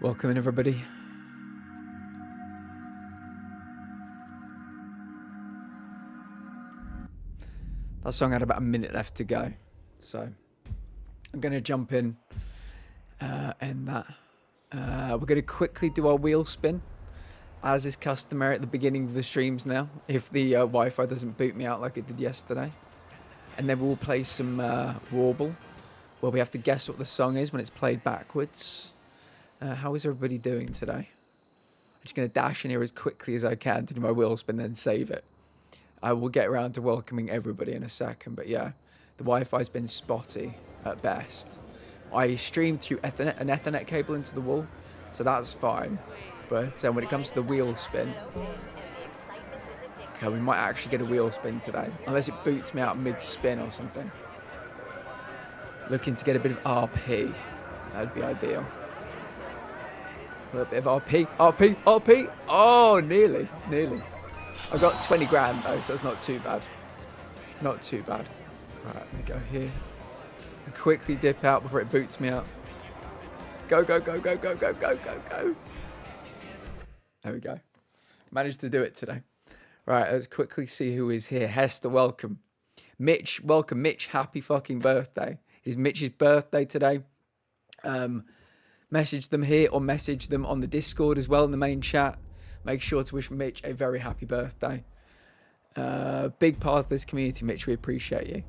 Welcome in, everybody. That song had about a minute left to go, so I'm going to jump in and that. We're going to quickly do our wheel spin, as is customary at the beginning of the streams now, if the Wi-Fi doesn't boot me out like it did yesterday. And then we'll play some Warble, where we have to guess what the song is when it's played backwards. How is everybody doing today? I'm just going to dash in here as quickly as I can to do my wheel spin, then save it. I will get around to welcoming everybody in a second, but yeah, the Wi-Fi's been spotty at best. I streamed through an Ethernet cable into the wall, so that's fine. But when it comes to the wheel spin, okay, we might actually get a wheel spin today, unless it boots me out mid-spin or something. Looking to get a bit of RP, that'd be ideal. A little bit of RP, RP, RP. Oh, nearly. I got 20 grand though, so it's not too bad. Not too bad. Right, let me go here. And quickly dip out before it boots me out. Go. There we go. Managed to do it today. Right, let's quickly see who is here. Hester, welcome. Mitch, welcome. Mitch, happy fucking birthday. It is Mitch's birthday today. Message them here or message them on the Discord as well in the main chat. Make sure to wish Mitch a very happy birthday. Big part of this community, Mitch. We appreciate you.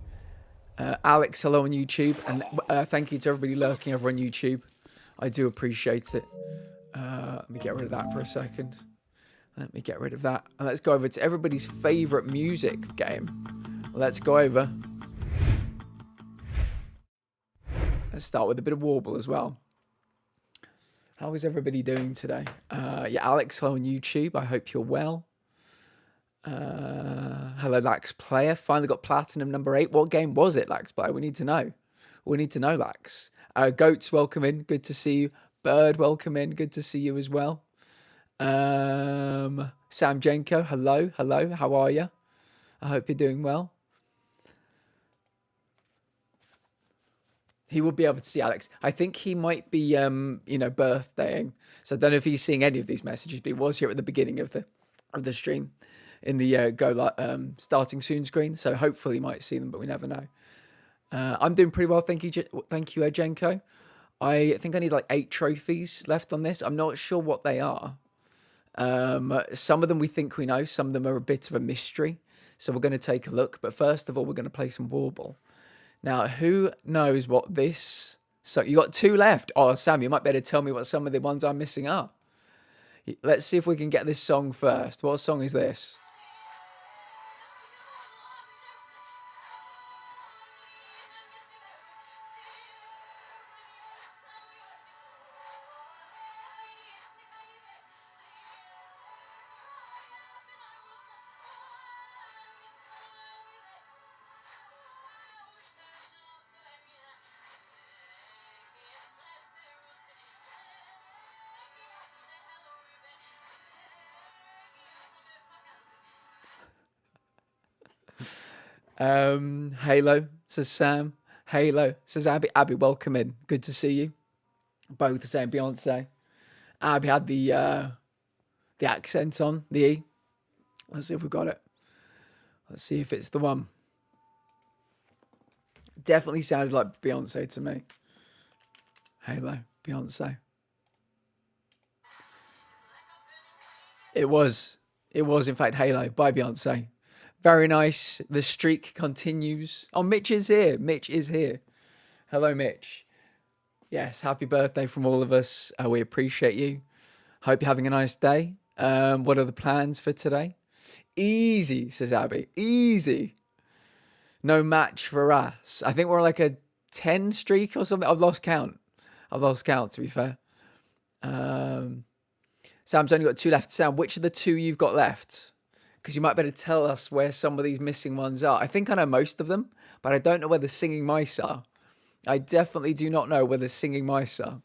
Alex, hello on YouTube. And thank you to everybody lurking over on YouTube. I do appreciate it. Let me get rid of that for a second. Let me get rid of that. And let's go over to everybody's favourite music game. Let's go over. Let's start with a bit of Warble as well. How is everybody doing today? Yeah, Alex, hello on YouTube. I hope you're well. Hello, Lax Player. Finally got Platinum number 8. What game was it, Lax Player? We need to know. We need to know, Lax. Goats, welcome in. Good to see you. Bird, welcome in. Good to see you as well. Sam Jenko, hello. How are you? I hope you're doing well. He will be able to see Alex. I think he might be, birthdaying. So I don't know if he's seeing any of these messages, but he was here at the beginning of the stream in the starting soon screen. So hopefully he might see them, but we never know. I'm doing pretty well. Thank you, Jenko. I think I need like 8 trophies left on this. I'm not sure what they are. Some of them we think we know. Some of them are a bit of a mystery. So we're going to take a look. But first of all, we're going to play some Warble. Now, who knows what this... So you got 2 left. Oh, Sam, you might better tell me what some of the ones I'm missing are. Let's see if we can get this song first. What song is this? Halo, says Sam. Halo, says Abby. Abby, welcome in. Good to see you. Both the same, Beyonce. Abby had the accent on, the E. Let's see if we've got it. Let's see if it's the one. Definitely sounded like Beyonce to me. Halo, Beyonce. It was in fact Halo by Beyonce. Very nice. The streak continues. Oh, Mitch is here. Hello, Mitch. Yes, happy birthday from all of us. We appreciate you. Hope you're having a nice day. What are the plans for today? Easy, says Abby. Easy. No match for us. I think we're like a 10 streak or something. I've lost count, to be fair. Sam's only got 2 left. Sam, which of the 2 you've got left? Because you might better tell us where some of these missing ones are. I think I know most of them, but I don't know where the singing mice are. I definitely do not know where the singing mice are.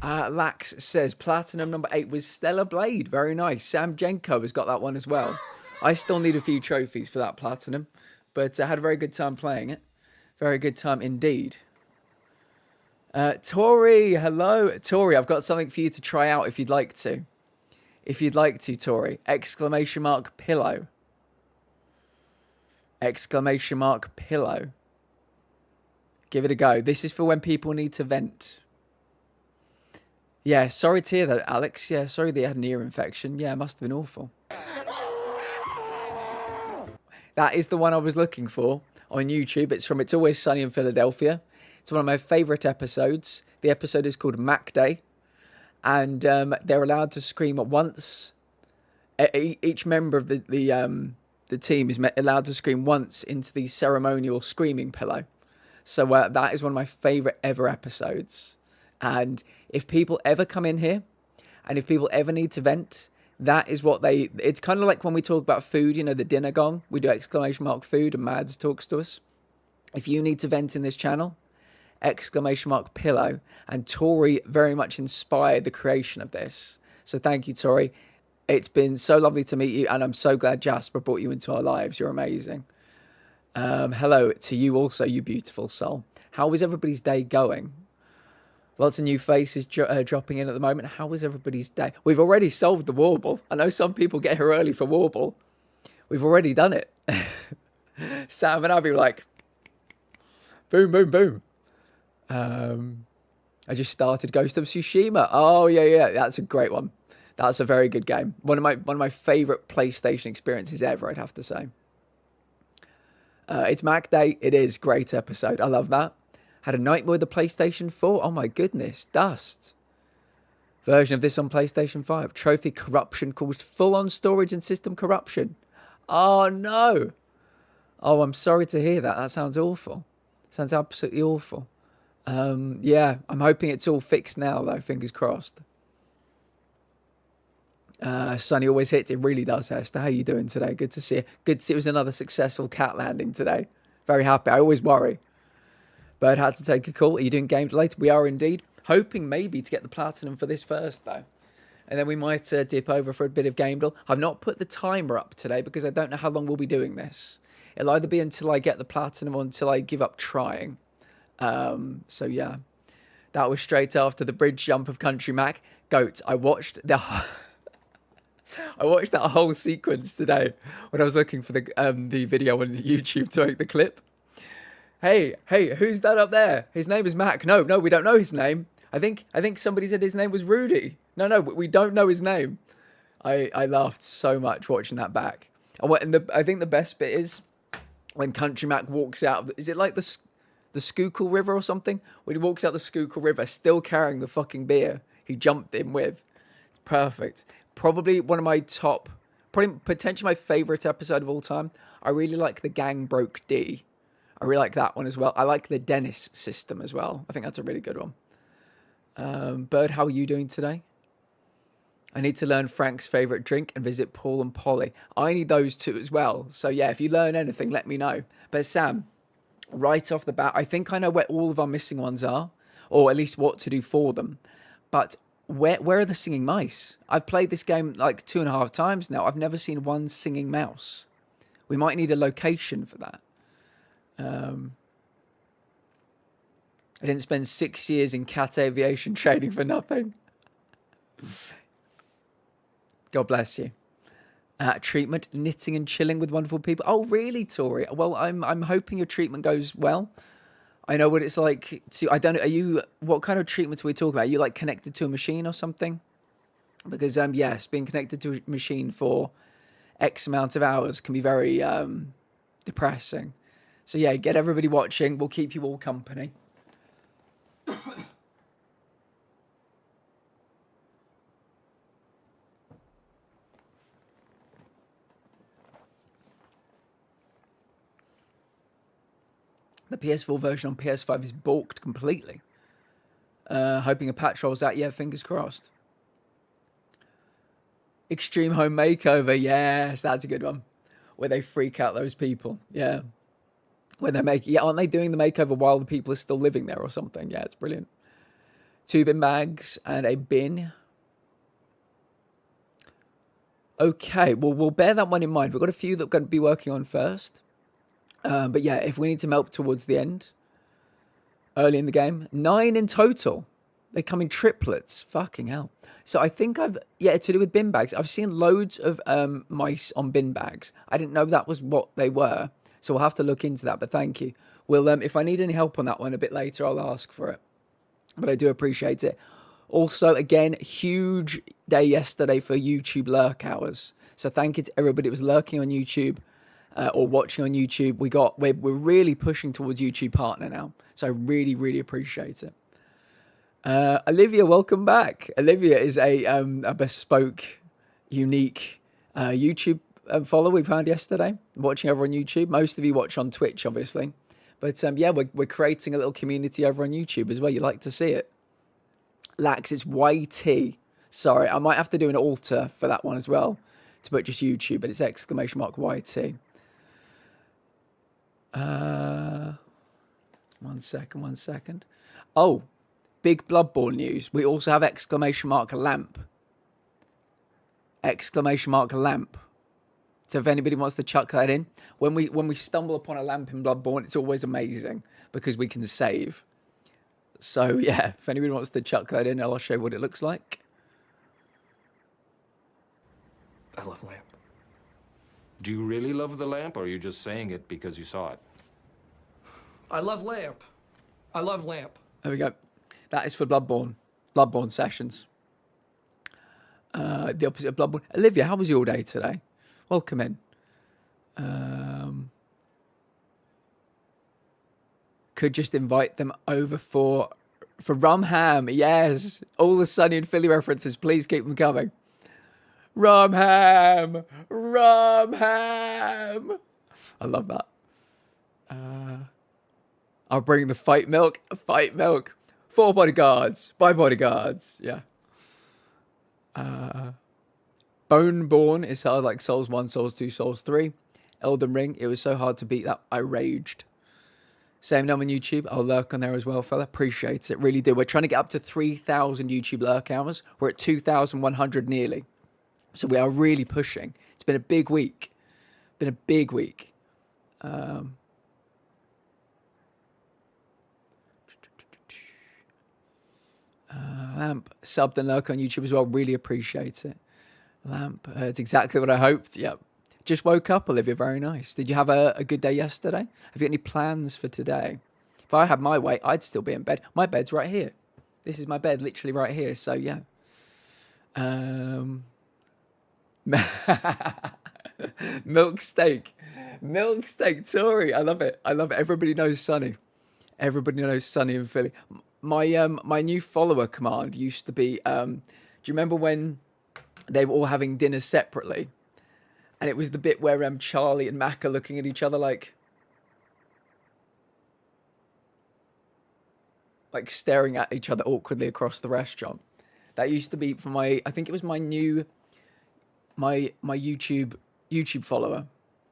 Lax says, Platinum number 8 was Stellar Blade. Very nice. Sam Jenko has got that one as well. I still need a few trophies for that Platinum, but I had a very good time playing it. Very good time indeed. Tori, hello. Tori, I've got something for you to try out if you'd like to. If you'd like to, Tori. Exclamation mark pillow. Exclamation mark pillow. Give it a go. This is for when people need to vent. Yeah, sorry to hear that, Alex. Yeah, sorry that you had an ear infection. Yeah, it must have been awful. That is the one I was looking for on YouTube. It's from It's Always Sunny in Philadelphia. It's one of my favourite episodes. The episode is called Mac Day. And they're allowed to scream at once. Each member of the team is allowed to scream once into the ceremonial screaming pillow. So that is one of my favourite ever episodes. And if people ever come in here, and if people ever need to vent, that is what it's kind of like when we talk about food, you know, the dinner gong. We do exclamation mark food and Mads talks to us. If you need to vent in this channel, exclamation mark pillow. And Tori very much inspired the creation of this. So thank you, Tori. It's been so lovely to meet you, and I'm so glad Jasper brought you into our lives. You're amazing. Hello to you also, you beautiful soul. How is everybody's day going? Lots of new faces dropping in at the moment. How is everybody's day? We've already solved the warble. I know some people get here early for warble. We've already done it. Sam and Abby were like, boom, boom, boom. I just started Ghost of Tsushima. Oh, yeah. That's a great one. That's a very good game. One of my favourite PlayStation experiences ever, I'd have to say. It's Mac Day. It is. Great episode. I love that. Had a nightmare with the PlayStation 4. Oh my goodness. Dust. Version of this on PlayStation 5. Trophy corruption caused full-on storage and system corruption. Oh no. Oh, I'm sorry to hear that. That sounds awful. Sounds absolutely awful. Yeah, I'm hoping it's all fixed now though. Fingers crossed. Sunny always hits. It really does, Hester. How you doing today? Good to see you. Good to see it was another successful cat landing today. Very happy. I always worry. Bird had to take a call. Are you doing games later? We are indeed. Hoping maybe to get the platinum for this first, though. And then we might dip over for a bit of Gameable. I've not put the timer up today because I don't know how long we'll be doing this. It'll either be until I get the platinum or until I give up trying. So, yeah. That was straight after the bridge jump of Country Mac. Goat, I watched that whole sequence today when I was looking for the video on YouTube to make the clip. Hey, who's that up there? His name is Mac. No, we don't know his name. I think somebody said his name was Rudy. No, we don't know his name. I laughed so much watching that back. And I think the best bit is when Country Mac walks out. Is it like the Schuylkill River or something? When he walks out the Schuylkill River, still carrying the fucking beer he jumped in with. Perfect. Probably one of my potentially my favourite episode of all time. I really like the Gang Broke D. I really like that one as well. I like the Dennis system as well. I think that's a really good one. Bird, how are you doing today? I need to learn Frank's favourite drink and visit Paul and Polly. I need those two as well. So yeah, if you learn anything, let me know. But Sam, right off the bat, I think I know where all of our missing ones are, or at least what to do for them. But where are the singing mice? I've played this game like 2.5 times now. I've never seen one singing mouse. We might need a location for that. I didn't spend 6 years in cat aviation training for nothing. God bless you. Treatment, knitting and chilling with wonderful people. Oh, really, Tori? Well, I'm hoping your treatment goes well. I know what it's like to. I don't know. What kind of treatments are we talking about? Are you like connected to a machine or something? Because yes, being connected to a machine for X amount of hours can be very depressing. So yeah, get everybody watching. We'll keep you all company. The PS4 version on PS5 is balked completely. Hoping a patch rolls out. Yeah, fingers crossed. Extreme Home Makeover. Yes, that's a good one. Where they freak out those people. Yeah. When they aren't they doing the makeover while the people are still living there or something? Yeah, it's brilliant. 2 bin bags and a bin. Okay, well, we'll bear that one in mind. We've got a few that we're going to be working on first. But yeah, if we need some help towards the end, early in the game. 9 in total. They come in triplets. Fucking hell. So I think to do with bin bags. I've seen loads of mice on bin bags. I didn't know that was what they were. So we'll have to look into that, but thank you. Well, if I need any help on that one a bit later, I'll ask for it. But I do appreciate it. Also, again, huge day yesterday for YouTube lurk hours. So thank you to everybody that was lurking on YouTube or watching on YouTube. We're really pushing towards YouTube Partner now. So I really, really appreciate it. Olivia, welcome back. Olivia is a bespoke, unique YouTube follower we found yesterday, watching over on YouTube. Most of you watch on Twitch, obviously. But we're creating a little community over on YouTube as well. You like to see it. Lax, it's YT. Sorry, I might have to do an alter for that one as well to put just YouTube, but it's !YT. One second. Oh, big Bloodborne news. We also have !lamp. !lamp. So if anybody wants to chuck that in, when we stumble upon a lamp in Bloodborne, it's always amazing because we can save. So yeah, if anybody wants to chuck that in, I'll show you what it looks like. I love lamp. Do you really love the lamp, or are you just saying it because you saw it? I love lamp. I love lamp. There we go. That is for Bloodborne. Bloodborne sessions. The opposite of Bloodborne. Olivia, how was your day today? Welcome in. Could just invite them over for Rumham. Yes. All the Sunny and Philly references. Please keep them coming. Rumham. Rumham. I love that. I'll bring the fight milk. Fight milk. 4 bodyguards. By bodyguards. Yeah. Boneborn is hard like Souls 1, Souls 2, Souls 3. Elden Ring. It was so hard to beat that. I raged. Same name on YouTube. I'll lurk on there as well, fella. Appreciate it. Really do. We're trying to get up to 3,000 YouTube lurk hours. We're at 2,100 nearly. So we are really pushing. It's been a big week. Been a big week. Lamp subbed and lurk on YouTube as well. Really appreciate it. Lamp. It's exactly what I hoped. Yep. Just woke up, Olivia. Very nice. Did you have a good day yesterday? Have you got any plans for today? If I had my way, I'd still be in bed. My bed's right here. This is my bed, literally right here. So, yeah. Milk steak. Milk steak, Tory. I love it. I love it. Everybody knows Sunny. Everybody knows Sunny in Philly. My new follower command used to be, do you remember when they were all having dinner separately? And it was the bit where Charlie and Mac are looking at each other like staring at each other awkwardly across the restaurant. That used to be for I think it was my new, my YouTube follower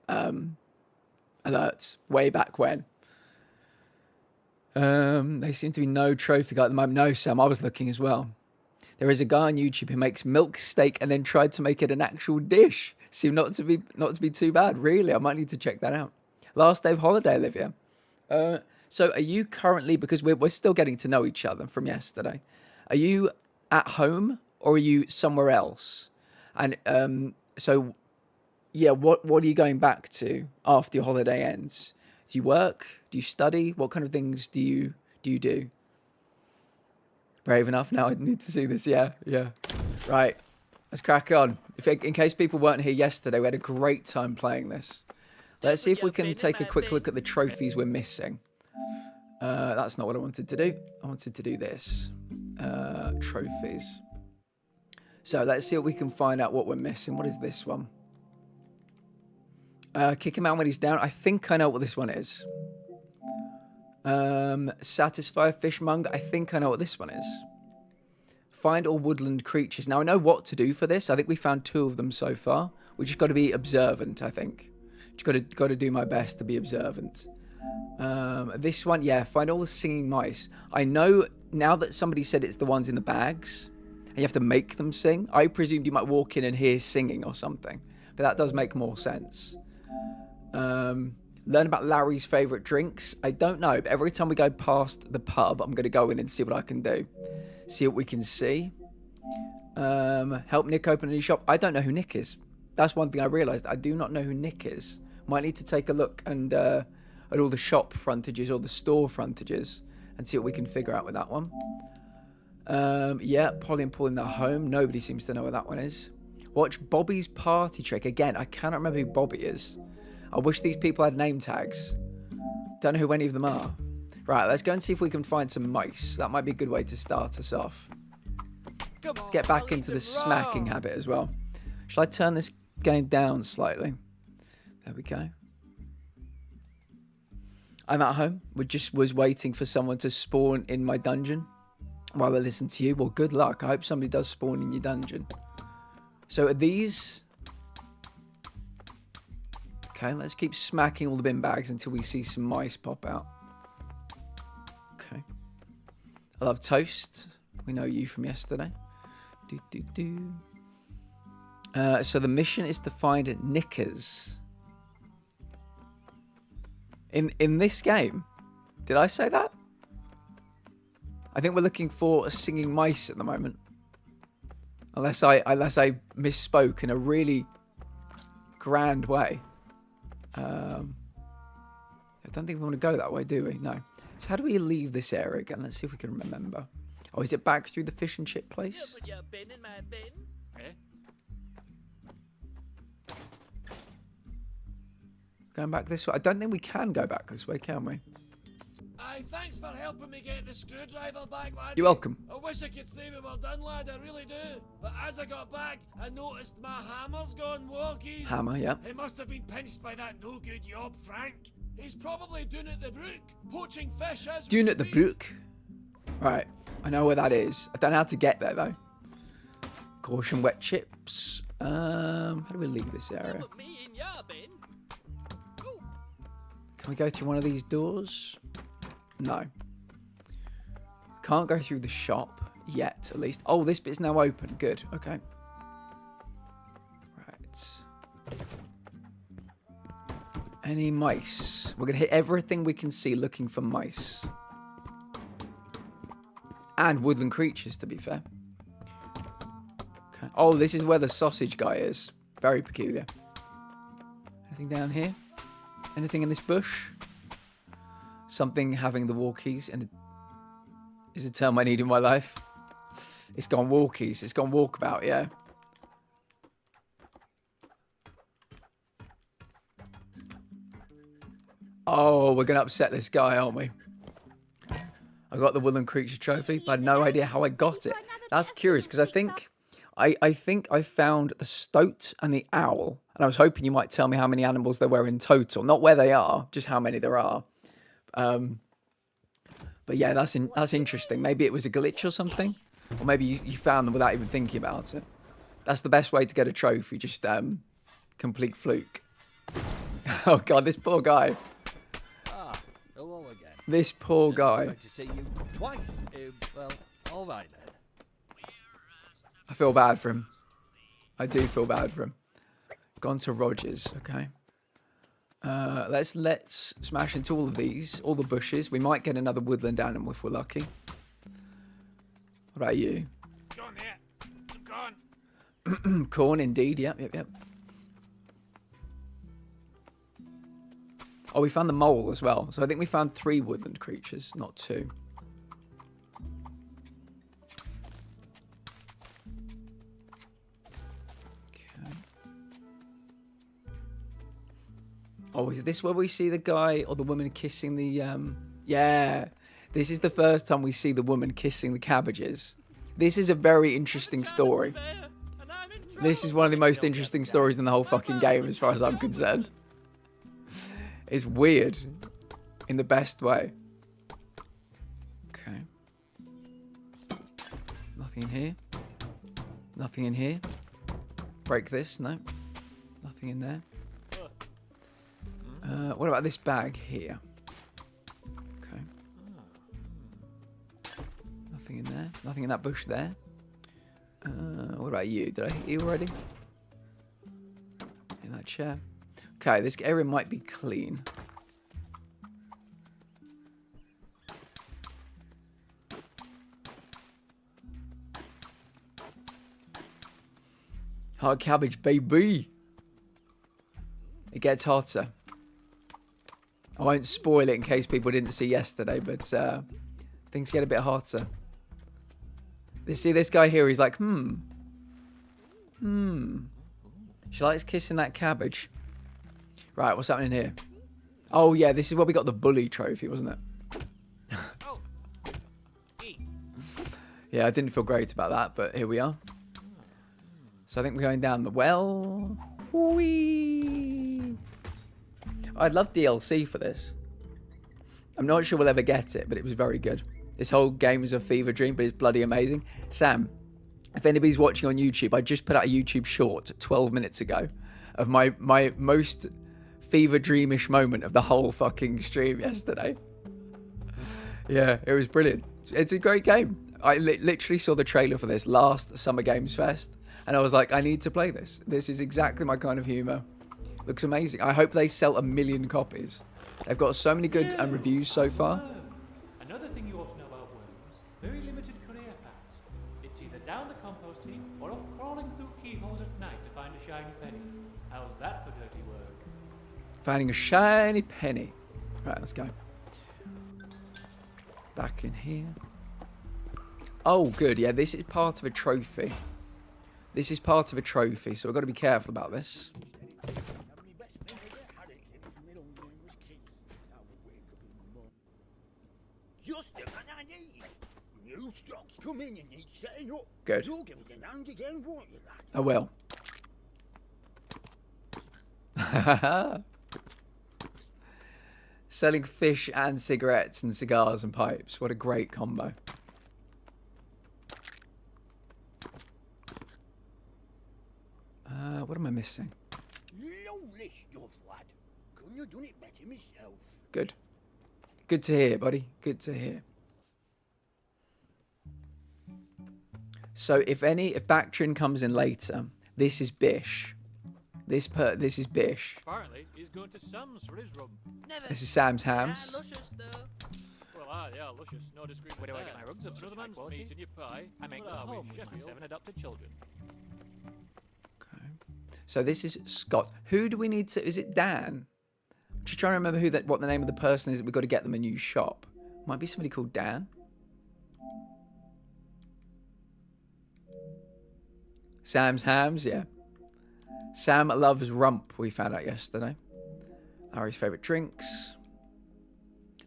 alerts way back when. They seem to be no trophy guy at the moment. No, Sam, I was looking as well. There is a guy on YouTube who makes milk steak and then tried to make it an actual dish. Seemed not to be too bad, really. I might need to check that out. Last day of holiday, Olivia. So are you currently, because we're still getting to know each other from yesterday, are you at home or are you somewhere else? And so, yeah, what are you going back to after your holiday ends? Do you work? Do you study? What kind of things do you do? Brave enough now. I need to see this. Yeah. Right. Let's crack on. In case people weren't here yesterday, we had a great time playing this. Let's see if we can take a quick look at the trophies we're missing. That's not what I wanted to do. I wanted to do this. Trophies. So let's see if we can find out what we're missing. What is this one? Kick him out when he's down. I think I know what this one is. Satisfy a fishmonger. I think I know what this one is. Find all woodland creatures. Now I know what to do for this. I think we found 2 of them so far. We just got to be observant, I think. Just got to do my best to be observant. This one, yeah, find all the singing mice. I know now that somebody said it's the ones in the bags, and you have to make them sing. I presumed you might walk in and hear singing or something, but that does make more sense. Learn about Larry's favourite drinks. I don't know, but every time we go past the pub, I'm going to go in and see what I can do. See what we can see. Help Nick open a new shop. I don't know who Nick is. That's one thing I realised. I do not know who Nick is. Might need to take a look and at all the shop frontages or the store frontages and see what we can figure out with that one. Yeah, Polly and Paul in their home. Nobody seems to know what that one is. Watch Bobby's party trick. Again, I cannot remember who Bobby is. I wish these people had name tags. Don't know who any of them are. Right, let's go and see if we can find some mice. That might be a good way to start us off. Let's get back into the smacking habit as well. Shall I turn this game down slightly? There we go. I'm at home. We just was waiting for someone to spawn in my dungeon while I listen to you. Well, good luck. I hope somebody does spawn in your dungeon. So are these... Okay, let's keep smacking all the bin bags until we see some mice pop out. Okay. I love toast. We know you from yesterday. So the mission is to find knickers. In this game. Did I say that? I think we're looking for singing mice at the moment. Unless I misspoke in a really grand way. I don't think we want to go that way, do we? No. So how do we leave this area again? Let's see if we can remember. Oh, is it back through the fish and chip place? Going back this way? I don't think we can go back this way, can we? Aye, thanks for helping me get the screwdriver back, lad. You're welcome. I wish I could say we were done, lad, I really do. But as I got back, I noticed my hammer's gone walkies. Hammer, yeah. He must have been pinched by that no-good yob, Frank. He's probably doing at the brook, poaching fish as we Doing at the speak. brook? Right, I know where that is. I don't know how to get there, though. Caution wet chips. How do we leave this area? Can we go through one of these doors? No. Can't go through the shop yet, at least. Oh, this bit's now open. Good. Okay. Right. Any mice? We're going to hit everything we can see looking for mice. And woodland creatures, to be fair. Okay. Oh, this is where the sausage guy is. Very peculiar. Anything down here? Anything in this bush? Something having the walkies and is a term I need in my life. It's gone walkies. It's gone walkabout, yeah. Oh, we're going to upset this guy, aren't we? I got the woodland creature trophy, but I had no idea how I got it. That's curious, because I think I found the stoat and the owl, and I was hoping you might tell me how many animals there were in total. Not where they are, just how many there are. But yeah, that's interesting. Maybe it was a glitch or something, or maybe you found them without even thinking about it. That's the best way to get a trophy, just complete fluke. Oh god, this poor guy. Ah, hello again. This poor guy. Glad to see you twice. Well, all right then. I feel bad for him. I do feel bad for him. Gone to Rogers, okay. Let's smash into all of these, all the bushes. We might get another woodland animal if we're lucky. What about you? Gone here. Gone. Corn, indeed. Yep. Oh, we found the mole as well. So I think we found 3 woodland creatures, not 2. Oh, is this where we see the guy or the woman kissing the, Yeah. This is the first time we see the woman kissing the cabbages. This is a very interesting story. This is one of the most interesting stories in the whole fucking game as far as I'm concerned. It's weird. In the best way. Okay. Nothing in here. Nothing in here. Break this. No. Nothing in there. What about this bag here? Okay. Nothing in there. Nothing in that bush there. What about you? Did I hit you already? In that chair. Okay, this area might be clean. Hot cabbage, baby. It gets hotter. I won't spoil it in case people didn't see yesterday, but things get a bit hotter. See this guy here, he's like, She likes kissing that cabbage. Right, what's happening here? Oh, yeah, this is where we got the bully trophy, wasn't it? Yeah, I didn't feel great about that, but here we are. So I think we're going down the well. Whee! I'd love DLC for this. I'm not sure we'll ever get it, but it was very good. This whole game is a fever dream, but it's bloody amazing. Sam, if anybody's watching on YouTube, I just put out a YouTube short 12 minutes ago of my most fever dreamish moment of the whole fucking stream yesterday. Yeah, it was brilliant. It's a great game. I literally saw the trailer for this last Summer Games Fest, and I was like, I need to play this. This is exactly my kind of humour. Looks amazing. I hope they sell 1 million copies. They've got so many good reviews so far. Another thing you ought to know about worms, very limited career paths. It's either down the compost heap or off crawling through keyholes at night to find a shiny penny. How's that for dirty work? Finding a shiny penny. Right, let's go. Back in here. Oh, good. Yeah, this is part of a trophy. This is part of a trophy, so we've got to be careful about this. Good. I will. Selling fish and cigarettes and cigars and pipes. What a great combo. What am I missing? Lovely stuff, lad. Couldn't have done it better myself. Good. Good to hear, buddy. Good to hear. So if Bactrian comes in later, this is Bish. This is Bish. Apparently, he's going to Sam's for his rum. Never. This is Sam's Hams. Yeah, luscious though. Well, yeah, luscious. No disagreement. Where do I there. get my rugs of Another such high man's quality? meat in your pie. I make What them are at we, home with my Sheffield? 7 adopted children. Okay. So this is Scott. Who do we need to? Is it Dan? Just trying to remember what the name of the person is. We've got to get them a new shop. Might be somebody called Dan. Sam's Hams, yeah. Sam loves rump, we found out yesterday. Are his favourite drinks.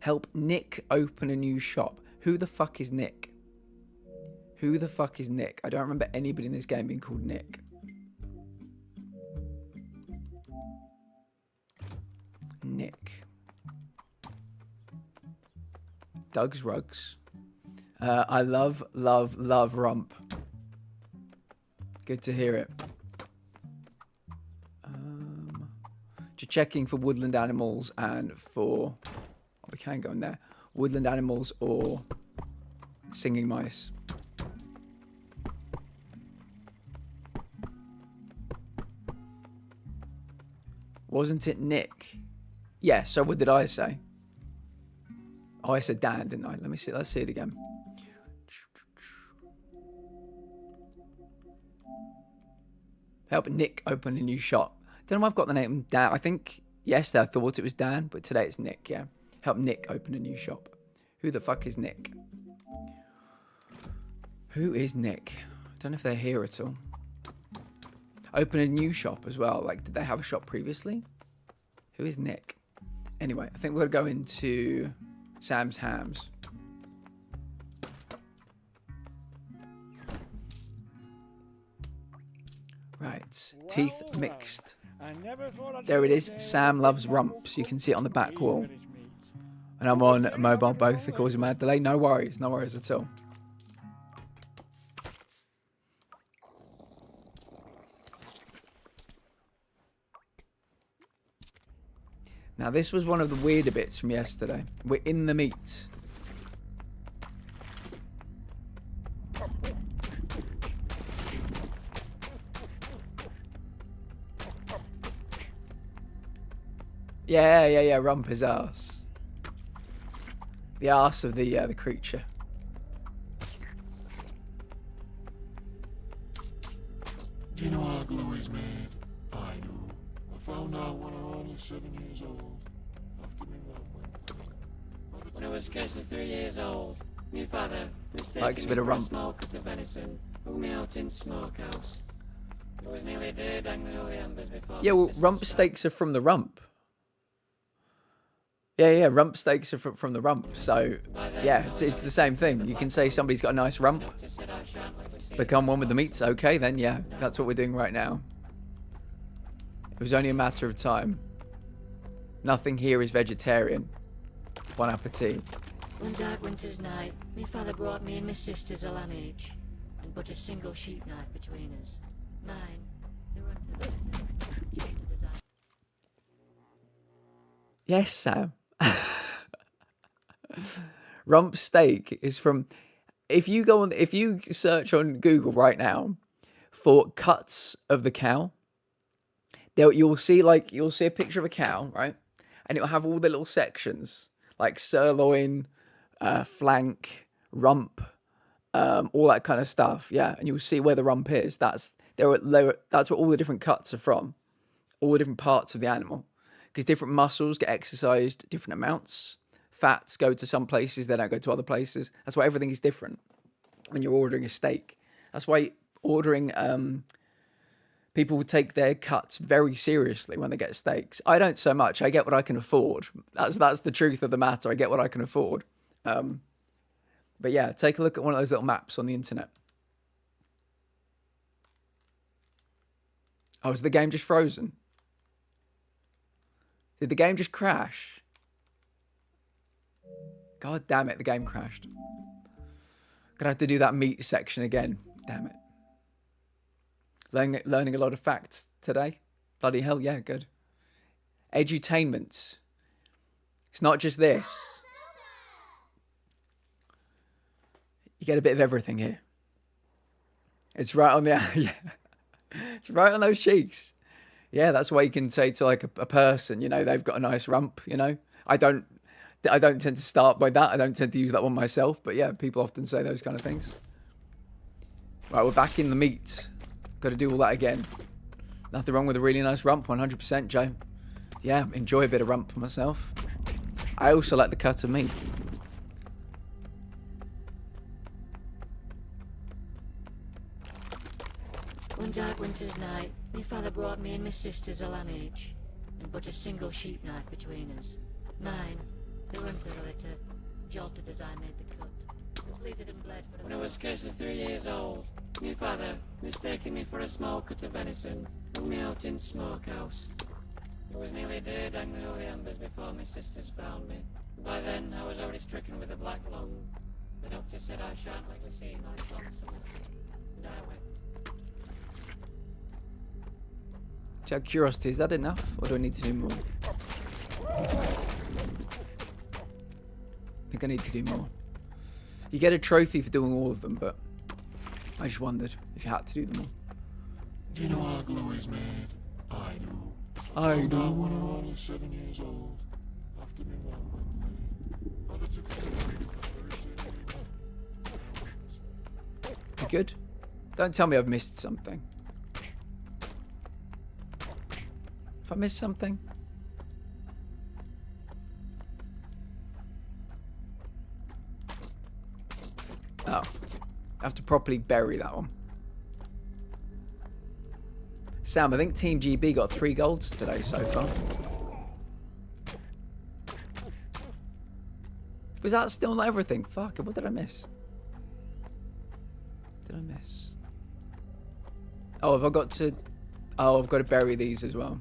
Help Nick open a new shop. Who the fuck is Nick? Who the fuck is Nick? I don't remember anybody in this game being called Nick. Nick. Doug's Rugs. I love rump. Good to hear it. Just checking for woodland animals and for... Oh, we can go in there. Woodland animals or singing mice. Wasn't it Nick? Yeah, so what did I say? Oh, I said Dan, didn't I? Let me see. Let's see it again. Help Nick open a new shop. Don't know why I've got the name Dan. I think yesterday I thought it was Dan, but today it's Nick, yeah. Help Nick open a new shop. Who the fuck is Nick? Who is Nick? I don't know if they're here at all. Open a new shop as well. Like, did they have a shop previously? Who is Nick? Anyway, I think we're going to go into Sam's Hams. Right, teeth mixed. There it is. Sam loves rumps. You can see it on the back wall. And I'm on mobile both. It causes a mad delay. No worries at all. Now this was one of the weirder bits from yesterday. We're in the meat. Yeah, rump his ass. The ass of the creature. Do you know how glue is made? I do. I found out when I was only 7 years old. After me mum went. When I was scarcely 3 years old, my father mistaken Likes a me bit of for rump. a small cut of venison, took me out in smokehouse. It was nearly a day dangling all the embers before Yeah, my well, sisters rump found steaks are from the rump. Yeah, rump steaks are from the rump. So, By then, yeah, I it's was the same thing. You can say somebody's got a nice rump, doctor said I shan't likely see become it. one with the meats. Okay, then yeah, that's what we're doing right now. It was only a matter of time. Nothing here is vegetarian. Bon appetit. One dark winter's night, my father brought me and my sisters a lamb each, and put a single sheep knife between us. Mine, the run to the litter, jolted as I... Yes, Sam. Rump steak is from. If you search on Google right now for cuts of the cow, you'll see a picture of a cow, right? And it'll have all the little sections like sirloin, flank, rump, all that kind of stuff. Yeah, and you'll see where the rump is. That's where all the different cuts are from, all the different parts of the animal, because different muscles get exercised different amounts. Fats go to some places, they don't go to other places. That's why everything is different when you're ordering a steak. That's why ordering, people take their cuts very seriously when they get steaks. I don't so much. I get what I can afford. That's the truth of the matter. I get what I can afford. But yeah, take a look at one of those little maps on the internet. Oh, is the game just frozen? Did the game just crash? God damn it, the game crashed. Gonna have to do that meat section again. Damn it. Learning a lot of facts today. Bloody hell, yeah, good. Edutainment. It's not just this. You get a bit of everything here. It's right on the... Yeah. It's right on those cheeks. Yeah, that's why you can say to like a person, you know, they've got a nice rump, you know. I don't tend to start by that. I don't tend to use that one myself. But yeah, people often say those kind of things. Right, we're back in the meat. Got to do all that again. Nothing wrong with a really nice rump, 100%, Joe. Yeah, enjoy a bit of rump for myself. I also like the cut of meat. One dark winter's night, my father brought me and my sisters a lamb each, and put a single sheep knife between us. Mine, the run to the litter, jolted as I made the cut. Bleated and bled for when I was scarcely 3 years old. My father, mistaking me for a small cut of venison, took me out in smokehouse. It was nearly a day dangling all the embers before my sisters found me. By then, I was already stricken with a black lung. The doctor said I shan't likely see my son so much, and I wept. Out of curiosity, is that enough? Or do I need to do more? I think I need to do more. You get a trophy for doing all of them, but I just wondered if you had to do them all. Do you know how glue is made? I do. I Found do. out when I was only 7 years old. After me mum went lame. Mother took me to the You good? Don't tell me I've missed something. If I missed something? Oh. I have to properly bury that one. Sam, I think Team GB got 3 golds today so far. Was that still not everything? Fuck, what did I miss? Did I miss? Oh, have I got to... Oh, I've got to bury these as well.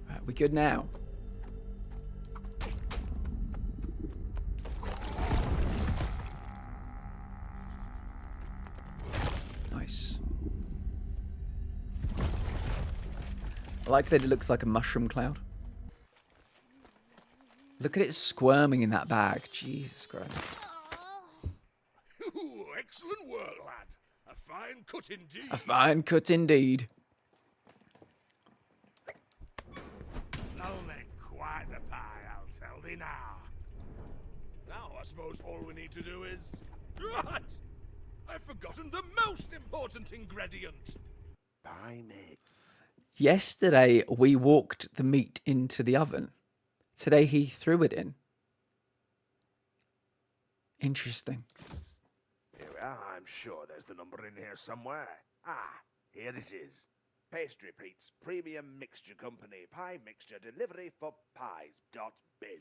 Right, we good now? Nice. I like that it looks like a mushroom cloud. Look at it squirming in that bag. Jesus Christ. Ooh, excellent work, lad. A fine cut indeed. A fine cut indeed. They'll make quite the pie, I'll tell thee now. Now, to do is... Right! I've forgotten the most important ingredient. Pie mix. Yesterday, we walked the meat into the oven. Today, he threw it in. Interesting. Here we are. I'm sure there's the number in here somewhere. Ah, here it is. Pastry Pete's Premium Mixture Company. Pie mixture delivery for pies.biz.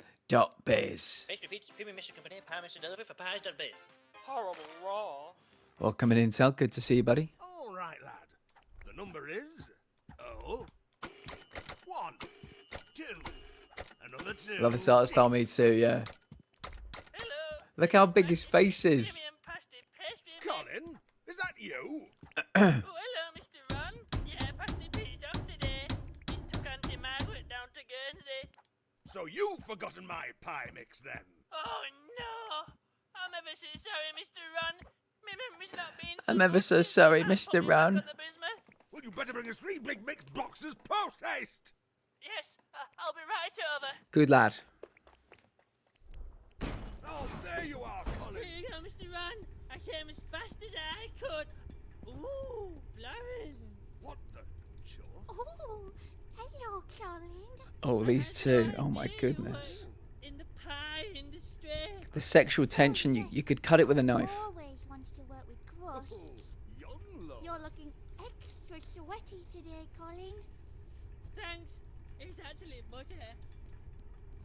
.biz. Pastry Pete's Premium Mixture Company, pie mixture delivery for pies.biz. Horrible raw. Welcome in, Intel. Good to see you, buddy. All right, lad. The number is 0, 1, 2, another 2. Love the start style me too, yeah. Hello. Look how big his face is. Premium pasty pastry. Colin, is that you? Oh, hello, Mr. Ron. Yeah, Pasty Pete's off today. He's took Auntie Margaret down to Guernsey. So you've forgotten my pie mix then? Oh, no. I'm ever so sorry, Mr. Ron. My memory's not been I'm ever so sorry, Mr. Ron. Well, you better bring us 3 big mixed boxes post haste. Yes, I'll be right over. Good lad. Oh, there you are, Colin. Here you go, Mr. Ron. I came as fast as I could. Ooh, Florence. What the... Sure. Oh, hello, Colin. Oh, these two. Oh my goodness. In the pie industry. The sexual tension, you could cut it with a knife. Always wanted to work with crusts. Young love. You're looking extra sweaty today, Colin. Thanks. It's actually butter.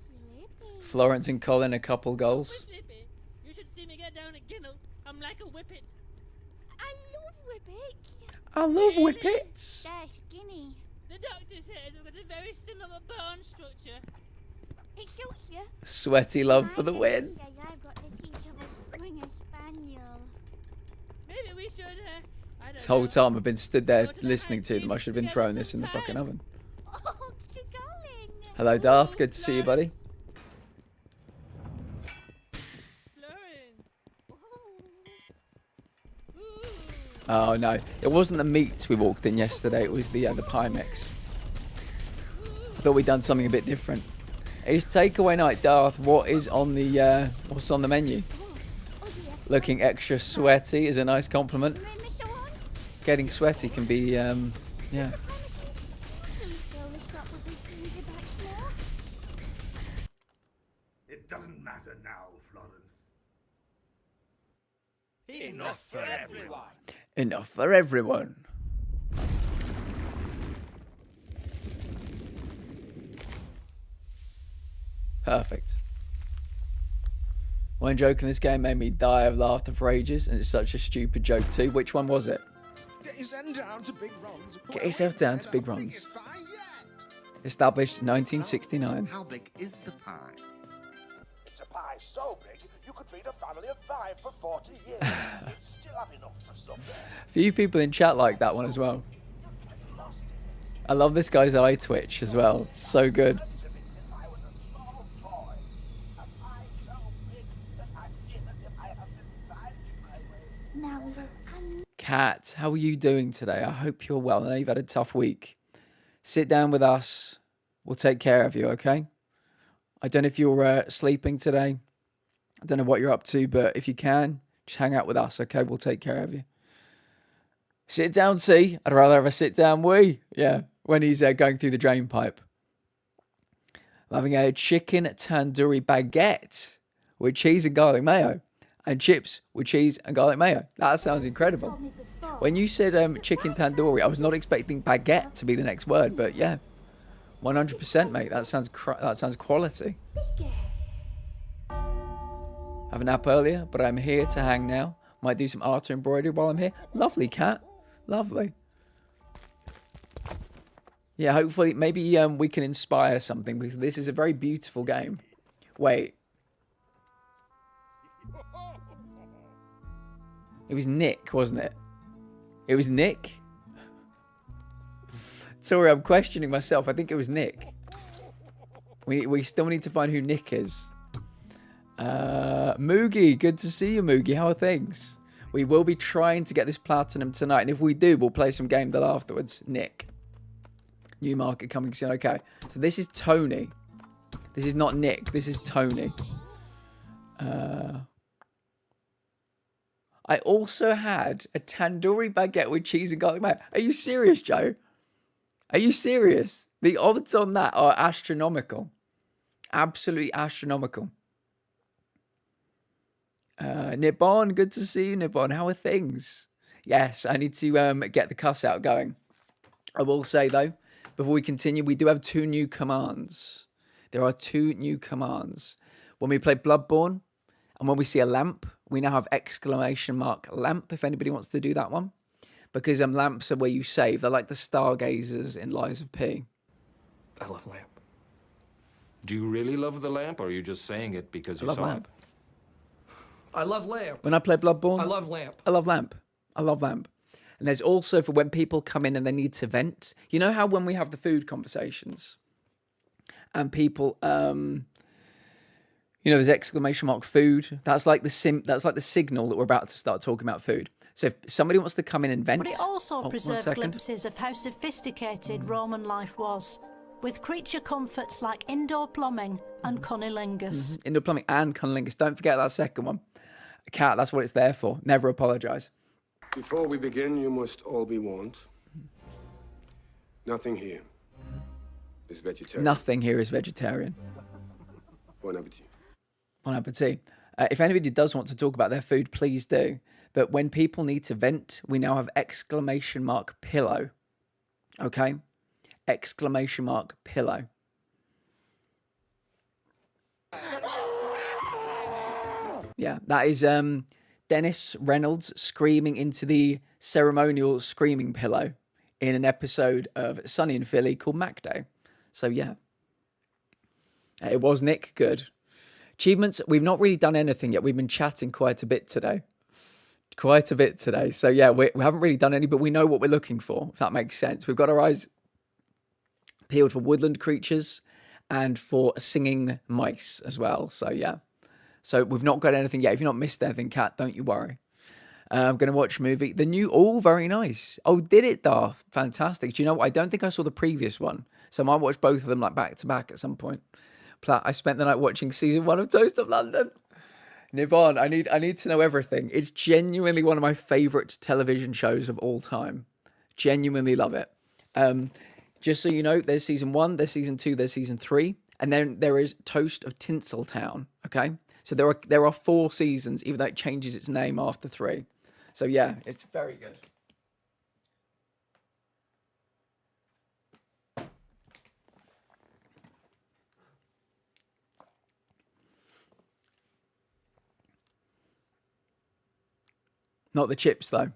Slippy. Florence and Colin, a couple goals. Slippy, you should see me get down at Ginnell. I'm like a whippet. I love whippets. I love whippets. They're skinny. The doctor says I've got a very similar bone structure. It suits you. Sweaty love for the My win. dad says I've got the teeth of a Springer Spaniel. Maybe we should, I don't This whole know. time I've been stood there Go to the listening high to them. I tea should have been together throwing this in the sometime. fucking oven. Oh, Colin. Hello, Darth. Good to see you, buddy. Lauren. Oh. Ooh. Oh no, it wasn't the meat we walked in yesterday. It was the pie mix. I thought we'd done something a bit different. It's takeaway night, Darth. What is on the what's on the menu? Oh dear. Looking extra sweaty is a nice compliment. Mr. One? Getting sweaty can be yeah. Please fill the shop with this ginger back smoke. It doesn't matter now, Florence. Enough for everyone. Enough for everyone. Perfect. One joke in this game made me die of laughter for ages, and it's such a stupid joke too. Which one was it? Get yourself down to Big Ron's. Get yourself down to Big Ron's. Established 1969. How big is the pie? It's a pie so big you could feed a family of 5 for 40 years. You'd still have enough for supper. Few people in chat like that one as well. I love this guy's eye twitch as well. It's so good. Now look, and Kat, how are you doing today? I hope you're well. I know you've had a tough week. Sit down with us. We'll take care of you, okay? I don't know if you're sleeping today. I don't know what you're up to, but if you can, just hang out with us, okay? We'll take care of you. Sit down, C. I'd rather have a sit down we. Yeah, when he's going through the drain pipe. Having a chicken tandoori baguette with cheese and garlic mayo. And chips with cheese and garlic mayo. That sounds incredible. told me before. When you said chicken tandoori, I was not expecting baguette to be the next word, but yeah, 100%, mate. That sounds quality. Bigger. Have a nap earlier, but I'm here to hang now. Might do some art or embroidery while I'm here. Lovely, Cat. Lovely. Yeah, hopefully, maybe we can inspire something, because this is a very beautiful game. Wait. It was Nick, wasn't it? It was Nick? Sorry, I'm questioning myself. I think it was Nick. We still need to find who Nick is. Moogie, good to see you, Moogie. How are things? We will be trying to get this platinum tonight, and if we do, we'll play some game that afterwards. Nick. New market coming soon. Okay, so this is Tony. This is not Nick. This is Tony. I also had a tandoori baguette with cheese and garlic mayo. Are you serious, Joe? Are you serious? The odds on that are astronomical. Absolutely astronomical. Nibbon, good to see you, Nibbon. How are things? Yes, I need to get the cuss out going. I will say, though, before we continue, we do have 2 new commands. There are 2 new commands. When we play Bloodborne, and when we see a lamp, we now have exclamation mark lamp, if anybody wants to do that one. Because lamps are where you save. They're like the stargazers in Lies of P. I love lamp. Do you really love the lamp, or are you just saying it because you love saw lamp. it? I love lamp. When I play Bloodborne, I love lamp. I love lamp. I love lamp. And there's also for when people come in and they need to vent. You know how when we have the food conversations and people, there's exclamation mark food. That's like the signal that we're about to start talking about food. So if somebody wants to come in and vent. But it also one preserved second. glimpses of how sophisticated Roman life was, with creature comforts like indoor plumbing and cunnilingus. Indoor plumbing and cunnilingus. Don't forget that second one. Cat, that's what it's there for. Never apologise. Before we begin, you must all be warned. Nothing here is vegetarian. Nothing here is vegetarian. Bon appetit. Bon appetit. If anybody does want to talk about their food, please do. But when people need to vent, we now have exclamation mark pillow. Okay? Exclamation mark pillow. Yeah, that is Dennis Reynolds screaming into the ceremonial screaming pillow in an episode of Sunny in Philly called Mac Day. So yeah. It was Nick. Good. Achievements, we've not really done anything yet. We've been chatting quite a bit today. So yeah, we haven't really done any, but we know what we're looking for, if that makes sense. We've got our eyes peeled for woodland creatures and for singing mice as well. So yeah. So we've not got anything yet. If you've not missed anything, Kat, don't you worry. I'm going to watch a movie. The new, very nice. Oh, did it, Darth? Fantastic. Do you know what? I don't think I saw the previous one. So I might watch both of them like back to back at some point. I spent the night watching season 1 of Toast of London. Nivon, I need to know everything. It's genuinely one of my favourite television shows of all time. Genuinely love it. Just so you know, there's season 1, there's season 2, there's season 3. And then there is Toast of Tinseltown, okay? So there are 4 seasons, even though it changes its name after 3. So yeah, it's very good. Not the chips, though.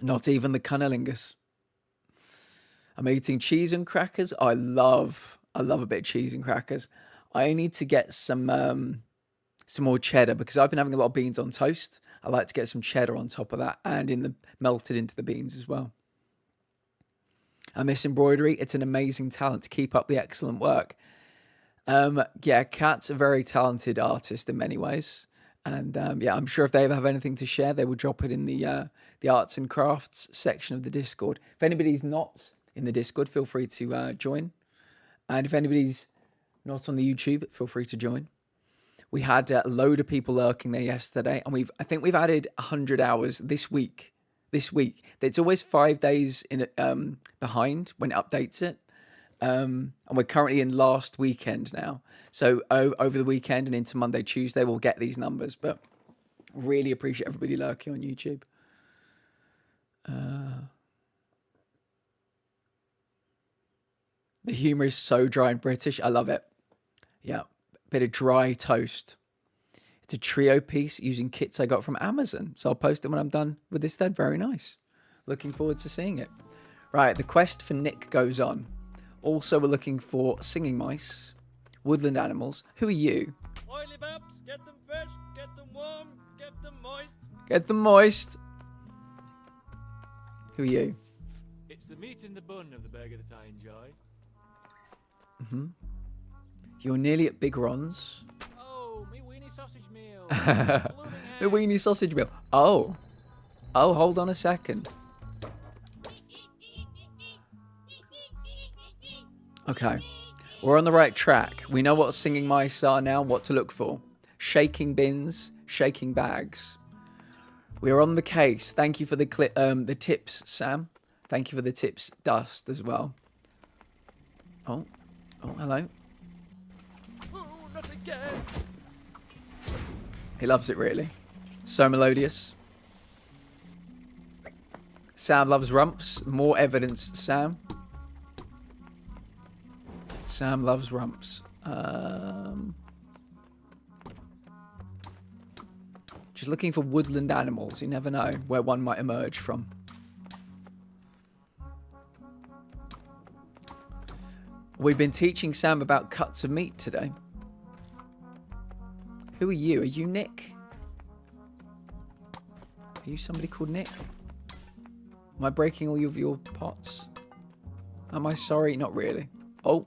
Not even the cunnilingus. I'm eating cheese and crackers. I love a bit of cheese and crackers. I need to get some more cheddar because I've been having a lot of beans on toast. I like to get some cheddar on top of that and melted into the beans as well. I miss embroidery. It's an amazing talent to keep up the excellent work. Yeah, Kat's a very talented artist in many ways. And I'm sure if they ever have anything to share, they will drop it in the arts and crafts section of the Discord. If anybody's not in the Discord, feel free to join. And if anybody's not on the YouTube, feel free to join. We had a load of people lurking there yesterday, and I think we've added 100 hours this week. It's always 5 days behind when it updates it. And we're currently in last weekend now. So over the weekend and into Monday, Tuesday, we'll get these numbers. But really appreciate everybody lurking on YouTube. The humour is so dry and British. I love it. Yeah, bit of dry toast. It's a trio piece using kits I got from Amazon. So I'll post it when I'm done with this then. Very nice. Looking forward to seeing it. Right, the quest for Nick goes on. Also, we're looking for singing mice, woodland animals. Who are you? Oily babs, get them fresh, get them warm, get them moist. Get them moist. Who are you? It's the meat in the bun of the burger that I enjoy. Mm-hmm. You're nearly at Big Ron's. Oh, me weenie sausage meal. The weenie sausage meal. Oh, hold on a second. Okay, we're on the right track. We know what singing mice are now and what to look for. shaking bins, shaking bags. We are on the case. Thank you for the tips, Sam. Thank you for the tips, Dust, as well. Oh, hello. Oh, not again. He loves it, really. So melodious. Sam loves rumps. More evidence, Sam. Sam loves rumps. Just looking for woodland animals. You never know where one might emerge from. We've been teaching Sam about cuts of meat today. Who are you? Are you Nick? Are you somebody called Nick? Am I breaking all of your pots? Am I sorry? Not really. Oh.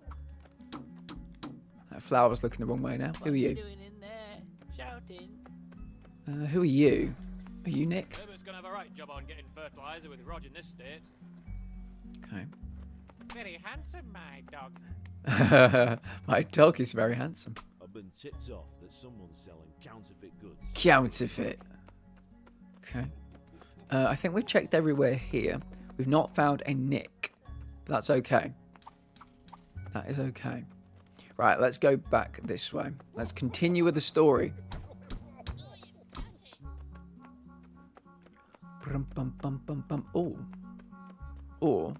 That flower's looking the wrong way now. Who are you? Doing in there? Shouting. Who are you? Are you Nick? Herbert's gonna have a right job on getting fertilizer with Rog in this state. Okay. Very handsome, my dog. My dog is very handsome. I've been tipped off that someone's selling counterfeit goods. Counterfeit. Okay. I think we've checked everywhere here. We've not found a Nick. But that's okay. That is okay. Right, let's go back this way. Let's continue with the story. Oh.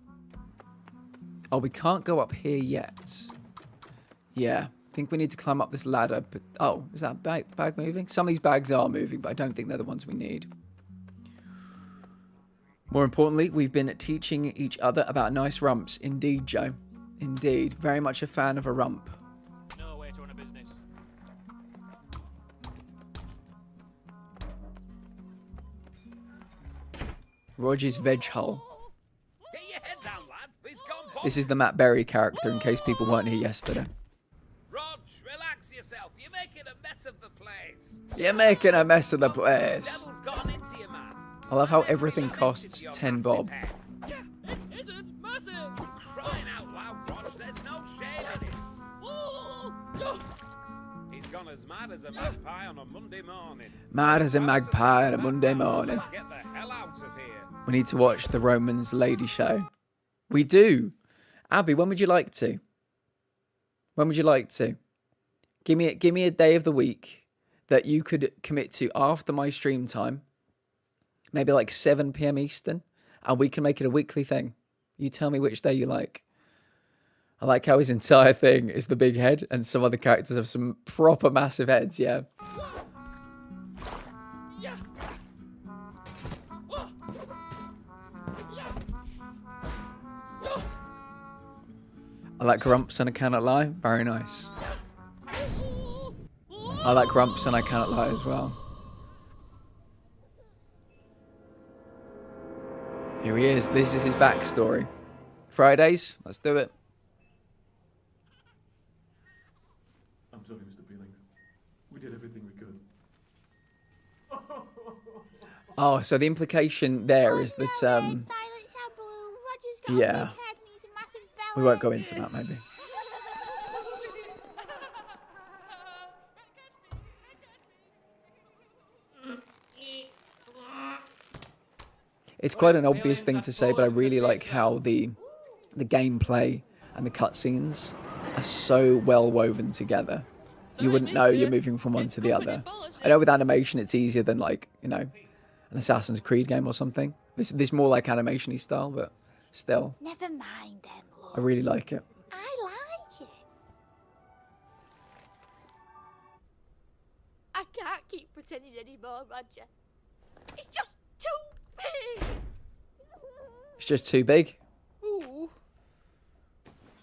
Oh, we can't go up here yet. Yeah, I think we need to climb up this ladder. But oh, is that bag moving? Some of these bags are moving, but I don't think they're the ones we need. More importantly, we've been teaching each other about nice rumps. Indeed, Joe. Indeed. Very much a fan of a rump. No way to run a business. Roger's veg hole. Get your head down, lad. It's gone pop. This is the Matt Berry character, in case people weren't here yesterday. Rog, relax yourself. You're making a mess of the place. You're making a mess of the place. Devil's gotten into you, man. I love how everything costs 10 bob. Yeah, it isn't massive. Crying out loud, Rog. There's no shame in it. Oh, He's gone as mad as a magpie on a Monday morning. Mad as a magpie on a Monday morning. Let's get the hell out of here. We need to watch the Romans Lady Show. We do. Abby, when would you like to? When would you like to? Give me a day of the week that you could commit to after my stream time. Maybe like 7 p.m. Eastern. And we can make it a weekly thing. You tell me which day you like. I like how his entire thing is the big head. And some other characters have some proper massive heads, yeah. yeah. Oh. Yeah. Oh. I like rumps and I cannot lie. Very nice. I like rumps and I cannot lie as well. Here he is. This is his backstory. Fridays, let's do it. I'm sorry, Mr. Peelings. We did everything we could. Oh, so the implication there is that, yeah. We won't go into that, maybe. It's quite an obvious thing to say, but I really like how the gameplay and the cutscenes are so well woven together. You wouldn't know you're moving from one to the other. I know with animation it's easier than, like, you know, an Assassin's Creed game or something. This more like animation-y style, but still. Never mind them, love. I really like it. I like it. I can't keep pretending anymore, Roger. It's just too big. It's just too big. Ooh.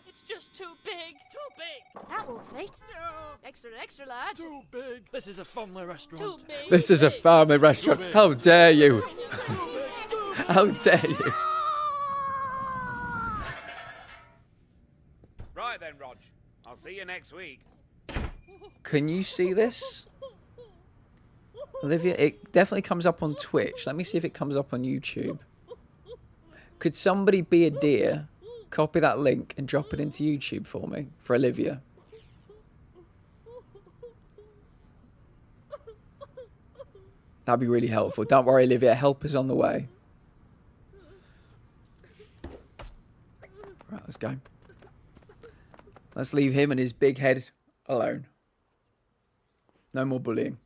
It's just too big. Too big. That won't fit. No. Extra, lad. Too big. This is a family restaurant. Too big. This is a family restaurant. How dare you? How dare you? Right then, Rog. I'll see you next week. Can you see this? Olivia, it definitely comes up on Twitch. Let me see if it comes up on YouTube. Could somebody be a dear, copy that link and drop it into YouTube for me, for Olivia? That'd be really helpful. Don't worry, Olivia. Help is on the way. Right, let's go. Let's leave him and his big head alone. No more bullying.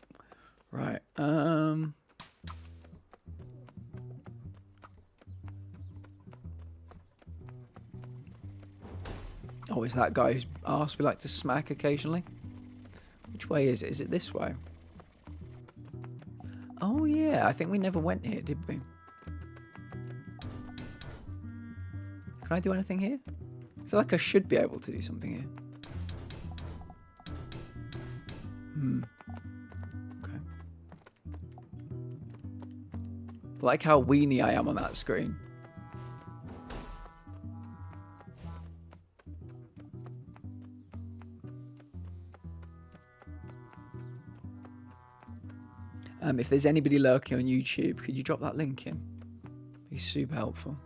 Right. Oh, is that guy whose arse we like to smack occasionally? Which way is it? Is it this way? Oh, yeah. I think we never went here, did we? Can I do anything here? I feel like I should be able to do something here. Okay. I like how weenie I am on that screen. If there's anybody lurking on YouTube, could you drop that link in? It'd be super helpful.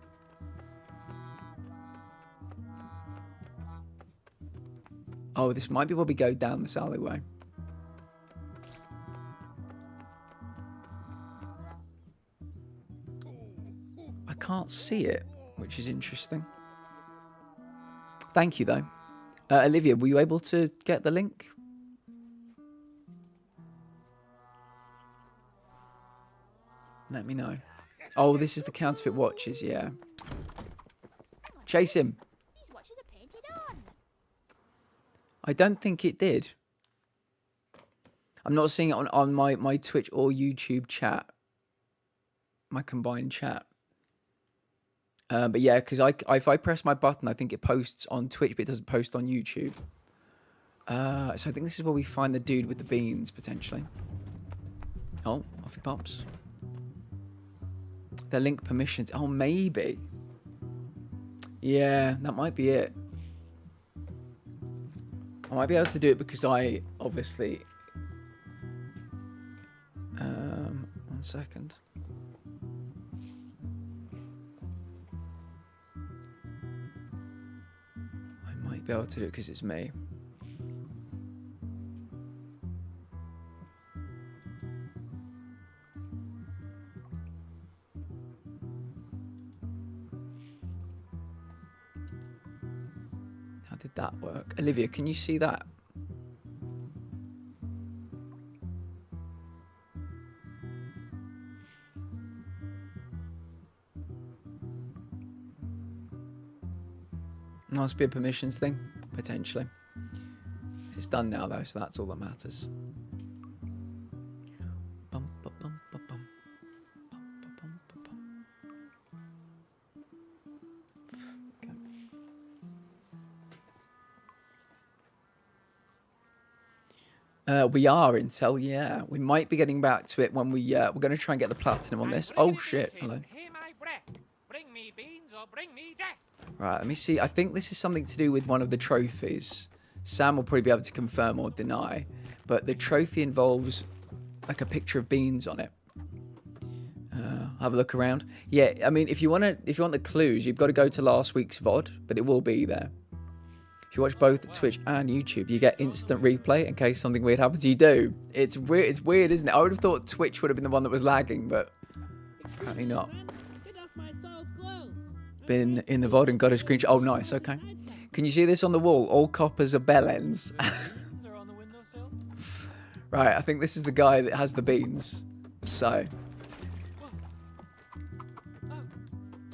Oh, this might be where we go down this alleyway. I can't see it, which is interesting. Thank you, though. Olivia, were you able to get the link? Let me know. Oh, this is the counterfeit watches, yeah. Chase him. These watches are painted on. I don't think it did. I'm not seeing it on my Twitch or YouTube chat. My combined chat. But yeah, because if I press my button, I think it posts on Twitch, but it doesn't post on YouTube. So I think this is where we find the dude with the beans, potentially. Oh, off he pops. The link permissions. Oh, maybe. Yeah, that might be it. I might be able to do it because I obviously... 1 second. I might be able to do it because it's me. How did that work? Olivia, can you see that? Must be a permissions thing, potentially. It's done now though, so that's all that matters. Bum, ba, bum, ba, bum. Bum, ba, bum, ba, bum. Okay. We are Intel, yeah. We might be getting back to it when we're going to try and get the platinum on this. Oh shit! Hello. Bring me beans or bring me death. Right, let me see. I think this is something to do with one of the trophies. Sam will probably be able to confirm or deny, but the trophy involves like a picture of beans on it. Have a look around. Yeah, I mean, if you want the clues, you've got to go to last week's VOD, but it will be there. If you watch both Twitch and YouTube, you get instant replay in case something weird happens. You do. It's weird. It's weird, isn't it? I would have thought Twitch would have been the one that was lagging, but apparently not. Been in the VOD and got a screenshot. Oh, nice. Okay. Can you see this on the wall? All coppers are bell ends. Right. I think this is the guy that has the beans. So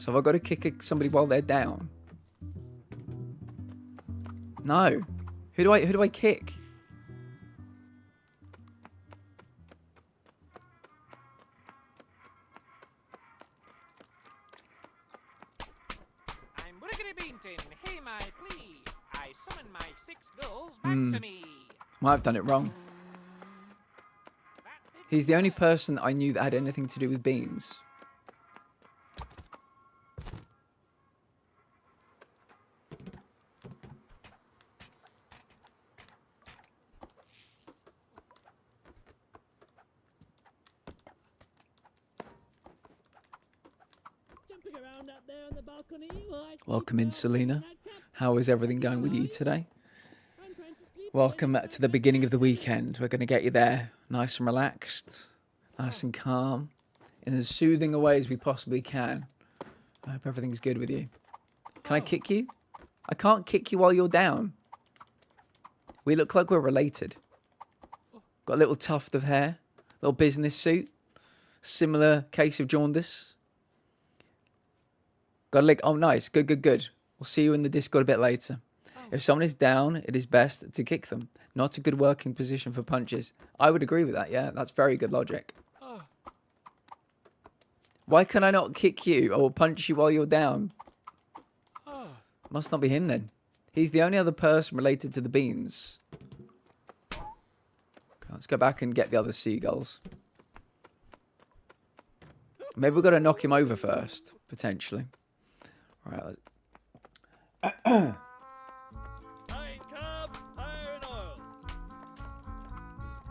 have I got to kick somebody while they're down? No. Who do I kick? Might have done it wrong. He's the only person I knew that had anything to do with beans. Jumping around up there on the balcony. Welcome in, Selena. How is everything going with you today? Welcome to the beginning of the weekend. We're going to get you there nice and relaxed, Nice and calm. In as soothing a way as we possibly can. I hope everything's good with you. Can I kick you? I can't kick you while you're down. We look like we're related. Got a little tuft of hair. Little business suit. Similar case of jaundice. Got a leg. Oh, nice. Good, good, good. We'll see you in the Discord a bit later. If someone is down, it is best to kick them. Not a good working position for punches. I would agree with that, yeah. That's very good logic. Why can I not kick you or punch you while you're down? Must not be him then. He's the only other person related to the beans. Okay, let's go back and get the other seagulls. Maybe we've got to knock him over first, potentially. All right.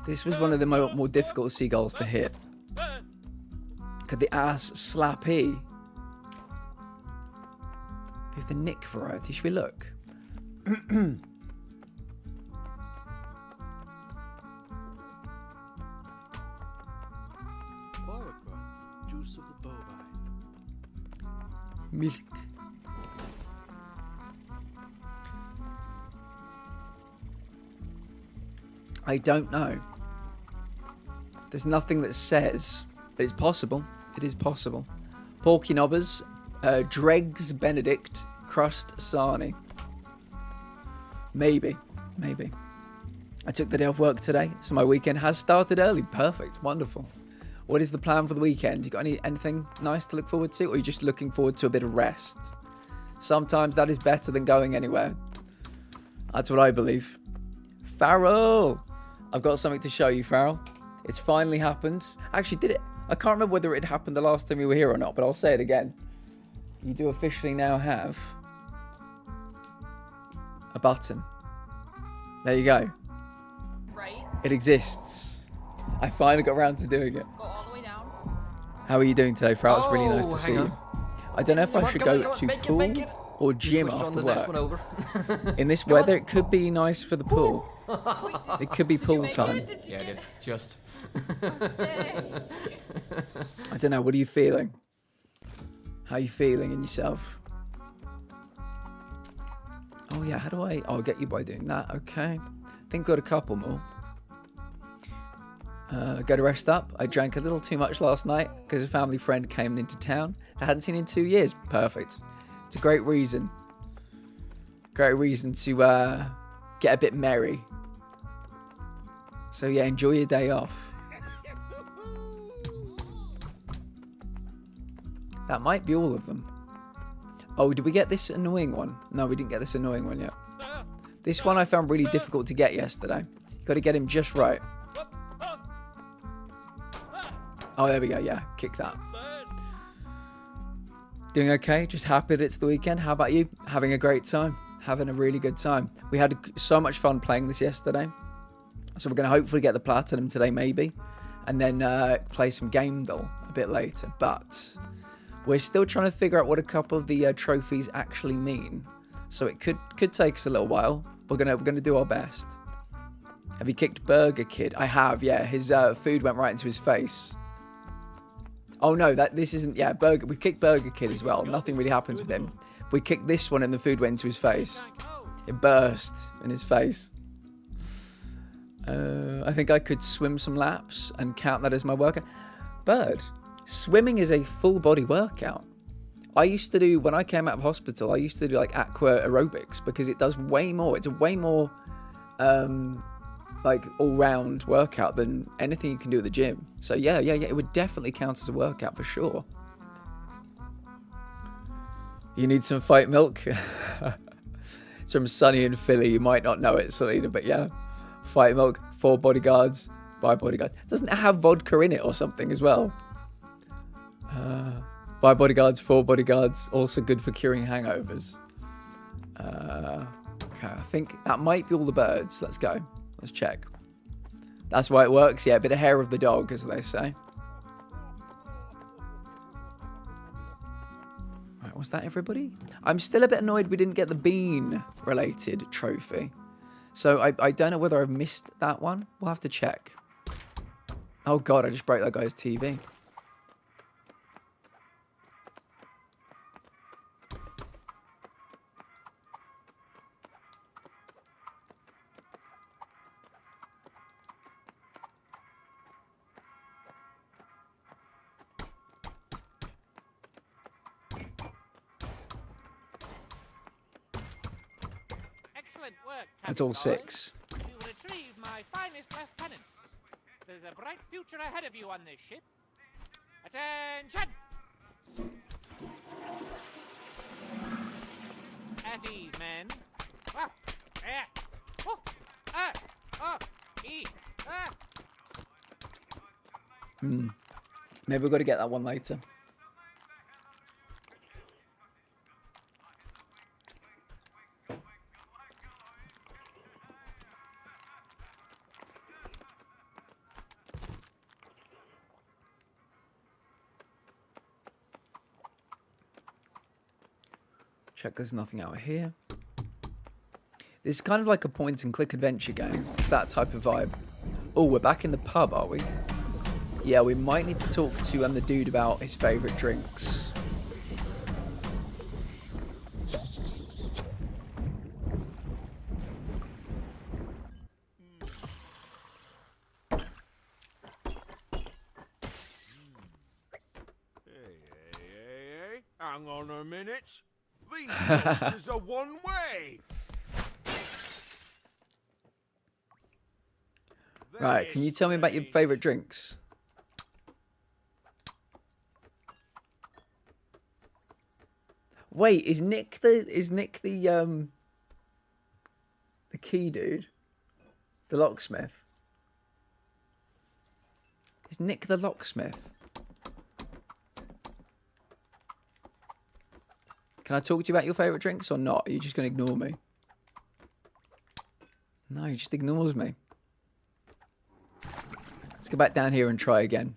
This was one of the more difficult seagulls to hit. Could the ass slappy? With the Nick variety, should we look? Juice of the bovine. Milk. I don't know. There's nothing that says, but it's possible. It is possible. Porky Knobbers, Dregs Benedict, Crust Sarnie. Maybe. I took the day off work today, so my weekend has started early. Perfect. Wonderful. What is the plan for the weekend? You got anything nice to look forward to, or are you just looking forward to a bit of rest? Sometimes that is better than going anywhere. That's what I believe. Farrell! I've got something to show you, Farrell. It's finally happened. Actually, did it? I can't remember whether it happened the last time we were here or not, but I'll say it again. You do officially now have a button. There you go. Right. It exists. I finally got around to doing it. Go all the way down. How are you doing today, Farrell? It's really nice to see you. I don't know if I should go to pool or gym after work. In this weather, it could be nice for the pool. It could be pool time. Yeah, I did. Just. I don't know. What are you feeling? How are you feeling in yourself? Oh, yeah. How do I... I'll get you by doing that. Okay. I think got a couple more. Go to rest up. I drank a little too much last night because a family friend came into town I hadn't seen in 2 years. Perfect. It's a great reason. Great reason to get a bit merry. So yeah, enjoy your day off. That might be all of them. Oh, did we get this annoying one? No, we didn't get this annoying one yet. This one I found really difficult to get yesterday. You got to get him just right. Oh, there we go. Yeah, kick that. Doing okay? Just happy that it's the weekend. How about you? Having a great time. Having a really good time. We had so much fun playing this yesterday. So we're going to hopefully get the platinum today, maybe. And then play some Game Doll a bit later. But we're still trying to figure out what a couple of the trophies actually mean. So it could take us a little while. We're gonna do our best. Have you kicked Burger Kid? I have, yeah. His food went right into his face. Oh no, this isn't. Yeah, we kicked Burger Kid as well. Nothing really happens with him. We kicked this one and the food went into his face. It burst in his face. I think I could swim some laps and count that as my workout. Bird, swimming is a full body workout. I used to do, when I came out of hospital, I used to do like aqua aerobics because it does way more. It's a way more like all-round workout than anything you can do at the gym. So yeah, it would definitely count as a workout for sure. You need some fight milk? It's from Sunny in Philly. You might not know it, Selena, but yeah. Fight milk, 4 bodyguards, by bodyguards. Doesn't it have vodka in it or something as well? By bodyguards, 4 bodyguards, also good for curing hangovers. Okay, I think that might be all the birds. Let's go. Let's check. That's why it works. Yeah, a bit of hair of the dog, as they say. Right, was that everybody? I'm still a bit annoyed we didn't get the bean-related trophy. So I don't know whether I've missed that one. We'll have to check. Oh god, I just broke that guy's TV. Excellent work, That's all Captain 6. Boyd. You retrieved my finest lieutenants. There's a bright future ahead of you on this ship. Attention! At ease, men. Ah, there. Oh, ah, oh, e, ah. Maybe we've got to get that one later. Check there's nothing out here. This is kind of like a point and click adventure game. That type of vibe. Oh, we're back in the pub, are we? Yeah, we might need to talk to the dude about his favourite drinks. Hey. Hang on a minute. These monsters are one way. Right, can you tell me about your favourite drinks? Wait, is Nick the key dude? The locksmith? Is Nick the locksmith? Can I talk to you about your favourite drinks or not? Are you just going to ignore me? No, he just ignores me. Let's go back down here and try again.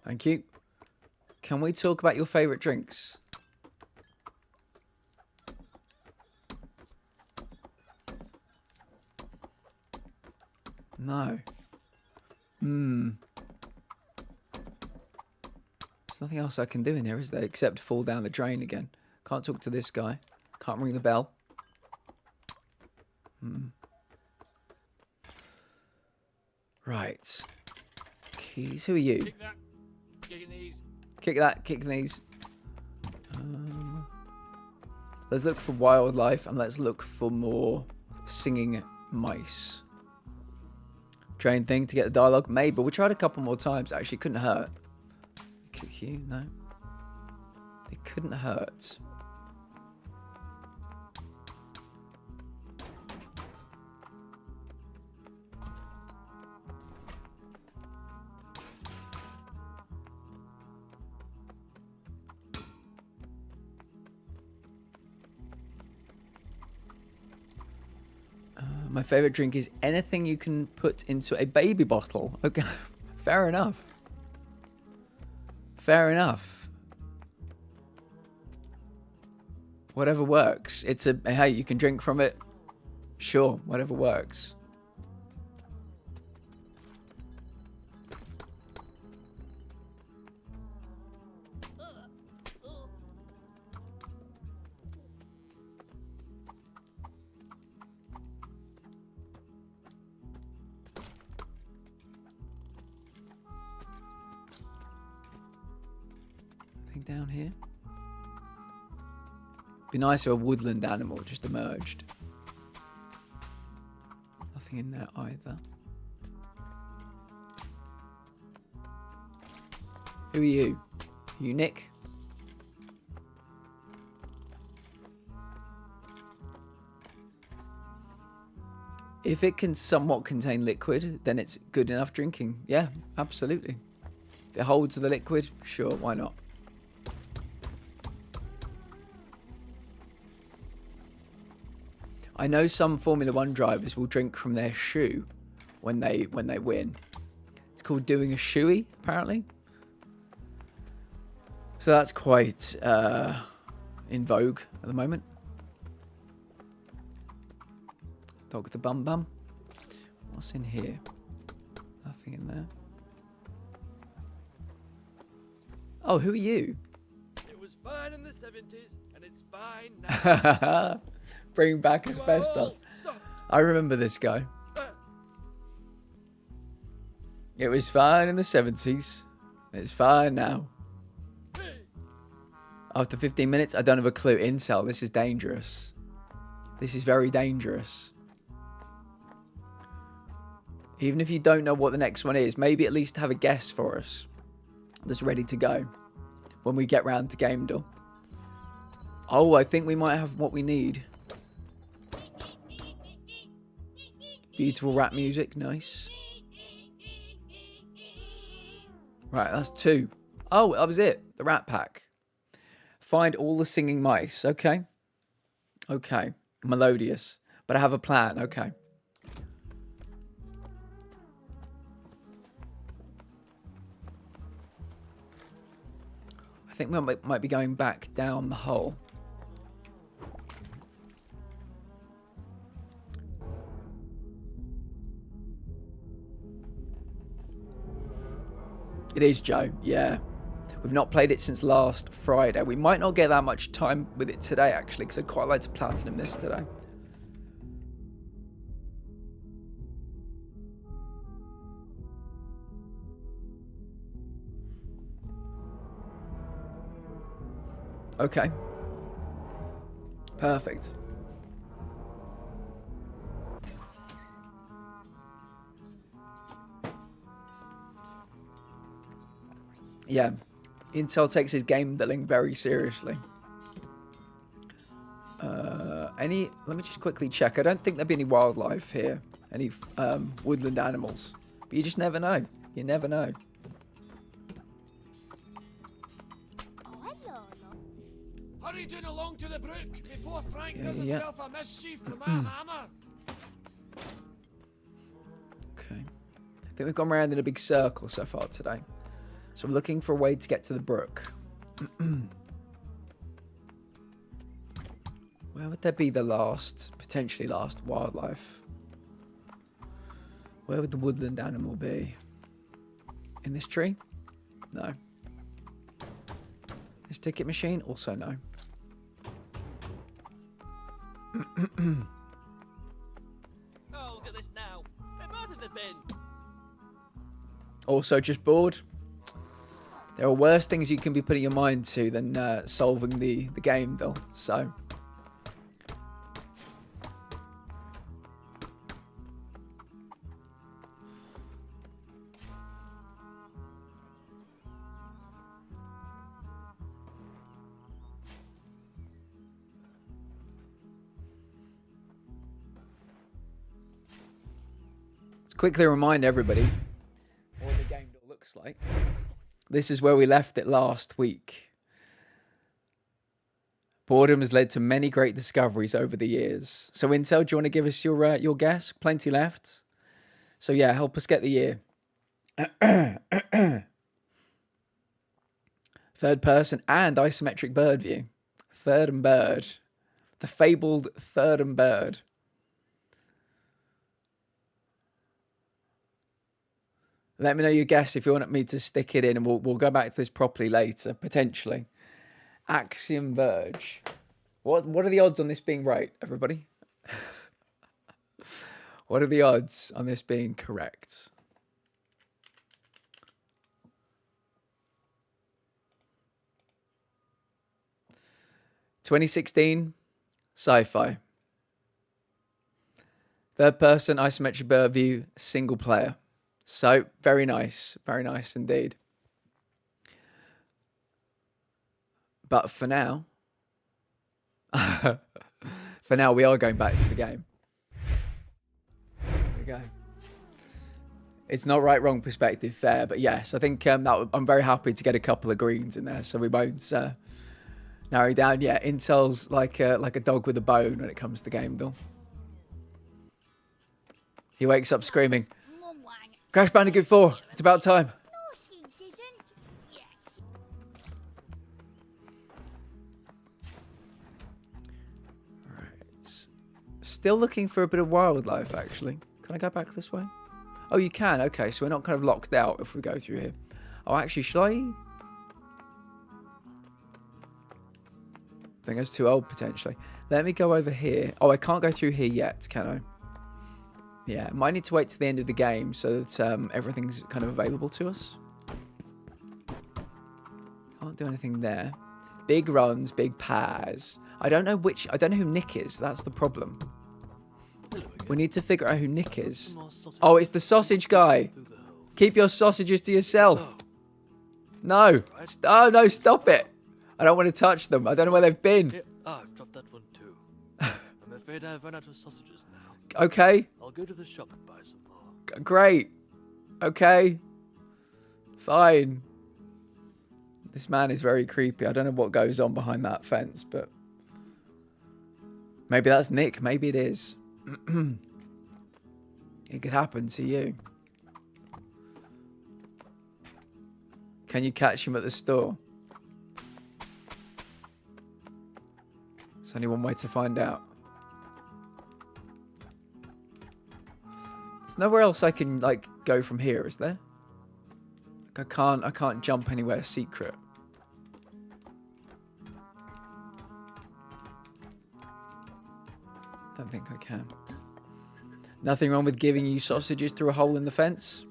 Thank you. Can we talk about your favourite drinks? No. There's nothing else I can do in here, is there? Except fall down the drain again. Can't talk to this guy. Can't ring the bell. Right. Keys. Who are you? Kick that. Kicking these. Kick that. Kick these. Let's look for wildlife and let's look for more singing mice. Train thing to get the dialogue. Maybe. We tried a couple more times. Actually, couldn't hurt. Kick you? No. It couldn't hurt. My favourite drink is anything you can put into a baby bottle. Okay, fair enough. Fair enough. Whatever works. It's a, hey, you can drink from it. Sure, whatever works. Down here. Be nice if a woodland animal just emerged. Nothing in there either. Who are you? Are you Nick? If it can somewhat contain liquid, then it's good enough drinking. Yeah, absolutely. If it holds the liquid, sure, why not? I know some Formula 1 drivers will drink from their shoe when they win. It's called doing a shoey, apparently. So that's quite in vogue at the moment. Dog the Bum Bum. What's in here? Nothing in there. Oh, who are you? It was fine in the 70s, and it's fine now. Bring back asbestos. I remember this guy. It was fine in the 70s. It's fine now. After 15 minutes, I don't have a clue. Incel, this is dangerous. This is very dangerous. Even if you don't know what the next one is, maybe at least have a guess for us that's ready to go when we get round to Game Door. Oh, I think we might have what we need. Beautiful rap music, nice. Right, that's 2. Oh, that was it. The Rat Pack. Find all the singing mice. Okay. Okay. Melodious. But I have a plan. Okay. I think we might be going back down the hole. It is, Joe. Yeah. We've not played it since last Friday. We might not get that much time with it today, actually, because I'd quite like to platinum this today. Okay. Perfect. Yeah. Intel takes his game building very seriously. Let me just quickly check. I don't think there'll be any wildlife here. Any woodland animals. But you just never know. You never know. Hurry down along to the brook before Frank does himself a mischief with my hammer. Okay. I think we've gone around in a big circle so far today. So we're looking for a way to get to the brook. Where would there be the potentially last wildlife? Where would the woodland animal be? In this tree? No. This ticket machine? Also no. Oh, look at this now. They're both in the bin. Also just bored. There are worse things you can be putting your mind to than solving the game, though. So. Let's quickly remind everybody what the game looks like. This is where we left it last week. Boredom has led to many great discoveries over the years. So Intel, do you want to give us your guess? Plenty left. So yeah, help us get the year. Third person and isometric bird view. Third and bird. The fabled third and bird. Let me know your guess if you want me to stick it in, and we'll go back to this properly later, potentially. Axiom Verge. What are the odds on this being right, everybody? What are the odds on this being correct? (2016) sci-fi. Third person isometric bird view, single player. So, very nice indeed. But for now, we are going back to the game. There we go. It's not right, wrong perspective, fair, but yes, I think I'm very happy to get a couple of greens in there, so we won't narrow down. Yeah, Intel's like a dog with a bone when it comes to game, though. He wakes up screaming, Crash Bandicoot 4, it's about time. Still looking for a bit of wildlife, actually. Can I go back this way? Oh, you can. Okay, so we're not kind of locked out if we go through here. Oh, actually, should I? I think it's too old, potentially. Let me go over here. Oh, I can't go through here yet, can I? Yeah, might need to wait to the end of the game so that everything's kind of available to us. Can't do anything there. Big runs, big pairs. I don't know who Nick is. That's the problem. We need to figure out who Nick is. Oh, it's the sausage guy. Keep your sausages to yourself. No. Oh, no, stop it. I don't want to touch them. I don't know where they've been. I've dropped that one too. I'm afraid I've run out of sausages now. Okay. I'll go to the shop and buy some more. Great. Okay. Fine. This man is very creepy. I don't know what goes on behind that fence, but maybe that's Nick. Maybe it is. It could happen to you. Can you catch him at the store? There's only one way to find out. There's nowhere else I can like go from here, is there? Like, I can't jump anywhere secret. Don't think I can. Nothing wrong with giving you sausages through a hole in the fence.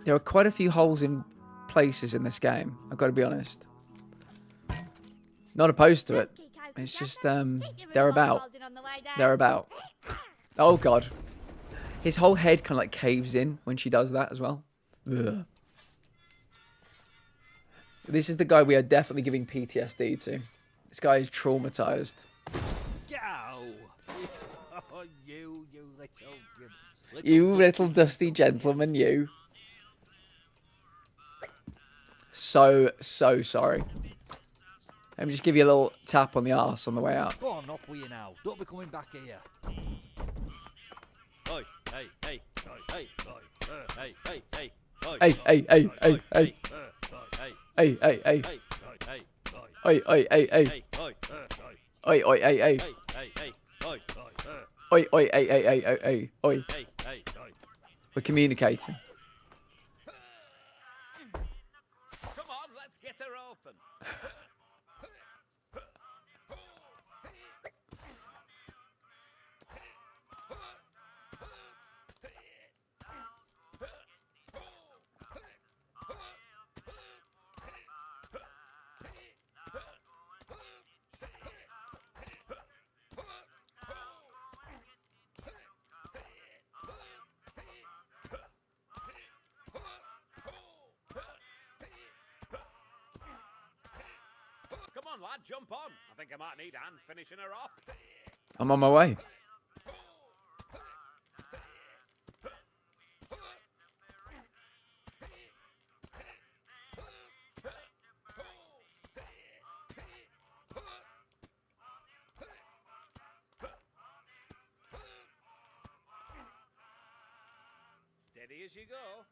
There are quite a few holes in places in this game, I've got to be honest. Not opposed to it. It's just, they're about. They're about. Oh, God. His whole head kind of like caves in when she does that as well. Ugh. This is the guy we are definitely giving PTSD to. This guy is traumatized. You little dusty gentleman, you. So sorry. Let me just give you a little tap on the arse on the way out. Go on, off with you now. Don't be coming back here. Oi, hey, hey, oi, hey, oi, hey, hey, hey, oi, Hey, hey, hey, hey, hey. Hey, hey, hey. Oi, oi, hey, hey. Oi, oi, hey, hey. Oi, oi, hey, hey, hey, hey, hey. Oi. We're communicating. Come on, let's get her open. Come on, lad, jump on. I think I might need a hand finishing her off. I'm on my way. Steady as you go.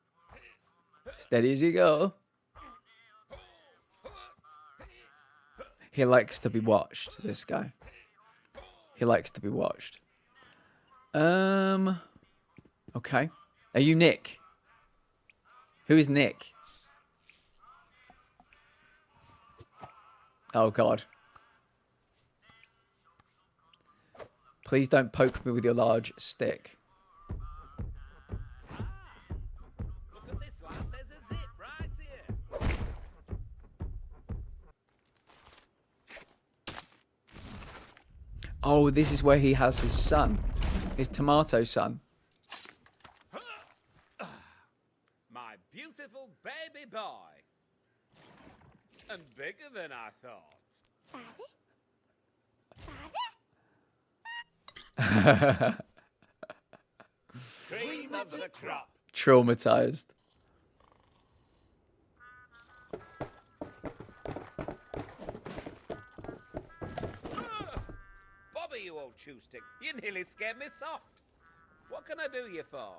Steady as you go. He likes to be watched, this guy. He likes to be watched. Okay. Are you Nick? Who is Nick? Oh, God. Please don't poke me with your large stick. Look at this, lad. There's a zip right here. Oh, this is where he has his son. His tomato son. My beautiful baby boy. And bigger than I thought. Cream of the crop. Traumatized. Bobby, you old chew stick. You nearly scared me soft. What can I do you for?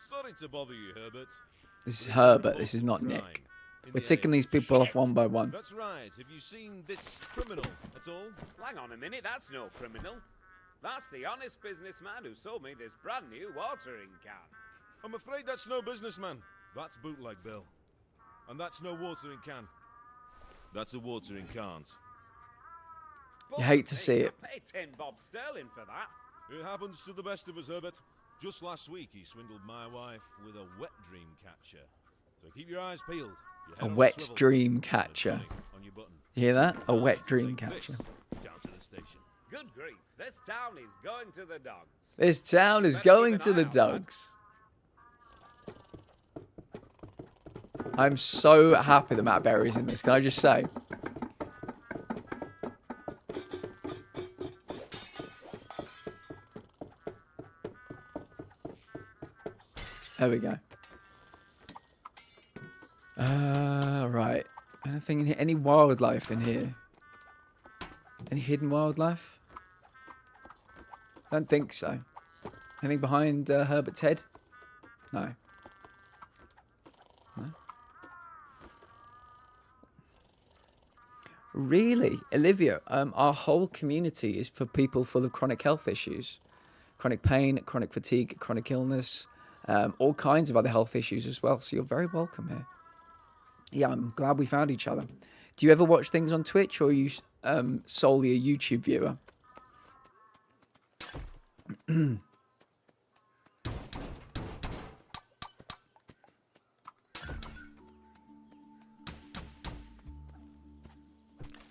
Sorry to bother you, Herbert. This is Herbert. This is not Nick. We're ticking these people off one by one. That's right. Have you seen this criminal at all? Hang on a minute, that's no criminal. That's the honest businessman who sold me this brand new watering can. I'm afraid that's no businessman. That's Bootleg Bill. And that's no watering can. That's a watering can't. You hate to see it. I paid 10 bob sterling for that. It happens to the best of us, Herbert. Just last week, he swindled my wife with a wet dream catcher. So keep your eyes peeled. Your head A on wet swivel, dream and a catcher. tonic on your button. You hear that? A wet Now, dream take catcher. this down to the station. Good grief, this town is going to the dogs. This town is Better going keep to an the eye out, lad. dogs. I'm so happy that Matt Berry's in this. Can I just say? There we go. Right. Anything in here? Any wildlife in here? Any hidden wildlife? Don't think so. Anything behind Herbert's head? No. No. Really, Olivia? Our whole community is for people full of chronic health issues, chronic pain, chronic fatigue, chronic illness, all kinds of other health issues as well. So you're very welcome here. Yeah, I'm glad we found each other. Do you ever watch things on Twitch, or are you solely a YouTube viewer?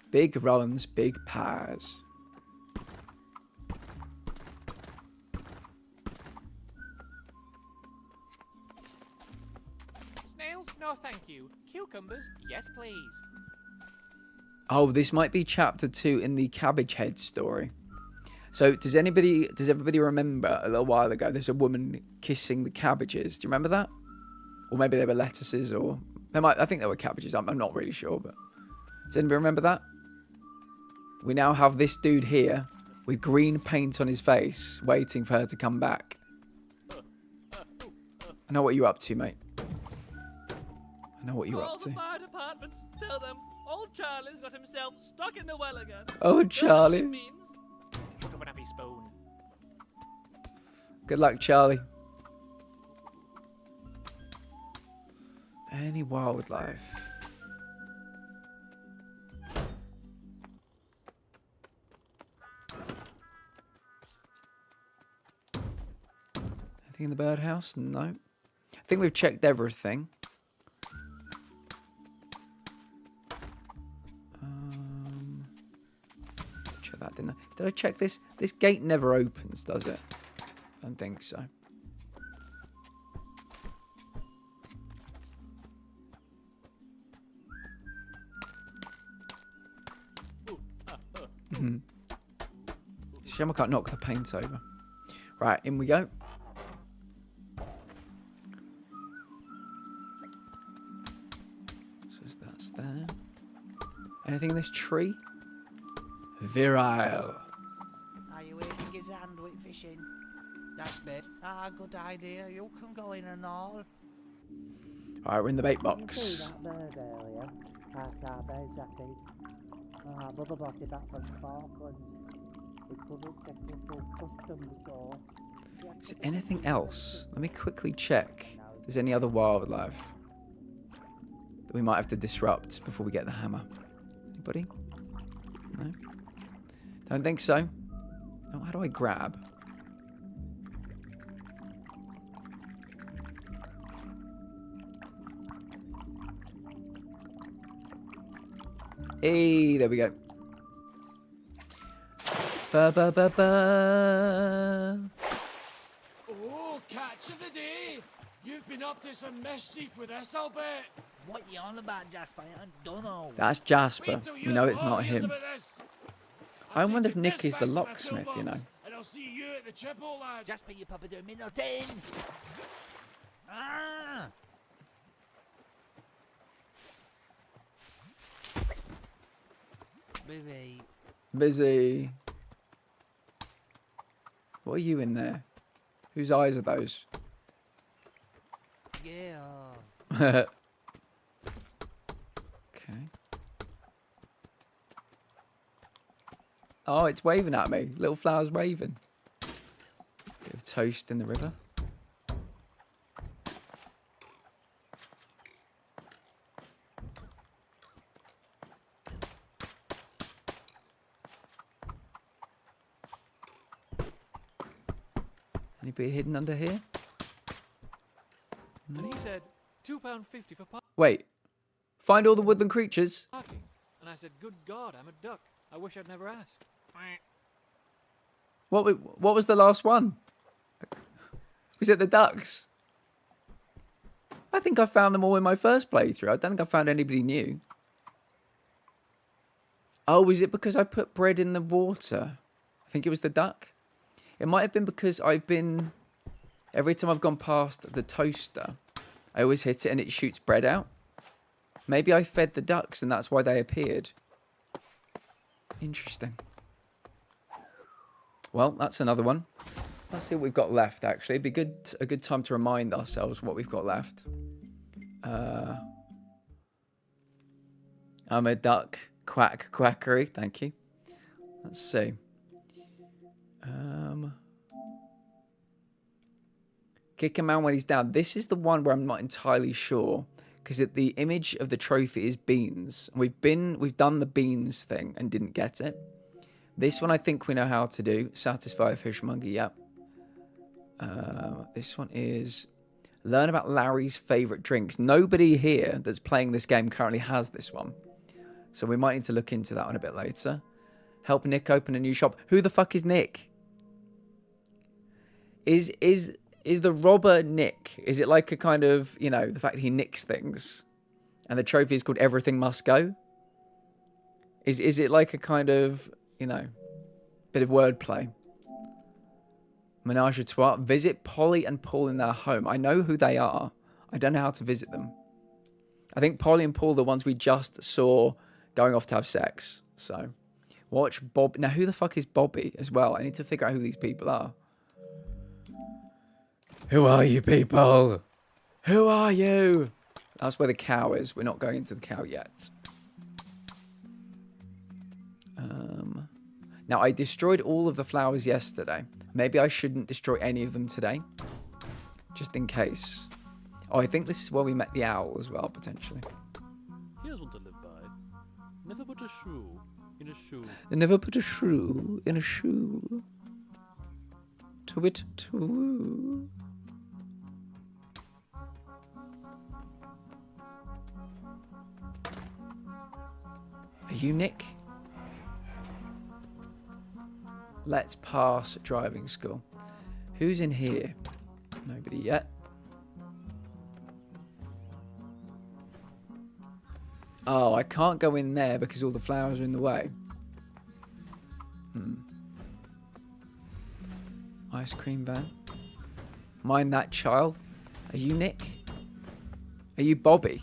Big runs, big pies. Snails? No, thank you. Cucumbers? Yes, please. Oh, this might be chapter 2 in the Cabbage Head story. So, does everybody remember a little while ago there's a woman kissing the cabbages? Do you remember that? Or maybe they were lettuces, or I think they were cabbages. I'm not really sure, but does anybody remember that? We now have this dude here with green paint on his face, waiting for her to come back. I know what you're up to, mate. I know what you're Call up the to. fire department. Tell them old Charlie's got himself stuck in the well again. Oh, Charlie. It means Shut up and have your spoon. Good luck, Charlie. Any wildlife? Anything in the birdhouse? No. I think we've checked everything. Check that, didn't I? Did I check this? This gate never opens, does it? I don't think so. Shame I can't knock the paint over. Right, in we go. So that's there. Anything in this tree? Virile. Are you eating his hand with fishing? That's it. Good idea. You can go in and all. Alright, we're in the bait See box. that bird earlier? That's our bait jacket. Our brother brought it back from Falklands. We couldn't get it through customs, so... Is there anything else? Let me quickly check if there's any other wildlife that we might have to disrupt before we get the hammer. Anybody? No? Don't think so. Oh, how do I grab? Hey, there we go. Ba ba ba ba. Oh, catch of the day! You've been up to some mischief with this, I'll bet. What you on about, Jasper? I don't know. That's Jasper. Wait till We you know it's all not hears him. about this. I wonder if Take Nick this is the back to my locksmith, you know. toolbox, And I'll see you at the chip, old lad. Jasper, you papa doing me nothing. Ah! Baby. Busy. What are you in there? Whose eyes are those? Yeah. Okay. Oh, it's waving at me. Little flower's waving. Bit of toast in the river. Anybody hidden under here? And he said £2.50 for Wait. Find all the woodland creatures. parking. And I said, good God, I'm a duck. I wish I'd never asked. What was the last one? Was it the ducks? I think I found them all in my first playthrough. I don't think I found anybody new. Oh, is it because I put bread in the water? I think it was the duck. It might have been because every time I've gone past the toaster, I always hit it and it shoots bread out. Maybe I fed the ducks and that's why they appeared. Interesting. Well, that's another one. Let's see what we've got left, actually. It'd be a good time to remind ourselves what we've got left. I'm a duck. Quack, quackery. Thank you. Let's see. Kick a man when he's down. This is the one where I'm not entirely sure. Because the image of the trophy is beans. We've done the beans thing and didn't get it. This one I think we know how to do. Satisfy a fishmonger, yep. This one is learn about Larry's favourite drinks. Nobody here that's playing this game currently has this one. So we might need to look into that one a bit later. Help Nick open a new shop. Who the fuck is Nick? Is the robber Nick? Is it like a kind of, you know, the fact he nicks things? And the trophy is called Everything Must Go? Is it like a kind of, you know, bit of wordplay? Menage a trois. Visit Polly and Paul in their home. I know who they are. I don't know how to visit them. I think Polly and Paul are the ones we just saw going off to have sex. So, watch Bob. Now, who the fuck is Bobby as well? I need to figure out who these people are. Who are you people? Who are you? That's where the cow is. We're not going into the cow yet. Now, I destroyed all of the flowers yesterday. Maybe I shouldn't destroy any of them today. Just in case. Oh, I think this is where we met the owl as well, potentially. Here's one to live by. Never put a shoe in a shoe. Never put a shrew in a shoe. To it, to. Are you Nick? Let's pass driving school. Who's in here? Nobody yet. Oh, I can't go in there because all the flowers are in the way. Ice cream van. Mind that child. Are you Nick? Are you Bobby?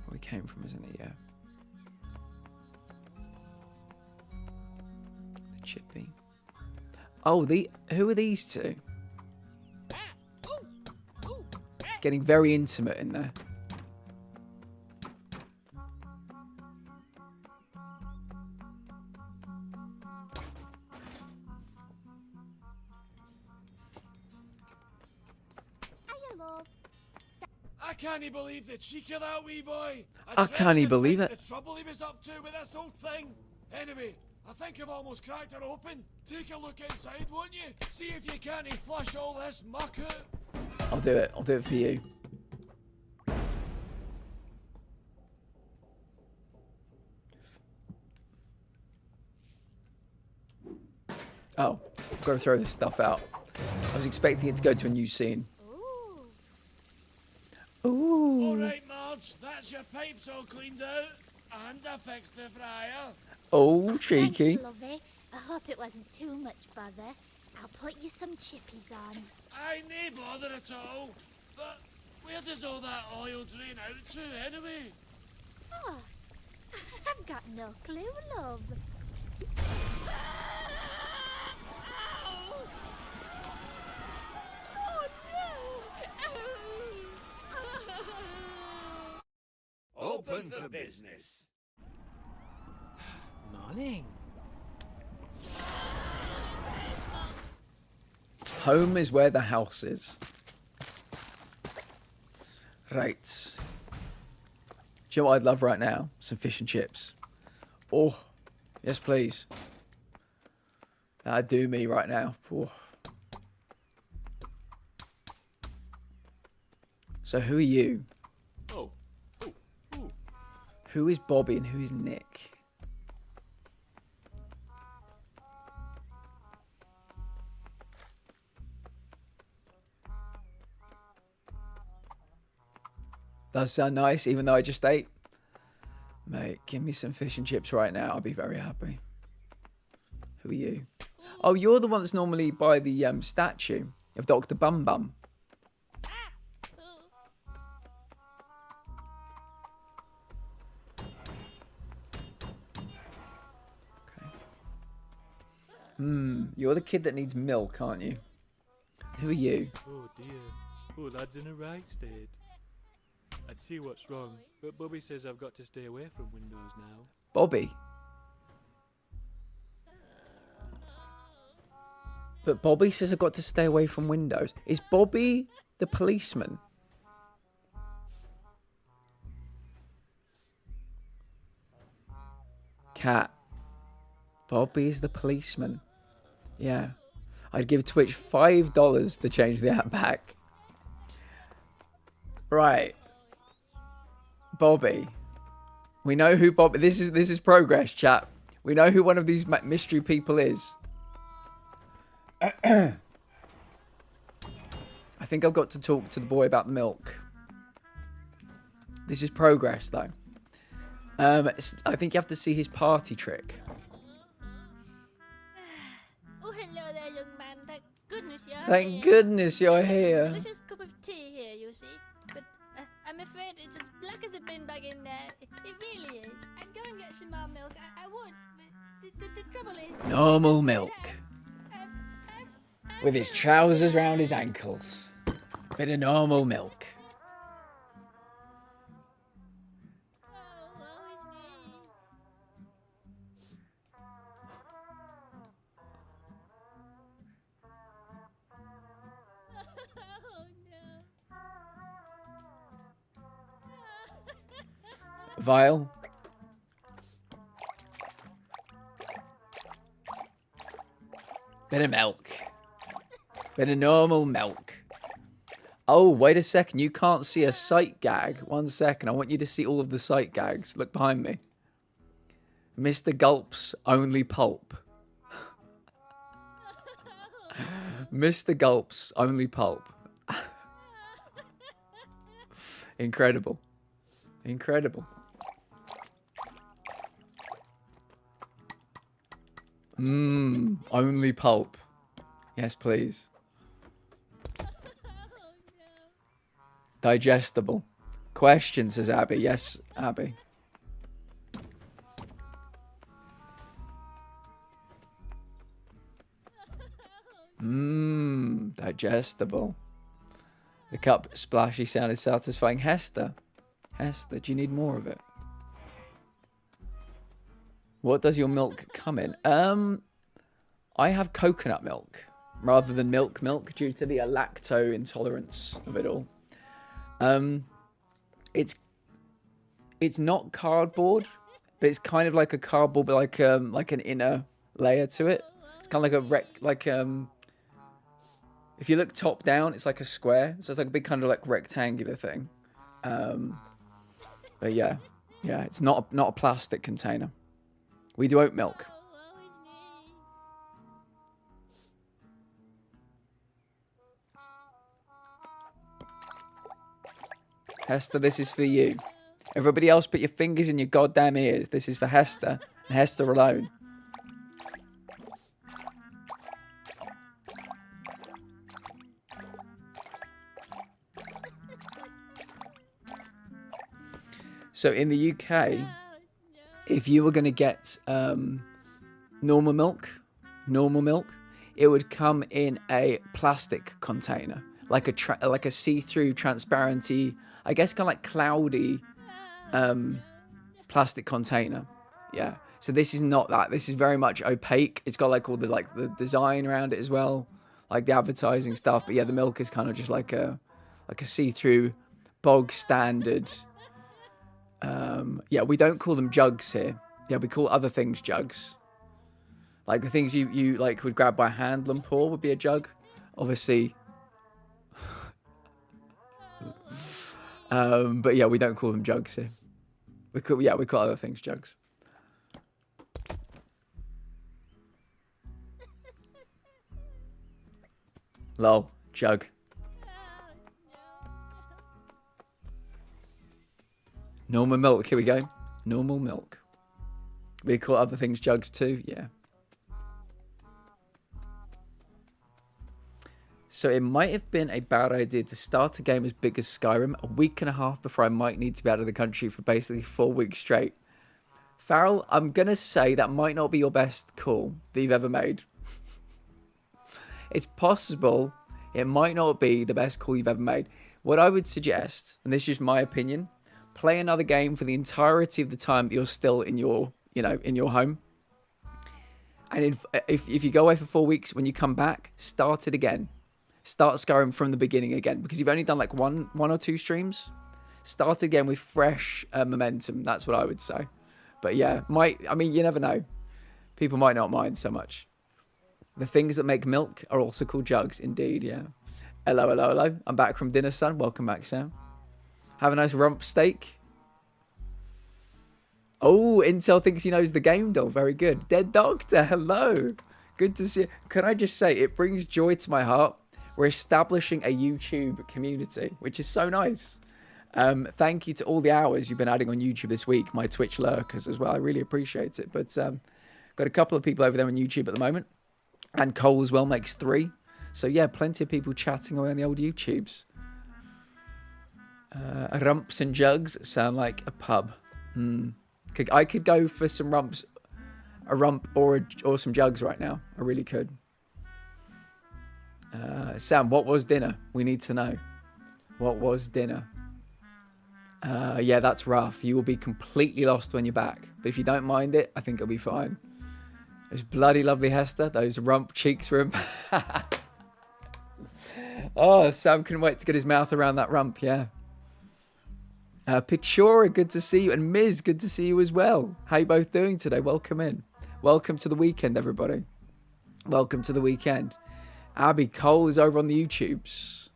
Where we came from, isn't it? Yeah. The chippy. Oh, who are these two? Getting very intimate in there. I can't believe the cheek of that wee boy. I can't believe it. The trouble he was up to with this whole thing. Anyway, I think I've almost cracked her open. Take a look inside, won't you? See if you can't flush all this muck out. I'll do it. I'll do it for you. Oh, I've got to throw this stuff out. I was expecting it to go to a new scene. Ooh. All right, Marge, that's your pipes all cleaned out. And I fixed the fryer. Oh, cheeky. Thanks, lovey. I hope it wasn't too much bother. I'll put you some chippies on. I nae bother at all. But where does all that oil drain out to, anyway? Oh, I've got no clue, love. Oh, no! open for business. Morning. Home is where the house is. Right. Do you know what I'd love right now? Some fish and chips. Oh, yes, please. That'd do me right now. Oh. So who are you? Oh. Who is Bobby and who is Nick? Does sound nice, even though I just ate. Mate, give me some fish and chips right now. I'll be very happy. Who are you? Oh, you're the one that's normally by the statue of Dr. Bum Bum. You're the kid that needs milk, aren't you? Who are you? Oh dear. Oh, lad's in a right state. I'd see what's wrong, but Bobby says I've got to stay away from windows now. Bobby. But Bobby says I've got to stay away from windows. Is Bobby the policeman? Cat. Bobby's the policeman. Yeah. I'd give Twitch $5 to change the app back. Right. Bobby. We know who Bobby... This is progress, chat. We know who one of these mystery people is. I think I've got to talk to the boy about the milk. This is progress, though. I think you have to see his party trick. Oh, hello there, young man. Thank goodness you're here. Thank goodness you're here. There's a delicious cup of tea here, you see. But I'm afraid it's as black as a bin bag in there. It really is. I'd go and get some more milk. I would, but the trouble is... Normal milk. With his trousers round his ankles. Bit of normal milk. Vial. Bit of milk. Bit of normal milk. Oh, wait a second. You can't see a sight gag. 1 second. I want you to see all of the sight gags. Look behind me. Mr. Gulp's only pulp. Mr. Gulp's only pulp. Incredible. Incredible. Only pulp. Yes, please. Digestible. Question, says Abby. Yes, Abby. Digestible. The cup splashy sounded satisfying. Hester. Hester, do you need more of it? What does your milk come in? I have coconut milk rather than milk due to the lacto intolerance of it all. It's not cardboard, but it's kind of like a cardboard, but like an inner layer to it. It's kind of like if you look top down, it's like a square, so it's like a big kind of like rectangular thing. But yeah, it's not a plastic container. We do oat milk. Hester, this is for you. Everybody else put your fingers in your goddamn ears. This is for Hester, and Hester alone. So in the UK, if you were going to get normal milk, it would come in a plastic container, like a see-through, transparency, I guess kind of like cloudy plastic container. Yeah. So this is not that. This is very much opaque. It's got like all the design around it as well, like the advertising stuff. But yeah, the milk is kind of just like a see-through, bog standard. Yeah, we don't call them jugs here. Yeah, we call other things jugs. Like the things you like would grab by hand and pour would be a jug. Obviously. But yeah, we don't call them jugs here. We call other things jugs. Lol, jug. Normal milk, here we go. Normal milk. We call other things jugs too, yeah. So it might have been a bad idea to start a game as big as Skyrim a week and a half before I might need to be out of the country for basically 4 weeks straight. Farrell, I'm going to say that might not be your best call that you've ever made. It's possible it might not be the best call you've ever made. What I would suggest, and this is just my opinion, play another game for the entirety of the time that you're still in your, in your home. And if you go away for 4 weeks, when you come back, start it again. Start Skyrim from the beginning again, because you've only done like one or two streams. Start again with fresh momentum. That's what I would say. But yeah, you never know. People might not mind so much. The things that make milk are also called jugs, indeed, yeah. Hello. I'm back from dinner, son. Welcome back, Sam. Have a nice rump steak. Oh, Intel thinks he knows the game, doll. Very good. Dead Doctor, hello. Good to see you. Can I just say, it brings joy to my heart. We're establishing a YouTube community, which is so nice. Thank you to all the hours you've been adding on YouTube this week. My Twitch lurkers as well. I really appreciate it. But got a couple of people over there on YouTube at the moment. And Cole as well makes 3. So yeah, plenty of people chatting away on the old YouTubes. Rumps and jugs sound like a pub. I could go for some rumps, a rump or some jugs right now. I really could. Sam, what was dinner? We need to know. What was dinner? Yeah, that's rough. You will be completely lost when you're back. But if you don't mind it, I think it'll be fine. Those bloody lovely Hester. Those rump cheeks were in... Oh, Sam couldn't wait to get his mouth around that rump, yeah. Pichora, good to see you. And Miz, good to see you as well. How you both doing today? Welcome in. Welcome to the weekend, everybody. Welcome to the weekend. Abby Cole is over on the YouTubes.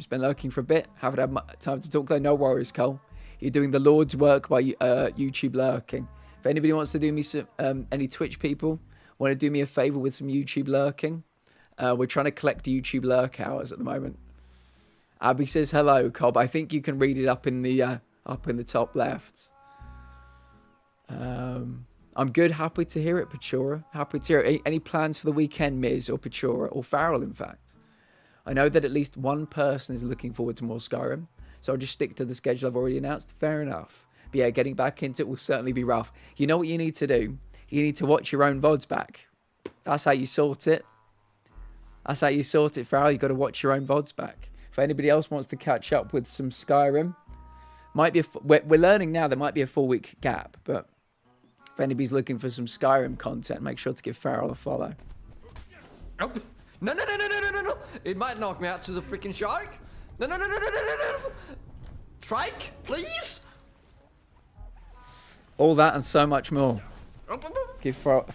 Been lurking for a bit. Haven't had time to talk though. No worries, Cole. You're doing the Lord's work by YouTube lurking. If anybody wants to do me some, any Twitch people want to do me a favor with some YouTube lurking, we're trying to collect YouTube lurk hours at the moment. Abby says hello, Cobb. I think you can read it up in the top left. I'm good. Happy to hear it, Pachora. Happy to hear it. Any plans for the weekend, Miz or Pachora or Farrell? In fact, I know that at least one person is looking forward to more Skyrim, so I'll just stick to the schedule I've already announced. Fair enough. But yeah, getting back into it will certainly be rough. You know what you need to do? You need to watch your own VODs back. That's how you sort it. Farrell. You've got to watch your own VODs back. If anybody else wants to catch up with some Skyrim, might be we're learning now there might be a 4-week gap, but if anybody's looking for some Skyrim content, make sure to give Farrell a follow. Oh, no. It might knock me out to the freaking shark. No. Trike, please. All that and so much more. Give Farrell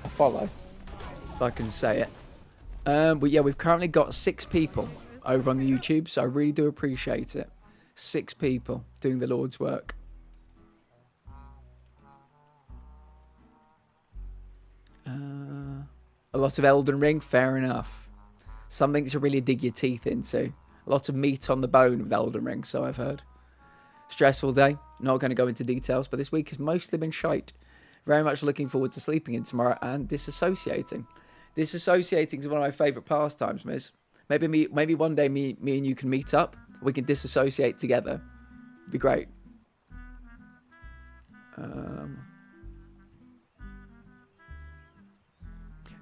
a follow, if I can say it. But yeah, we've currently got 6 people over on the YouTube, so I really do appreciate it. 6 people doing the Lord's work. A lot of Elden Ring, fair enough. Something to really dig your teeth into. A lot of meat on the bone with Elden Ring, so I've heard. Stressful day. Not going to go into details, but this week has mostly been shite. Very much looking forward to sleeping in tomorrow and disassociating. Disassociating is one of my favourite pastimes, Miz. Maybe one day me and you can meet up. We can disassociate together. It'd be great.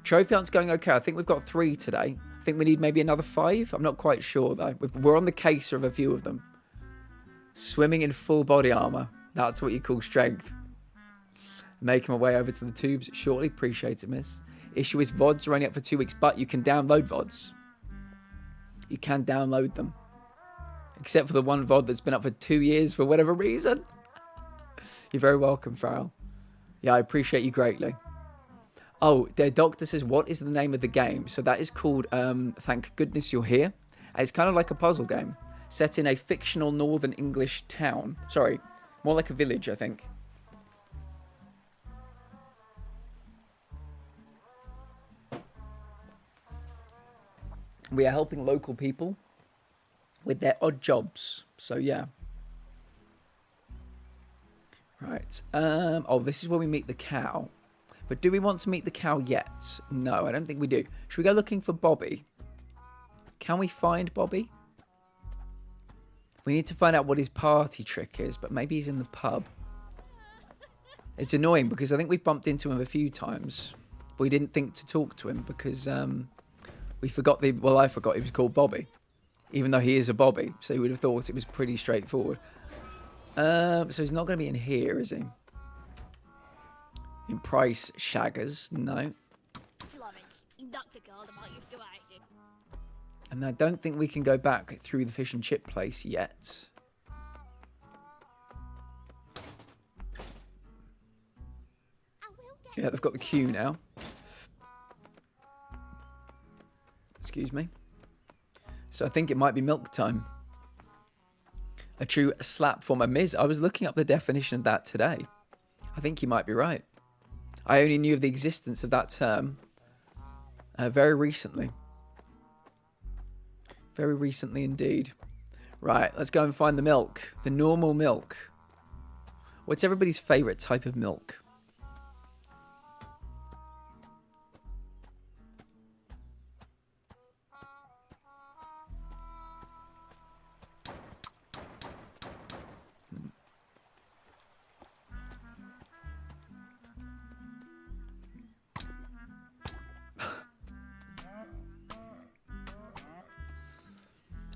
Trophy hunt's going okay. I think we've got 3 today. I think we need maybe another 5. I'm not quite sure though. We're on the case of a few of them. Swimming in full body armor. That's what you call strength. Making my way over to the tubes shortly. Appreciate it, miss. Issue is VODs are only up for 2 weeks, but you can download VODs. You can download them. Except for the one VOD that's been up for 2 years for whatever reason. You're very welcome, Farrell. Yeah, I appreciate you greatly. Oh, their doctor says, what is the name of the game? So that is called Thank Goodness You're Here. It's kind of like a puzzle game. Set in a fictional northern English town. Sorry, more like a village, I think. We are helping local people with their odd jobs. So, yeah. Right. Oh, this is where we meet the cow. But do we want to meet the cow yet? No, I don't think we do. Should we go looking for Bobby? Can we find Bobby? We need to find out what his party trick is, but maybe he's in the pub. It's annoying because I think we've bumped into him a few times. But we didn't think to talk to him because we forgot the... Well, I forgot he was called Bobby. Even though he is a Bobby. So you would have thought it was pretty straightforward. So he's not going to be in here, is he? In Price Shaggers, no. And I don't think we can go back through the fish and chip place yet. Yeah, they've got the queue now. Excuse me. So I think it might be milk time. A true slap for my Miz. I was looking up the definition of that today. I think you might be right. I only knew of the existence of that term very recently. Very recently indeed. Right, let's go and find the milk. The normal milk. What's everybody's favourite type of milk?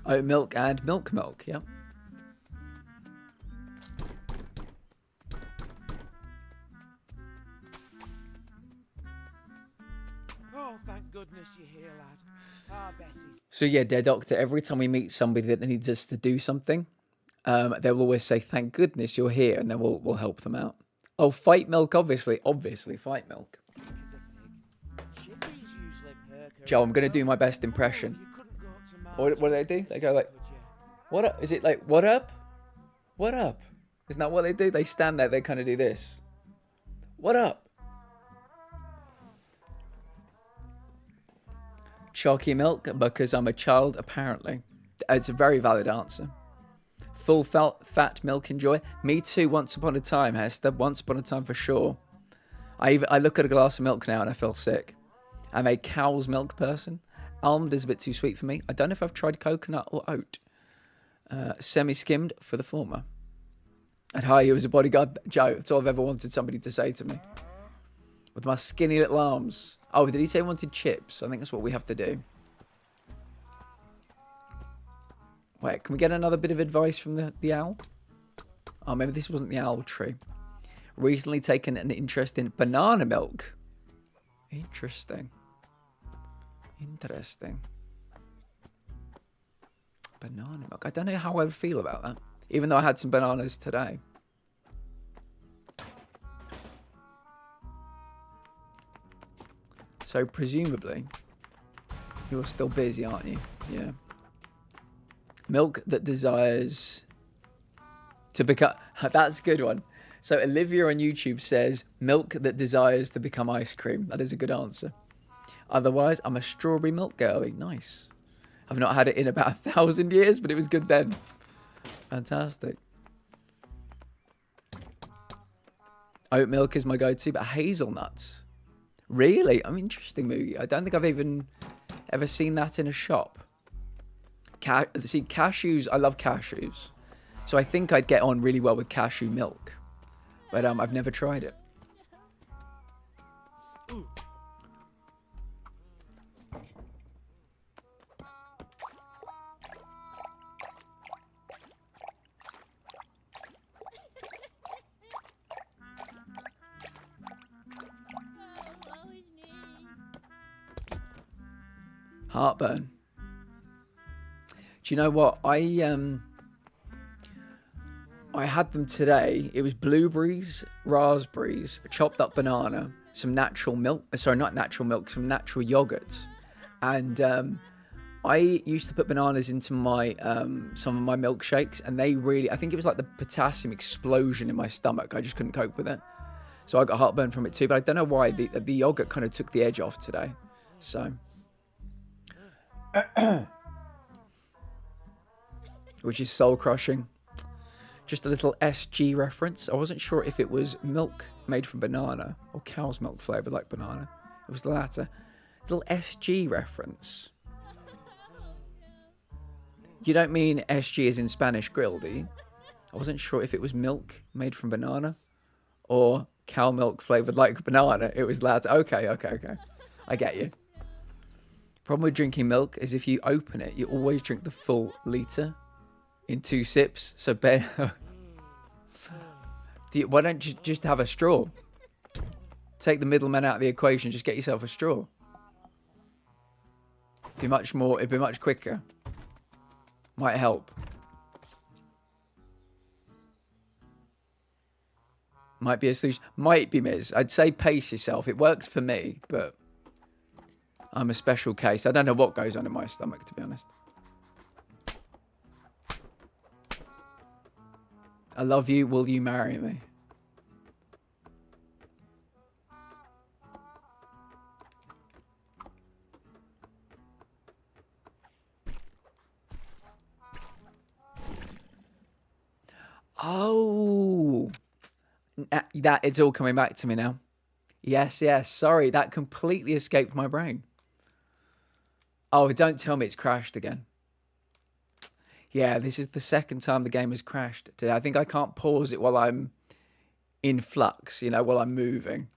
Oat milk and milk, yeah. Oh, thank goodness you're here, lad. Ah, Bessie's. So yeah, dear doctor, every time we meet somebody that needs us to do something, they'll always say, thank goodness you're here, and then we'll help them out. Oh, fight milk, obviously fight milk. Joe, I'm going to do my best impression. What do they do? They go like, what up? Is it like, what up? What up? Isn't that what they do? They stand there, they kind of do this. What up? Chalky milk, because I'm a child, apparently. It's a very valid answer. Full fat milk, enjoy. Me too, once upon a time, Hester. Once upon a time for sure. I look at a glass of milk now and I feel sick. I'm a cow's milk person. Almond is a bit too sweet for me. I don't know if I've tried coconut or oat. Semi-skimmed for the former. And hi, you as a bodyguard, Joe. That's all I've ever wanted somebody to say to me. With my skinny little arms. Oh, did he say he wanted chips? I think that's what we have to do. Wait, can we get another bit of advice from the owl? Oh, maybe this wasn't the owl tree. Recently taken an interest in banana milk. Interesting. Interesting. Banana milk. I don't know how I would feel about that. Even though I had some bananas today. So presumably, you're still busy, aren't you? Yeah. Milk that desires to become... That's a good one. So Olivia on YouTube says, milk that desires to become ice cream. That is a good answer. Otherwise, I'm a strawberry milk girlie. Nice. I've not had it in about 1,000 years, but it was good then. Fantastic. Oat milk is my go-to, but hazelnuts. Really? I'm interesting, Moogie. I don't think I've even ever seen that in a shop. See, cashews, I love cashews. So I think I'd get on really well with cashew milk. But I've never tried it. Heartburn. Do you know what? I had them today. It was blueberries, raspberries, a chopped up banana, some natural milk. Sorry, not natural milk, some natural yogurt. And I used to put bananas into my some of my milkshakes, and they really, I think it was like the potassium explosion in my stomach. I just couldn't cope with it. So I got heartburn from it too, but I don't know why. The yogurt kind of took the edge off today. So which is soul crushing. Just a little SG reference. I wasn't sure if it was milk made from banana or cow's milk flavored like banana. It was the latter. Little SG reference. You don't mean SG as in Spanish grill, do you? I wasn't sure if it was milk made from banana or cow milk flavored like banana. It was latter. Okay. I get you. Problem with drinking milk is if you open it, you always drink the full litre in 2 sips. So why don't you just have a straw? Take the middleman out of the equation. Just get yourself a straw. It'd be much quicker. Might help. Might be a solution. Might be, Miz. I'd say pace yourself. It worked for me, but I'm a special case. I don't know what goes on in my stomach, to be honest. I love you. Will you marry me? Oh, that it's all coming back to me now. Yes. Sorry, that completely escaped my brain. Oh, don't tell me it's crashed again. Yeah, this is the second time the game has crashed today. I think I can't pause it while I'm in flux, while I'm moving.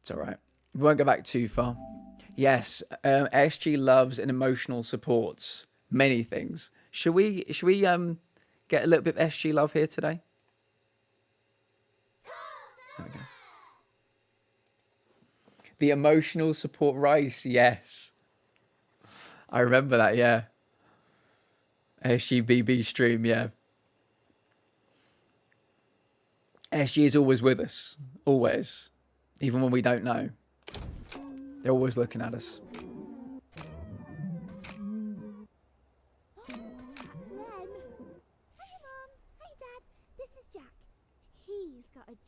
It's all right. We won't go back too far. Yes, SG loves and emotional supports many things. Should we get a little bit of SG love here today? There we go. The emotional support rice, yes. I remember that, yeah. SGBB stream, yeah. SG is always with us. Always. Even when we don't know. They're always looking at us.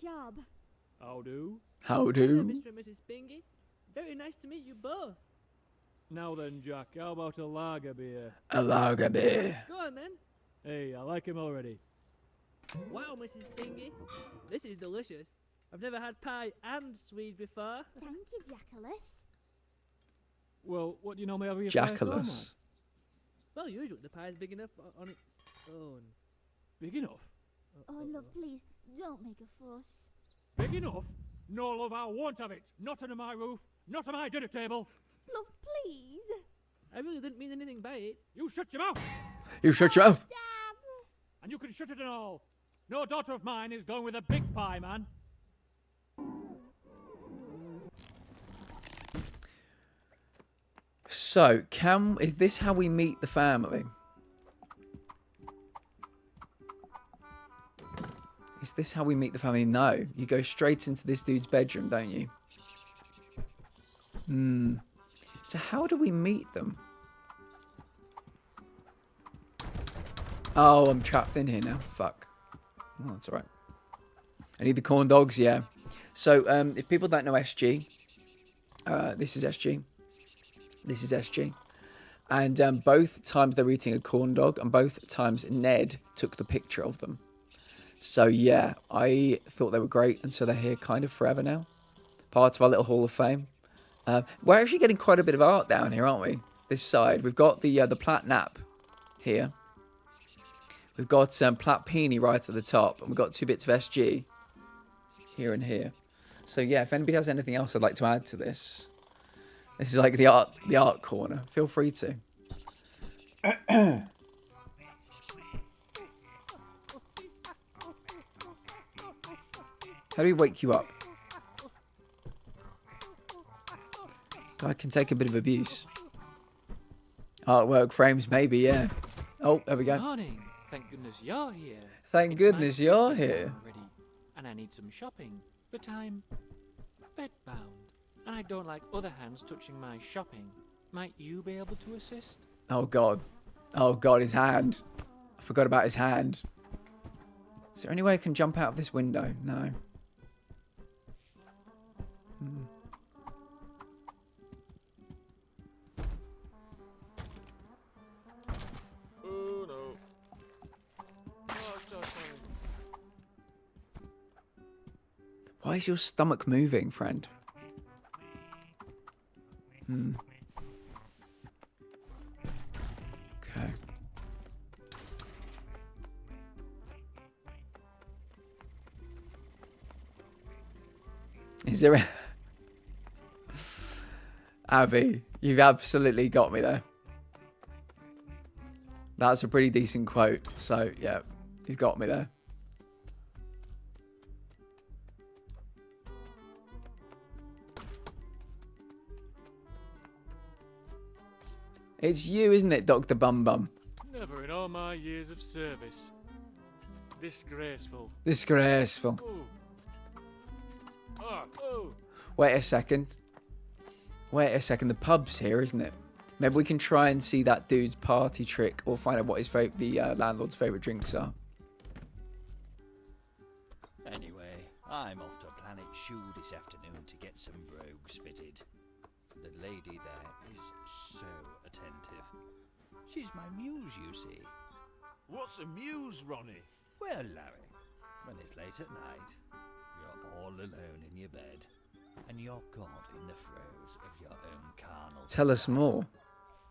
Job. How do? How do? Hello, Mr. and Mrs. Bingy. Very nice to meet you both. Now then, Jack, how about a lager beer? A lager beer. Go on then. Hey, I like him already. Wow, Mrs. Bingy. This is delicious. I've never had pie and Swede before. Thank you, Jackalus. Well, what do you normally have your Jackalus. Well, usually the pie's big enough on its own. Big enough? Oh, love, please, don't make a fuss. Big enough? No, love, I won't have it. Not under my roof. Not on my dinner table. Love, please. I really didn't mean anything by it. You shut your mouth. You shut your mouth. And you can shut it and all. No daughter of mine is going with a big pie, man. So, is this how we meet the family? Is this how we meet the family? No. You go straight into this dude's bedroom, don't you? So how do we meet them? Oh, I'm trapped in here now. Fuck. Oh, that's alright. I need the corn dogs, yeah. So, if people don't know SG, this is SG. This is SG. And both times they were eating a corn dog, and both times Ned took the picture of them. So, yeah, I thought they were great, and so they're here kind of forever now. Part of our little Hall of Fame. We're actually getting quite a bit of art down here, aren't we? This side. We've got the Platt Nap here. We've got Platt Peony right at the top, and we've got 2 bits of SG here and here. So, yeah, if anybody has anything else I'd like to add to this, this is like the art corner. Feel free to. How do we wake you up? I can take a bit of abuse. Artwork frames, maybe, yeah. Oh, there we go. Morning. Thank goodness you're here. Thank It's goodness my you're breakfast here. time already, and I need some shopping, but I'm bedbound, and I don't like other hands touching my shopping. Might you be able to assist? Oh, God. Oh, God, his hand. I forgot about his hand. Is there any way I can jump out of this window? No. Oh no. Oh, I'm so sorry. Why is your stomach moving, friend? Okay. Is there a... Abby, you've absolutely got me there. That's a pretty decent quote. So, yeah, you've got me there. It's you, isn't it, Dr. Bum Bum? Never in all my years of service. Disgraceful. Disgraceful. Oh. Wait a second. Wait a second. The pub's here, isn't it? Maybe we can try and see that dude's party trick, or find out what his landlord's favourite drinks are. Anyway, I'm off to Planet Shoe this afternoon to get some brogues fitted. The lady there is so attentive. She's my muse, you see. What's a muse, Ronnie? Well, Larry, when it's late at night, you're all alone in your bed, and you're caught in the throes of your own carnal Tell us more.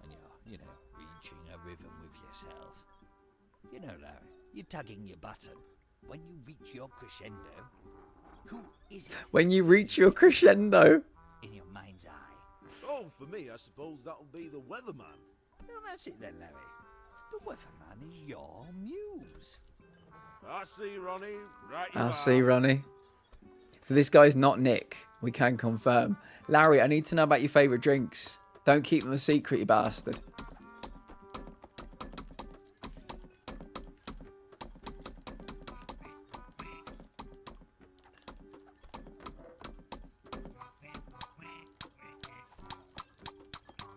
and you're, reaching a rhythm with yourself. You know, Larry, you're tugging your button. When you reach your crescendo, who is it When you reach your crescendo. in your mind's eye? Oh, for me, I suppose that'll be the weatherman. Well, that's it then, Larry. The weatherman is your muse. I see, Ronnie. Right you I are. see, Ronnie. So this guy's not Nick. We can confirm. Larry, I need to know about your favourite drinks. Don't keep them a secret, you bastard.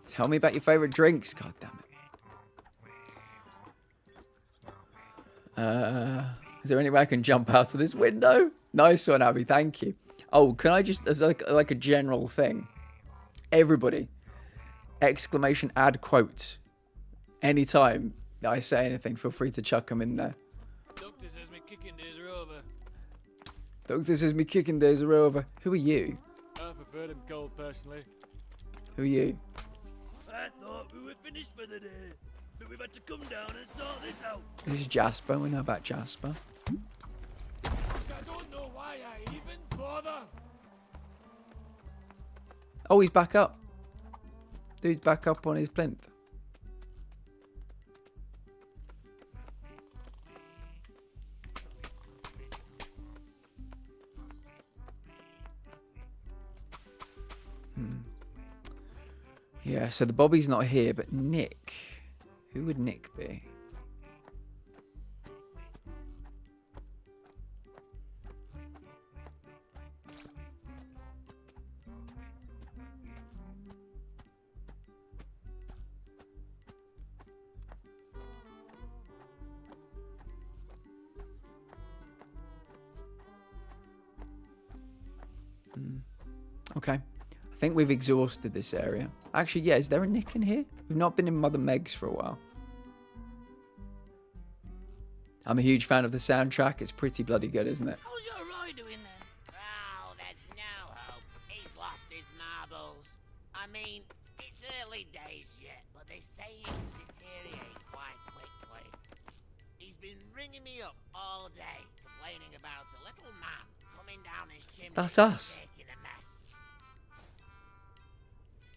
Tell me about your favourite drinks. God damn it. Is there any way I can jump out of this window? Nice one, Abby. Thank you. Oh, can I just, as like a general thing, everybody, exclamation add quotes. Anytime that I say anything, feel free to chuck them in there. Doctor says my kicking days are over. Doctor says me kicking days are over. Who are you? I prefer them cold, personally. Who are you? I thought we were finished for the day, but we've had to come down and sort this out. This is Jasper. We know about Jasper. I don't know why I even bother. Oh, he's back up. Dude's back up on his plinth. Yeah, so the Bobby's not here, but Nick. Who would Nick be? Okay. I think we've exhausted this area. Actually, yeah, is there a Nick in here? We've not been in Mother Meg's for a while. I'm a huge fan of the soundtrack. It's pretty bloody good, isn't it? How's your Roy doing then? Oh, there's no hope. He's lost his marbles. I mean, it's early days yet, but they say he can deteriorate quite quickly. He's been ringing me up all day, complaining about a little man coming down his chimney. That's us. Making a mess.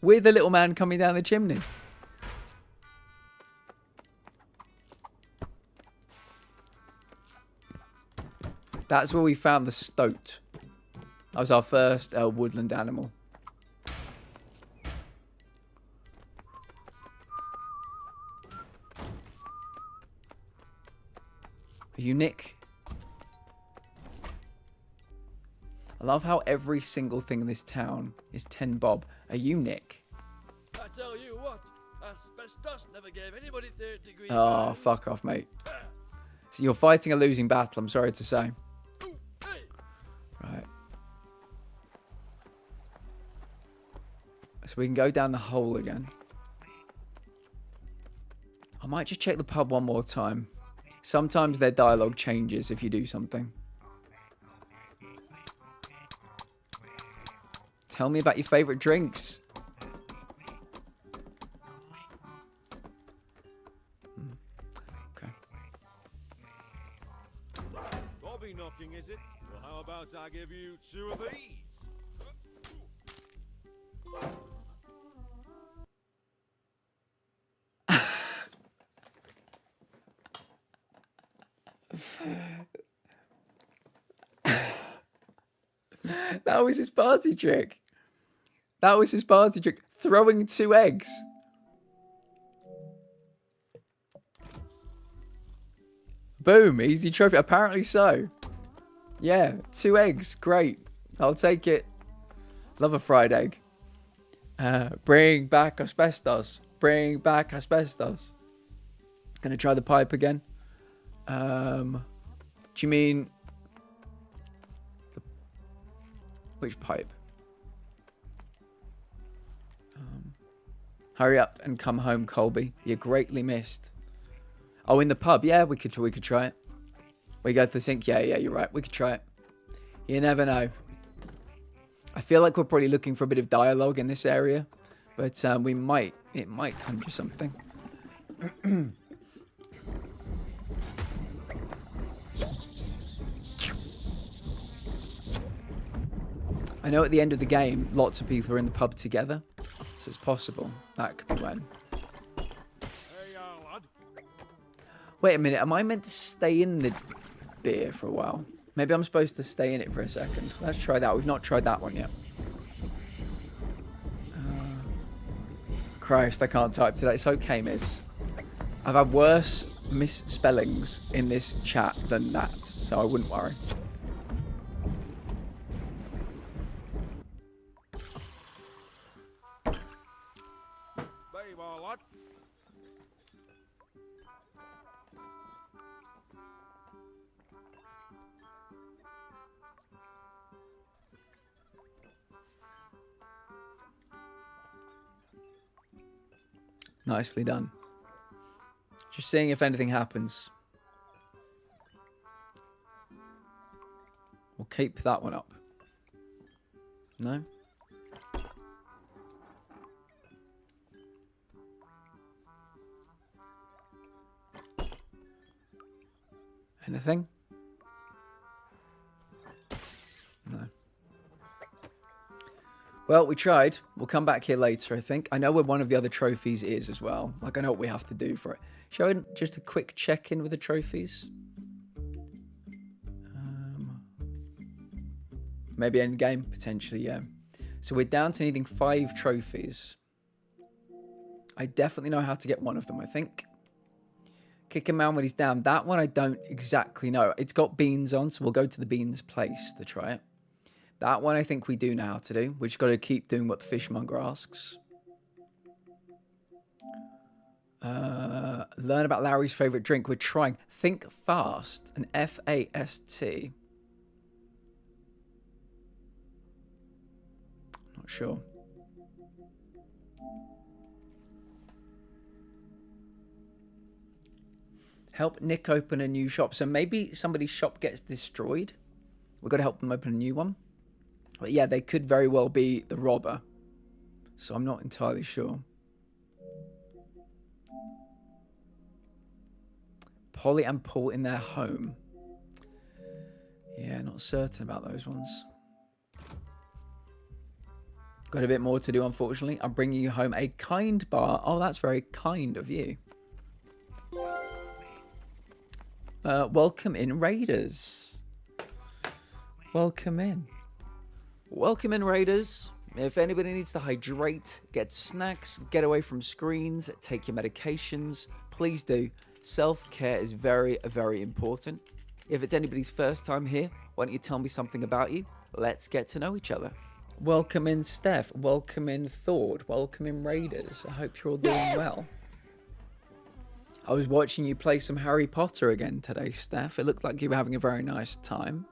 We're the little man coming down the chimney. That's where we found the stoat. That was our first woodland animal. Are you Nick? I love how every single thing in this town is 10 bob. Are you Nick? I tell you what, asbestos never gave anybody 3rd-degree Oh, burns. fuck off, mate. So you're fighting a losing battle, I'm sorry to say. Right. So we can go down the hole again. I might just check the pub one more time. Sometimes their dialogue changes if you do something. Tell me about your favourite drinks. Okay. Bobby knocking, is it? Well, how about I give you 2 of these? That was his party trick. That was his party trick. Throwing 2 eggs. Boom. Easy trophy. Apparently so. Yeah. 2 eggs. Great. I'll take it. Love a fried egg. Bring back asbestos. Bring back asbestos. Gonna try the pipe again. Do you mean... Which pipe? Hurry up and come home, Colby. You're greatly missed. Oh, in the pub? Yeah, we could try it. We go to the sink? Yeah, you're right. We could try it. You never know. I feel like we're probably looking for a bit of dialogue in this area, but it might conjure something. I know at the end of the game, lots of people are in the pub together, so it's possible that could be when. Wait a minute, am I meant to stay in the beer for a while? Maybe I'm supposed to stay in it for a second. Let's try that. We've not tried that one yet. Christ, I can't type today. It's okay, miss. I've had worse misspellings in this chat than that, so I wouldn't worry. Nicely done. Just seeing if anything happens. We'll keep that one up. No? Anything? No. Well, we tried. We'll come back here later, I think. I know where one of the other trophies is as well. Like, I know what we have to do for it. Shall we just a quick check-in with the trophies? Maybe end game, potentially, yeah. So we're down to needing 5 trophies. I definitely know how to get one of them, I think. Kick a man when he's down. That one I don't exactly know. It's got beans on, so we'll go to the beans place to try it. That one I think we do know how to do. We just got to keep doing what the fishmonger asks. Learn about Larry's favourite drink. We're trying. Think fast. An F-A-S-T. Not sure. Help Nick open a new shop. So maybe somebody's shop gets destroyed. We've got to help them open a new one. But yeah, they could very well be the robber. So I'm not entirely sure. Polly and Paul in their home. Yeah, not certain about those ones. Got a bit more to do, unfortunately. I'm bringing you home a kind bar. Oh, that's very kind of you. Welcome in, Raiders. Welcome in. Welcome in, Raiders. If anybody needs to hydrate, get snacks, get away from screens, take your medications, please do. self-care is very, very important. If it's anybody's first time here, why don't you tell me something about you? Let's get to know each other. Welcome in, Steph. Welcome in, Thord. Welcome in, Raiders. I hope you're all doing well. I was watching you play some Harry Potter again today, Steph. It looked like you were having a very nice time.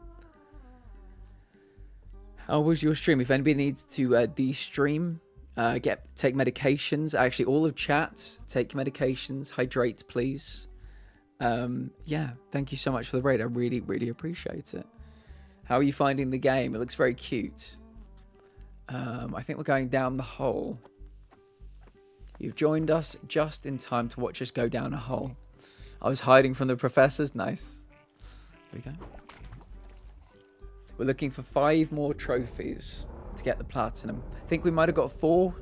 How was your stream? If anybody needs to de-stream, take medications. Actually, all of chat, take medications. Hydrate, please. Yeah, thank you so much for the raid. I really, really appreciate it. How are you finding the game? It looks very cute. I think we're going down the hole. You've joined us just in time to watch us go down a hole. I was hiding from the professors. Nice. Here we go. We're looking for 5 more trophies to get the platinum. I think we might have got 4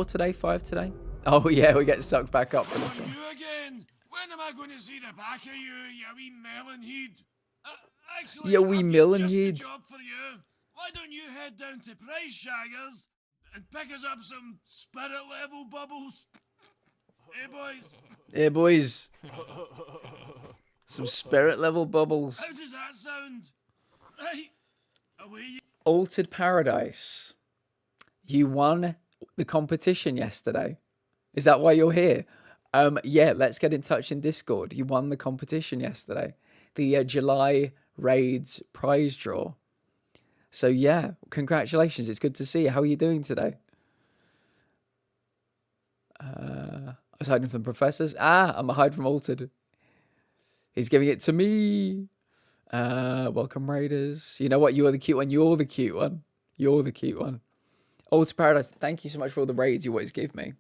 today, 5 today. Oh yeah, we get sucked back up for this one. You again? When am I going to see the back of you, you wee melonhead? Actually, Yeah, wee I've got melonhead. just the job for you. Why don't you head down to Price Shaggers and pick us up some spirit level bubbles? Hey boys. Hey boys. Some spirit level bubbles. How does that sound? Right. Away you Altered Paradise. You won the competition yesterday. Is that why you're here? Yeah, let's get in touch in Discord. You won the competition yesterday. The July Raids prize draw. So yeah, congratulations. It's good to see you. How are you doing today? I was hiding from professors. I'm a hide from Altered. He's giving it to me. Welcome, Raiders. You know what? You are the cute one. You're the cute one. You're the cute one. Altered Paradise, thank you so much for all the raids you always give me.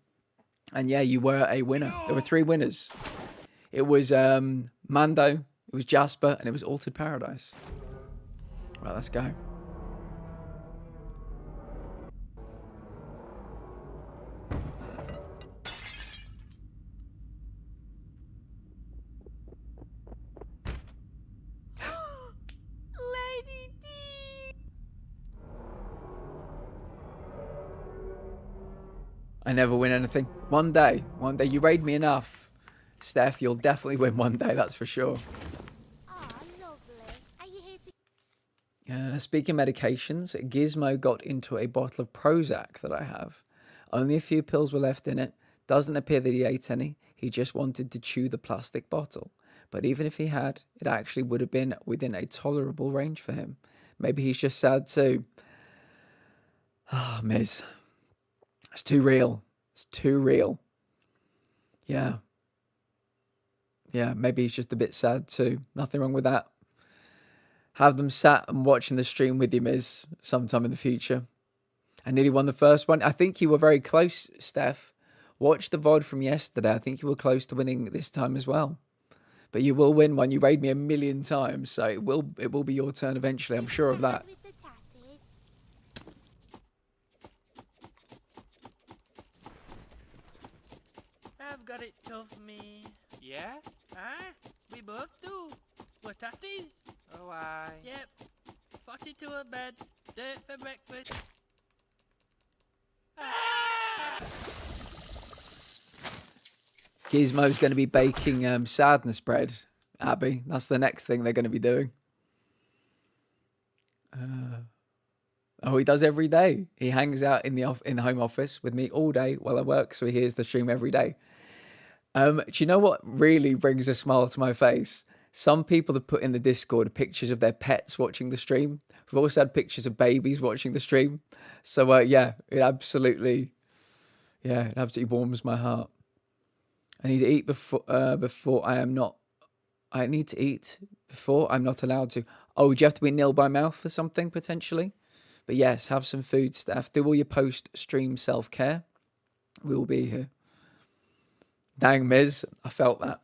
And yeah, you were a winner. There were 3 winners. It was Mando, it was Jasper, and it was Altered Paradise. Right, let's go. Lady D. I never win anything. One day, you raid me enough, Steph, you'll definitely win one day, that's for sure. Speaking of medications, Gizmo got into a bottle of Prozac that I have. Only a few pills were left in it. Doesn't appear that he ate any. He just wanted to chew the plastic bottle. But even if he had, it actually would have been within a tolerable range for him. Maybe he's just sad too. Ah, Miz. It's too real. It's too real. Yeah. Yeah, maybe he's just a bit sad too. Nothing wrong with that. Have them sat and watching the stream with you, Miz, sometime in the future. I nearly won the first one. I think you were very close, Steph. Watch the VOD from yesterday. I think you were close to winning this time as well. But you will win one. You raid me 1,000,000 times, so it will be your turn eventually. I'm sure of that. I've got it tough, me. Yeah? Huh? We both do. We're tatties. Oh, aye. Yep. 42 a bed. Dirt for breakfast. Gizmo's going to be baking sadness bread, Abby. That's the next thing they're going to be doing. Oh, he does every day. He hangs out in the home office with me all day while I work, so he hears the stream every day. Do you know what really brings a smile to my face? Some people have put in the Discord pictures of their pets watching the stream. We've also had pictures of babies watching the stream. So yeah, it absolutely warms my heart. I need to eat before I need to eat before I'm not allowed to. Oh, do you have to be nil by mouth for something potentially? But yes, have some food, Steph. Do all your post-stream self-care. We will be here. Dang, Miz, I felt that.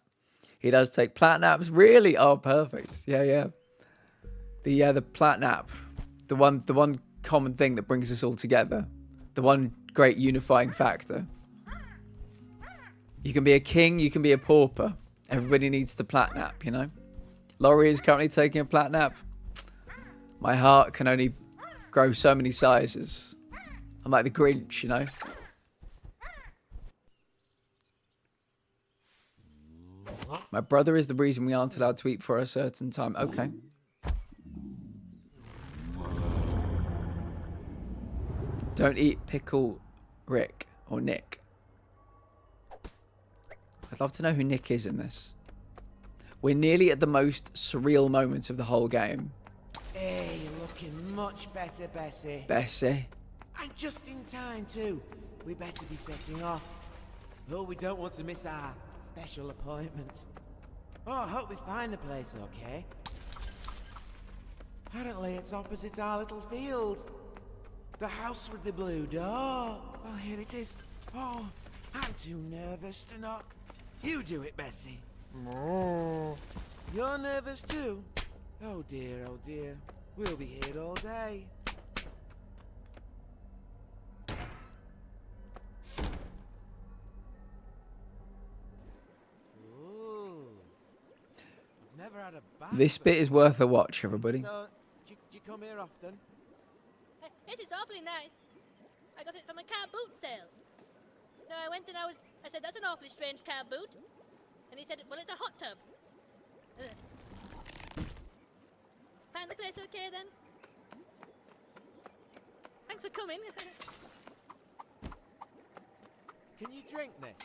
He does take plat naps. Really? Oh, perfect. Yeah. The plat nap. The one common thing that brings us all together. The one great unifying factor. You can be a king, you can be a pauper. Everybody needs the plat nap, you know? Laurie is currently taking a plat nap. My heart can only grow so many sizes. I'm like the Grinch, you know? My brother is the reason we aren't allowed to eat for a certain time. Okay. Don't eat pickle Rick or Nick. I'd love to know who Nick is in this. We're nearly at the most surreal moment of the whole game. Hey, you're looking much better, Bessie. Bessie. And just in time, too. We better be setting off. Oh, we don't want to miss our special appointment. Oh, I hope we find the place okay. Apparently, it's opposite our little field. The house with the blue door. Well, here it is. Oh, I'm too nervous to knock. You do it, Bessie. You're nervous too? Oh dear, oh dear. We'll be here all day. Ooh. I've never had a bath. This bit is worth a watch, everybody. So, do you come here often? Yes, it's awfully nice. I got it from a car boot sale. No, I went and I said, that's an awfully strange car boot. And he said, well, it's a hot tub. Find the place okay, then? Thanks for coming. Can you drink this?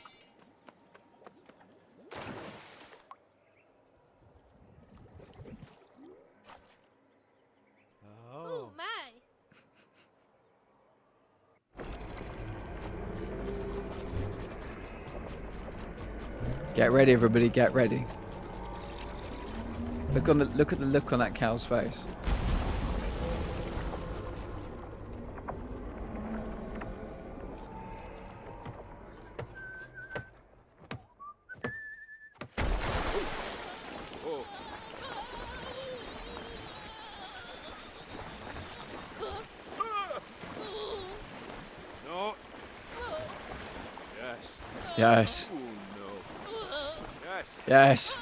Oh, my. Get ready, everybody. Get ready. Look at the look on that cow's face. No. Yes. Yes. Yes. Yes.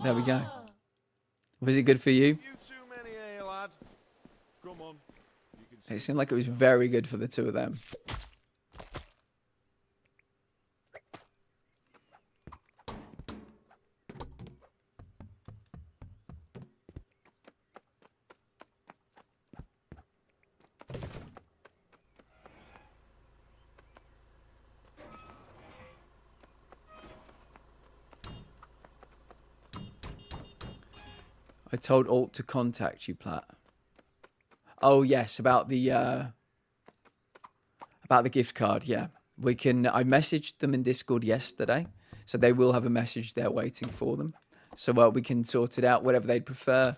There we go. Was it good for you? You too many, eh, lad? Come on. You can It seemed like it was very good for the two of them. I told Alt to contact you, Platt. Oh yes, about the gift card. Yeah, we can. I messaged them in Discord yesterday, so they will have a message there waiting for them. So we can sort it out, whatever they'd prefer.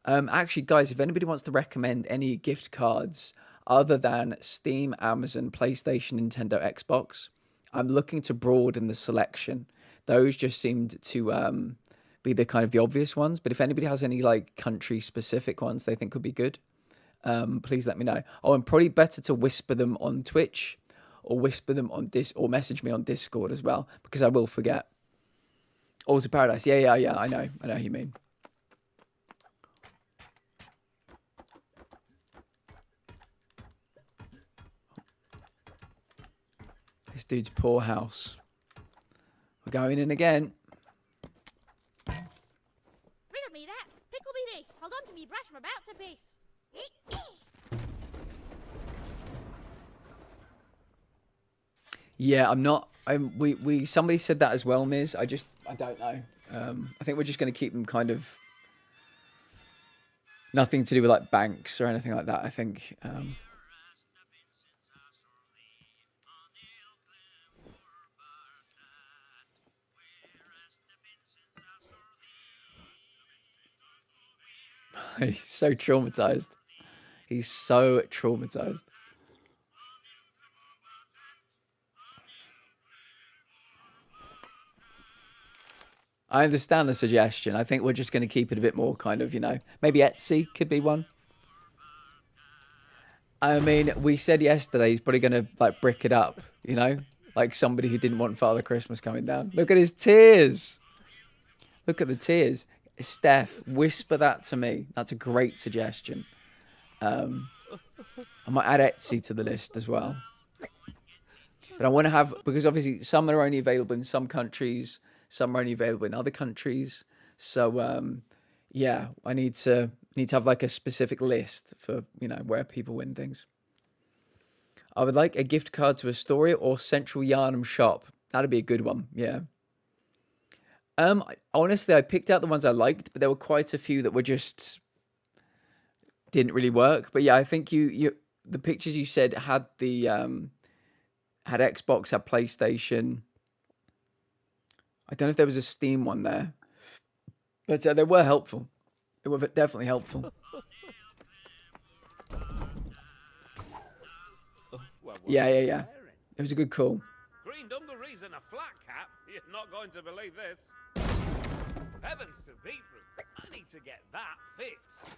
Actually, guys, if anybody wants to recommend any gift cards other than Steam, Amazon, PlayStation, Nintendo, Xbox, I'm looking to broaden the selection. Those just seemed to be the kind of the obvious ones, but if anybody has any like country specific ones they think could be good, please let me know. Oh, and probably better to whisper them on Twitch or whisper them on or message me on Discord as well, because I will forget. Alter Paradise, yeah, I know who you mean. This dude's poor house. We're going in again. Riddle me that. Pickle me this. Hold on to me, brush. I'm about to piss. Yeah, I'm not. Somebody said that as well, Miz. I don't know. I think we're just going to keep them kind of nothing to do with like banks or anything like that. I think. He's so traumatized. He's so traumatized. I understand the suggestion. I think we're just going to keep it a bit more kind of, maybe Etsy could be one. I mean, we said yesterday he's probably going to like brick it up, like somebody who didn't want Father Christmas coming down. Look at his tears. Look at the tears. Steph, whisper that to me. That's a great suggestion. I might add Etsy to the list as well. But I want to have, because obviously some are only available in some countries, some are only available in other countries. So yeah, I need to have like a specific list for, you know, where people win things. I would like a gift card to Astoria or Central Yarnum shop. That'd be a good one. Yeah. Honestly, I picked out the ones I liked, but there were quite a few that were just didn't really work. But yeah, I think the pictures you said had the had Xbox, had PlayStation. I don't know if there was a Steam one there, but they were helpful. They were definitely helpful. Yeah. It was a good call. Green dungarees and a flat cap? You're not going to believe this. Heavens to beetroot. I need to get that fixed.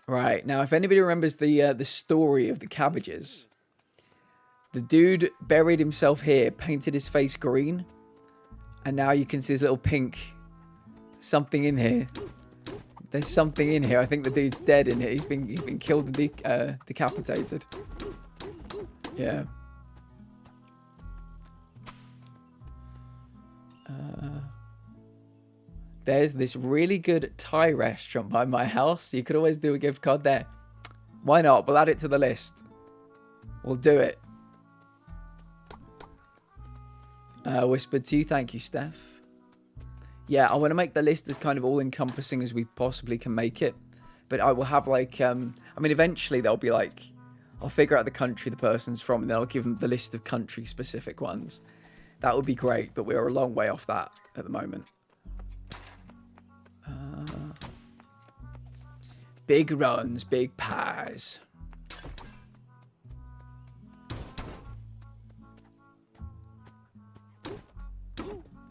Right, now if anybody remembers the story of the cabbages, the dude buried himself here, painted his face green, and now you can see his little pink something in here. There's something in here. I think the dude's dead in here. He's been killed and decapitated. Yeah. There's this really good Thai restaurant by my house. You could always do a gift card there. Why not? We'll add it to the list. We'll do it. Whispered to you. Thank you, Steph. Yeah, I want to make the list as kind of all-encompassing as we possibly can make it. But I will have like, I mean, eventually there'll be like, I'll figure out the country the person's from, and then I'll give them the list of country-specific ones. That would be great, but we're a long way off that at the moment. Big runs, big pies.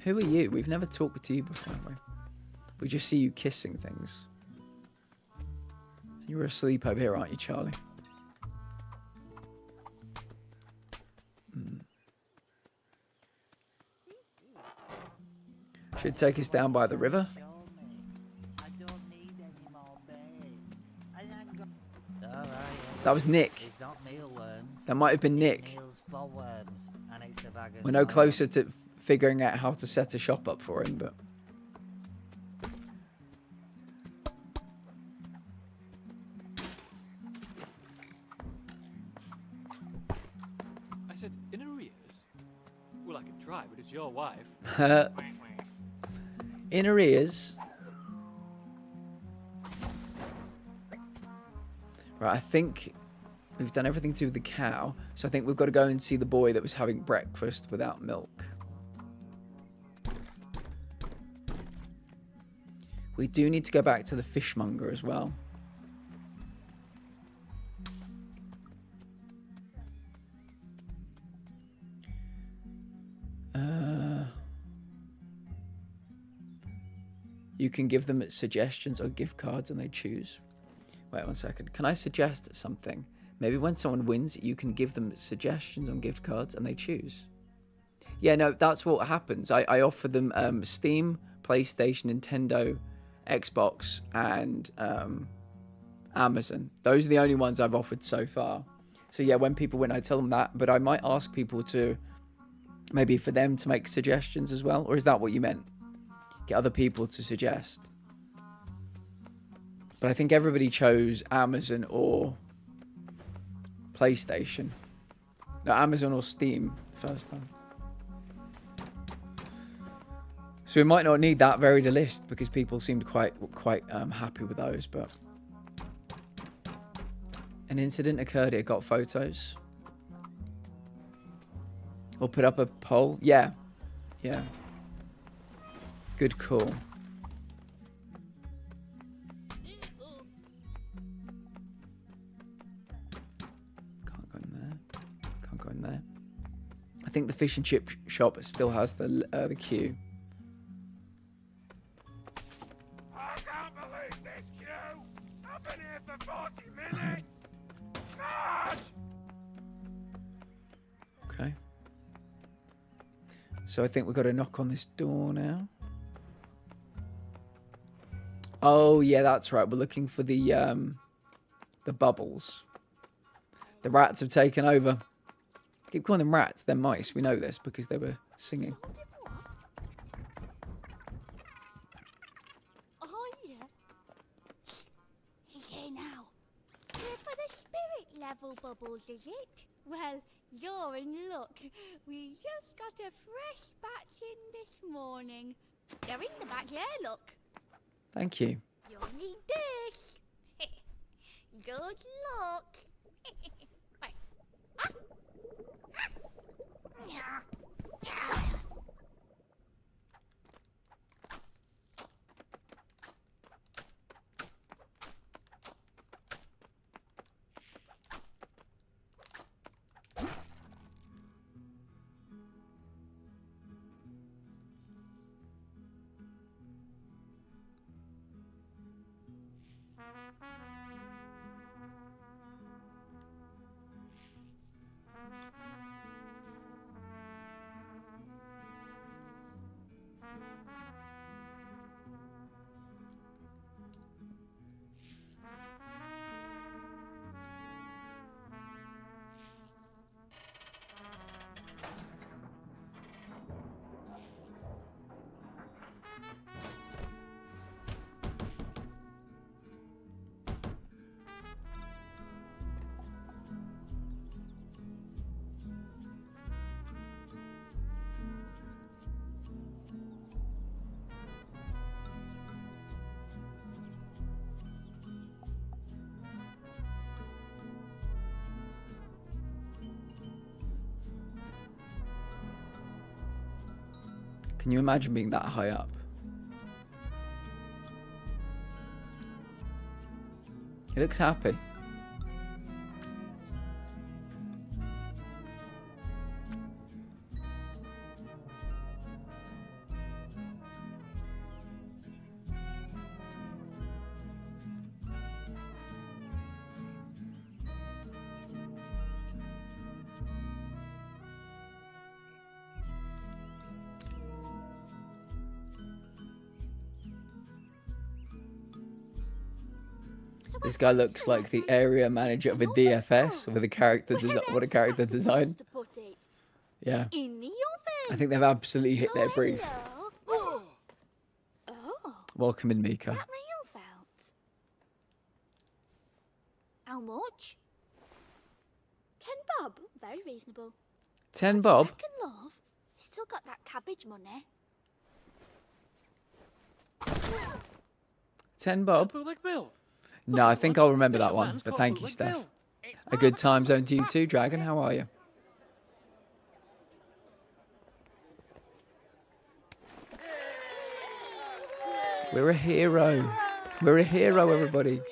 Who are you? We've never talked to you before, have we? We just see you kissing things. You were asleep over here, aren't you, Charlie? Should take us down by the river. That was Nick. That might have been Nick. We're no closer to figuring out how to set a shop up for him, but... I said, in arrears? Well, I could try, but it's your wife. In arrears? Right, I think we've done everything to the cow, so I think we've got to go and see the boy that was having breakfast without milk. We do need to go back to the fishmonger as well. You can give them suggestions or gift cards and they choose. Wait 1 second. Can I suggest something? Maybe when someone wins, you can give them suggestions on gift cards and they choose. Yeah, no, that's what happens. I offer them Steam, PlayStation, Nintendo, Xbox, and Amazon. Those are the only ones I've offered so far. So yeah, when people win, I tell them that. But I might ask people to, maybe for them to make suggestions as well. Or is that what you meant? Get other people to suggest. But I think everybody chose Amazon or PlayStation. No, Amazon or Steam the first time. So we might not need that varied a list because people seemed quite happy with those. But an incident occurred. It got photos. Or put up a poll. Yeah. Good call. Can't go in there. I think the fish and chip shop still has the queue. I can't believe this queue! I've been here for 40 minutes! God! Okay. So I think we've got to knock on this door now. Oh yeah, that's right. We're looking for the bubbles. The rats have taken over. Keep calling them rats. They're mice. We know this because they were singing. Oh, yeah. Here now. They're for the spirit level bubbles, is it? Well, you're in luck. We just got a fresh batch in this morning. They're in the back there, look. Thank you. You'll need this. Good luck. Right. Ah. Ah. Can you imagine being that high up? He looks happy. This guy looks like the area manager of a DFS with a character what a character design. Yeah. In the I think they've absolutely hit their brief. Oh, Welcome in, Mika. that real felt. How much? 10 bob. Very reasonable. 10 bob? Reckon, love. Still got that cabbage money. 10 bob? Bootleg Bill. No, I think I'll remember that one. But thank you, Steph. A good time zone to you too, Dragon. How are you? We're a hero. We're a hero, everybody.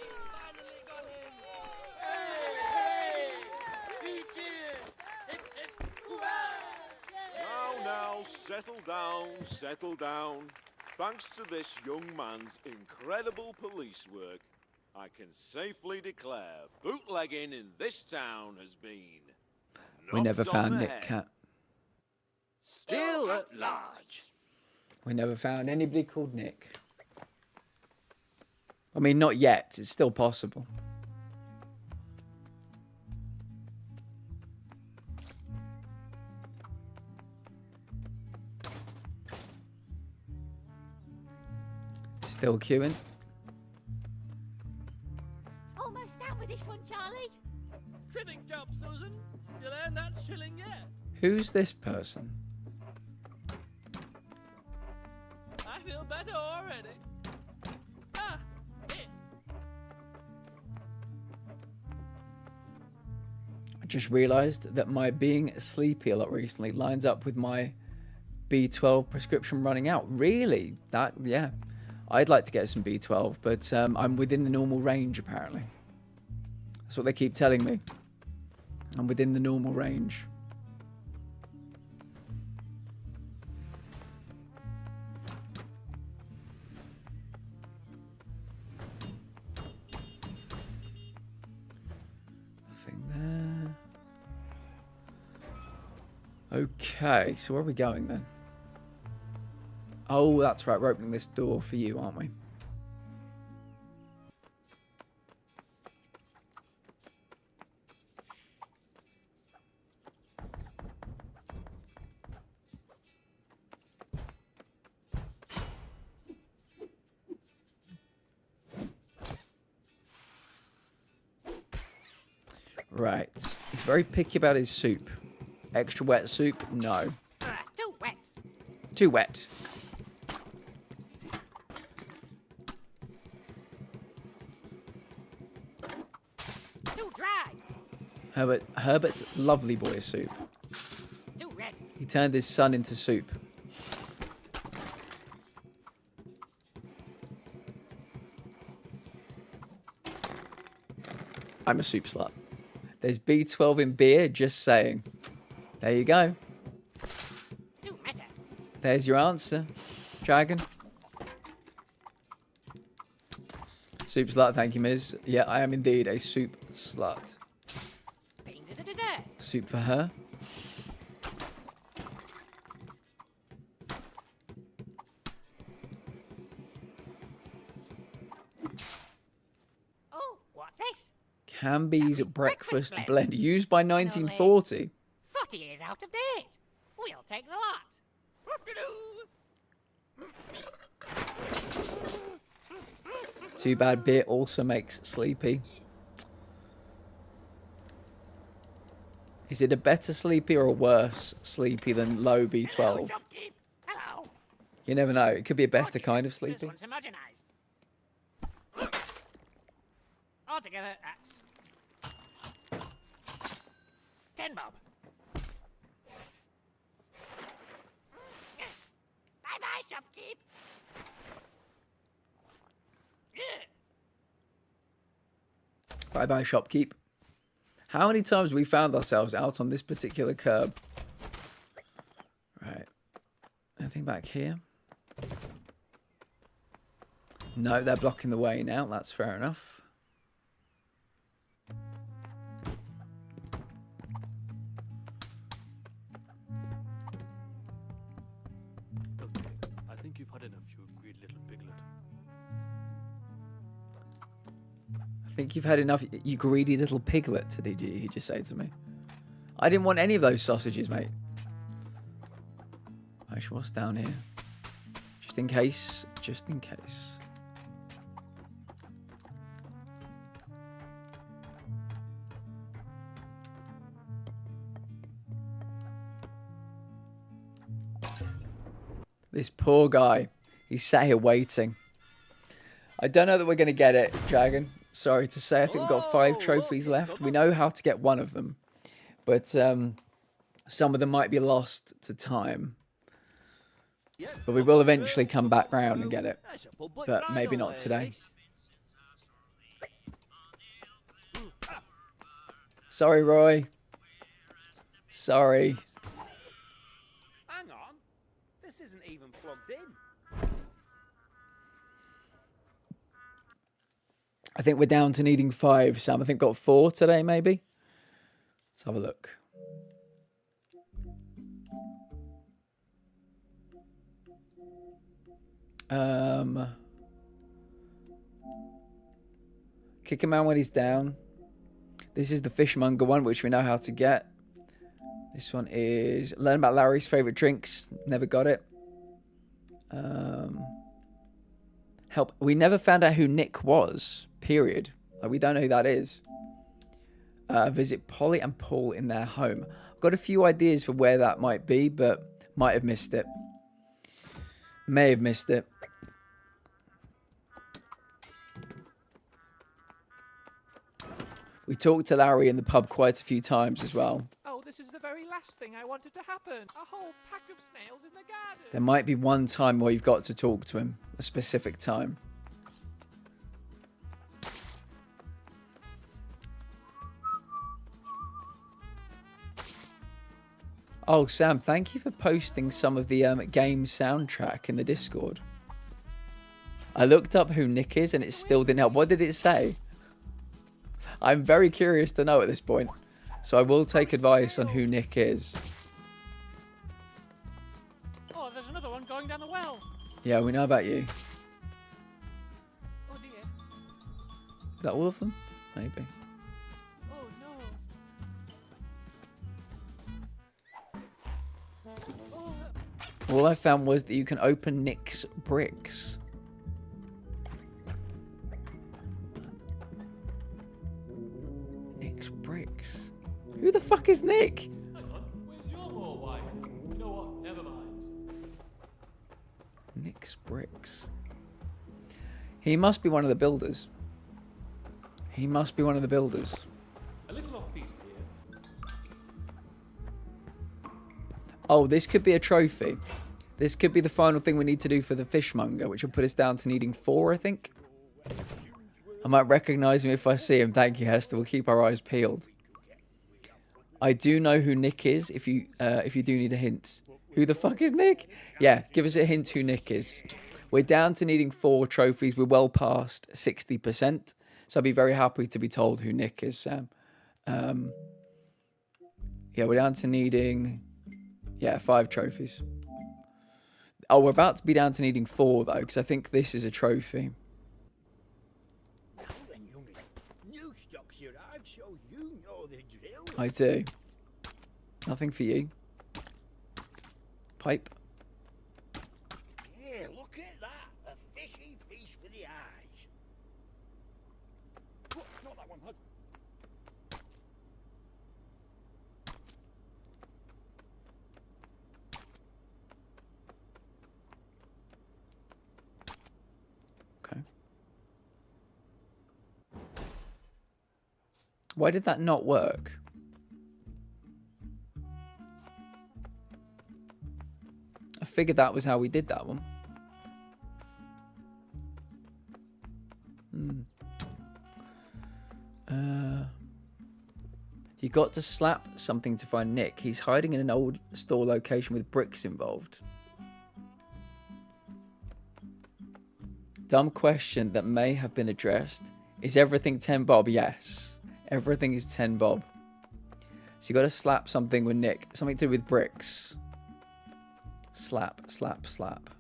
Now, settle down, settle down. Thanks to this young man's incredible police work, I can safely declare bootlegging in this town has been We never knocked on found the Nick head. Cat. Still at large. We never found anybody called Nick. I mean, not yet. It's still possible. Still queuing. Almost out with this one, Charlie. Terrific job, Susan. You'll earn that shilling yet. Who's this person? I feel better already. Ah, it. I just realised that my being sleepy a lot recently lines up with my B12 prescription running out. Really? That, yeah. I'd like to get some B12, but I'm within the normal range, apparently. That's what they keep telling me. I'm within the normal range. Nothing there. Okay, so where are we going then? Oh, that's right. We're opening this door for you, aren't we? Right. He's very picky about his soup. Extra wet soup? No. Too wet. Too wet. Too dry. Herbert's lovely boy soup. Too red. He turned his son into soup. I'm a soup slut. There's B12 in beer, just saying. There you go. Too meta. There's your answer, Dragon. Soup slut, thank you, Ms. Yeah, I am indeed a soup slut. Beans is a dessert. Soup for her. Oh, what's this? Canby's breakfast blend, used by 1940. 40 years out of date. We'll take the lot. Too bad beer also makes sleepy. Is it a better sleepy or a worse sleepy than low B12? Hello. You never know. It could be a better kind of This sleepy. one's homogenized. Altogether, that's 10 bob. Bye-bye, shopkeep. Bye bye, shopkeep. How many times have we found ourselves out on this particular curb? Right. Anything back here? No, they're blocking the way now. That's fair enough. I think you've had enough, you greedy little piglet. I think you've had enough, you greedy little piglet, did he just say to me. I didn't want any of those sausages, mate. Actually, what's down here? Just in case. Just in case. This poor guy. He's sat here waiting. I don't know that we're going to get it, Dragon. Sorry to say. I think we've got 5 trophies left. We know how to get one of them. But some of them might be lost to time. But we will eventually come back round and get it. But maybe not today. Sorry, Roy. Sorry. Hang on. This isn't even plugged in. I think we're down to needing 5, Sam. I think got 4 today, maybe. Let's have a look. Kick a man when he's down. This is the fishmonger one, which we know how to get. This one is learn about Larry's favorite drinks. Never got it. Help. We never found out who Nick was. Period. Like, we don't know who that is. Visit Polly and Paul in their home. I've got a few ideas for where that might be, but might have missed it. May have missed it. We talked to Larry in the pub quite a few times as well. Oh, this is the very last thing I wanted to happen. A whole pack of snails in the garden. There might be one time where you've got to talk to him. A specific time. Oh, Sam, thank you for posting some of the game soundtrack in the Discord. I looked up who Nick is and it still didn't help. What did it say? I'm very curious to know at this point. So I will take advice on who Nick is. Oh, there's another one going down the well. Yeah, we know about you. Oh dear. Is that all of them? Maybe. Oh no. All I found was that you can open Nick's bricks. Nick's bricks. Who the fuck is Nick? Hang on, where's your more wife? You know what? Never mind. Nick's bricks. He must be one of the builders. He must be one of the builders. A little off piste here. Oh, this could be a trophy. This could be the final thing we need to do for the fishmonger, which will put us down to needing 4, I think. I might recognise him if I see him. Thank you, Hester. We'll keep our eyes peeled. I do know who Nick is, if you do need a hint. Who the fuck is Nick? Yeah, give us a hint who Nick is. We're down to needing 4 trophies. We're well past 60%. So I'd be very happy to be told who Nick is, Sam. Yeah, we're down to needing... Yeah, 5 trophies. Oh, we're about to be down to needing 4, though, because I think this is a trophy. Now then, youngin. New stock's arrived, so you know the drill. I do. Nothing for you. Pipe. Yeah, look at that. A fishy feast for the eyes. Look, not that one, Hud. Okay. Why did that not work? I figured that was how we did that one. You got to slap something to find Nick. He's hiding in an old store location with bricks involved. Dumb question that may have been addressed. Is everything 10 bob? Yes. Everything is 10 bob. So you got to slap something with Nick. Something to do with bricks. Slap, slap, slap.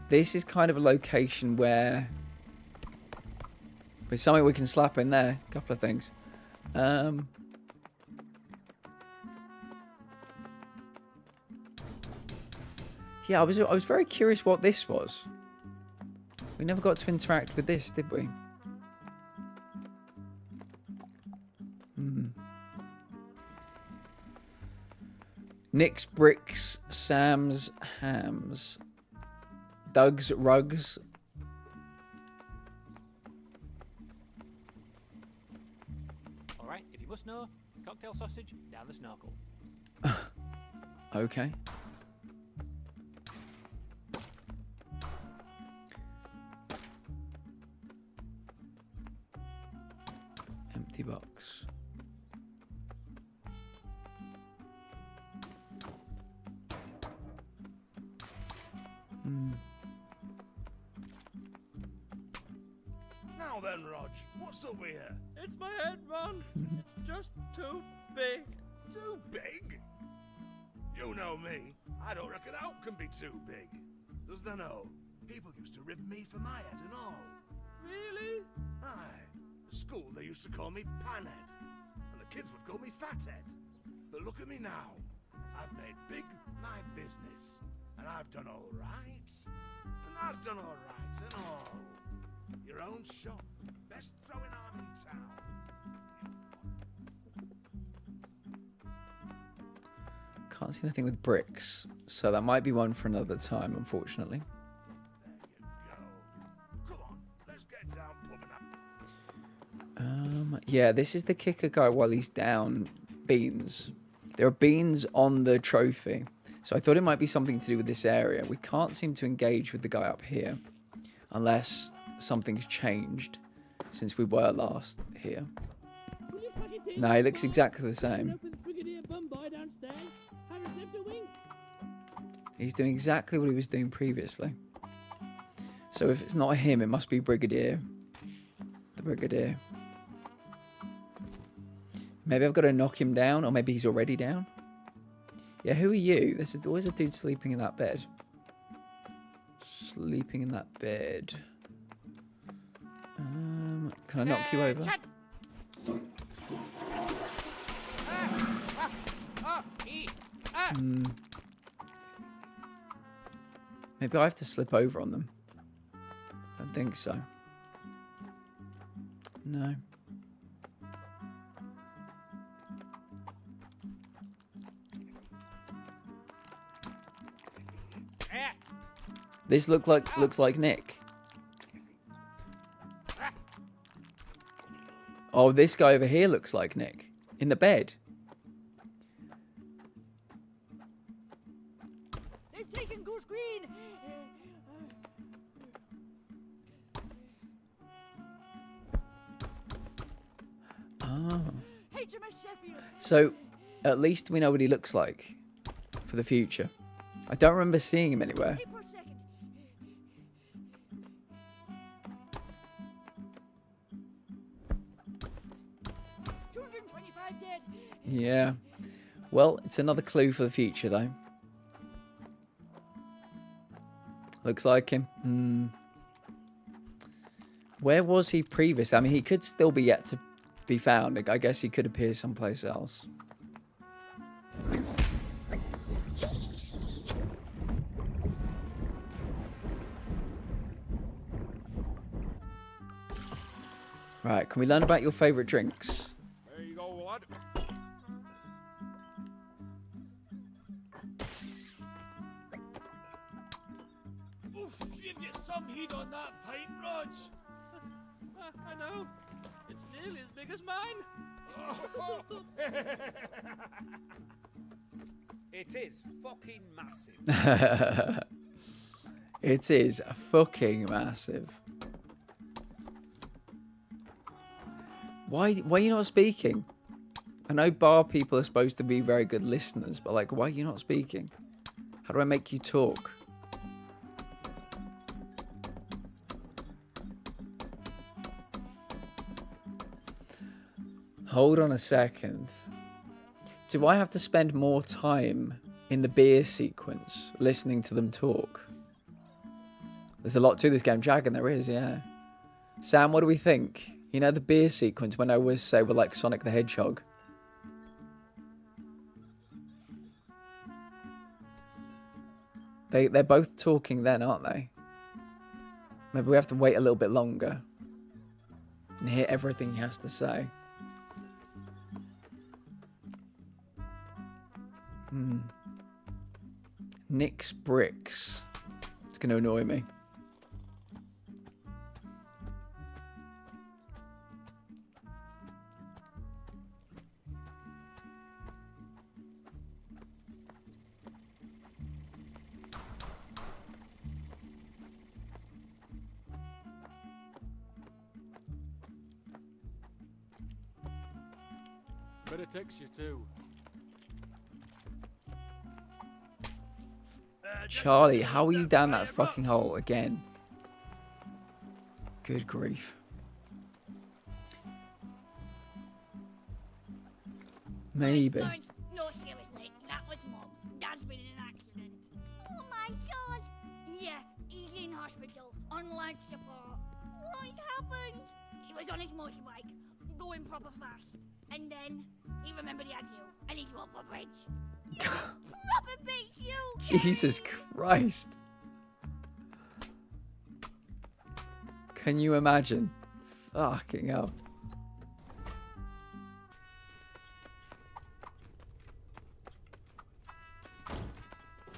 This is kind of a location where... There's something we can slap in there. A couple of things. Yeah, I was very curious what this was. We never got to interact with this, did we? Nick's bricks, Sam's hams, Doug's rugs. All right, if you must know, cocktail sausage down the snorkel. Okay. Empty box. Now then, Rog, what's up here? It's my head, Ron. It's just too big. Too big? You know me. I don't reckon out can be too big. Does they know? People used to rib me for my head and all. Really? Aye. At school they used to call me Panhead. And the kids would call me Fathead. But look at me now. I've made big my business. And I've done all right. And I've done all right and all. Your own shop. Best throwing arm in town. Can't see anything with bricks, so that might be one for another time, unfortunately. Come on, let's get down pumping up. Yeah, this is the kicker guy while he's down. Beans. There are beans on the trophy, so I thought it might be something to do with this area. We can't seem to engage with the guy up here, unless something's changed since we were last here. No, he looks exactly the same. He's doing exactly what he was doing previously. So if it's not him, it must be Brigadier. The Brigadier. Maybe I've got to knock him down, or maybe he's already down. Yeah, who are you? There's always a dude sleeping in that bed. sleeping in that bed. Can I knock you over? Maybe I have to slip over on them. I don't think so. No. This looks like Nick. Oh, this guy over here looks like Nick in the bed. They've taken Goose Green. Oh. HMS Sheffield. So, at least we know what he looks like for the future. I don't remember seeing him anywhere. April 2nd. Dead. Yeah. Well, it's another clue for the future, though. Looks like him. Where was he previous? I mean, he could still be yet to be found. I guess he could appear someplace else. Right, can we learn about your favourite drinks? There you go, lad. Oof, you've got some heat on that pint, Rog. I know. It's nearly as big as mine. It is fucking massive. It is fucking massive. Why are you not speaking? I know bar people are supposed to be very good listeners, but like, why are you not speaking? How do I make you talk? Hold on a second. Do I have to spend more time in the beer sequence listening to them talk? There's a lot to this game. Dragon, there is, yeah. Sam, what do we think? You know the beer sequence when I always say we're like Sonic the Hedgehog? They're both talking then, aren't they? Maybe we have to wait a little bit longer and hear everything he has to say. Nick's Bricks. It's going to annoy me. Better text you too. Charlie, how are you down that fucking hole again? Good grief. Maybe. Florence, no, seriously, that was Mum. Dad's been in an accident. Oh my God. Yeah, he's in hospital, on life support. What happened? He was on his motorbike, going proper fast. And then he remembered he had you, and he drove off a bridge. Proper beat you! Jesus Christ. Can you imagine? Fucking hell.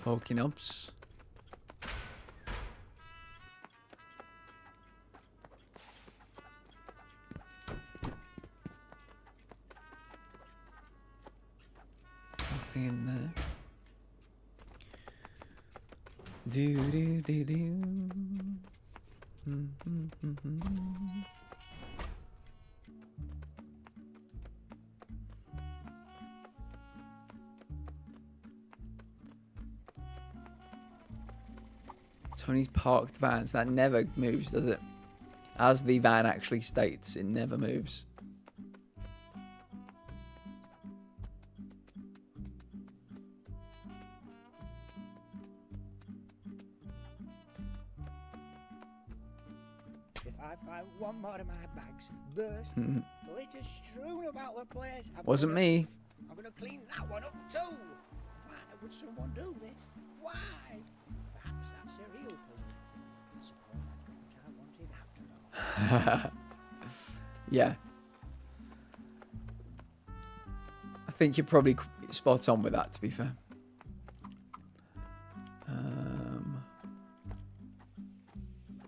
Poking ups. Nothing in there. Do do do do. Tony's parked vans. That never moves, does it? As the van actually states, it never moves. I find one more of my bags burst, litter strewn about the place. Wasn't me. I'm gonna clean that one up too. Why would someone do this? Why? Perhaps that's a real puzzle. I suppose I got what I wanted after all. Yeah. I think you're probably spot on with that, to be fair.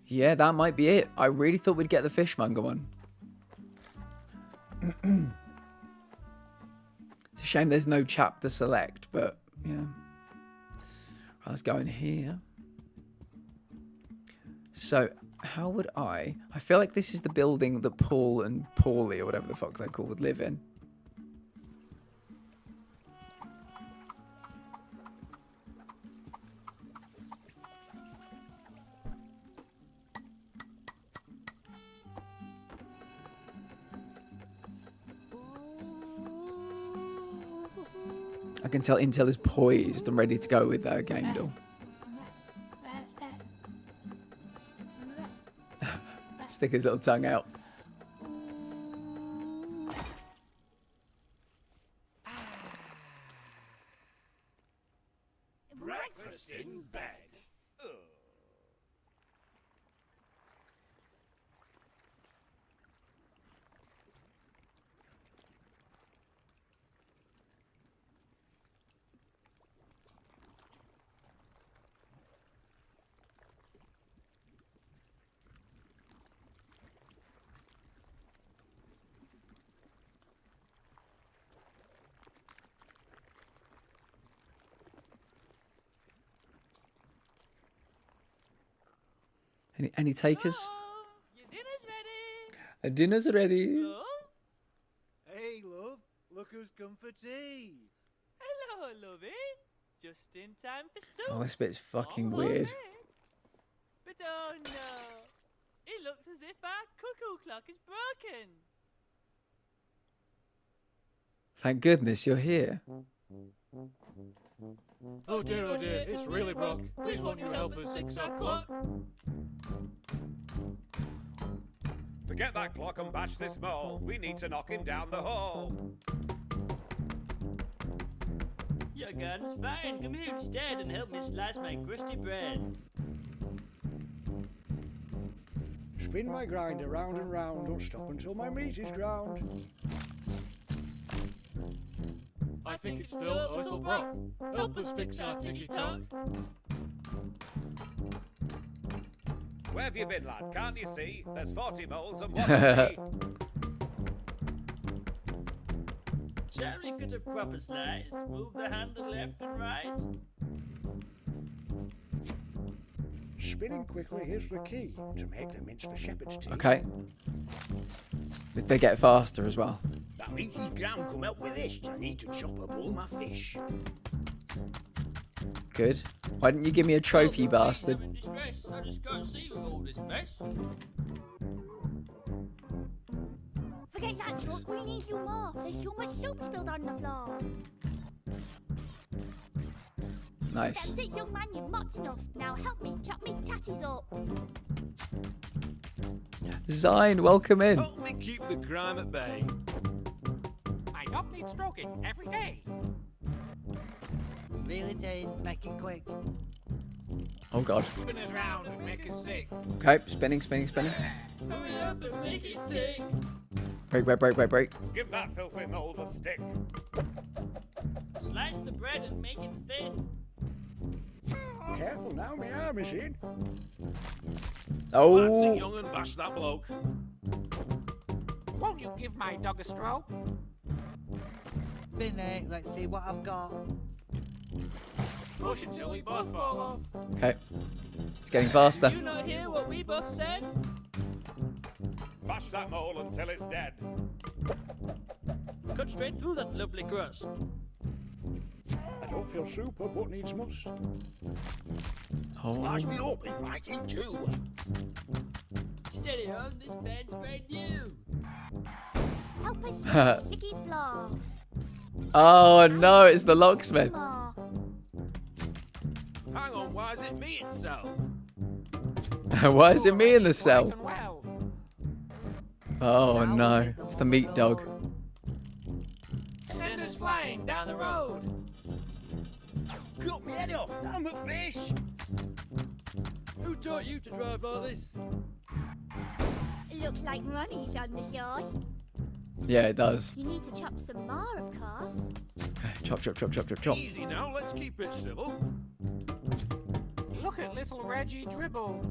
Yeah, that might be it. I really thought we'd get the fishmonger one. It's a shame there's no chapter select, but yeah. Right, let's go in here. So, how would I feel like this is the building that Paul and Paulie, or whatever the fuck they're called, live in. I can tell Intel is poised and ready to go with Gaendal. Stick his little tongue out. Breakfast in bed. Any takers? Your dinner's ready. Dinner's ready. Love? Hey, love, look who's come for tea. Hello, lovey. Just in time for soup. Oh, this bit's fucking Oh, weird. okay. But oh no, it looks as if our cuckoo clock is broken. Thank goodness you're here. Oh dear, it's really broke. Please won't you help us fix our clock? Forget that clock and batch this mole. We need to knock him down the hall. Your garden's fine. Come here instead and help me slice my crusty bread. Spin my grinder round and round, don't stop until my meat is ground. I think it's still a little broke. Help us fix our ticky-tock. Where have you been, lad? Can't you see? There's 40 moles and one of me. Shall we cut a proper slice? Move the handle left and right. Spinning quickly is the key to make the mince for shepherd's tea. Okay. They get faster as well. That meat is ground come out with this. I need to chop up all my fish. Good. Why didn't you give me a trophy, bastard? I'm in distress. I just can't see with all this mess. Forget that, Chuck. We need you more. There's too much soup spilled on the floor. Nice. That's it, young man. You've mopped enough. Now help me chop me tatties up. Zine, welcome in. Help me keep the crime at bay. My dog needs stroking every day. Reel it in, make it quick. Oh god. Spin us round and make us sick. Okay, spinning. Hurry up and make it tick. Break. Give that filthy mole the stick. Slice the bread and make it thin. Careful now, my arm is in. That's Oh. it, young, and bash that bloke. Won't you give my dog a stroke? Spin it, let's see what I've got. Push until we both fall off. Okay. It's getting faster. You not hear what we both said? Bash that mole until it's dead. Cut straight through that lovely crust. I don't feel super, but needs must. Slice me open right in two. Steady on, this fan's brand new. Help us with the sticky floor. Oh no, it's the locksmith. More. Hang on, why is it me itself? Why is it me in the cell? Well, Oh no, it's the meat dog. Send us flying down the road. Cut me head off. I'm a fish. Who taught you to drive like this? Looks like money's on the shores. Yeah, it does. You need to chop some more, of course. Chop, chop, chop, chop, chop, chop. Easy now, let's keep it civil. Look at little Reggie dribble.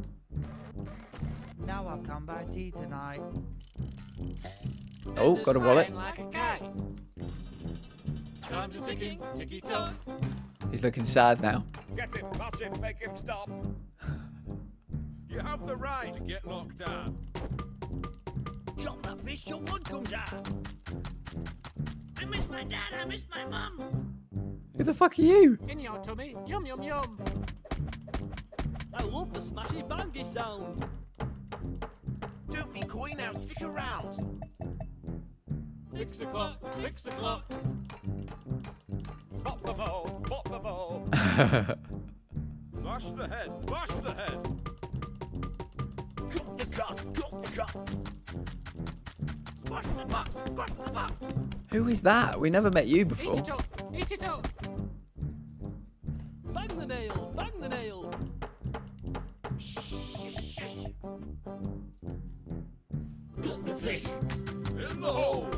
Now I'll come by tea tonight. Oh, got a wallet. Flying like a kite. Time's a ticking, ticky-tock. He's looking sad now. Get him, match him, make him stop. You have the right to get knocked out. Chop that fish till blood comes out. I miss my dad, I miss my mum. Who the fuck are you? In your tummy, yum yum yum. I love the smashy bangy sound. Don't be coy now, stick around. Fix the clock, fix the clock. Pop the ball, pop the ball. Bash the head, bash the head. Cut the cock, cut the cock. Squash the box, squash the box. Who is that? We never met you Eat before. it up, eat it up. Bang the nail, bang the nail. Shh, shh, shh, shh. Cut the fish. In the hole.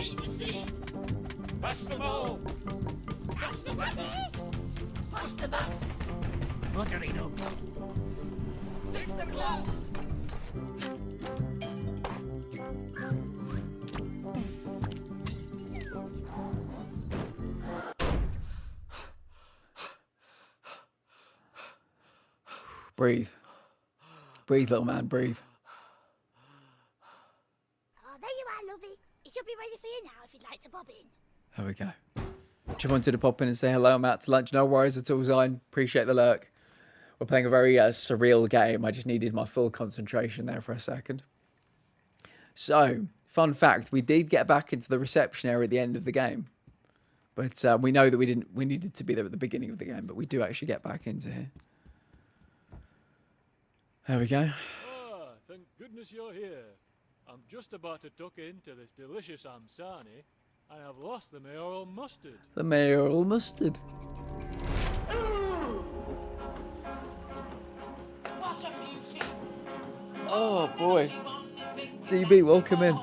Eat the seed. Bash them all. Bash the patty. Smash the box. Butter it up. Fix the glass. Breathe. Breathe, little man, breathe. Oh, there you are, lovey. It should be ready for you now if you'd like to pop in. There we go. Just wanted to pop in and say hello. I'm out to lunch. No worries at all, Zine. Appreciate the lurk. We're playing a very surreal game. I just needed my full concentration there for a second. So, fun fact, we did get back into the reception area at the end of the game. But we know that we needed to be there at the beginning of the game, but we do actually get back into here. There we go. Ah, thank goodness you're here. I'm just about to tuck into this delicious Amsani, and I've lost the mayoral mustard. The mayoral mustard. Oh boy. DB, welcome in.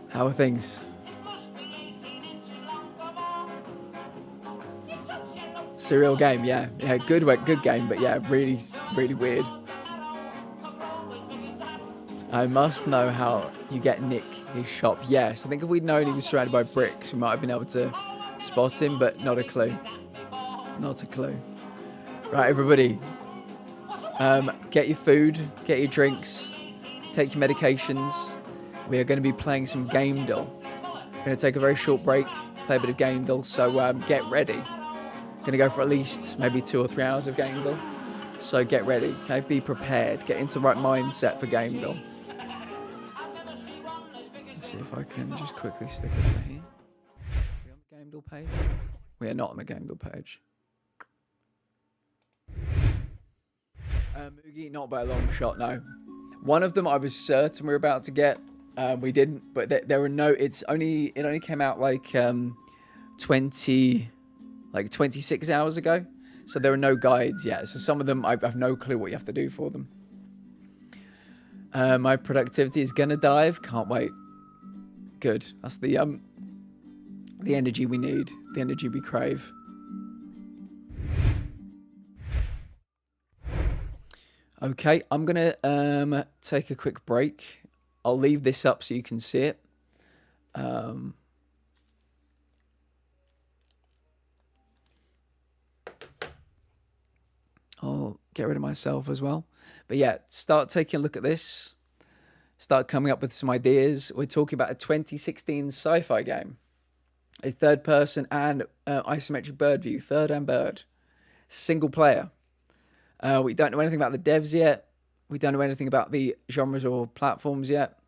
How are things? Surreal game, yeah. Yeah, good game, but yeah, really, really weird. I must know how you get Nick his shop. Yes, I think if we'd known he was surrounded by bricks, we might have been able to spot him, but not a clue. Not a clue. Right, everybody. Get your food, get your drinks, take your medications. We are going to be playing some Gamedel. We're going to take a very short break, play a bit of Gamedel, so get ready. Going to go for at least maybe 2 or 3 hours of Gamedel. So get ready, okay? Be prepared. Get into the right mindset for Gamedel. Let's see if I can just quickly stick it over here. Are we on the Gamedel page? We are not on the Gamedel page. Moogie, not by a long shot, no. One of them I was certain we were about to get. We didn't, but there were no. It only came out like 26 hours ago, so there are no guides yet. So some of them I've no clue what you have to do for them. My productivity is gonna dive. Can't wait. Good. That's the energy we need. The energy we crave. Okay, I'm gonna take a quick break. I'll leave this up so you can see it. I'll get rid of myself as well. But yeah, start taking a look at this. Start coming up with some ideas. We're talking about a 2016 sci-fi game. A third person and isometric bird view. Third and bird. Single player. We don't know anything about the devs yet. We don't know anything about the genres or platforms yet.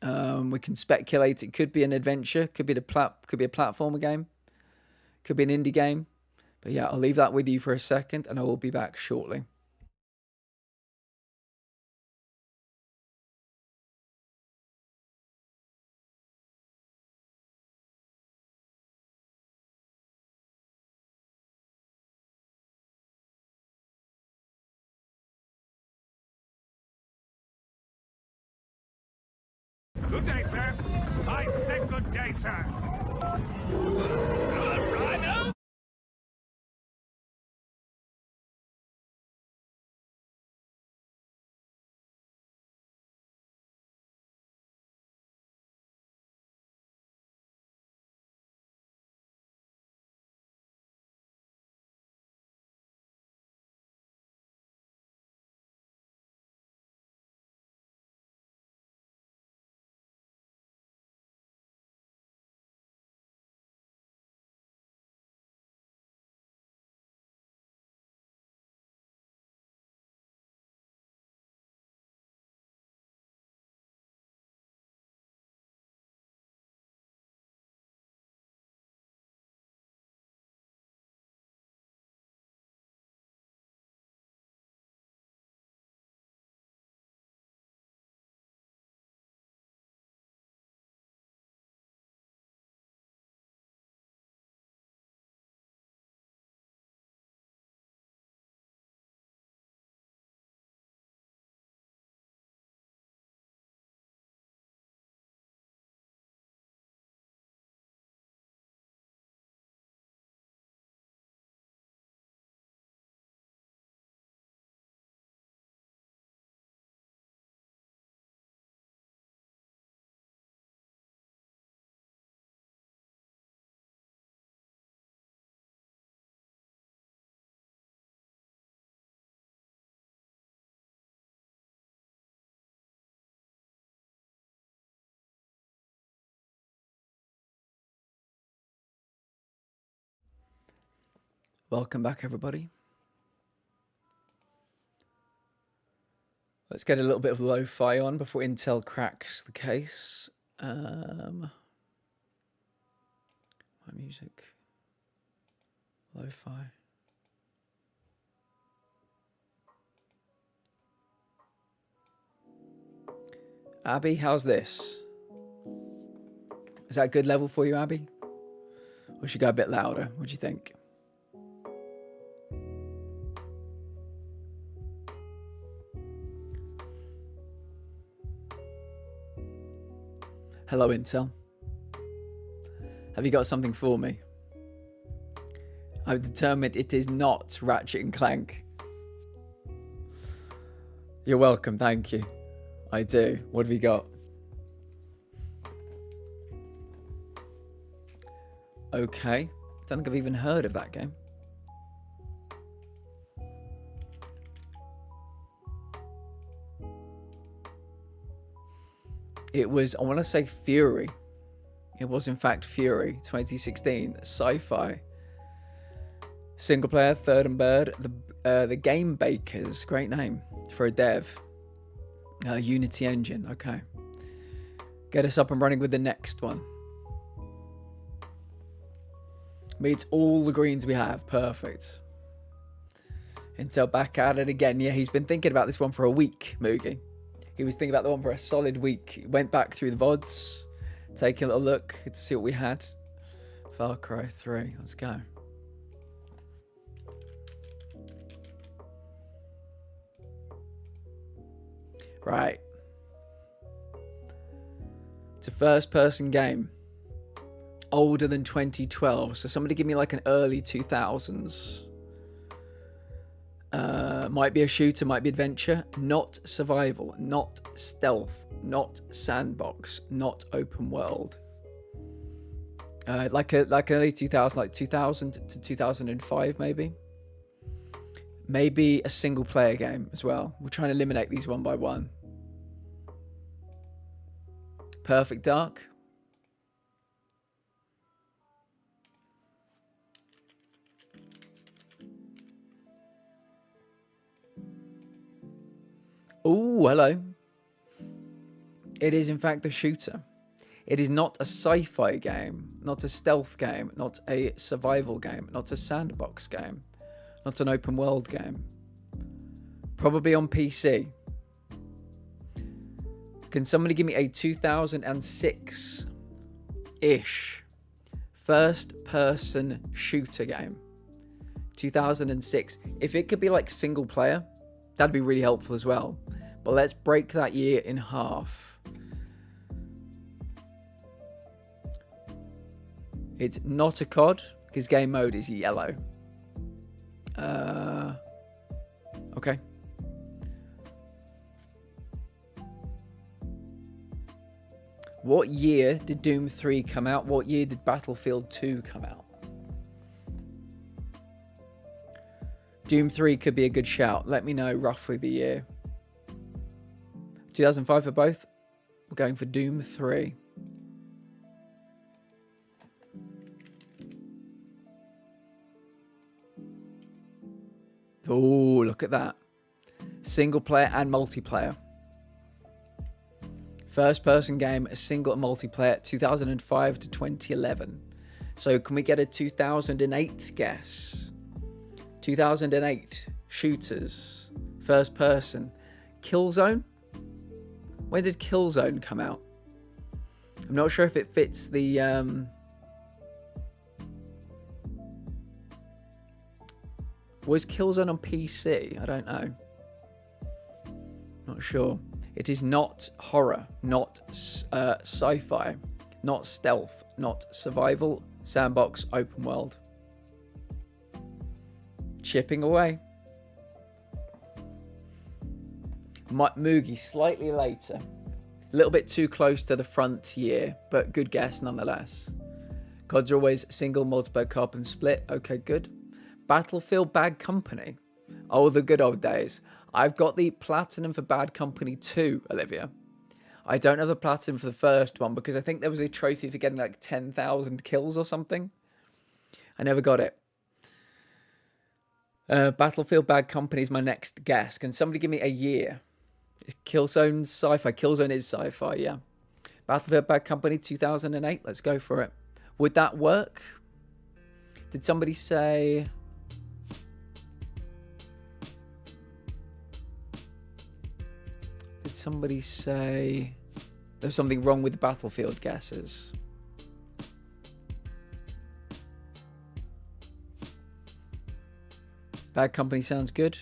We can speculate. It could be an adventure. Could be a platformer game. Could be an indie game. But yeah, I'll leave that with you for a second and I will be back shortly. day, sir. I said good day, sir. Rhino? Welcome back, everybody. Let's get a little bit of lo-fi on before Intel cracks the case. My music. Lo-fi. Abby, how's this? Is that a good level for you, Abby? Or should I go a bit louder? What do you think? Hello, Intel. Have you got something for me? I've determined it is not Ratchet and Clank. You're welcome, thank you. I do. What have you got? Okay. Don't think I've even heard of that game. It was, I want to say Fury. It was in fact Fury, 2016, sci-fi. Single player, third and bird. The Game Bakers, great name for a dev. Unity Engine, okay. Get us up and running with the next one. Meets all the greens we have, perfect. Intel back at it again. Yeah, he's been thinking about this one for a week, Moogie. He was thinking about the one for a solid week. He went back through the VODs, taking a little look to see what we had. Far Cry 3, let's go. Right. It's a first-person game. Older than 2012. So somebody give me like an early 2000s. Might be a shooter, might be adventure. Not survival, not stealth, not sandbox, not open world. Like an early 2000, like 2000 to 2005 maybe. Maybe a single player game as well. We're trying to eliminate these one by one. Perfect Dark. Oh, hello. It is in fact a shooter. It is not a sci-fi game, not a stealth game, not a survival game, not a sandbox game, not an open world game. Probably on PC. Can somebody give me a 2006-ish first-person shooter game? 2006. If it could be like single player, that'd be really helpful as well. But let's break that year in half. It's not a COD because game mode is yellow. Okay. What year did Doom 3 come out? What year did Battlefield 2 come out? Doom 3 could be a good shout. Let me know roughly the year. 2005 for both. We're going for Doom 3. Oh, look at that. Single player and multiplayer. First person game, a single and multiplayer, 2005 to 2011. So can we get a 2008 guess? 2008 shooters, first person. Killzone? When did Killzone come out? I'm not sure if it fits the... Was Killzone on PC? I don't know. Not sure. It is not horror, not sci-fi, not stealth, not survival, sandbox, open world. Chipping away. Moogie, slightly later. A little bit too close to the frontier, but good guess nonetheless. CODs are always single, multiplayer, co-op and split. Okay, good. Battlefield Bad Company. Oh, the good old days. I've got the platinum for Bad Company 2, Olivia. I don't have the platinum for the first one because I think there was a trophy for getting like 10,000 kills or something. I never got it. Battlefield Bad Company is my next guess. Can somebody give me a year? Killzone sci-fi. Killzone is sci-fi, yeah. Battlefield Bad Company 2008. Let's go for it. Would that work? Did somebody say... Did somebody say there's something wrong with the Battlefield guesses? Bad Company sounds good.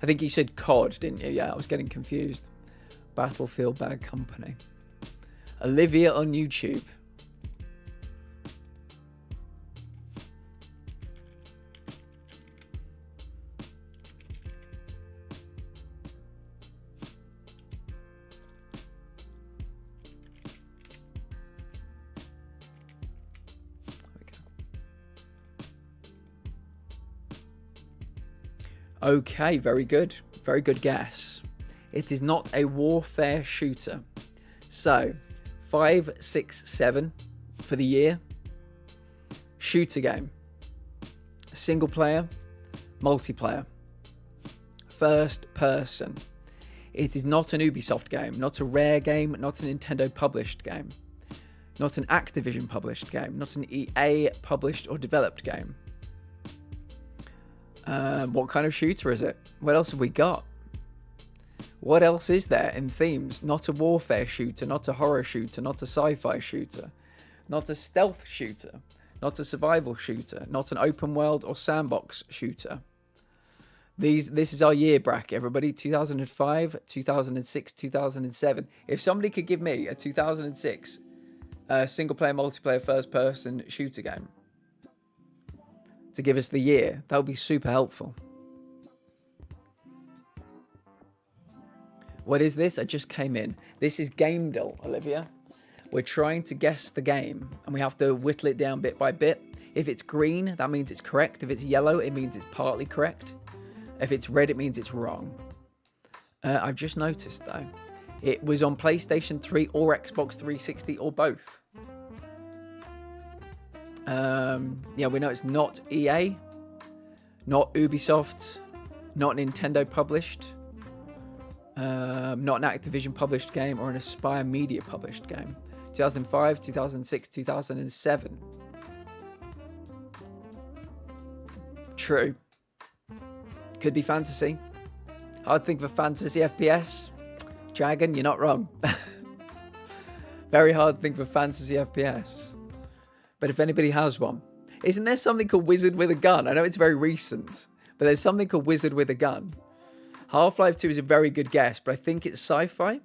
I think you said COD, didn't you? Yeah, I was getting confused. Battlefield Bad Company. Olivia on YouTube. Okay, very good. Very good guess. It is not a warfare shooter. So, 5, 6, 7 for the year. Shooter game. Single player. Multiplayer. First person. It is not an Ubisoft game. Not a Rare game. Not a Nintendo published game. Not an Activision published game. Not an EA published or developed game. What kind of shooter is it? What else have we got? What else is there in themes? Not a warfare shooter, not a horror shooter, not a sci-fi shooter, not a stealth shooter, not a survival shooter, not an open world or sandbox shooter. This is our year bracket, everybody. 2005, 2006, 2007. If somebody could give me a 2006 single player, multiplayer, first person shooter game to give us the year, that would be super helpful. What is this? I just came in. This is Gamedel, Olivia. We're trying to guess the game, and we have to whittle it down bit by bit. If it's green, that means it's correct. If it's yellow, it means it's partly correct. If it's red, it means it's wrong. I've just noticed, though, it was on PlayStation 3 or Xbox 360 or both. Yeah, we know it's not EA, not Ubisoft, not Nintendo published, not an Activision published game or an Aspire Media published game. 2005, 2006, 2007. True. Could be fantasy. Hard thing for fantasy FPS. Dragon, you're not wrong. Very hard thing for fantasy FPS. But if anybody has one. Isn't there something called Wizard with a Gun? I know it's very recent, but there's something called Wizard with a Gun. Half-Life 2 is a very good guess, but I think it's sci-fi.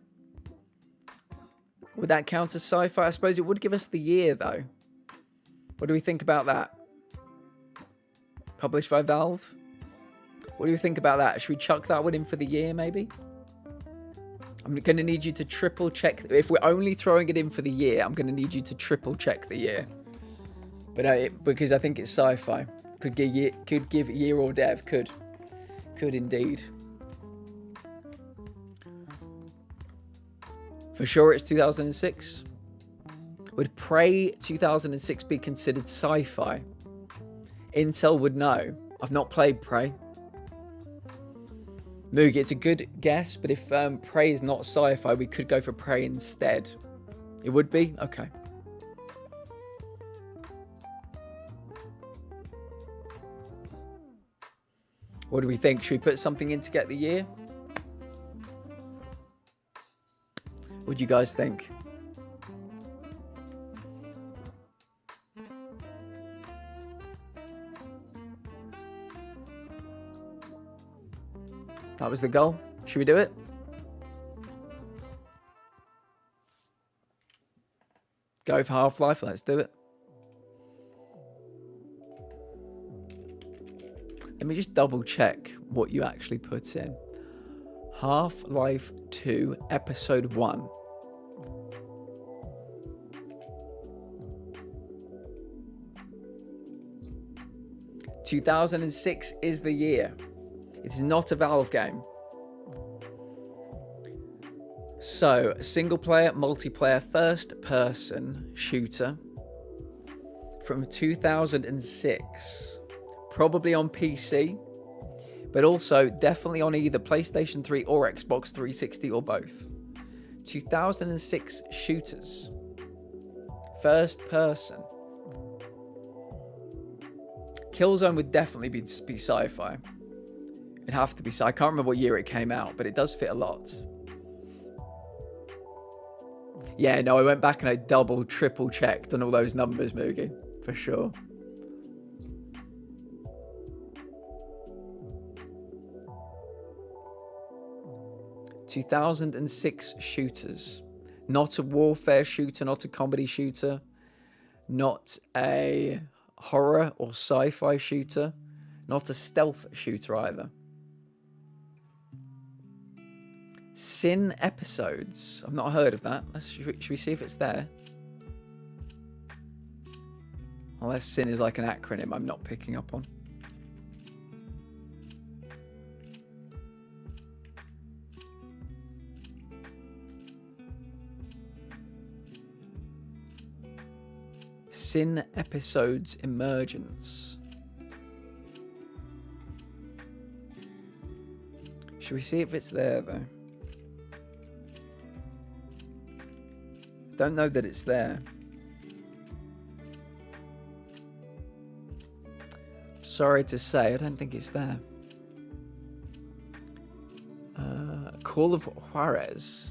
Would that count as sci-fi? I suppose it would give us the year, though. What do we think about that? Published by Valve? What do you think about that? Should we chuck that one in for the year, maybe? I'm going to need you to triple check. If we're only throwing it in for the year, I'm going to need you to triple check the year. But because I think it's sci-fi. Could give year or dev. Could indeed. For sure it's 2006. Would Prey 2006 be considered sci-fi? Intel would know. I've not played Prey. Moog, it's a good guess, but if Prey is not sci-fi, we could go for Prey instead. It would be? Okay. What do we think? Should we put something in to get the year? What do you guys think? That was the goal. Should we do it? Go for Half-Life. Let's do it. Let me just double check what you actually put in. Half-Life 2, Episode 1. ...2006 is the year. It's not a Valve game. So, single-player, multiplayer, first-person shooter from 2006. Probably on PC, but also definitely on either PlayStation 3 or Xbox 360 or both. 2006 shooters. First-person. Killzone would definitely be sci-fi. It'd have to be sci-fi. I can't remember what year it came out, but it does fit a lot. Yeah, no, I went back and I double, triple checked on all those numbers, Moogie, for sure. ...2006 shooters. Not a warfare shooter, not a comedy shooter. Not a horror or sci-fi shooter. Not a stealth shooter either. Sin Episodes. I've not heard of that. Should we see if it's there? Unless Sin is like an acronym I'm not picking up on. Sin Episodes Emergence. Should we see if it's there though? Don't know that it's there. Sorry to say, I don't think it's there. Call of Juarez.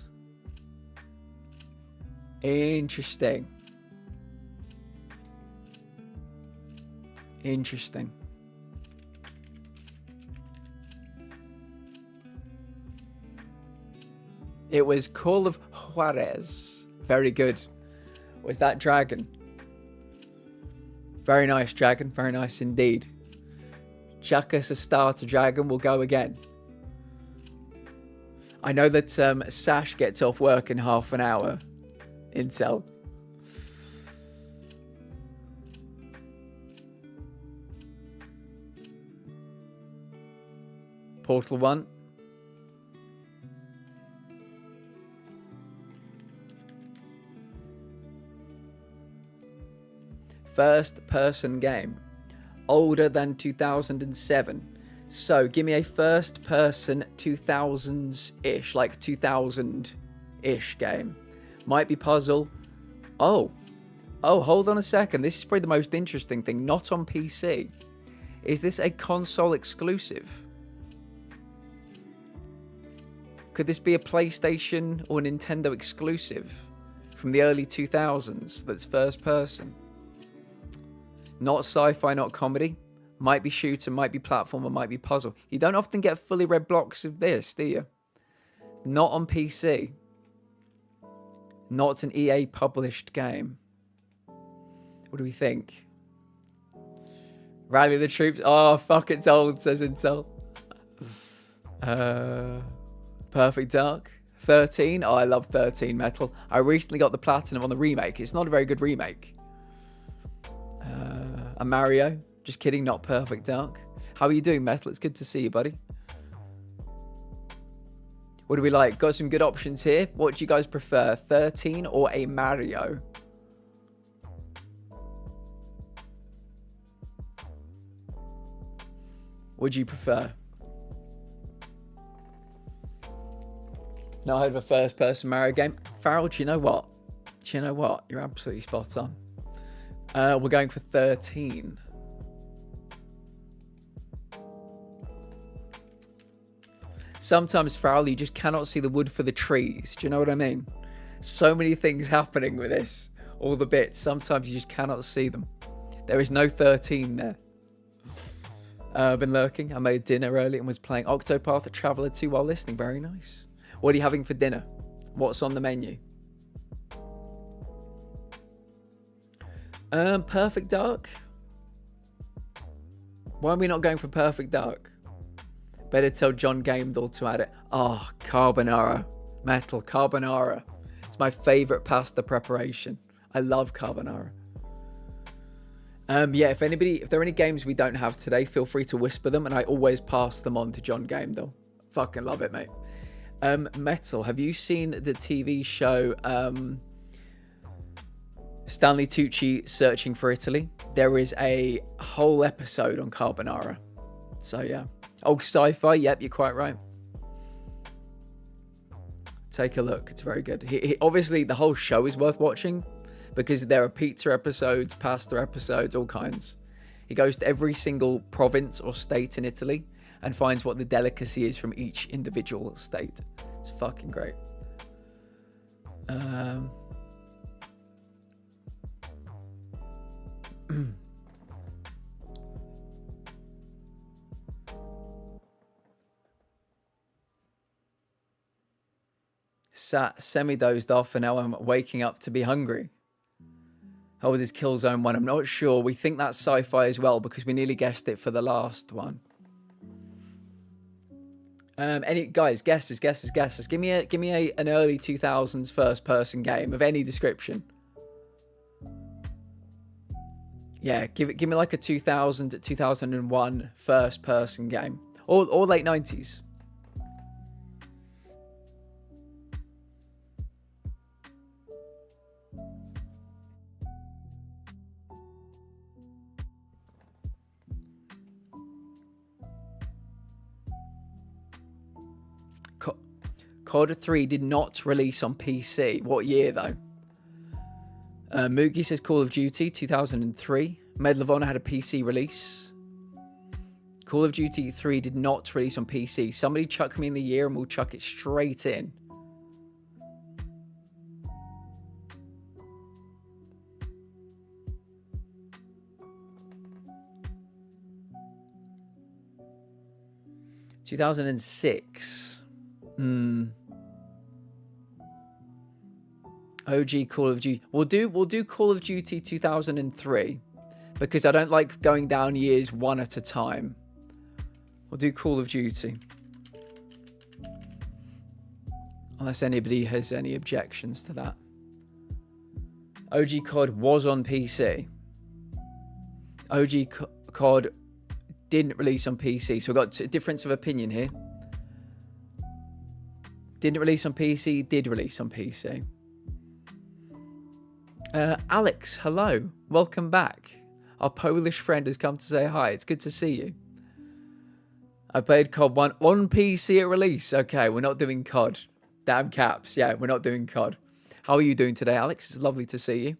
Interesting. Interesting. It was Call of Juarez. Very good. Was that Dragon? Very nice, Dragon. Very nice indeed. Chuck us a starter, Dragon. We'll go again. I know that Sash gets off work in half an hour. Intel. Portal 1. First person game. Older than 2007. So give me a first person 2000s-ish, like 2000-ish game. Might be puzzle. Oh, hold on a second. This is probably the most interesting thing. Not on PC. Is this a console exclusive? Could this be a PlayStation or Nintendo exclusive from the early 2000s that's first person? Not sci-fi, not comedy. Might be shooter, might be platformer, might be puzzle. You don't often get fully red blocks of this, do you? Not on PC. Not an EA published game. What do we think? Rally the troops. Oh, fuck, it's old, says Intel. Perfect Dark. 13. Oh, I love 13 Metal. I recently got the platinum on the remake. It's not a very good remake. A Mario. Just kidding, not Perfect Dark. How are you doing, Metal? It's good to see you, buddy. What do we like? Got some good options here. What do you guys prefer? 13 or a Mario? Would you prefer? Not heard of a first-person Mario game. Farrell, do you know what? Do you know what? You're absolutely spot on. We're going for 13. Sometimes, Farrell, you just cannot see the wood for the trees. Do you know what I mean? So many things happening with this. All the bits. Sometimes you just cannot see them. There is no 13 there. Been lurking. I made dinner early and was playing Octopath Traveler 2 while listening. Very nice. What are you having for dinner? What's on the menu? Perfect Dark? Why are we not going for Perfect Dark? Better tell John Gamedall to add it. Oh, carbonara. Metal, carbonara. It's my favourite pasta preparation. I love carbonara. Yeah, if there are any games we don't have today, feel free to whisper them and I always pass them on to John Gamedall. Fucking love it, mate. Metal, have you seen the TV show Stanley Tucci Searching for Italy? There is a whole episode on carbonara. So yeah. Oh, sci-fi. Yep, you're quite right. Take a look. It's very good. Obviously, the whole show is worth watching because there are pizza episodes, pasta episodes, all kinds. He goes to every single province or state in Italy and finds what the delicacy is from each individual state. It's fucking great. Semi-dozed off and now I'm waking up to be hungry. How old is Killzone 1? I'm not sure. We think that's sci-fi as well because we nearly guessed it for the last one. Any guys, guesses. Give me an early 2000s first-person game of any description. Yeah, give me like a 2000 to 2001 first-person game, or late 90s. COD 3 did not release on PC. What year, though? Moogie says Call of Duty 2003. Medal of Honor had a PC release. Call of Duty 3 did not release on PC. Somebody chuck me in the year and we'll chuck it straight in. ...2006... OG Call of Duty. We'll do Call of Duty 2003 because I don't like going down years one at a time. We'll do Call of Duty. Unless anybody has any objections to that. OG COD was on PC. OG COD didn't release on PC. So we've got a difference of opinion here. Didn't release on PC, did release on PC. Alex, hello. Welcome back. Our Polish friend has come to say hi. It's good to see you. I played COD 1 on PC at release. Okay, we're not doing COD. Damn caps. Yeah, we're not doing COD. How are you doing today, Alex? It's lovely to see you.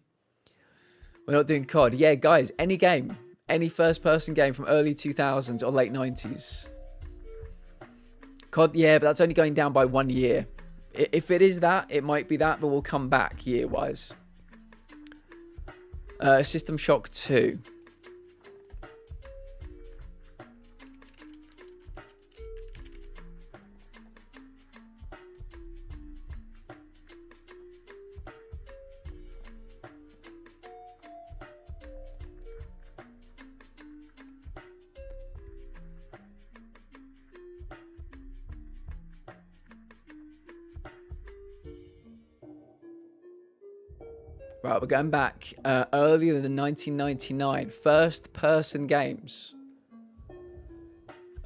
We're not doing COD. Yeah, guys, any game. Any first-person game from early 2000s or late 90s. COD, yeah, but that's only going down by 1 year. If it is that, it might be that, but we'll come back year-wise. System Shock 2. Right, we're going back earlier than 1999. First-person games.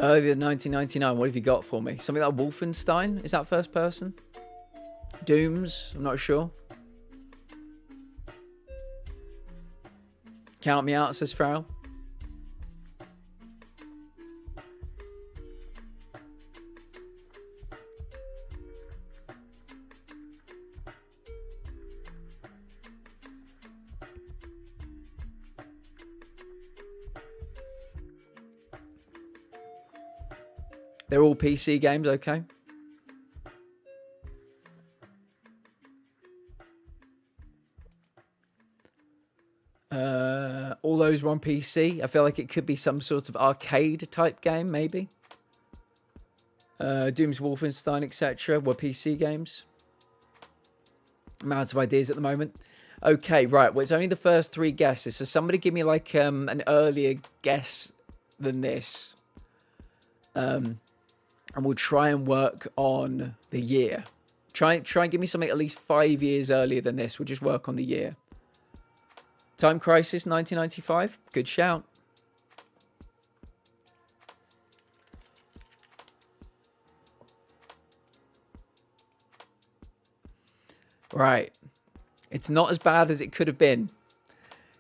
Earlier than 1999. What have you got for me? Something like Wolfenstein? Is that first person? Dooms? I'm not sure. Count me out, says Farrell. They're all PC games, okay? All those were on PC. I feel like it could be some sort of arcade type game, maybe. Doom's Wolfenstein, etc. were PC games. I'm out of ideas at the moment. Okay, right. Well, it's only the first 3 guesses. So somebody give me like an earlier guess than this. And we'll try and work on the year. Try and give me something at least 5 years earlier than this. We'll just work on the year. Time Crisis 1995. Good shout. Right. It's not as bad as it could have been.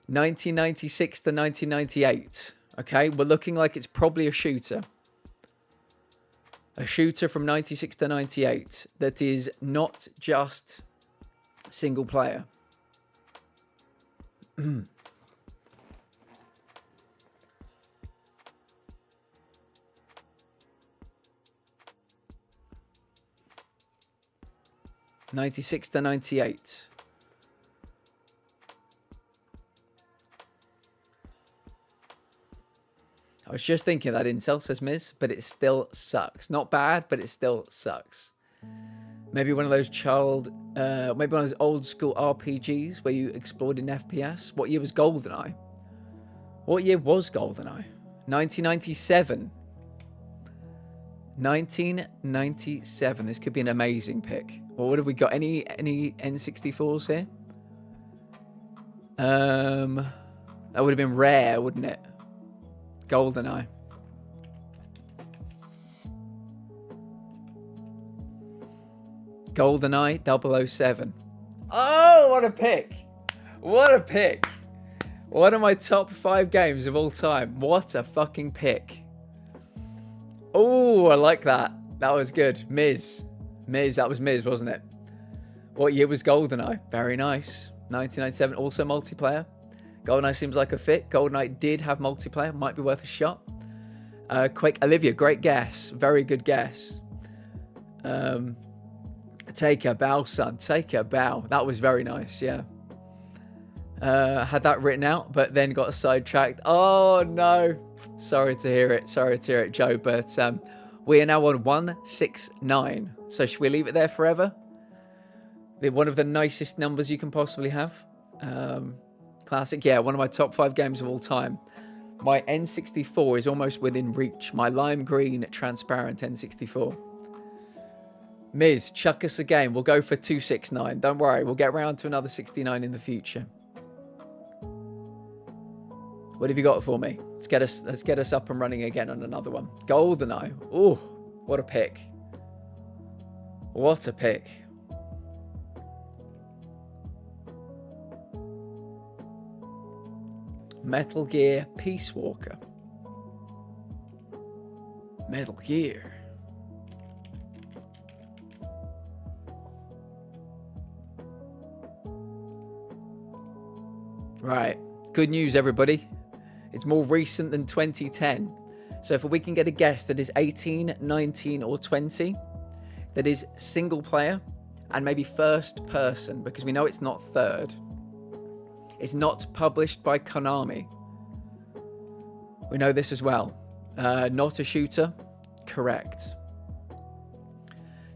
1996 to 1998. Okay, we're looking like it's probably a shooter. A shooter from 96 to 98 that is not just single player. 96 to 98. I was just thinking that Intel, says Miz, but it still sucks. Not bad, but it still sucks. Maybe one of those maybe one of those old school RPGs where you explored in FPS. What year was GoldenEye? What year was GoldenEye? 1997. 1997. This could be an amazing pick. Well, what have we got? Any N64s here? That would have been rare, wouldn't it? GoldenEye. GoldenEye 007. Oh, what a pick. What a pick. One of my top 5 games of all time. What a fucking pick. Oh, I like that. That was good. Miz, that was Miz, wasn't it? What year was GoldenEye? Very nice. 1997, also multiplayer. GoldenEye seems like a fit. GoldenEye did have multiplayer. Might be worth a shot. Quake, Olivia, great guess. Very good guess. Take a bow, son. Take a bow. That was very nice, yeah. Had that written out, but then got sidetracked. Oh, no. Sorry to hear it. Sorry to hear it, Joe. But we are now on 169. So should we leave it there forever? One of the nicest numbers you can possibly have. Classic. Yeah, one of my top 5 games of all time. My N64 is almost within reach. My lime green transparent N64. Miz, chuck us a game. We'll go for 269. Don't worry, we'll get around to another 69 in the future. What have you got for me? Let's get us up and running again on another one. GoldenEye. Oh, what a pick. What a pick. Metal Gear Peace Walker. Metal Gear. Right. Good news, everybody. It's more recent than 2010. So if we can get a guess that is 18, 19, or 20, that is single player and maybe first person, because we know it's not third. It's not published by Konami. We know this as well. Not a shooter. Correct.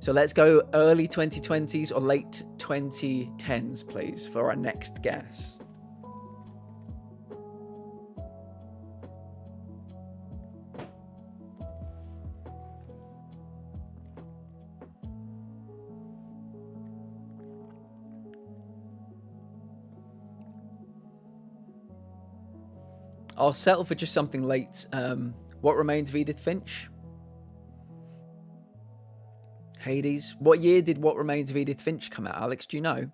So let's go early 2020s or late 2010s, please, for our next guess. I'll settle for just something late. What Remains of Edith Finch? Hades. What year did What Remains of Edith Finch come out, Alex? Do you know?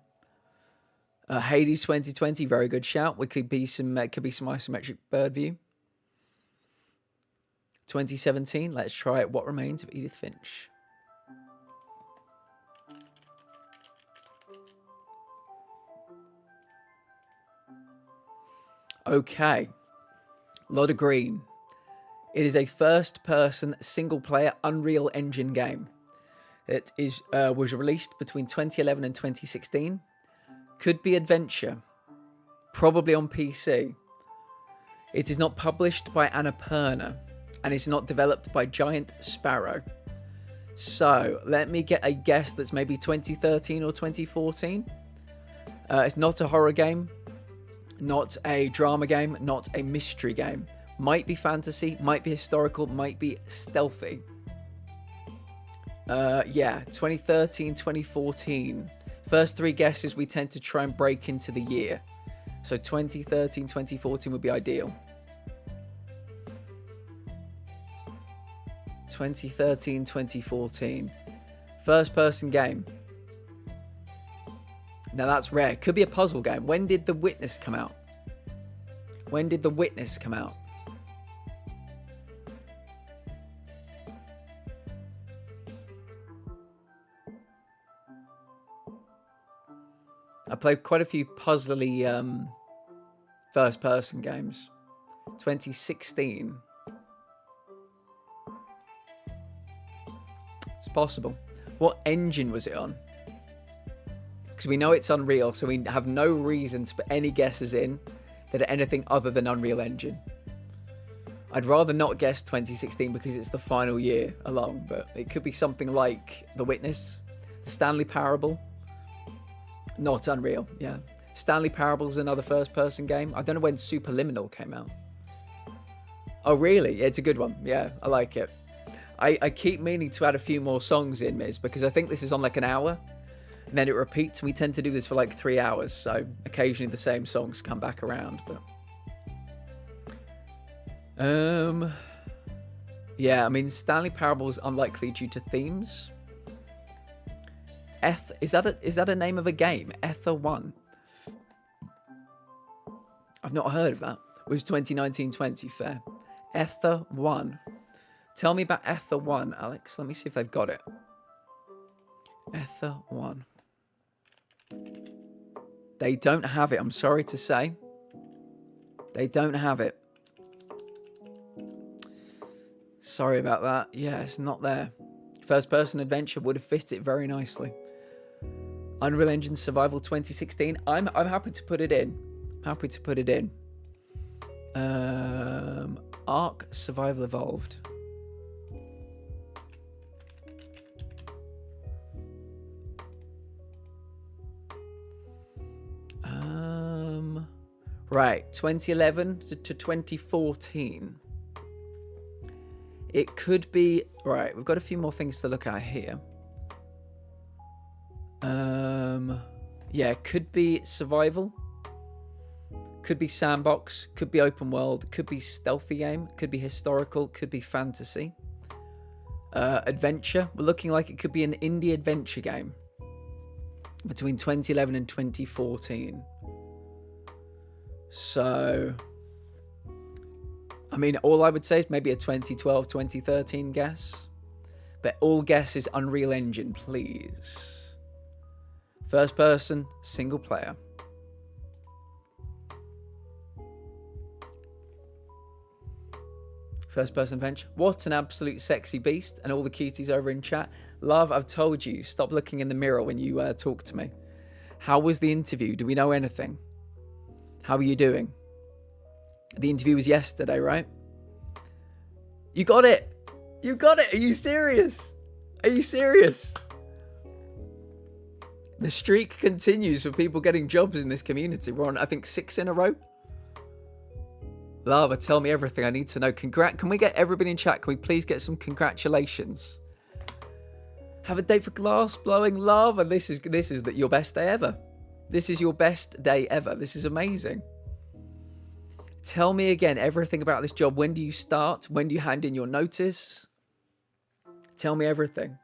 Hades 2020, very good shout. We could be some isometric bird view. 2017, let's try it. What Remains of Edith Finch? Okay. Lot of green. It is a first-person, single-player Unreal Engine game. It was released between 2011 and 2016. Could be adventure. Probably on PC. It is not published by Annapurna. And it's not developed by Giant Sparrow. So, let me get a guess that's maybe 2013 or 2014. It's not a horror game. Not a drama game. Not a mystery game. Might be fantasy. Might be historical. Might be stealthy. Yeah, 2013, 2014. First three guesses we tend to try and break into the year. So 2013, 2014 would be ideal. 2013, 2014. First person game. Now that's rare. Could be a puzzle game. When did The Witness come out? When did The Witness come out? I played quite a few puzzly first person games. 2016. It's possible. What engine was it on? Because we know it's Unreal, so we have no reason to put any guesses in that are anything other than Unreal Engine. I'd rather not guess 2016 because it's the final year along, but it could be something like The Witness, The Stanley Parable. Not Unreal, yeah. Stanley Parable's another first-person game. I don't know when Superliminal came out. Oh, really? Yeah, it's a good one. Yeah, I like it. I keep meaning to add a few more songs in, Miz, because I think this is on like an hour. And then it repeats. We tend to do this for like 3 hours. So occasionally the same songs come back around. But yeah, I mean, Stanley Parable is unlikely due to themes. Is that a name of a game? Ether 1. I've not heard of that. It was 2019-20, fair. Ether 1. Tell me about Ether 1, Alex. Let me see if they've got it. Ether 1. They don't have it, I'm sorry to say. They don't have it. Sorry about that. Yeah, it's not there. First person adventure would have fit it very nicely. Unreal Engine Survival 2016. I'm happy to put it in. Happy to put it in. Ark Survival Evolved. Right, 2011 to 2014. It could be... Right, we've got a few more things to look at here. Yeah, could be survival. Could be sandbox. Could be open world. Could be stealthy game. Could be historical. Could be fantasy. Adventure. We're looking like it could be an indie adventure game. Between 2011 and 2014. So... I mean, all I would say is maybe a 2012, 2013 guess. But all guess is Unreal Engine, please. First person, single player. First person adventure. What an absolute sexy beast. And all the cuties over in chat. Love, I've told you, stop looking in the mirror when you talk to me. How was the interview? Do we know anything? How are you doing? The interview was yesterday, right? You got it. You got it. Are you serious? Are you serious? The streak continues for people getting jobs in this community. We're on, I think, 6 in a row. Lava, tell me everything I need to know. Can we get everybody in chat? Can we please get some congratulations? Have a date for glass blowing, Lava. This is your best day ever. This is your best day ever. This is amazing. Tell me again everything about this job. When do you start? When do you hand in your notice? Tell me everything.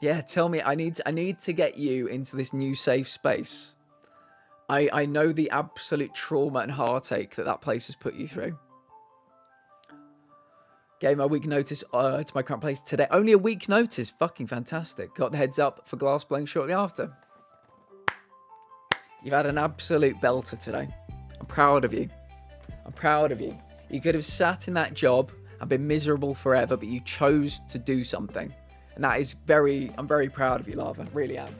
Yeah, tell me. I need to get you into this new safe space. I know the absolute trauma and heartache that place has put you through. Gave my week notice to my current place today. Only a week notice. Fucking fantastic. Got the heads up for glass blowing shortly after. You've had an absolute belter today. I'm proud of you. I'm proud of you. You could have sat in that job and been miserable forever, but you chose to do something. And that is I'm very proud of you, Lava. Really am.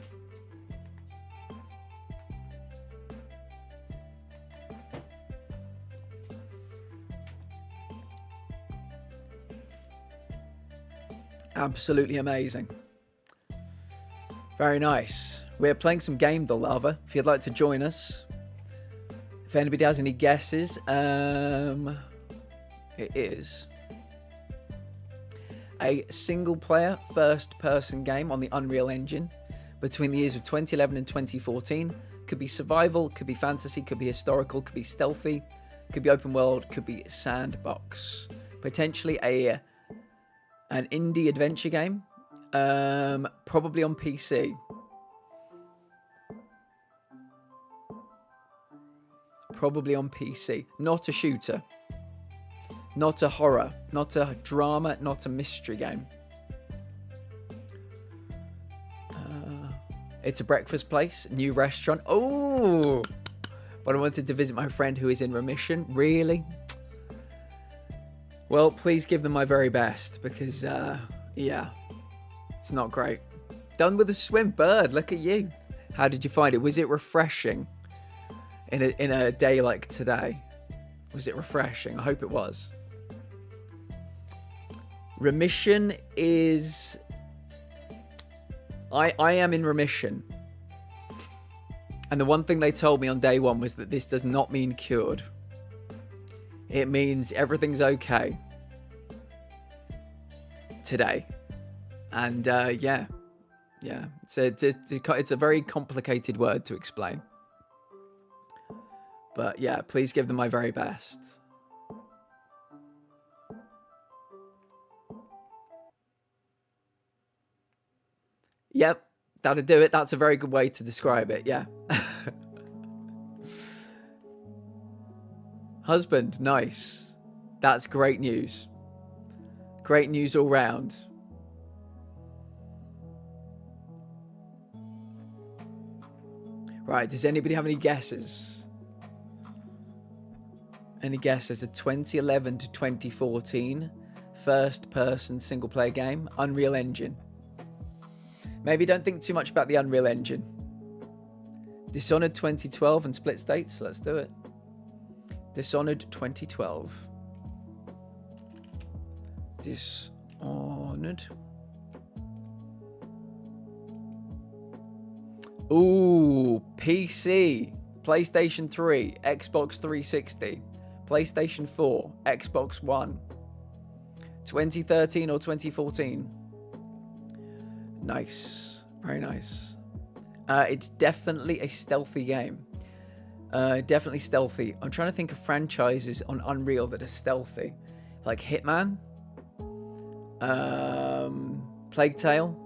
Absolutely amazing. Very nice. We're playing some game, though, Lava. If you'd like to join us. If anybody has any guesses, it is a single-player, first-person game on the Unreal Engine between the years of 2011 and 2014. Could be survival, could be fantasy, could be historical, could be stealthy, could be open world, could be sandbox. Potentially an indie adventure game, probably on PC. Probably on PC. Not a shooter. Not a horror. Not a drama. Not a mystery game. It's a breakfast place. New restaurant. Oh! But I wanted to visit my friend who is in remission. Really? Well, please give them my very best. Because, yeah. It's not great. Done with a swim. Bird, look at you. How did you find it? Was it refreshing? In a day like today, was it refreshing? I hope it was. Remission is... I am in remission. And the one thing they told me on day one was that this does not mean cured. It means everything's okay. Today. And yeah. Yeah. It's a very complicated word to explain. But yeah, please give them my very best. Yep, that'll do it. That's a very good way to describe it, yeah. Husband, nice. That's great news. Great news all round. Right, does anybody have any guesses? Any guesses? A 2011 to 2014 first-person single-player game, Unreal Engine. Maybe don't think too much about the Unreal Engine. Dishonored 2012 and split states. Let's do it. Dishonored 2012. Dishonored. Ooh, PC. PlayStation 3, Xbox 360, PlayStation 4, Xbox One. 2013 or 2014. Nice. Very nice. It's definitely a stealthy game. Definitely stealthy. I'm trying to think of franchises on Unreal that are stealthy. Like Hitman. Plague Tale.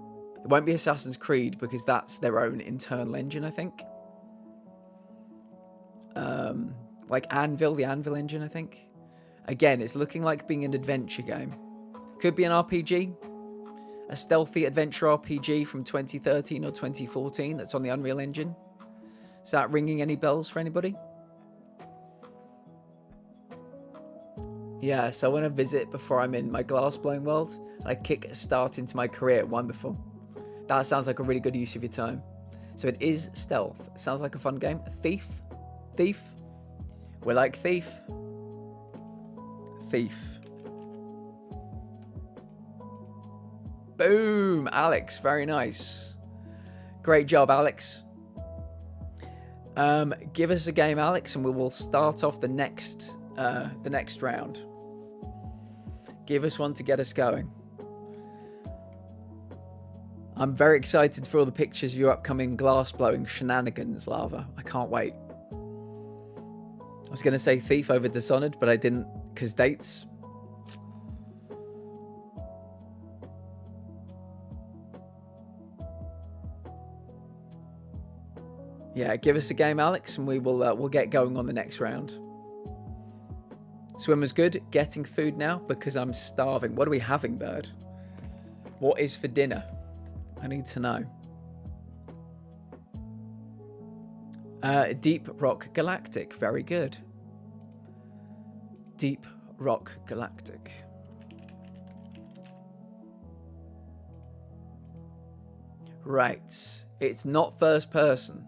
It won't be Assassin's Creed because that's their own internal engine, I think. Like Anvil, the Anvil engine, I think. Again, it's looking like being an adventure game. Could be an RPG. A stealthy adventure RPG from 2013 or 2014 that's on the Unreal Engine. Is that ringing any bells for anybody? Yeah, so I want to visit before I'm in my glass-blowing world. And I kick a start into my career. Wonderful. That sounds like a really good use of your time. So it is stealth. It sounds like a fun game. A thief. Thief. We're like Thief. Thief. Boom, Alex. Very nice. Great job, Alex. Give us a game, Alex, and we will start off the next round. Give us one to get us going. I'm very excited for all the pictures of your upcoming glass blowing shenanigans, Lava. I can't wait. I was going to say Thief over Dishonored, but I didn't because dates. Yeah, give us a game, Alex, and we'll get going on the next round. Swimmer's good. Getting food now because I'm starving. What are we having, Bird? What is for dinner? I need to know. Deep Rock Galactic. Very good. Deep Rock Galactic. Right. It's not first person.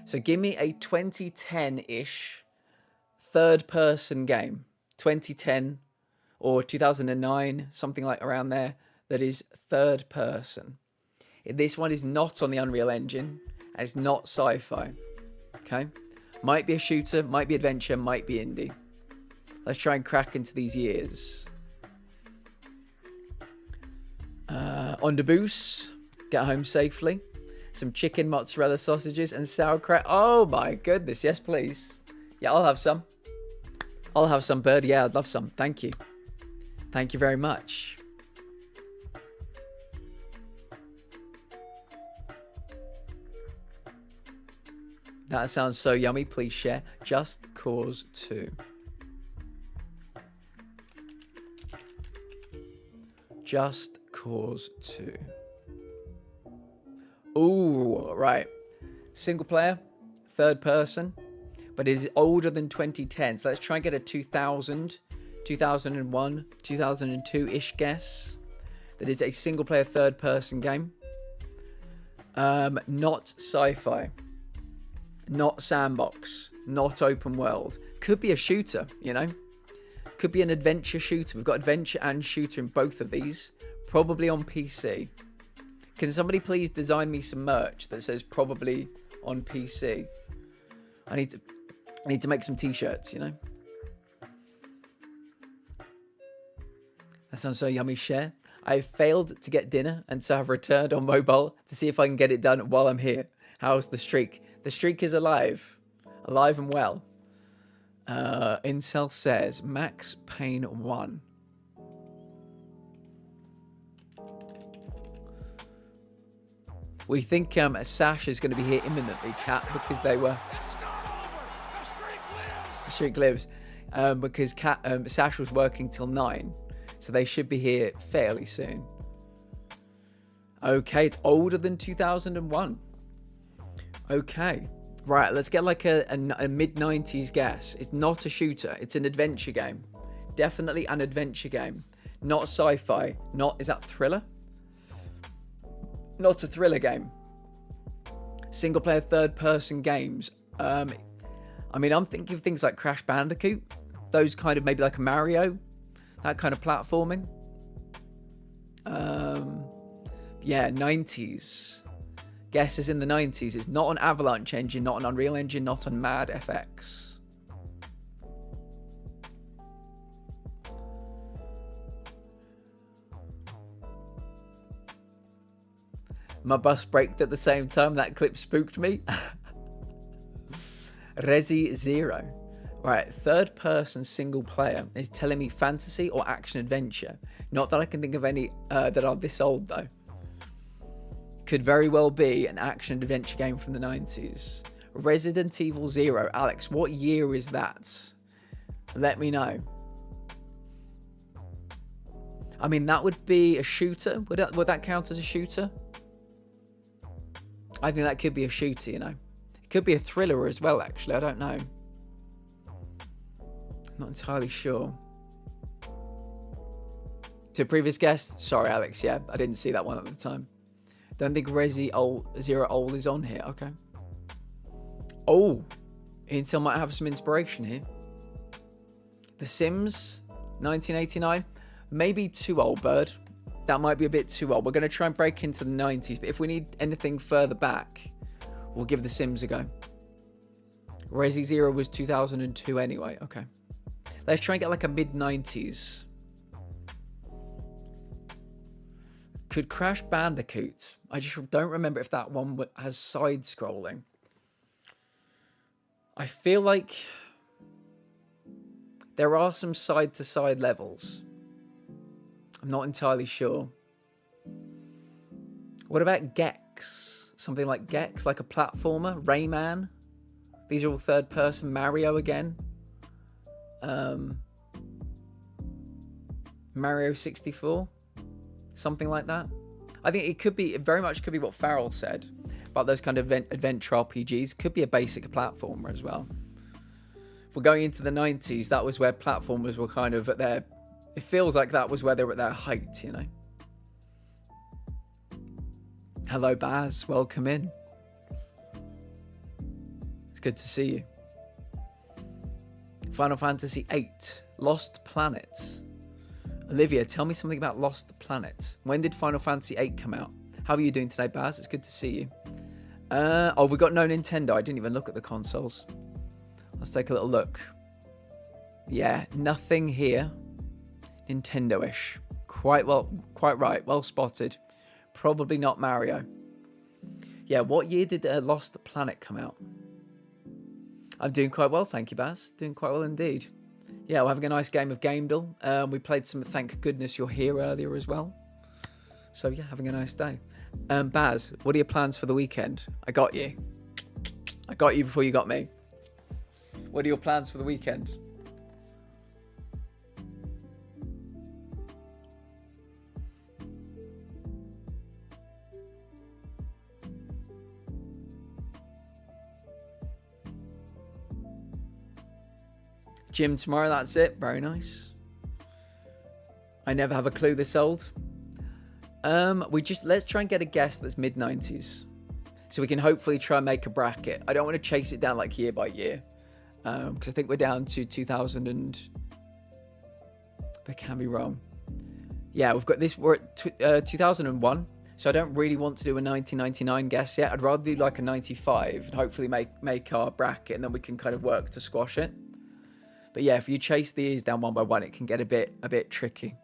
So give me a 2010-ish third-person game. 2010 or 2009, something like around there, that is third person. This one is not on the Unreal Engine, and it's not sci-fi. Okay? Might be a shooter, might be adventure, might be indie. Let's try and crack into these years. On the booze, get home safely. Some chicken mozzarella sausages and sauerkraut. Oh my goodness, yes please. Yeah, I'll have some. I'll have some, Bird. Yeah, I'd love some. Thank you. Thank you very much. That sounds so yummy. Please share. Just Cause 2. Just Cause 2. Ooh, right. Single player, third person, but is older than 2010. So let's try and get a 2000, 2001, 2002-ish guess. That is a single player third person game. Not sci-fi. Not sandbox. Not open world. Could be a shooter, you know. Could be an adventure shooter. We've got adventure and shooter in both of these. Probably on PC. Can somebody please design me some merch that says probably on PC? I need to make some t-shirts, you know. That sounds so yummy. Share. I've failed to get dinner and so have returned on mobile to see if I can get it done while I'm here. How's the streak? The streak is alive. Alive and well. Incel says Max Payne 1. We think Sash is going to be here imminently, Cat, because they were... The streak lives. Because Sash was working till 9. So they should be here fairly soon. Okay, it's older than 2001. Okay. Right, let's get like a mid-90s guess. It's not a shooter. It's an adventure game. Definitely an adventure game. Not sci-fi. Not... Is that thriller? Not a thriller game. Single player third person games. I mean, I'm thinking of things like Crash Bandicoot. Those kind of, maybe like a Mario. That kind of platforming. Yeah, 90s. Guess is in the 90s. It's not on Avalanche Engine, not on Unreal Engine, not on Mad FX. My bus braked at the same time. That clip spooked me. Resi Zero. Right, third person single player is telling me fantasy or action adventure. Not that I can think of any that are this old though. Could very well be an action adventure game from the 90s. Resident Evil Zero. Alex, what year is that? Let me know. I mean, that would be a shooter. Would that count as a shooter? I think that could be a shooter, you know. It could be a thriller as well, actually. I don't know. Not entirely sure. To a previous guest, sorry, Alex. Yeah, I didn't see that one at the time. Don't think Resi Zero Old is on here. Okay. Oh, Intel might have some inspiration here. The Sims, 1989. Maybe too old, Bird. That might be a bit too old. We're going to try and break into the 90s, but if we need anything further back, we'll give The Sims a go. Resi Zero was 2002 anyway. Okay. Let's try and get like a mid-90s. Could Crash Bandicoot? I just don't remember if that one has side scrolling. I feel like there are some side to side levels. I'm not entirely sure. What about Gex? Something like Gex, like a platformer? Rayman? These are all third person. Mario again. Mario 64? Something like that. I think it could be, it very much could be what Farrell said about those kind of adventure RPGs. Could be a basic platformer as well. If we're going into the 90s, that was where platformers were kind of at their, it feels like that was where they were at their height, you know. Hello, Baz. Welcome in. It's good to see you. Final Fantasy VIII, Lost Planet. Olivia, tell me something about Lost Planet. When did Final Fantasy VIII come out? How are you doing today, Baz? It's good to see you. Oh, we got no Nintendo. I didn't even look at the consoles. Let's take a little look. Yeah, nothing here. Nintendo-ish. Quite right. Well spotted. Probably not Mario. Yeah, what year did Lost Planet come out? I'm doing quite well, thank you, Baz. Doing quite well indeed. Yeah, we're having a nice game of Gamedal. We played some Thank Goodness You're Here earlier as well. So yeah, having a nice day. Baz, what are your plans for the weekend? I got you. I got you before you got me. What are your plans for the weekend? Gym tomorrow, that's it. Very nice. I never have a clue this old. Let's try and get a guess that's mid-90s. So we can hopefully try and make a bracket. I don't want to chase it down like year by year. Because I think we're down to 2000 and... I can be wrong. Yeah, we've got this. We're at 2001. So I don't really want to do a 1999 guess yet. I'd rather do like a 95 and hopefully make our bracket, and then we can kind of work to squash it. But yeah, if you chase the years down one by one, it can get a bit tricky.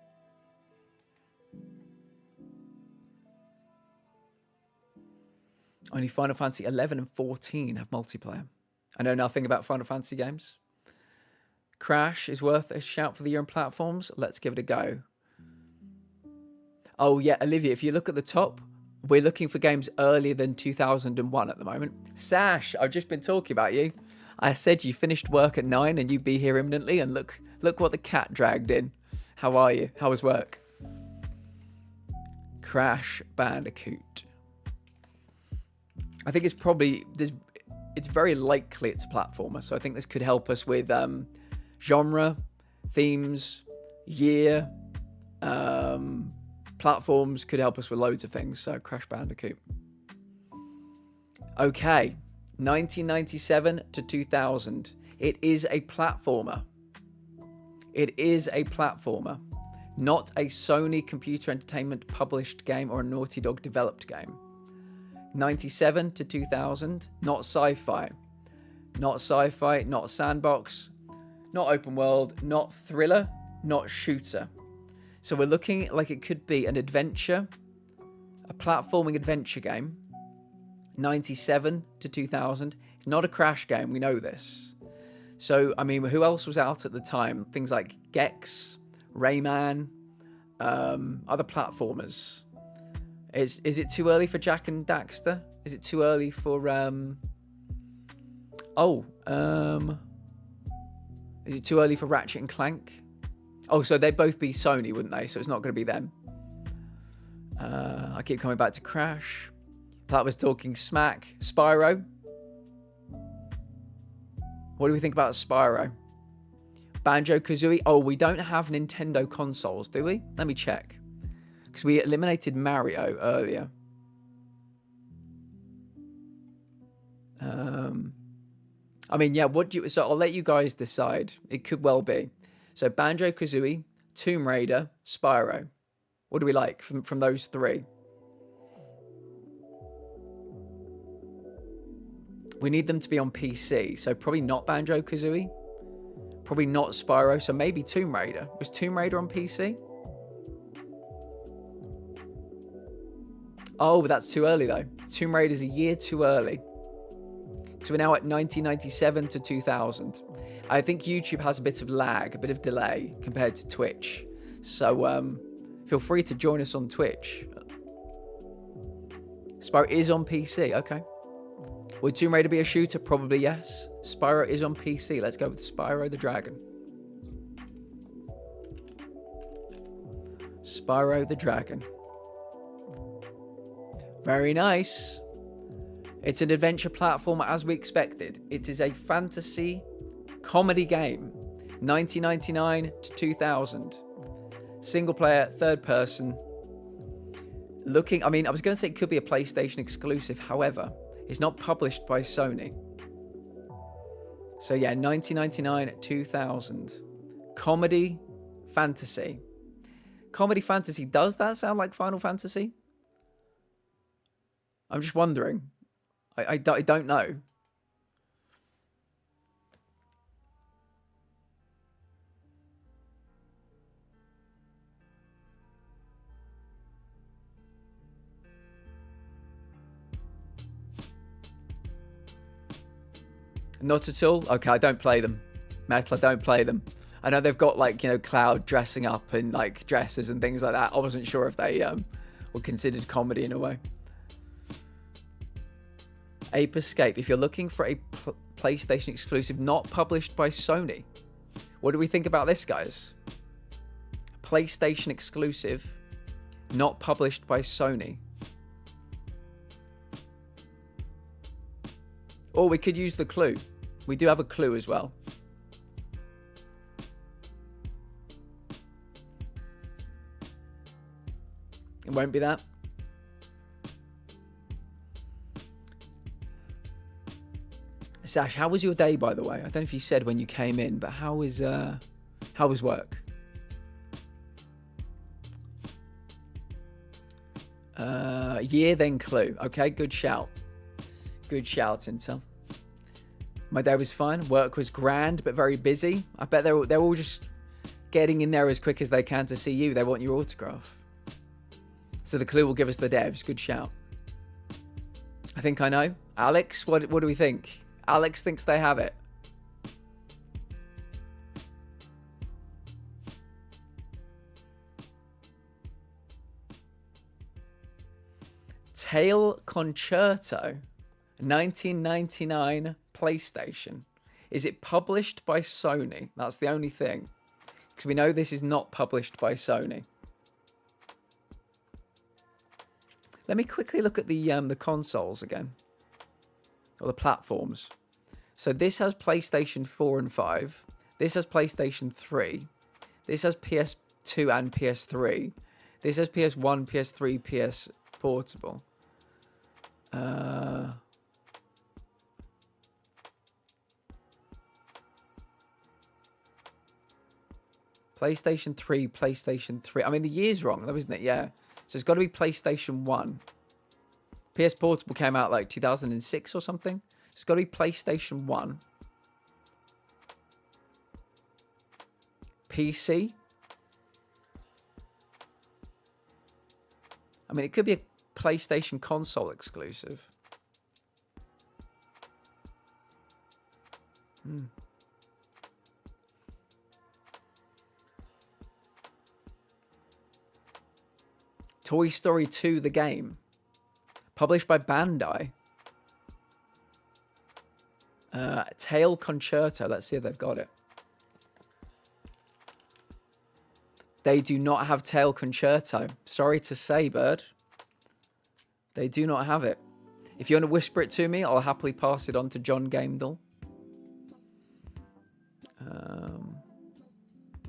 Only Final Fantasy 11 and 14 have multiplayer. I know nothing about Final Fantasy games. Crash is worth a shout for the year on platforms. Let's give it a go. Oh yeah, Olivia, if you look at the top, we're looking for games earlier than 2001 at the moment. Sash, I've just been talking about you. I said you finished work at 9 and you'd be here imminently, and look what the cat dragged in. How are you? How was work? Crash Bandicoot. I think it's probably, it's very likely it's a platformer, so I think this could help us with genre, themes, year, platforms, could help us with loads of things, so Crash Bandicoot. Okay. 1997 to 2000. It is a platformer. It is a platformer. Not a Sony Computer Entertainment published game or a Naughty Dog developed game. 97 to 2000. Not sci-fi. Not sci-fi. Not sandbox. Not open world. Not thriller. Not shooter. So we're looking like it could be an adventure. A platforming adventure game. 97 to 2000. It's not a Crash game, we know this. So, I mean, who else was out at the time? Things like Gex, Rayman, other platformers. Is it too early for Jak and Daxter? Is it too early for... Is it too early for Ratchet and Clank? Oh, so they'd both be Sony, wouldn't they? So it's not going to be them. I keep coming back to Crash. That was talking smack. Spyro. What do we think about Spyro? Banjo-Kazooie. Oh, we don't have Nintendo consoles, do we? Let me check. Because we eliminated Mario earlier. I mean, yeah, so I'll let you guys decide. It could well be. So Banjo-Kazooie, Tomb Raider, Spyro. What do we like from those three? We need them to be on PC, so probably not Banjo-Kazooie. Probably not Spyro, so maybe Tomb Raider. Was Tomb Raider on PC? Oh, but that's too early though. Tomb Raider's a year too early. So we're now at 1997 to 2000. I think YouTube has a bit of lag, a bit of delay compared to Twitch. So feel free to join us on Twitch. Spyro is on PC, okay. Would Tomb Raider be a shooter? Probably yes. Spyro is on PC. Let's go with Spyro the Dragon. Spyro the Dragon. Very nice. It's an adventure platformer as we expected. It is a fantasy comedy game. 1999 to 2000. Single player, third person. Looking, I mean, I was going to say it could be a PlayStation exclusive. However, it's not published by Sony. So yeah, 1999 2000. Comedy fantasy. Comedy fantasy. Does that sound like Final Fantasy? I'm just wondering. I don't know. Not at all? Okay, I don't play them. Metal, I don't play them. I know they've got, like, you know, Cloud dressing up in, like, dresses and things like that. I wasn't sure if they were considered comedy in a way. Ape Escape. If you're looking for a PlayStation exclusive not published by Sony, what do we think about this, guys? PlayStation exclusive not published by Sony. Or we could use the clue. We do have a clue as well. It won't be that. Sash, how was your day, by the way? I don't know if you said when you came in, but how was work? Year, then clue. Okay, good shout. Good shout, Intel. My day was fine. Work was grand, but very busy. I bet they're all just getting in there as quick as they can to see you. They want your autograph. So the clue will give us the devs. Good shout. I think I know. Alex, what do we think? Alex thinks they have it. Tail Concerto, 1999 PlayStation. Is it published by Sony? That's the only thing. Because we know this is not published by Sony. Let me quickly look at the consoles again. Or the platforms. So this has PlayStation 4 and 5. This has PlayStation 3. This has PS2 and PS3. This has PS1, PS3, PS Portable. PlayStation 3, PlayStation 3. I mean, the year's wrong, though, isn't it? Yeah. So it's got to be PlayStation 1. PS Portable came out like 2006 or something. It's got to be PlayStation 1. PC. I mean, it could be a PlayStation console exclusive. Toy Story 2, the game. Published by Bandai. Tail Concerto. Let's see if they've got it. They do not have Tail Concerto. Sorry to say, Bird. They do not have it. If you want to whisper it to me, I'll happily pass it on to John Gamedall.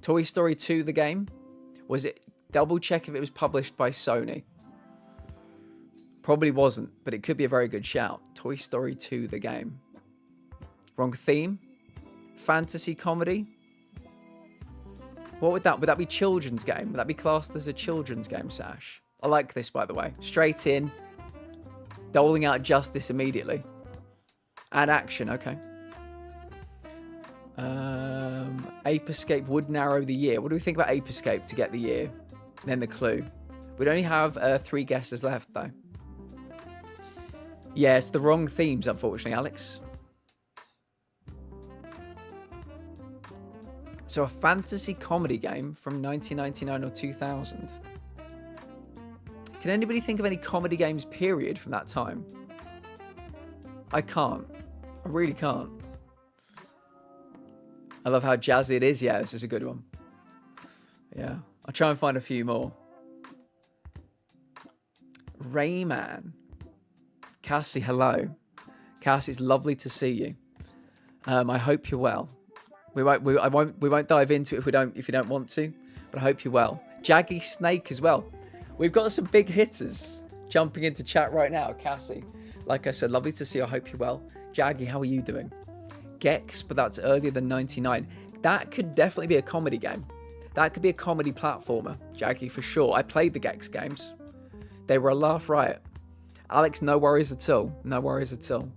Toy Story 2, the game. Was it... Double check if it was published by Sony. Probably wasn't, but it could be a very good shout. Toy Story 2, the game. Wrong theme. Fantasy comedy. What would that... Would that be children's game? Would that be classed as a children's game, Sash? I like this, by the way. Straight in. Doling out justice immediately. And action, okay. Ape Escape would narrow the year. What do we think about Ape Escape to get the year? Then the clue. We'd only have 3 guesses left, though. Yeah, it's the wrong themes, unfortunately, Alex. So a fantasy comedy game from 1999 or 2000. Can anybody think of any comedy games, period, from that time? I can't. I really can't. I love how jazzy it is. Yeah, this is a good one. Yeah. I'll try and find a few more. Rayman. Cassie, hello. Cassie, it's lovely to see you. I hope you're well. We won't dive into it if you don't want to, but I hope you're well. Jaggy Snake as well. We've got some big hitters jumping into chat right now. Cassie, like I said, lovely to see you. I hope you're well. Jaggy, how are you doing? Gex, but that's earlier than 99. That could definitely be a comedy game. That could be a comedy platformer, Jaggy, for sure. I played the Gex games. They were a laugh riot. Alex, no worries at all. No worries at all.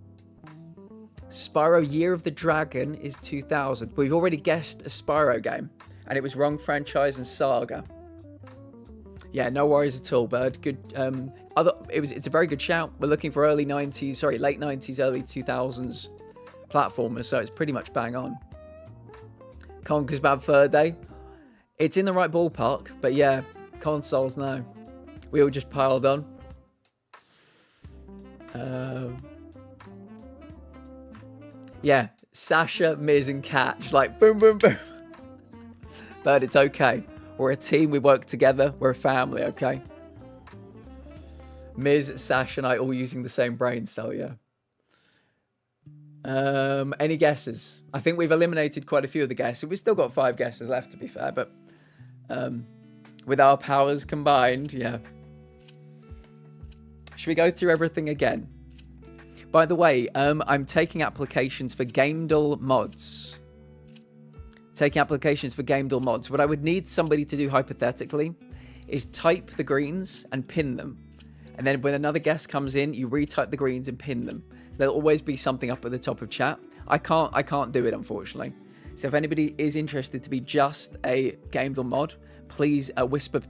Spyro Year of the Dragon is 2000. We've already guessed a Spyro game, and it was wrong franchise and saga. Yeah, no worries at all, Bird. Good. It's a very good shout. We're looking for late 90s, early 2000s platformers, so it's pretty much bang on. Conker's Bad Fur Day. It's in the right ballpark, but yeah, consoles, no. We all just piled on. Yeah, Sasha, Miz, and Kat. Just like boom, boom, boom. But it's okay. We're a team. We work together. We're a family, okay? Miz, Sasha, and I all using the same brain cell, yeah. Any guesses? I think we've eliminated quite a few of the guesses. We've still got 5 guesses left, to be fair, but with our powers combined, yeah. Should we go through everything again? By the way, I'm taking applications for GameDull mods. What I would need somebody to do hypothetically is type the greens and pin them. And then when another guest comes in, you retype the greens and pin them. So there'll always be something up at the top of chat. I can't do it, unfortunately. So if anybody is interested to be just a GameDull mod, please whisper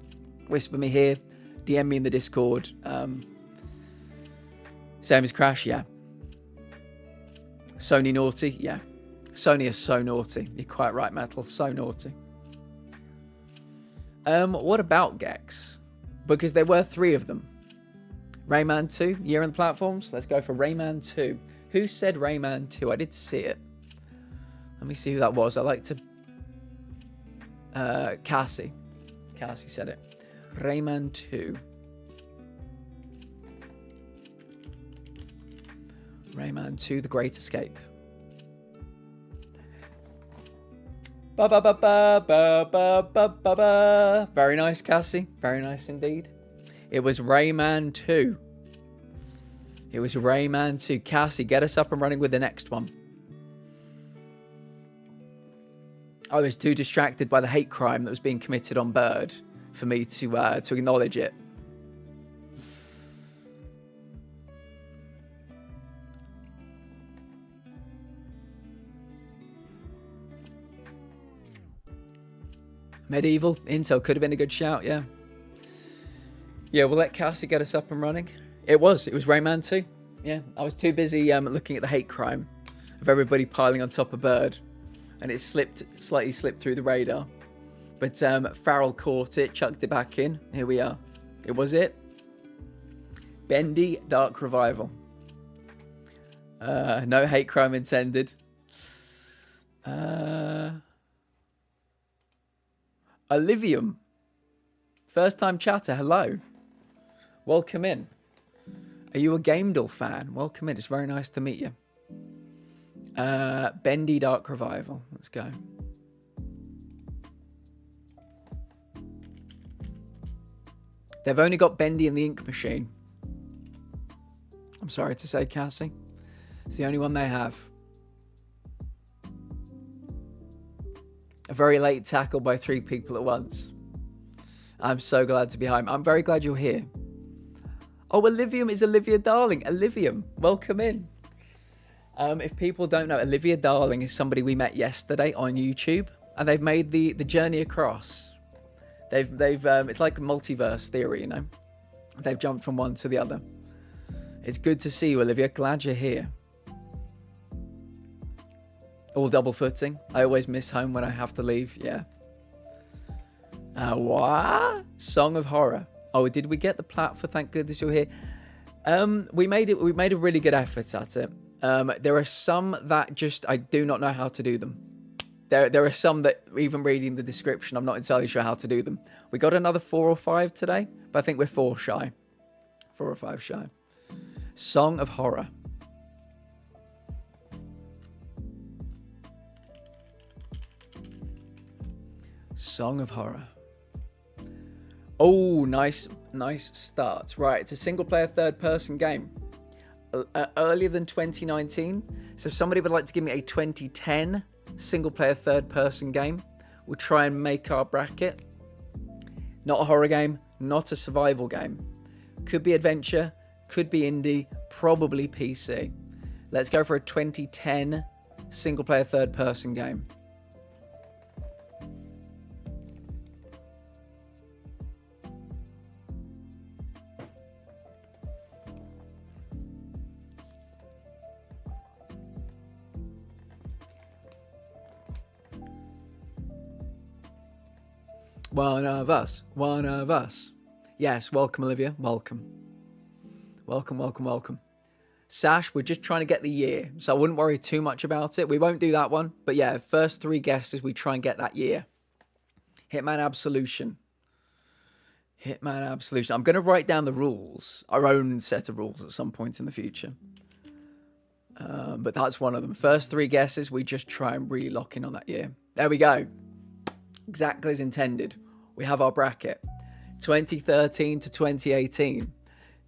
me here, DM me in the Discord. Same as Crash, yeah. Sony naughty, yeah. Sony is so naughty. You're quite right, Metal. So naughty. What about Gex? Because there were 3 of them. Rayman 2, Year on the Platforms. Let's go for Rayman 2. Who said Rayman 2? I did see it. Let me see who that was. I like to... Cassie. Cassie said it. Rayman 2. Rayman 2, The Great Escape. Ba ba ba ba ba ba ba ba ba. Very nice, Cassie. Very nice indeed. It was Rayman 2. It was Rayman 2. Cassie, get us up and running with the next one. I was too distracted by the hate crime that was being committed on Bird for me to acknowledge it. Medieval Intel could have been a good shout, yeah. Yeah, we'll let Cassie get us up and running. It was Rayman 2. Yeah, I was too busy looking at the hate crime of everybody piling on top of Bird, and it slightly slipped through the radar. But Farrell caught it, chucked it back in. Here we are. It was it. Bendy Dark Revival. No hate crime intended. Olivium. First time chatter, hello. Welcome in. Are you a GameDull fan? Welcome in, it's very nice to meet you. Bendy Dark Revival, let's go. They've only got Bendy and the Ink Machine. I'm sorry to say, Cassie. It's the only one they have. A very late tackle by 3 people at once. I'm so glad to be home. I'm very glad you're here. Oh, Olivium is Olivia Darling. Olivium, welcome in. If people don't know, Olivia Darling is somebody we met yesterday on YouTube, and they've made the journey across. They've it's like multiverse theory, you know. They've jumped from one to the other. It's good to see you, Olivia. Glad you're here. All double footing. I always miss home when I have to leave. Yeah. What? Song of Horror. Oh, did we get the plat for Thank Goodness You're Here? We made a really good effort at it. There are some that just I do not know how to do them. There are some that, even reading the description, I'm not entirely sure how to do them. We got another 4 or 5 today, but I think we're 4 shy. 4 or 5 shy. Song of Horror. Song of Horror. Oh, nice start. Right, it's a single-player third-person game. Earlier than 2019. So if somebody would like to give me a 2010 single-player third-person game, we'll try and make our bracket. Not a horror game, not a survival game. Could be adventure, could be indie, probably PC. Let's go for a 2010 single-player third-person game. One of us. One of us. Yes, welcome, Olivia. Welcome. Welcome, welcome, welcome. Sash, we're just trying to get the year, so I wouldn't worry too much about it. We won't do that one. But yeah, first 3 guesses, we try and get that year. Hitman Absolution. Hitman Absolution. I'm going to write down the rules, our own set of rules at some point in the future. But that's one of them. First 3 guesses, we just try and really lock in on that year. There we go. Exactly as intended. We have our bracket. 2013 to 2018.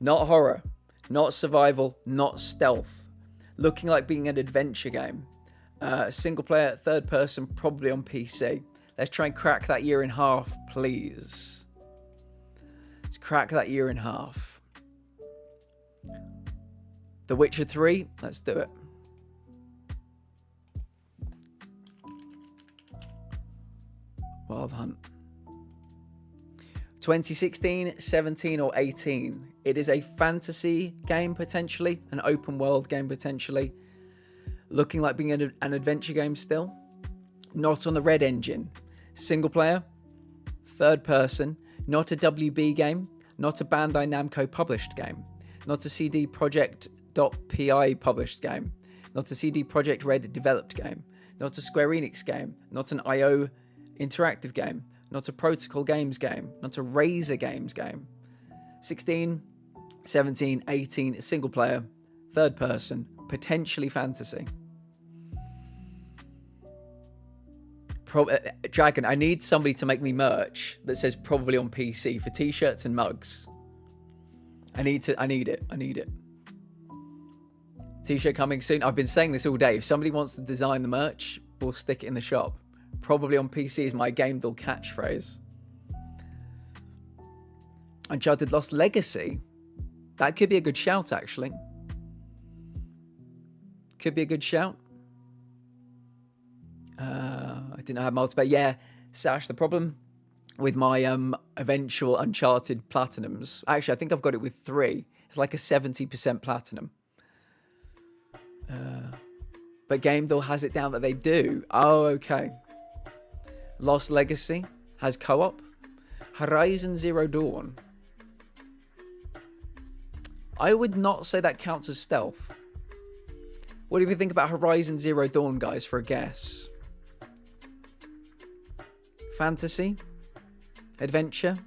Not horror, not survival, not stealth. Looking like being an adventure game. Single player, third person, probably on PC. Let's try and crack that year in half, please. Let's crack that year in half. The Witcher 3, let's do it. Wild Hunt. 2016, 17 or 18. It is a fantasy game potentially, an open world game potentially. Looking like being an adventure game still. Not on the Red Engine. Single player, third person, not a WB game, not a Bandai Namco published game, not a CD Projekt.pi published game, not a CD Projekt Red developed game, not a Square Enix game, not an IO interactive game, not a Protocol Games game, not a Razer Games game. 16, 17, 18, single player, third person, potentially fantasy. Dragon, I need somebody to make me merch that says probably on PC for t-shirts and mugs. I need it. T-shirt coming soon. I've been saying this all day. If somebody wants to design the merch, we'll stick it in the shop. Probably on PC is my GameDuel catchphrase. Uncharted Lost Legacy. That could be a good shout, actually. Could be a good shout. I didn't have multiplayer. Yeah, Sash, the problem with my eventual Uncharted Platinums... Actually, I think I've got it with 3. It's like a 70% Platinum. But GameDuel has it down that they do. Oh, okay. Lost Legacy has co-op. Horizon Zero Dawn. I would not say that counts as stealth. What do you think about Horizon Zero Dawn, guys, for a guess? Fantasy? Adventure?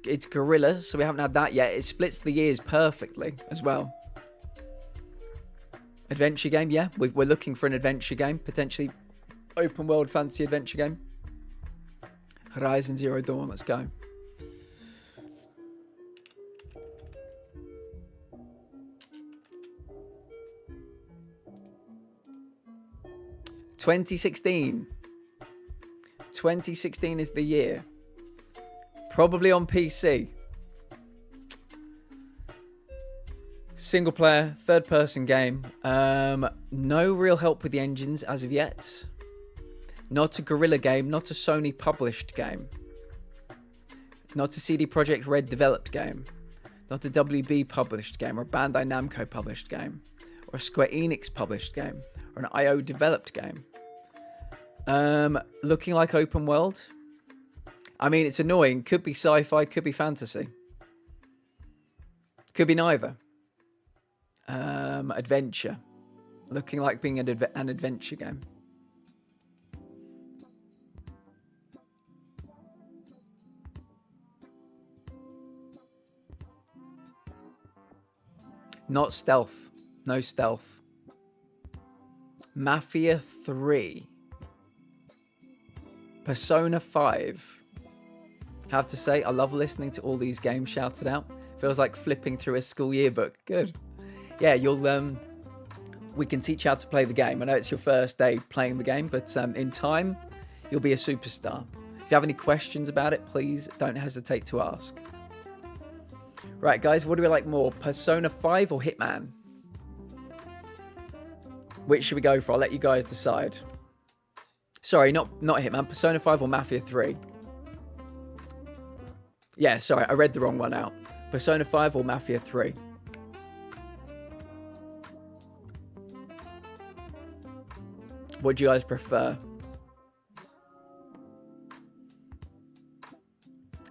It's Guerrilla, so we haven't had that yet. It splits the years perfectly as well. Adventure game, yeah. We're looking for an adventure game, potentially open world fantasy adventure game. Horizon Zero Dawn, let's go. (2016). 2016 is the year. Probably on PC. Single player, third person game. No real help with the engines as of yet. Not a Guerrilla game, not a Sony published game. Not a CD Projekt Red developed game. Not a WB published game, or a Bandai Namco published game, or a Square Enix published game, or an IO developed game. Looking like open world. I mean, it's annoying. Could be sci-fi, could be fantasy. Could be neither. Adventure. Looking like being an adventure game. Not stealth. No stealth. Mafia 3. Persona 5. Have to say, I love listening to all these games shouted out. Feels like flipping through a school yearbook. Good. Yeah, you'll we can teach you how to play the game. I know it's your first day playing the game, but in time, you'll be a superstar. If you have any questions about it, please don't hesitate to ask. Right, guys, what do we like more? Persona 5 or Hitman? Which should we go for? I'll let you guys decide. Sorry, not Hitman. Persona 5 or Mafia 3? Yeah, sorry, I read the wrong one out. Persona 5 or Mafia 3? What do you guys prefer?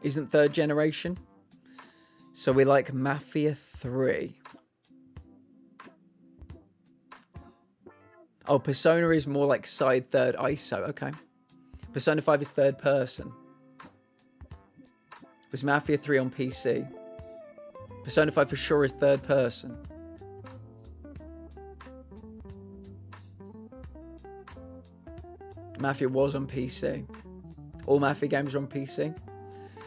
Isn't third generation? So we like Mafia 3. Oh, Persona is more like side third ISO. Okay. Persona 5 is third person. Was Mafia 3 on PC? Persona 5 for sure is third person. Mafia was on PC. All Mafia games are on PC.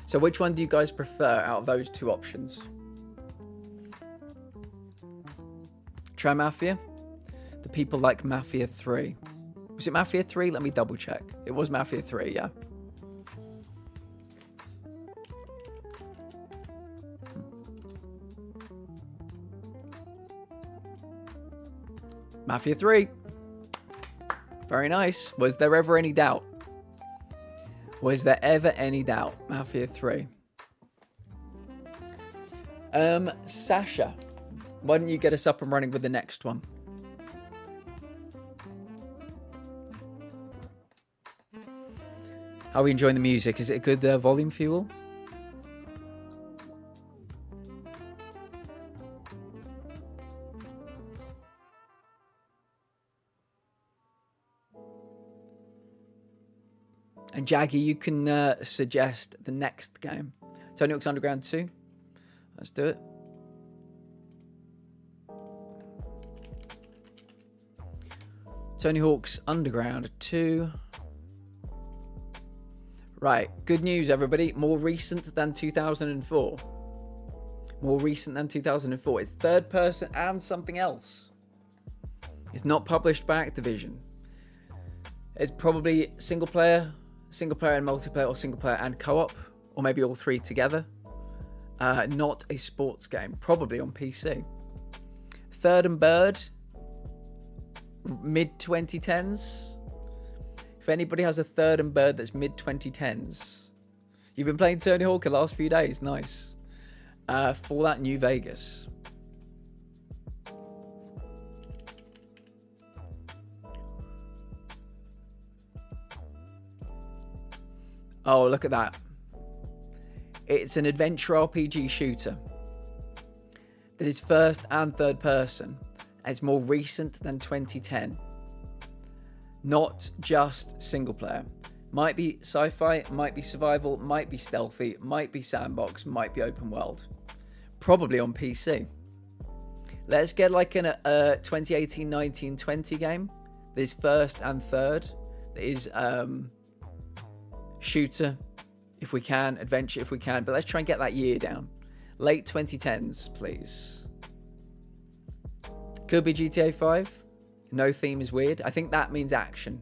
So which one do you guys prefer out of those two options? Try Mafia. The people like Mafia 3. Was it Mafia 3? Let me double check. It was Mafia 3, yeah. Mafia 3. Very nice. Was there ever any doubt? Was there ever any doubt? Mafia 3. Sasha, why don't you get us up and running with the next one? How are we enjoying the music? Is it a good volume for you all? And Jaggy, you can suggest the next game. Tony Hawk's Underground 2. Let's do it. Tony Hawk's Underground 2. Right, good news, everybody. More recent than 2004. More recent than 2004. It's third person and something else. It's not published by Activision. It's probably single player and multiplayer, or single player and co-op, or maybe all three together. Not a sports game, probably on PC. Third and Bird, mid 2010s. If anybody has a Third and Bird that's mid 2010s, you've been playing Tony Hawk the last few days, nice. Fallout New Vegas. Oh, look at that. It's an adventure RPG shooter that is first and third person. And it's more recent than 2010. Not just single player. Might be sci-fi, might be survival, might be stealthy, might be sandbox, might be open world. Probably on PC. Let's get like a 2018, 19, 20 game that is first and third. That is shooter, if we can, adventure, if we can, but let's try and get that year down. Late 2010s, please. Could be GTA 5. No theme is weird. I think that means action.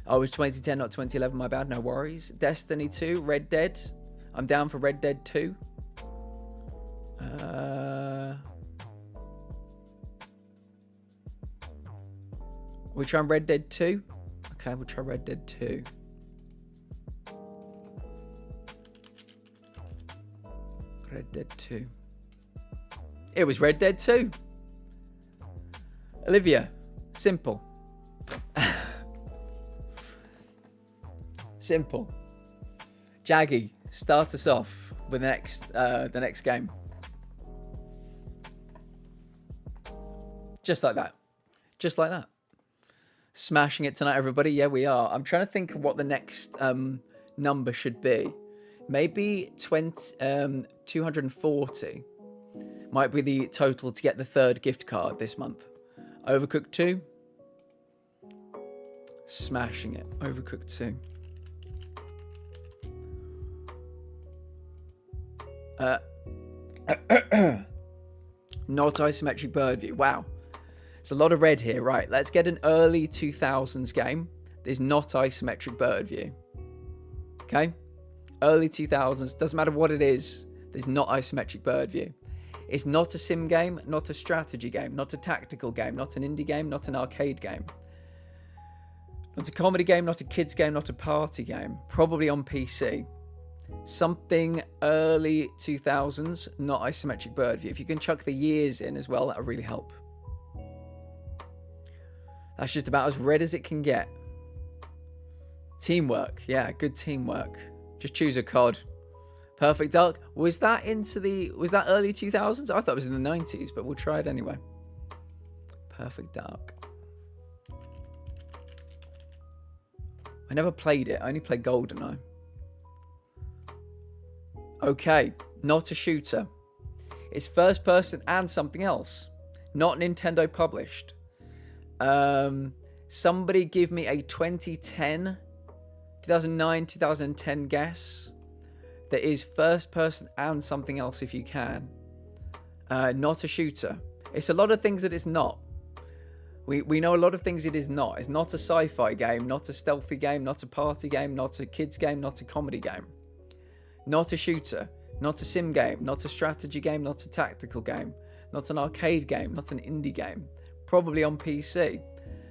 Oh, it was 2010, not 2011, my bad, no worries. Destiny 2, Red Dead. I'm down for Red Dead 2. We'll try Red Dead 2. Okay, we'll try Red Dead 2. Red Dead 2. It was Red Dead 2. Olivia, simple. Simple. Jaggy, start us off with the next game. Just like that. Just like that. Smashing it tonight, everybody. Yeah, we are. I'm trying to think of what the next number should be. Maybe 240 might be the total to get the 3rd gift card this month. Overcooked 2. Smashing it. Overcooked 2. Not isometric bird view. Wow. It's a lot of red here. Right, let's get an early 2000s game. There's not isometric bird view. Okay? Early 2000s. Doesn't matter what it is. There's not isometric bird view. It's not a sim game, not a strategy game, not a tactical game, not an indie game, not an arcade game. Not a comedy game, not a kids game, not a party game. Probably on PC. Something early 2000s, not isometric bird view. If you can chuck the years in as well, that would really help. That's just about as red as it can get. Teamwork. Yeah, good teamwork. Just choose a COD. Perfect Dark. Was that early 2000s? I thought it was in the 90s, but we'll try it anyway. Perfect Dark. I never played it. I only played GoldenEye. Okay, not a shooter. It's first person and something else. Not Nintendo published. Somebody give me a 2009, 2010 guess that is first person and something else if you can. Not a shooter. It's a lot of things that it's not. We know a lot of things it is not. It's not a sci-fi game, not a stealthy game, not a party game, not a kids game, not a comedy game. Not a shooter, not a sim game, not a strategy game, not a tactical game, not an arcade game, not an indie game. Probably on PC.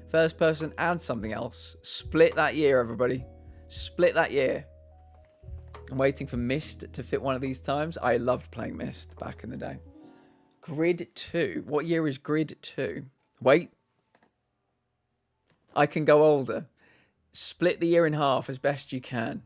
First person and something else. Split that year, everybody. Split that year. I'm waiting for Myst to fit one of these times. I loved playing Myst back in the day. Grid 2. What year is Grid 2? Wait. I can go older. Split the year in half as best you can.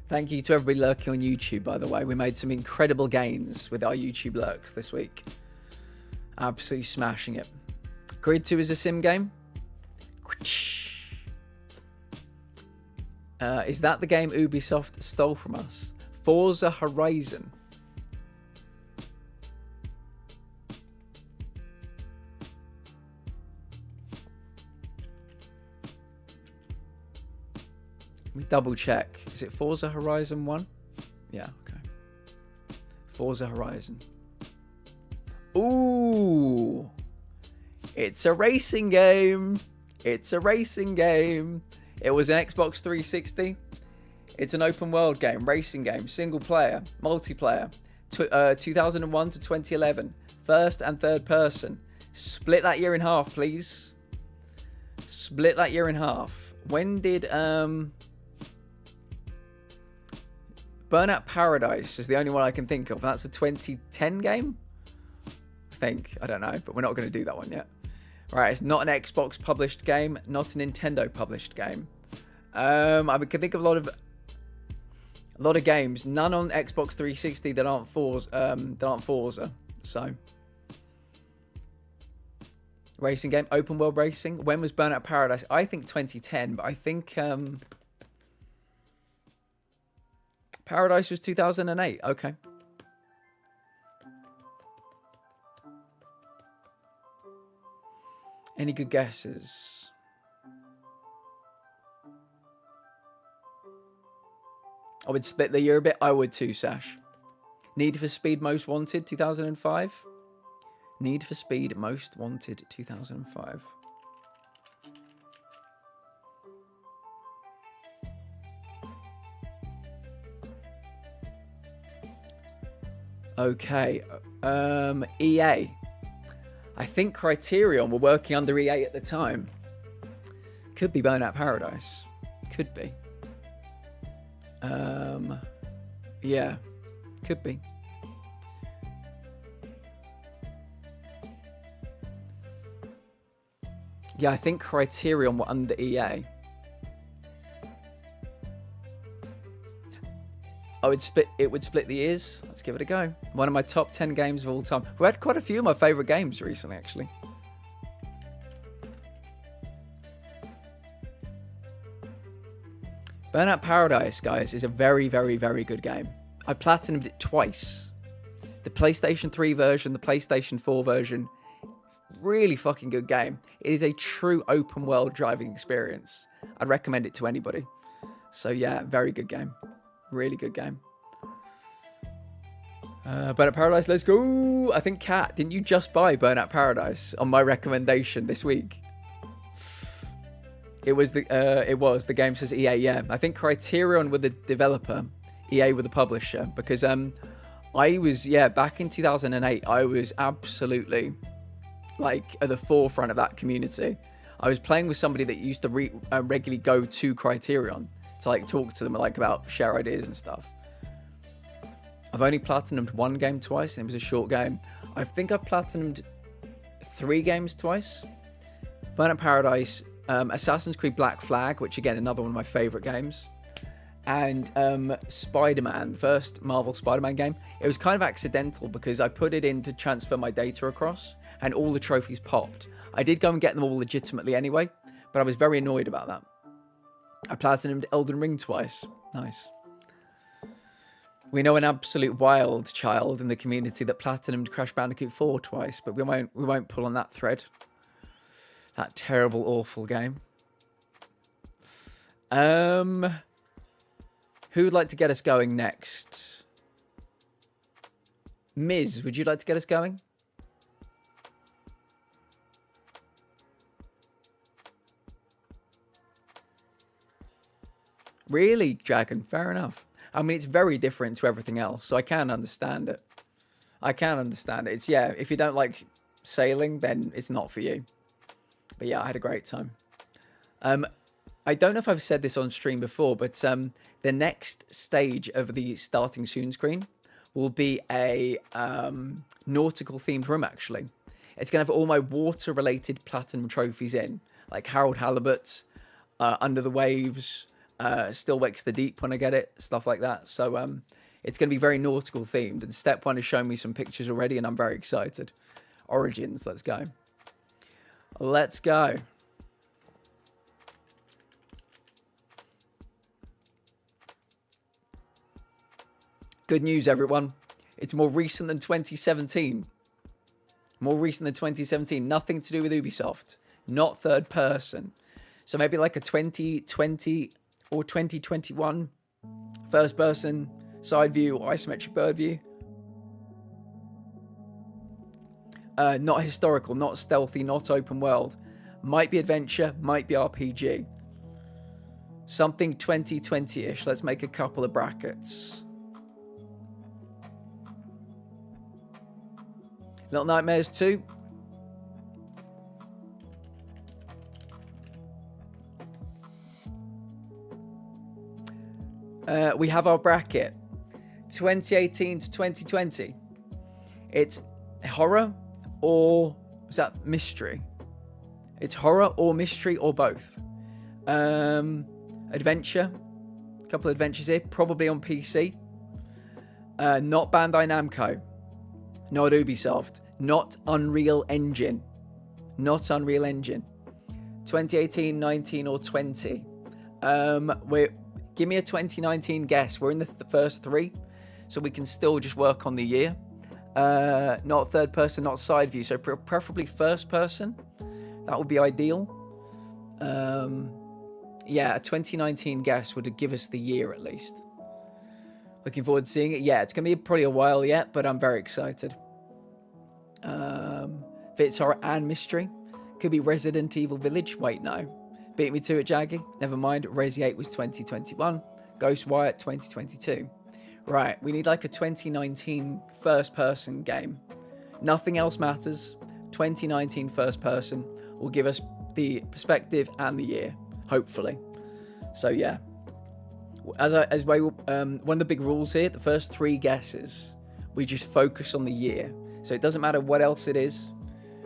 Thank you to everybody lurking on YouTube, by the way. We made some incredible gains with our YouTube lurks this week. Absolutely smashing it. Grid 2 is a sim game. Is that the game Ubisoft stole from us? Forza Horizon. Let me double check. Is it Forza Horizon 1? Yeah, okay. Forza Horizon. Ooh. It's a racing game. It's a racing game. It was an Xbox 360. It's an open world game, racing game, single player, multiplayer. 2001 to 2011. First and third person. Split that year in half, please. Split that year in half. When did Burnout Paradise is the only one I can think of. That's a 2010 game? I think. I don't know, but we're not going to do that one yet. Right, it's not an Xbox published game, not a Nintendo published game. I can think of a lot of games, none on Xbox 360 that aren't Forza. So, racing game, open world racing. When was Burnout Paradise? I think 2010, but I think Paradise was 2008. Okay. Any good guesses? I would split the year a bit. I would too, Sash. Need for Speed Most Wanted 2005. Need for Speed Most Wanted 2005. Okay. EA. I think Criterion were working under EA at the time. Could be Burnout Paradise. Could be. Yeah, could be. Yeah, I think Criterion were under EA. It would split the ears. Let's give it a go. One of my top 10 games of all time. We had quite a few of my favourite games recently, actually. Burnout Paradise, guys, is a very, very, very good game. I platinumed it twice. The PlayStation 3 version, the PlayStation 4 version. Really fucking good game. It is a true open world driving experience. I'd recommend it to anybody. So yeah, very good game. Really good game. Burnout Paradise, let's go. I think, Kat, didn't you just buy Burnout Paradise on my recommendation this week? It was the game says EA. Yeah, I think Criterion were the developer, EA were the publisher, because I was back in 2008. I was absolutely like at the forefront of that community. I was playing with somebody that used to regularly go to Criterion to like talk to them like about share ideas and stuff. I've only platinumed one game twice, and it was a short game. I think I've platinumed 3 games twice. Burnout Paradise, Assassin's Creed Black Flag, which again, another one of my favourite games. And Spider-Man, the first Marvel Spider-Man game. It was kind of accidental because I put it in to transfer my data across and all the trophies popped. I did go and get them all legitimately anyway, but I was very annoyed about that. I platinumed Elden Ring twice. Nice. We know an absolute wild child in the community that platinumed Crash Bandicoot 4 twice, but we won't pull on that thread. That terrible, awful game. Who would like to get us going next? Miz, would you like to get us going? Really, Dragon? Fair enough. I mean, it's very different to everything else, so I can understand it. It's, yeah, if you don't like sailing, then it's not for you. But yeah, I had a great time. I don't know if I've said this on stream before, but the next stage of the starting soon screen will be a nautical themed room, actually. It's going to have all my water related platinum trophies in, like Harold Halibut, Under the Waves, Still Wakes the Deep when I get it, stuff like that. So it's going to be very nautical themed, and Step 1 has shown me some pictures already, and I'm very excited. Origins, let's go. Let's go. Good news, everyone. It's more recent than 2017. More recent than 2017. Nothing to do with Ubisoft. Not third person. So maybe like a 2020 or 2021 first person side view or isometric bird view. Not historical, not stealthy, not open world. Might be adventure, might be RPG. Something 2020-ish. Let's make a couple of brackets. Little Nightmares 2. We have our bracket. 2018 to 2020. It's horror or is that mystery? It's horror or mystery or both. Adventure. A couple of adventures here. Probably on PC. Not Bandai Namco. Not Ubisoft. Not Unreal Engine. Not Unreal Engine. 2018, 19 or 20. Give me a 2019 guess. We're in the first 3, so we can still just work on the year. Not third person, not side view, so preferably first person. That would be ideal. Yeah, a 2019 guess would give us the year at least. Looking forward to seeing it. Yeah, it's going to be probably a while yet, but I'm very excited. Fits horror and mystery. Could be Resident Evil Village. Wait, no. Beat me to it, Jaggy. Never mind. Resi 8 was 2021. Ghostwire 2022. Right, we need like a 2019 first-person game. Nothing else matters. 2019 first person will give us the perspective and the year, hopefully. So yeah, one of the big rules here, the first 3 guesses, we just focus on the year. So it doesn't matter what else it is,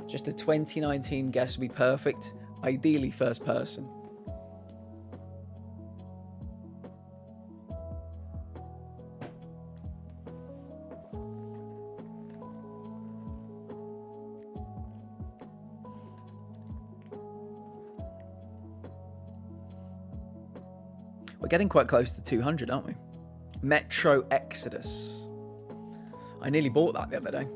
just a 2019 guess would be perfect, ideally first person. We're getting quite close to 200, aren't we? Metro Exodus. I nearly bought that the other day.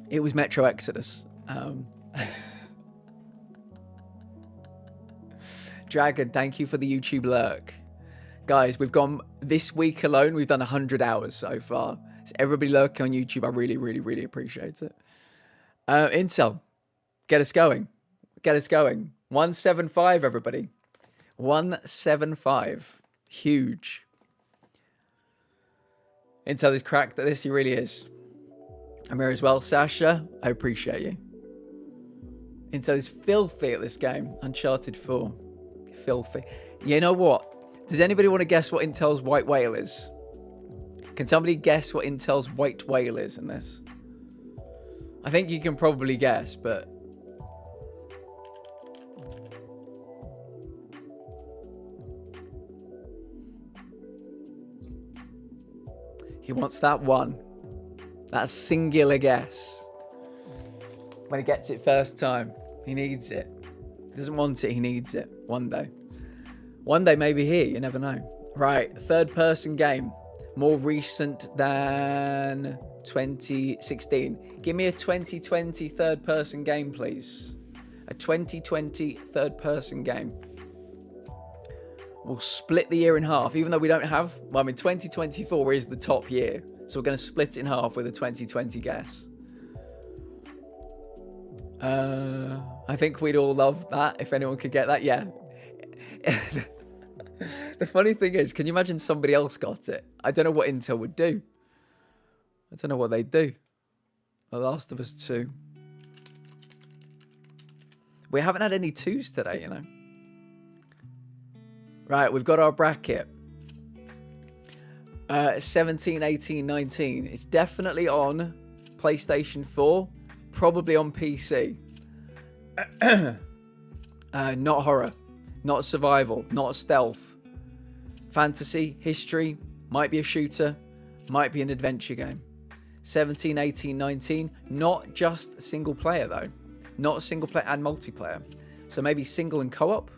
It was Metro Exodus. Dragon, thank you for the YouTube lurk. Guys, we've gone, this week alone, we've done 100 hours so far. So everybody lurking on YouTube, I really, really, really appreciate it. Intel, get us going. Get us going. 175, everybody. 175. Huge. Intel is cracked at this, he really is. I'm here as well. Sasha, I appreciate you. Intel is filthy at this game. Uncharted 4. Filthy. You know what? Does anybody want to guess what Intel's white whale is? Can somebody guess what Intel's white whale is in this? I think you can probably guess, but... he wants that one. That singular guess. When he gets it first time, he needs it. He doesn't want it, he needs it. One day. One day maybe here, you never know. Right, third person game. More recent than 2016. Give me a 2020 third person game, please. A 2020 third person game. We'll split the year in half, even though we don't have... well, I mean, 2024 is the top year. So we're going to split it in half with a 2020 guess. I think we'd all love that if anyone could get that. Yeah. The funny thing is, can you imagine somebody else got it? I don't know what Intel would do. I don't know what they'd do. The Last of Us 2. We haven't had any 2s today, you know. Right, we've got our bracket. 17, 18, 19. It's definitely on PlayStation 4, probably on PC. Not horror, not survival, not stealth. Fantasy, history, might be a shooter, might be an adventure game. 17, 18, 19. Not just single player though. Not single player and multiplayer. So maybe single and co-op.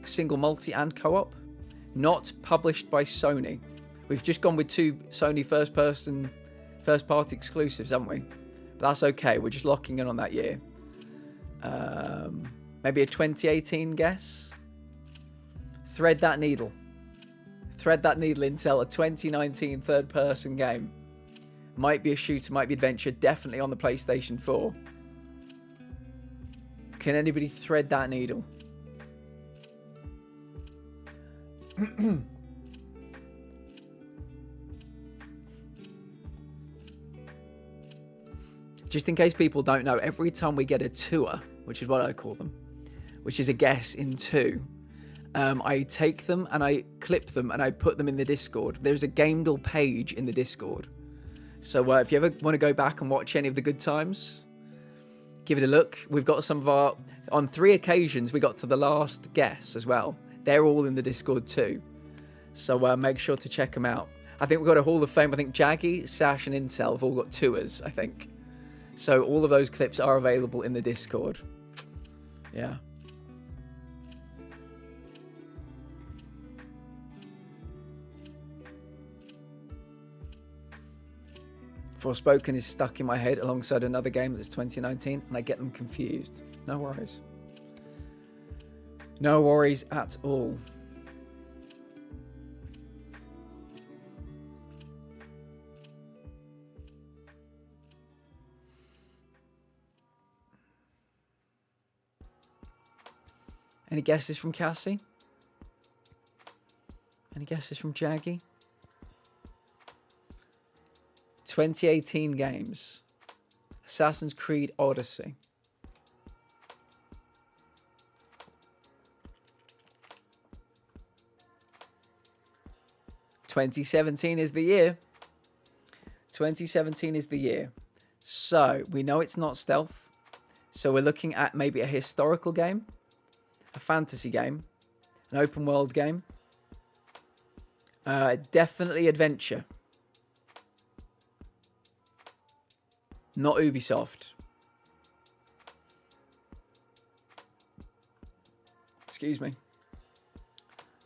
Single, multi and co-op. Not published by Sony. We've just gone with 2 Sony first party exclusives, haven't we? But that's okay. We're just locking in on that year. Maybe a 2018 guess. Thread that needle. Thread that needle, Intel. A 2019 third person game. Might be a shooter, might be adventure. Definitely on the PlayStation 4. Can anybody thread that needle? Just in case people don't know, every time we get a tour, which is what I call them, which is a guess in 2, I take them and I clip them and I put them in the Discord. There's a Gamedal page in the Discord. So if you ever want to go back and watch any of the good times, give it a look. We've got some of our... on 3 occasions, we got to the last guess as well. They're all in the Discord too. So make sure to check them out. I think we've got a Hall of Fame. I think Jaggy, Sash and Intel have all got tours, I think. So all of those clips are available in the Discord. Yeah. Forspoken is stuck in my head alongside another game that's 2019, and I get them confused. No worries. No worries at all. Any guesses from Cassie? Any guesses from Jaggy? 2018 games. Assassin's Creed Odyssey. (2017) is the year. 2017 is the year. So we know it's not stealth. So we're looking at maybe a historical game, a fantasy game, an open world game. Definitely adventure. Not Ubisoft. Excuse me.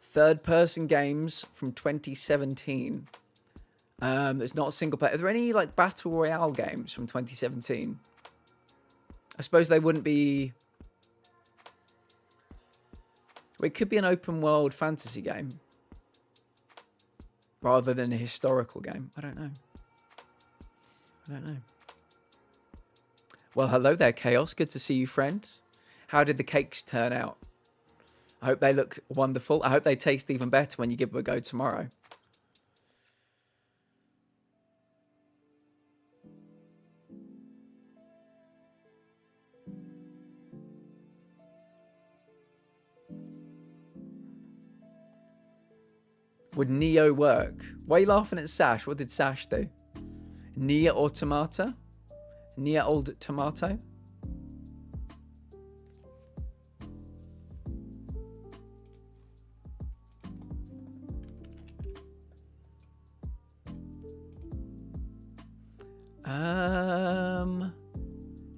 Third-person games from 2017. There's not a single player. Are there any like battle royale games from 2017? I suppose they wouldn't be. Well, it could be an open-world fantasy game rather than a historical game. I don't know. I don't know. Well, hello there, Chaos. Good to see you, friend. How did the cakes turn out? I hope they look wonderful. I hope they taste even better when you give them a go tomorrow. Would Neo work? Why are you laughing at Sash? What did Sash do? Nia or Tomato? Nia old Tomato?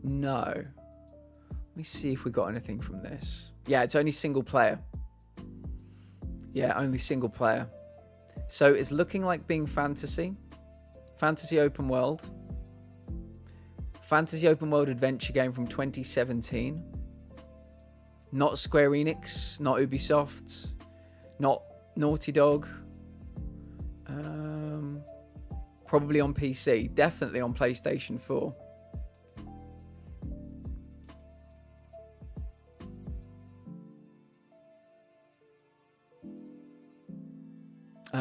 No. Let me see if we got anything from this. Yeah, it's only single player. Yeah, only single player. So it's looking like being fantasy. Fantasy open world. Fantasy open world adventure game from 2017. Not Square Enix, not Ubisoft, not Naughty Dog. Probably on PC, definitely on PlayStation 4.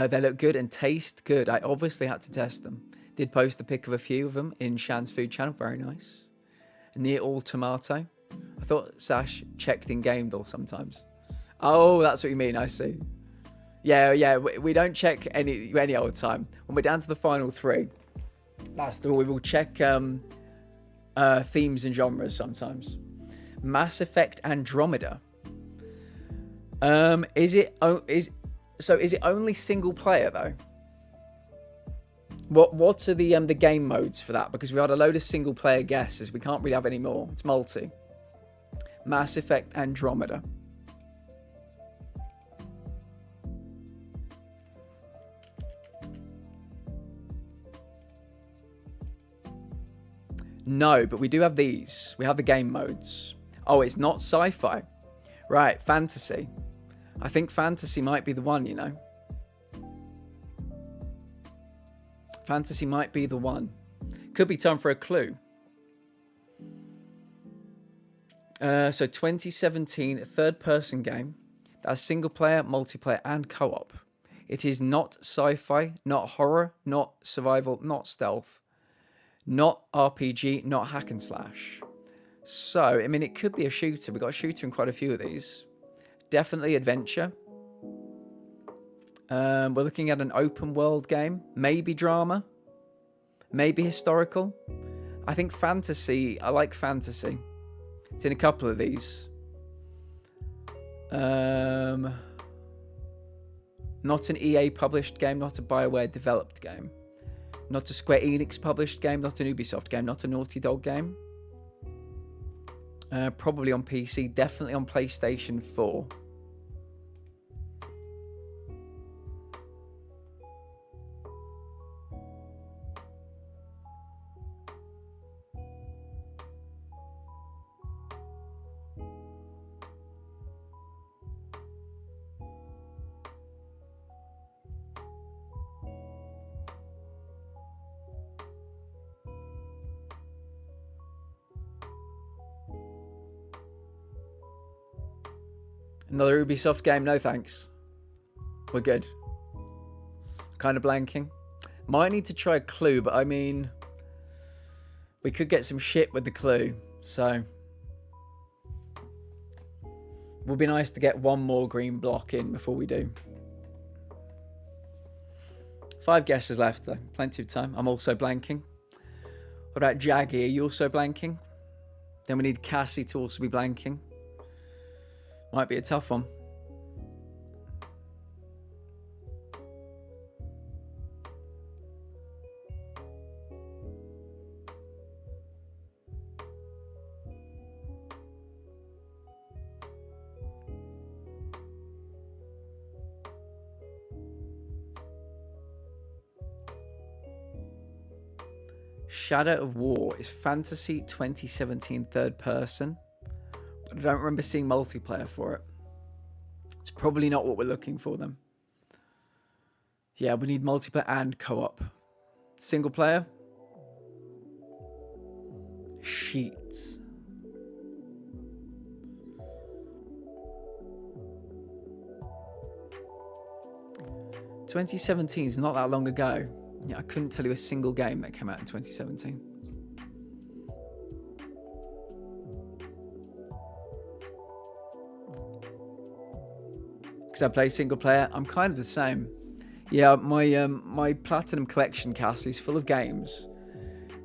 They look good and taste good. I obviously had to test them. Did post a pic of a few of them in Shan's food channel. Very nice. Near all tomato. I thought Sash checked in game though sometimes. Oh, that's what you mean. I see. Yeah. We don't check any old time. When we're down to the final three, that's the we will check themes and genres sometimes. Mass Effect Andromeda. Is it only single player though? What are the game modes for that? Because we had a load of single player guesses. We can't really have any more. It's multi. Mass Effect Andromeda. No, but we do have these. We have the game modes. Oh, it's not sci-fi. Right, fantasy. I think fantasy might be the one, you know. Fantasy might be the one. Could be time for a clue. So 2017 third-person game. That's single player, multiplayer, and co-op. It is not sci-fi, not horror, not survival, not stealth, not RPG, not hack and slash. So, I mean, it could be a shooter. We've got a shooter in quite a few of these. Definitely adventure. We're looking at an open world game. Maybe drama. Maybe historical. I think fantasy. I like fantasy. It's in a couple of these. Not an EA published game. Not a BioWare developed game. Not a Square Enix published game. Not an Ubisoft game. Not a Naughty Dog game. Probably on PC. Definitely on PlayStation 4. Another Ubisoft game? No thanks. We're good. Kind of blanking. Might need to try Clue, but I mean, we could get some shit with the Clue. So, would be nice to get one more green block in before we do. 5 guesses left though. Plenty of time. I'm also blanking. What about Jaggy? Are you also blanking? Then we need Cassie to also be blanking. Might be a tough one. Shadow of War is Fantasy 2017 third person, but I don't remember seeing multiplayer for it. It's probably not what we're looking for then. Yeah, we need multiplayer and co-op. Single player? Sheets. (2017) is not that long ago. Yeah, I couldn't tell you a single game that came out in 2017. Because I play single player, I'm kind of the same. Yeah, my Platinum collection, Cassie, is full of games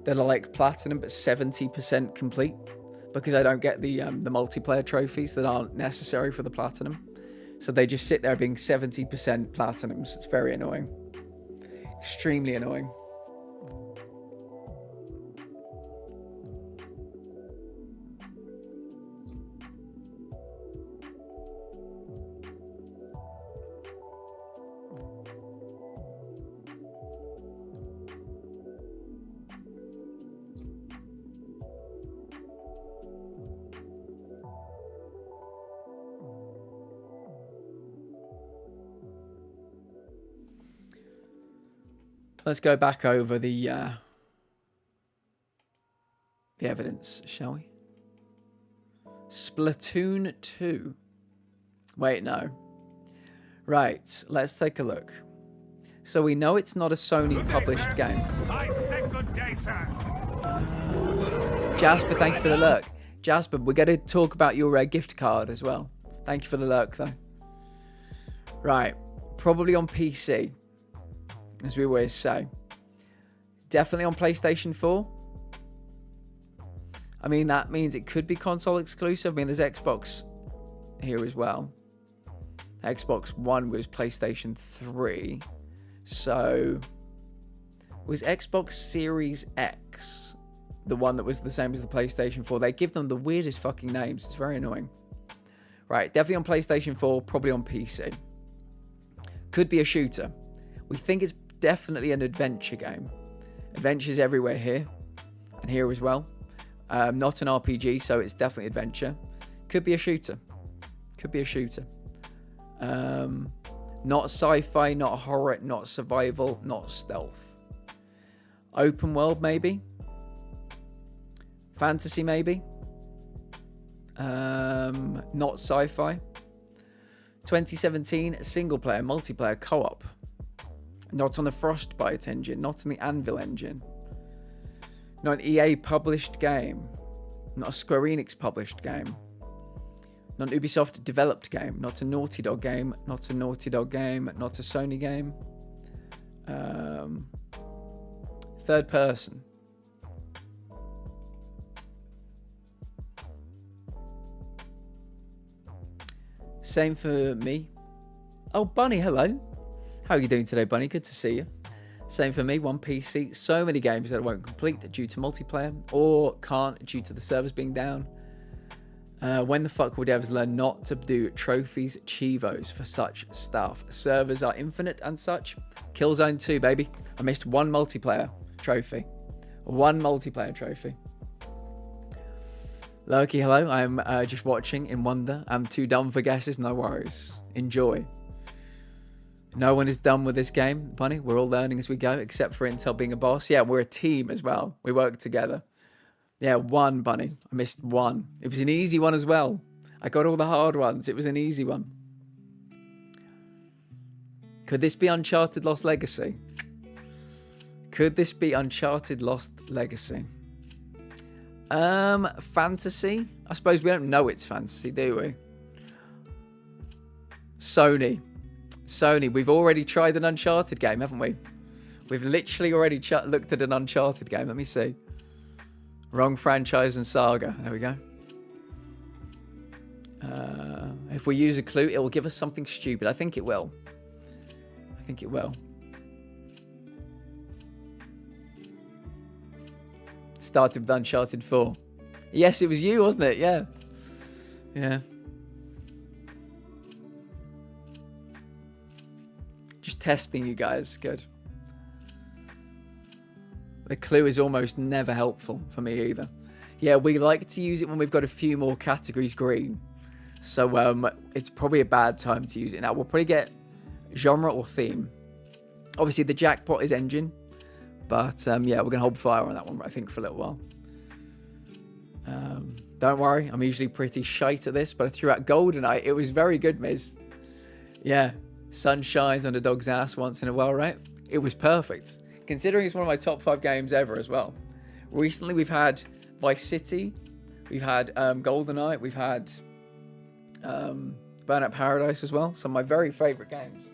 that are like Platinum but 70% complete. Because I don't get the multiplayer trophies that aren't necessary for the Platinum. So they just sit there being 70% Platinums. It's very annoying. Extremely annoying. Let's go back over the evidence, shall we? Splatoon 2. Wait, no. Right, let's take a look. So we know it's not a Sony published game. I said good day, sir. Jasper, thank you for the lurk. Jasper, we're going to talk about your gift card as well. Thank you for the lurk, though. Right, probably on PC. As we always say. Definitely on PlayStation 4. I mean, that means it could be console exclusive. I mean, there's Xbox here as well. Xbox One was PlayStation 3. So, was Xbox Series X the one that was the same as the PlayStation 4? They give them the weirdest fucking names. It's very annoying. Right, definitely on PlayStation 4, probably on PC. Could be a shooter. We think it's definitely an adventure game. Adventure's everywhere here and here as well. Not an RPG, so it's definitely adventure. Could be a shooter. Could be a shooter. Not sci-fi, not horror, not survival, not stealth. Open world, maybe. Fantasy, maybe. Not sci-fi. 2017, single player, multiplayer, co-op. Not on the Frostbite engine, not on the Anvil engine. Not an EA published game. Not a Square Enix published game. Not an Ubisoft developed game. Not a Naughty Dog game. Not a Naughty Dog game. Not a Sony game. Third person. Same for me. Oh, Bunny, hello. How are you doing today, Bunny? Good to see you. Same for me, one PC. So many games that I won't complete due to multiplayer or can't due to the servers being down. When the fuck will devs learn not to do trophies, chivos for such stuff? Servers are infinite and such. Killzone 2, baby. I missed one multiplayer trophy. One multiplayer trophy. Loki, hello. I'm just watching in wonder. I'm too dumb for guesses. No worries. Enjoy. No one is done with this game, Bunny. We're all learning as we go, except for Intel being a boss. Yeah, we're a team as well. We work together. Yeah, one, Bunny. I missed one. It was an easy one as well. I got all the hard ones. It was an easy one. Could this be Uncharted Lost Legacy? Could this be Uncharted Lost Legacy? Fantasy? I suppose we don't know it's fantasy, do we? Sony. We've already tried an Uncharted game, haven't we? We've literally already looked at an Uncharted game. Let me see. Wrong franchise and saga. There we go. If we use a clue, it will give us something stupid. I think it will. Started with Uncharted 4. Yes, it was you, wasn't it? Yeah. Yeah. Just testing you guys. Good. The clue is almost never helpful for me either. Yeah, we like to use it when we've got a few more categories green. So it's probably a bad time to use it. Now, we'll probably get genre or theme. Obviously, the jackpot is engine. But, yeah, we're going to hold fire on that one, I think, for a little while. Don't worry, I'm usually pretty shite at this, but I threw out GoldenEye. It was very good, Miz. Yeah, sun shines on a dog's ass once in a while, right? It was perfect. Considering it's one of my top 5 games ever as well. Recently, we've had Vice City. We've had GoldenEye. We've had Burnout Paradise as well. Some of my very favourite games.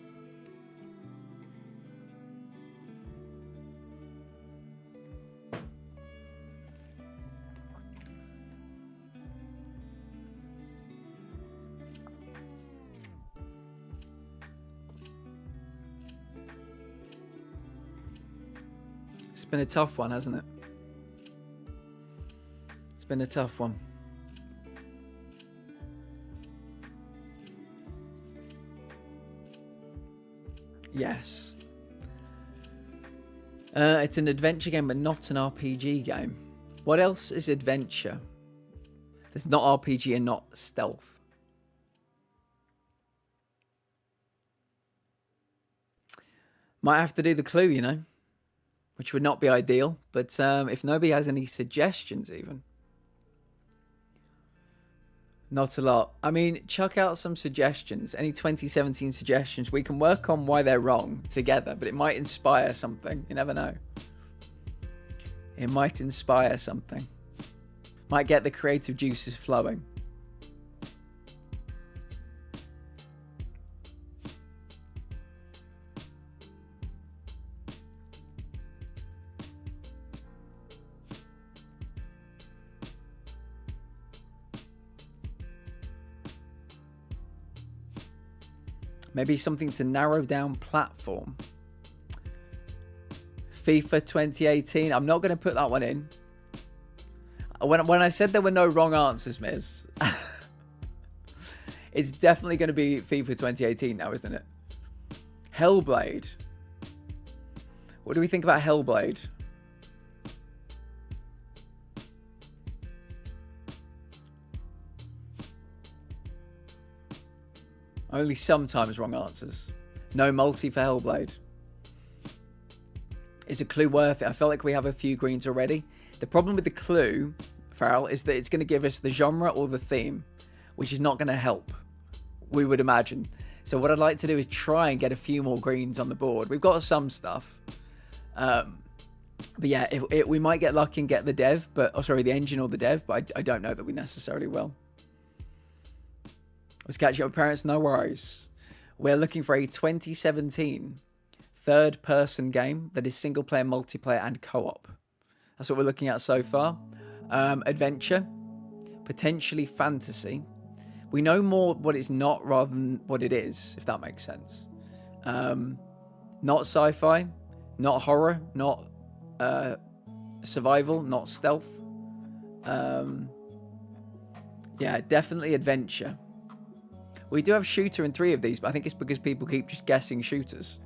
It's been a tough one, hasn't it? It's been a tough one. Yes. It's an adventure game, but not an RPG game. What else is adventure? There's not RPG and not stealth. Might have to do the clue, you know. Which would not be ideal, but if nobody has any suggestions even. Not a lot. I mean, chuck out some suggestions. Any 2017 suggestions. We can work on why they're wrong together, but it might inspire something. You never know. It might inspire something. Might get the creative juices flowing. Maybe something to narrow down platform. FIFA 2018. I'm not going to put that one in. When I said there were no wrong answers, Miz, it's definitely going to be FIFA 2018 now, isn't it? Hellblade. What do we think about Hellblade? Only sometimes wrong answers. No multi for Hellblade. Is a clue worth it? I felt like we have a few greens already. The problem with the clue, Farrell, is that it's going to give us the genre or the theme, which is not going to help, we would imagine. So what I'd like to do is try and get a few more greens on the board. We've got some stuff. But yeah, we might get lucky and get the dev, but the engine or the dev, but I don't know that we necessarily will. Was catching up with parents, no worries. We're looking for a 2017 third-person game that is single-player, multiplayer, and co-op. That's what we're looking at so far. Adventure, potentially fantasy. We know more what it's not rather than what it is, if that makes sense. Not sci-fi, not horror, not survival, not stealth. Yeah, definitely adventure. We do have shooter in 3 of these, but I think it's because people keep just guessing shooters.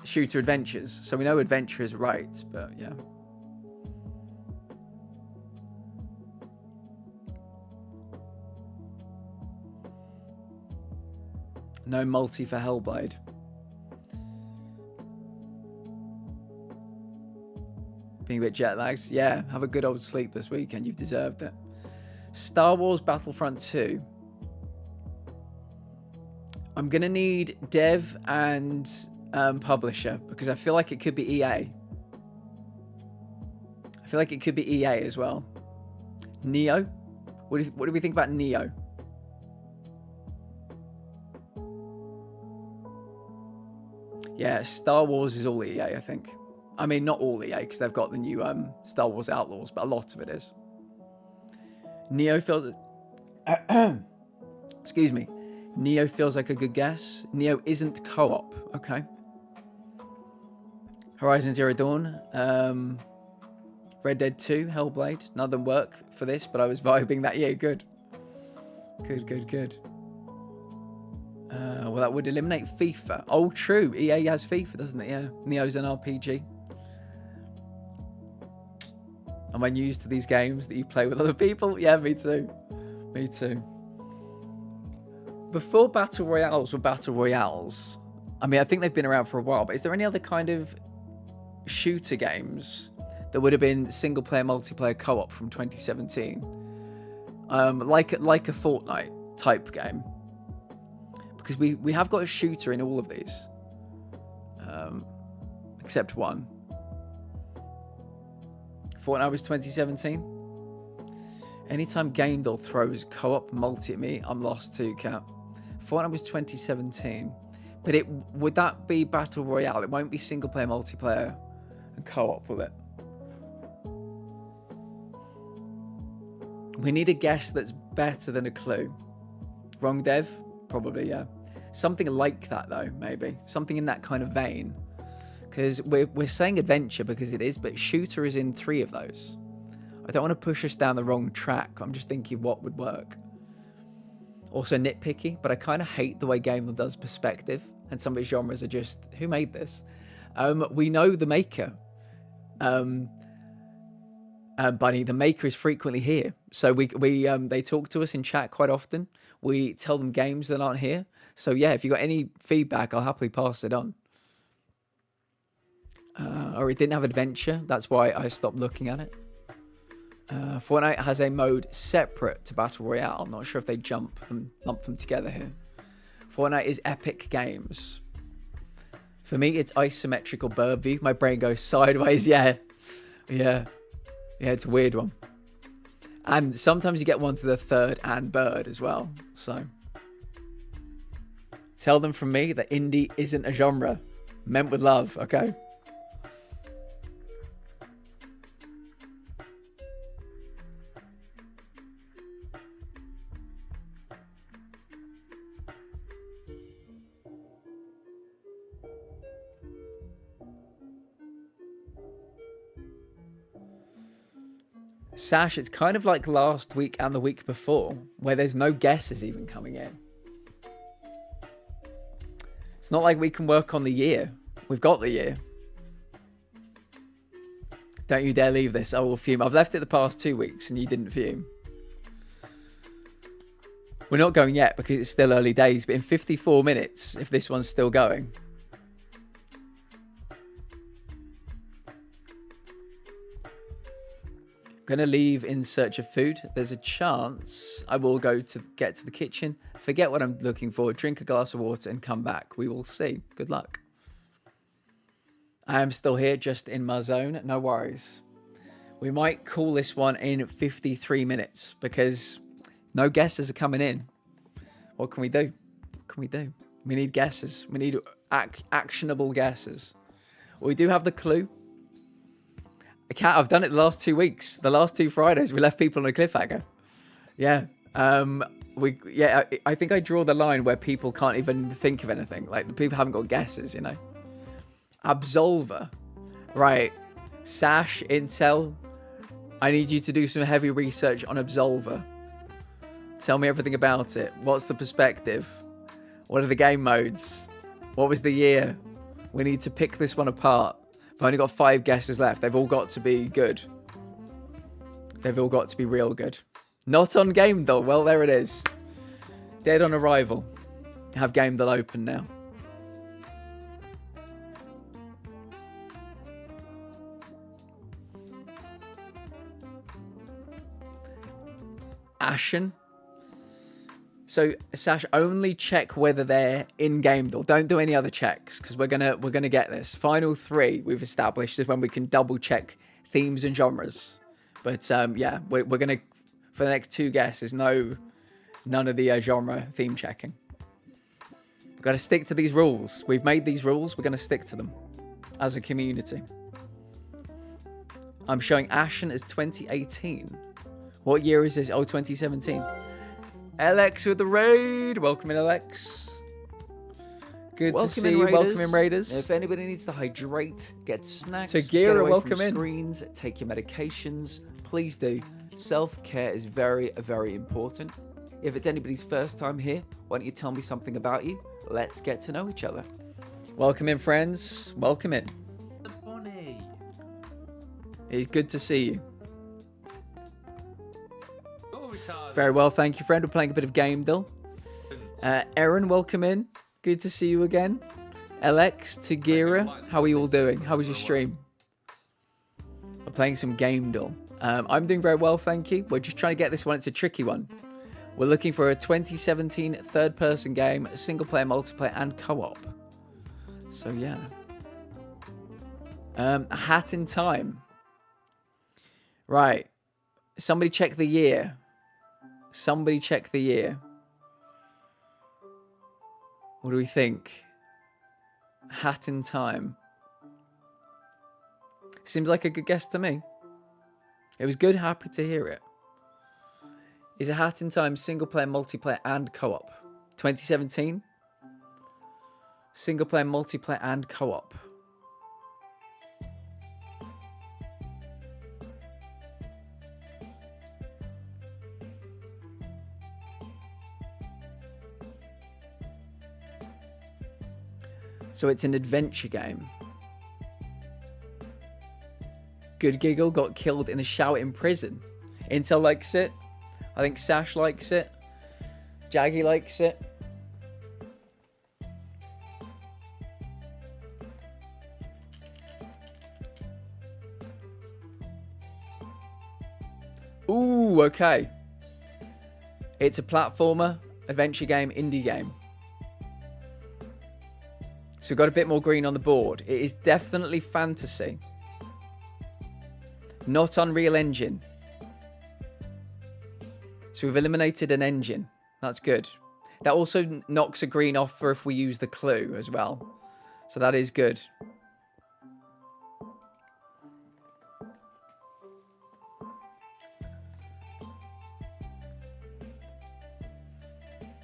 Shooter adventures. So we know adventure is right, but yeah. No multi for Hellblade. Being a bit jet lagged. Yeah, have a good old sleep this weekend. You've deserved it. Star Wars Battlefront 2. I'm going to need dev and publisher because I feel like it could be EA. I feel like it could be EA as well. Neo? What do we think about Neo? Yeah, Star Wars is all EA, I think. I mean, not all EA, because they've got the new Star Wars Outlaws, but a lot of it is. Neo feels... Excuse me. Neo feels like a good guess. Neo isn't co-op, okay? Horizon Zero Dawn. Red Dead 2, Hellblade. None of them work for this, but I was vibing that. Yeah, good. Good. Well, that would eliminate FIFA. Oh, true. EA has FIFA, doesn't it? Yeah. Neo's an RPG. Am I used to these games that you play with other people? Yeah, me too. Me too. Before Battle Royales were Battle Royales, I mean, I think they've been around for a while, but is there any other kind of shooter games that would have been single-player, multiplayer co-op from 2017? Like a Fortnite type game. Because we have got a shooter in all of these. Except one. Fortnite was 2017. Anytime Gaindor throws co-op multi at me, I'm lost too, Cat. Fortnite was 2017. But would that be Battle Royale? It won't be single-player, multiplayer, and co-op, will it? We need a guess that's better than a clue. Wrong, Dev? Probably, yeah. Something like that, though, maybe. Something in that kind of vein. Because we're saying adventure because it is, but shooter is in 3 of those. I don't want to push us down the wrong track. I'm just thinking what would work. Also nitpicky, but I kind of hate the way Gamer does perspective. And some of its genres are just, who made this? We know the maker. Bunny, the maker is frequently here. So they talk to us in chat quite often. We tell them games that aren't here. So yeah, if you got any feedback, I'll happily pass it on. Or it didn't have adventure. That's why I stopped looking at it. Fortnite has a mode separate to Battle Royale. I'm not sure if they lump them together here. Fortnite is Epic Games. For me, it's isometrical bird view. My brain goes sideways. Yeah, it's a weird one. And sometimes you get one to the third and bird as well. So tell them from me that indie isn't a genre. Meant with love, okay? Sash, it's kind of like last week and the week before, where there's no guesses even coming in. It's not like we can work on the year. We've got the year. Don't you dare leave this. I will fume. I've left it the past 2 weeks and you didn't fume. We're not going yet because it's still early days, but in 54 minutes, if this one's still going... Gonna leave in search of food. There's a chance I will get to the kitchen, forget what I'm looking for, drink a glass of water and come back. We will see. Good luck. I am still here, just in my zone. No worries. We might call this one in 53 minutes because no guesses are coming in. What can we do? What can we do? We need guesses. We need actionable guesses. Well, we do have the clue. I've done it the last 2 weeks. The last 2 Fridays, we left people on a cliffhanger. Yeah. I think I draw the line where people can't even think of anything. Like, the people haven't got guesses, you know. Absolver. Right. Sash, Intel. I need you to do some heavy research on Absolver. Tell me everything about it. What's the perspective? What are the game modes? What was the year? We need to pick this one apart. I've only got 5 guesses left. They've all got to be good. They've all got to be real good. Not on game, though. Well, there it is. Dead on arrival. Have game that open now. Ashen. So Sash, only check whether they're in game door. Don't do any other checks because we're gonna get this. Final 3 we've established is when we can double check themes and genres. But yeah, we're gonna for the next 2 guesses. None of the genre theme checking. We've got to stick to these rules. We've made these rules. We're gonna stick to them as a community. I'm showing Ashen as 2018. What year is this? Oh, 2017. Alex with the raid. Welcome in, Alex. Good to see you. Welcome in, Raiders. If anybody needs to hydrate, get snacks, So get Gira, away welcome from in. screens, take your medications, please do. Self-care is very, very important. If it's anybody's first time here, why don't you tell me something about you? Let's get to know each other. Welcome in, friends. Welcome in. The bunny. It's good to see you. Very well, thank you, friend. We're playing a bit of Game Dill. Aaron, welcome in. Good to see you again. LX, Tagira, how are you all doing? How was your stream? We're playing some Game Dill. I'm doing very well, thank you. We're just trying to get this one. It's a tricky one. We're looking for a 2017 third-person game, single-player, multiplayer, and co-op. So, yeah. A Hat in Time. Right. Somebody check the year. Somebody check the year. What do we think? Hat in Time. Seems like a good guess to me. It was good, happy to hear it. Is A Hat in Time single player, multiplayer, and co-op? 2017? Single player, multiplayer, and co-op. So it's an adventure game. Good Giggle got killed in the shower in prison. Intel likes it. I think Sash likes it. Jaggy likes it. Ooh, okay. It's a platformer, adventure game, indie game. So we've got a bit more green on the board. It is definitely fantasy. Not Unreal Engine. So we've eliminated an engine. That's good. That also knocks a green off for if we use the clue as well. So that is good.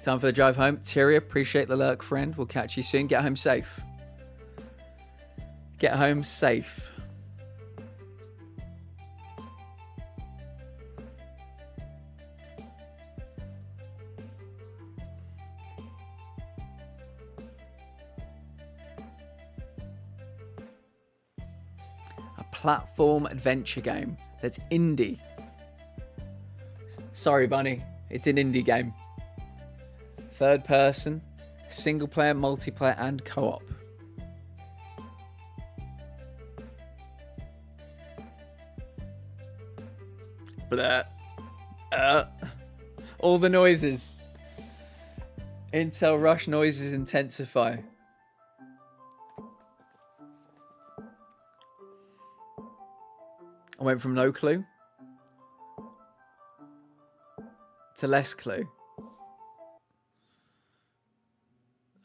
Time for the drive home. Tyria, appreciate the lurk, friend. We'll catch you soon. Get home safe. Get home safe. A platform adventure game that's indie. Sorry, Bunny. It's an indie game. Third person, single player, multiplayer, and co-op. Blah. All the noises. Intel rush noises intensify. I went from no clue to less clue.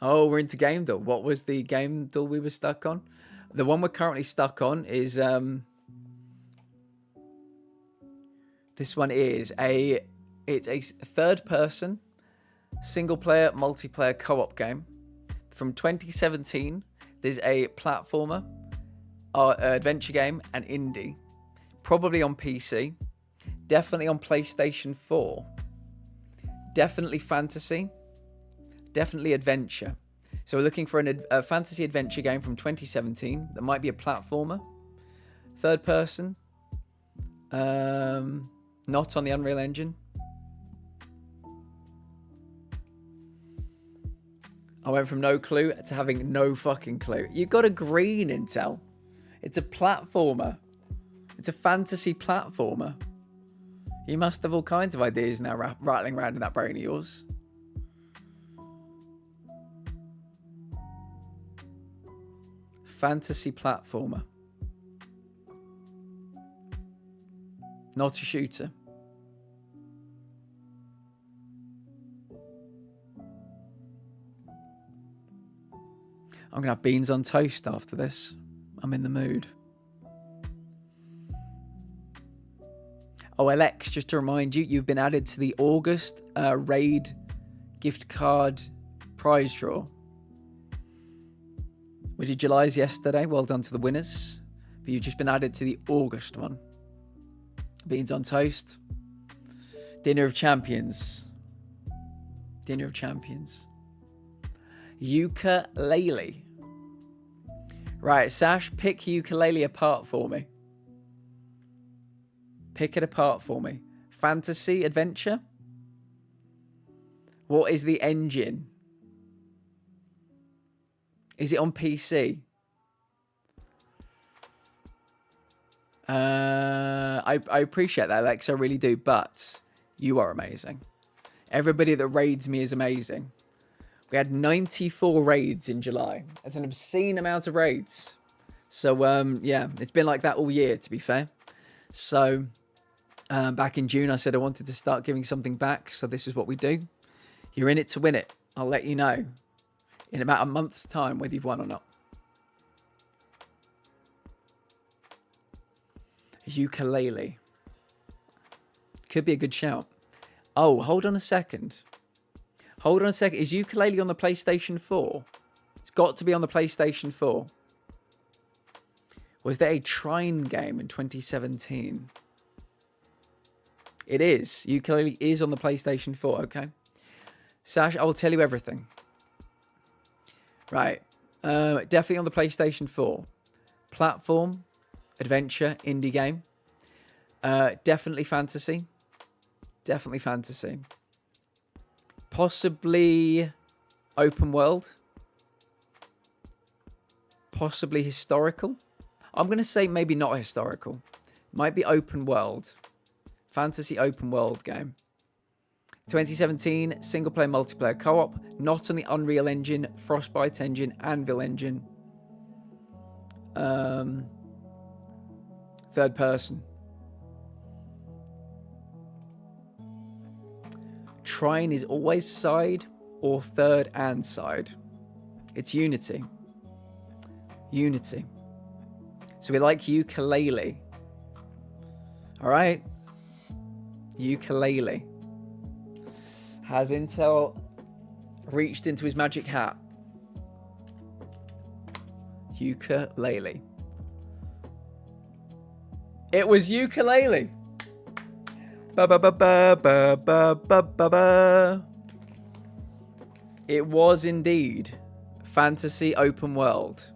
Oh, we're into Game Duel. What was the Game Duel we were stuck on? The one we're currently stuck on is this one is a third person single player multiplayer co-op game from 2017. There's a platformer, adventure game, and indie, probably on PC, definitely on PlayStation 4, definitely fantasy. Definitely adventure. So we're looking for a fantasy adventure game from 2017 that might be a platformer. Third person. Not on the Unreal Engine. I went from no clue to having no fucking clue. You got a green, Intel. It's a platformer. It's a fantasy platformer. You must have all kinds of ideas now rattling around in that brain of yours. Fantasy platformer. Not a shooter. I'm going to have beans on toast after this. I'm in the mood. Oh, Alex, just to remind you, you've been added to the August Raid gift card prize draw. We did July's yesterday. Well done to the winners. But you've just been added to the August one. Beans on toast. Dinner of Champions. Dinner of Champions. Ukulele. Right, Sash, pick ukulele apart for me. Pick it apart for me. Fantasy adventure? What is the engine? Is it on PC? I appreciate that, Alex. I really do. But you are amazing. Everybody that raids me is amazing. We had 94 raids in July. That's an obscene amount of raids. So, yeah, it's been like that all year, to be fair. So, back in June, I said I wanted to start giving something back. So this is what we do. You're in it to win it. I'll let you know in about a month's time whether you've won or not. Ukulele. Could be a good shout. Oh, hold on a second. Hold on a second. Is ukulele on the PlayStation 4? It's got to be on the PlayStation 4. Was there a Trine game in 2017? It is. Ukulele is on the PlayStation 4, okay? Sash, I will tell you everything. Right. Definitely on the PlayStation 4. Platform, adventure, indie game. Definitely fantasy. Definitely fantasy. Possibly open world. Possibly historical. I'm going to say maybe not historical. Might be open world. Fantasy open world game. 2017, single player multiplayer co-op. Not on the Unreal Engine, Frostbite engine, Anvil engine. Third person. Trine is always side or third and side. It's Unity. Unity. So we like ukulele. All right. Ukulele. Has Intel reached into his magic hat? Ukulele. It was ukulele. Ba ba ba ba ba ba ba ba ba. It was indeed fantasy open world.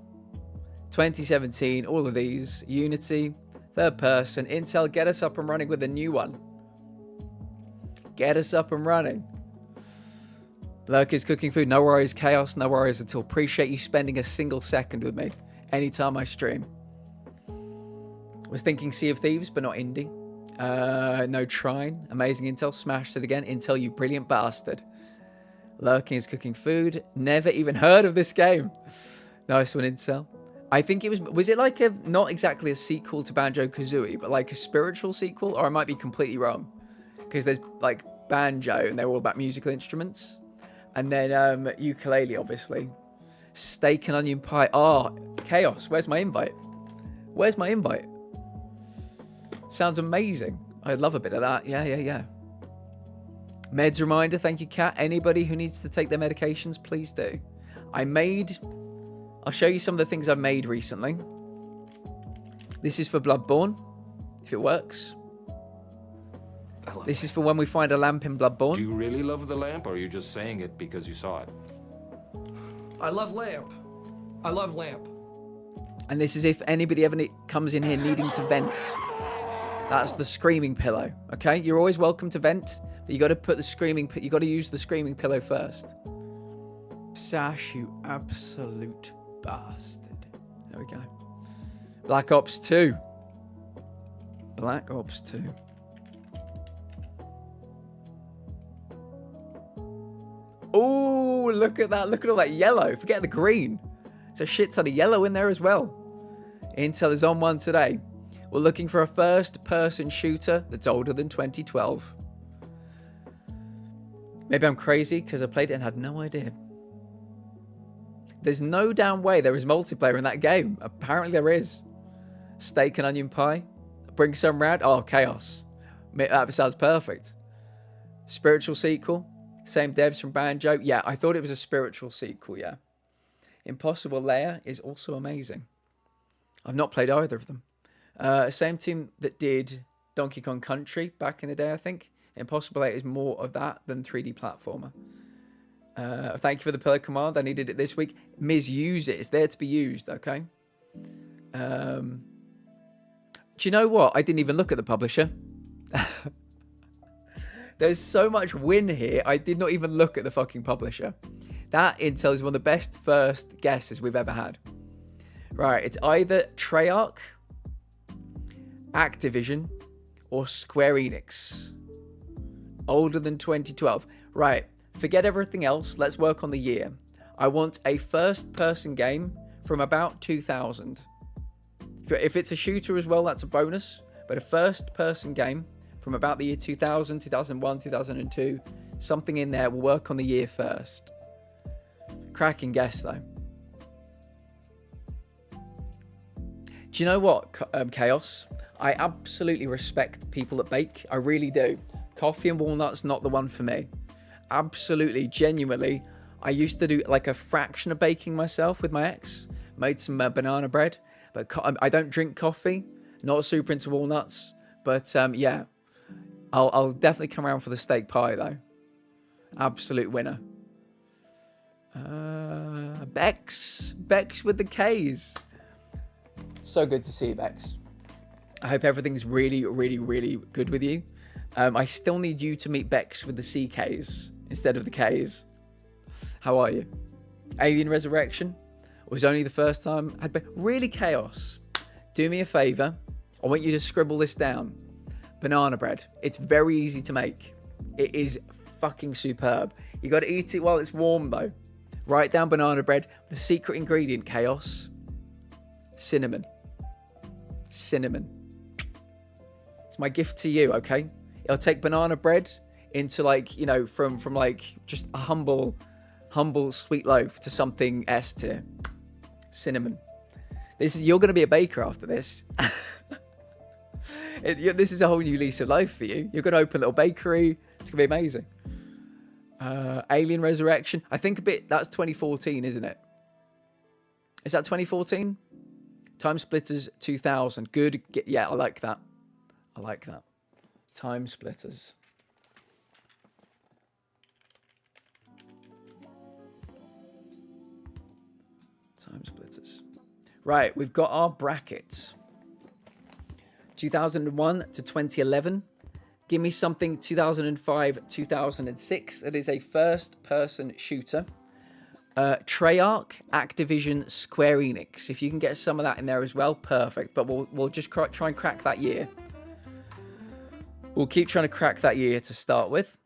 2017, all of these. Unity, third person. Intel, get us up and running with a new one. Get us up and running. Lurkers cooking food. No worries, Chaos. No worries at all. Appreciate you spending a single second with me anytime I stream. Was thinking Sea of Thieves, but not indie. No Trine. Amazing Intel. Smashed it again. Intel, you brilliant bastard. Lurking is cooking food. Never even heard of this game. Nice one, Intel. I think it was it like a, not exactly a sequel to Banjo-Kazooie, but like a spiritual sequel? Or I might be completely wrong. Because there's like banjo and they're all about musical instruments. And then ukulele, obviously. Steak and onion pie. Oh, Chaos. Where's my invite? Where's my invite? Sounds amazing. I'd love a bit of that. Yeah. Meds reminder. Thank you, Kat. Anybody who needs to take their medications, please do. I'll show you some of the things I've made recently. This is for Bloodborne, if it works. This is for when we find a lamp in Bloodborne. Do you really love the lamp, or are you just saying it because you saw it? I love lamp. I love lamp. And this is if anybody ever comes in here needing to vent. That's the screaming pillow. Okay, you're always welcome to vent, but you got to put the screaming. You got to use the screaming pillow first. Sash, you absolute bastard. There we go. Black Ops 2. Black Ops 2. look at that. Look at all that yellow. Forget the green. There's a shit ton of yellow in there as well. Intel is on one today. We're looking for a first-person shooter that's older than 2012. Maybe I'm crazy because I played it and had no idea. There's no damn way there is multiplayer in that game. Apparently there is. Steak and onion pie. Bring some round. Oh, chaos. That sounds perfect. Spiritual sequel. Same devs from Banjo. Yeah, I thought it was a spiritual sequel, yeah. Impossible Lair is also amazing. I've not played either of them. Same team that did Donkey Kong Country back in the day, I think. Impossible Lair is more of that than 3D platformer. Thank you for the pillar command. I needed it this week. Misuse it. It's there to be used, okay? Do you know what? I didn't even look at the publisher. There's so much win here. I did not even look at the fucking publisher. That Intel is one of the best first guesses we've ever had. Right, it's either Treyarch, Activision, or Square Enix. Older than 2012. Right, forget everything else. Let's work on the year. I want a first-person game from about 2000. If it's a shooter as well, that's a bonus. But a first-person game from about the year 2000, 2001, 2002. Something in there. We'll work on the year first. Cracking guess, though. Do you know what, Chaos? I absolutely respect people that bake. I really do. Coffee and walnuts, not the one for me. Absolutely, genuinely. I used to do like a fraction of baking myself with my ex. Made some banana bread. But I don't drink coffee. Not super into walnuts. But yeah, I'll definitely come around for the steak pie, though. Absolute winner. Bex with the K's. So good to see you, Bex. I hope everything's really, really, really good with you. I still need you to meet Bex with the CKs instead of the K's. How are you? Alien Resurrection was only the first time I'd been really Chaos. Do me a favor. I want you to scribble this down. Banana bread. It's very easy to make. It is fucking superb. You got to eat it while it's warm, though. Write down banana bread. The secret ingredient, Chaos. Cinnamon. Cinnamon. It's my gift to you, okay? I'll take banana bread into, like, you know, from like just a humble sweet loaf to something S tier. Cinnamon. You're going to be a baker after this. This is a whole new lease of life for you. You're going to open a little bakery. It's going to be amazing. Alien Resurrection. I think that's 2014, isn't it? Is that 2014? Time Splitters 2000. Good. Yeah, I like that. I like that. Time Splitters. Time Splitters. Right, we've got our brackets. 2001 to 2011. Give me something 2005, 2006. That is a first-person shooter. Treyarch, Activision, Square Enix. If you can get some of that in there as well, perfect. But we'll just try and crack that year. We'll keep trying to crack that year to start with.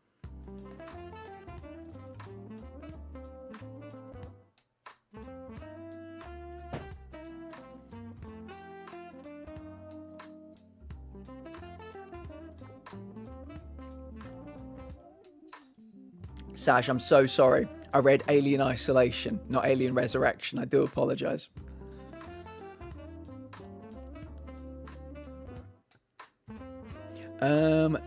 Sash, I'm so sorry. I read Alien Isolation, not Alien Resurrection. I do apologize.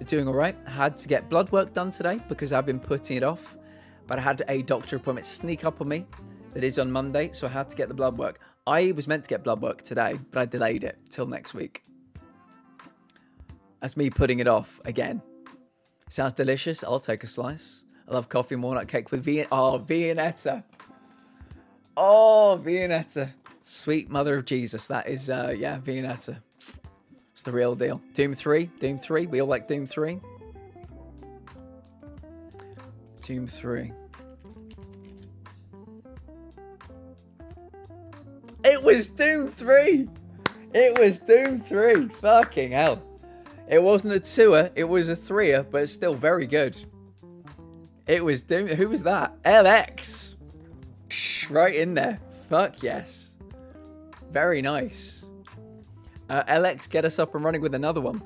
Doing all right. Had to get blood work done today because I've been putting it off. But I had a doctor appointment sneak up on me. That is on Monday, so I had to get the blood work. I was meant to get blood work today, but I delayed it till next week. That's me putting it off again. Sounds delicious. I'll take a slice. I love coffee and walnut cake with Viennetta. Oh, Viennetta. Sweet mother of Jesus. That is, yeah, Viennetta. It's the real deal. Doom 3. Doom 3. We all like Doom 3. Doom 3. It was Doom 3. It was Doom 3. Fucking hell. It wasn't a 2er. It was a 3er, but it's still very good. It was Doom. Who was that? LX. right in there. Fuck yes. Very nice. LX, get us up and running with another one.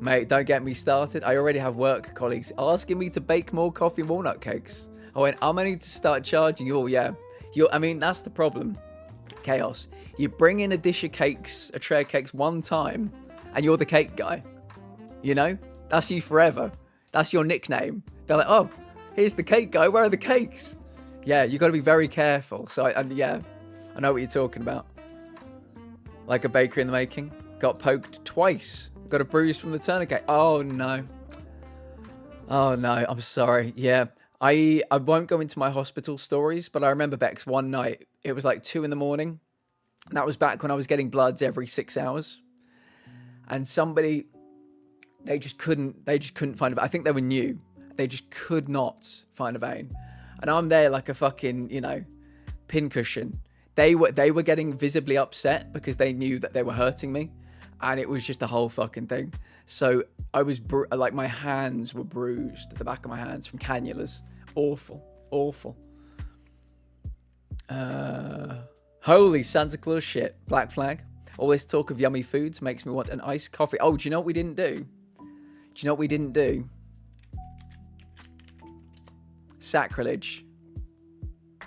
Mate, don't get me started. I already have work colleagues asking me to bake more coffee and walnut cakes. I went, I'm going to need to start charging you. Oh, yeah. I mean, that's the problem. Chaos. You bring in a dish of cakes, a tray of cakes one time, and you're the cake guy. You know? That's you forever. That's your nickname. They're like, oh, here's the cake guy. Where are the cakes? Yeah, you got to be very careful. So, yeah, I know what you're talking about. Like a bakery in the making. Got poked twice. Got a bruise from the tourniquet. Oh, no. Oh, no. I'm sorry. Yeah. I won't go into my hospital stories, but I remember, Bex, one night, it was like 2 a.m. That was back when I was getting bloods every 6 hours. And somebody, they just couldn't find a vein. I think they were new. They just could not find a vein. And I'm there like a fucking, pincushion. They were getting visibly upset because they knew that they were hurting me. And it was just a whole fucking thing. So I was, like, my hands were bruised, the back of my hands from cannulas. Awful. Awful. Holy Santa Claus shit. Black Flag. All this talk of yummy foods makes me want an iced coffee. Oh, do you know what we didn't do? Sacrilege.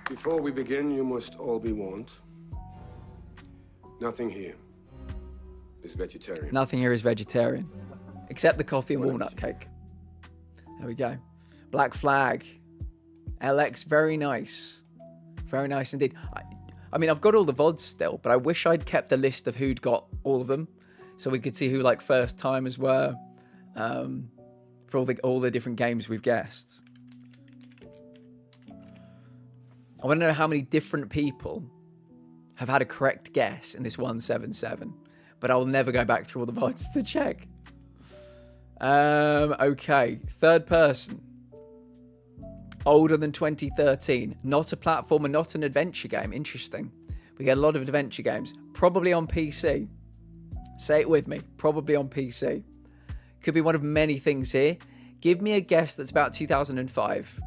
Before we begin, you must all be warned. Nothing here is vegetarian. Nothing here is vegetarian. Except the coffee and walnut cake. There we go. Black Flag. LX, very nice. Very nice indeed. I mean, I've got all the VODs still, but I wish I'd kept the list of who'd got all of them. So we could see who, like, first timers were. For all the different games we've guessed. I want to know how many different people have had a correct guess in this 177. But I'll never go back through all the VODs to check. Okay. Third person. Older than 2013. Not a platformer, not an adventure game. Interesting. We get a lot of adventure games. Probably on PC. Say it with me. Probably on PC. Could be one of many things here. Give me a guess that's about 2005.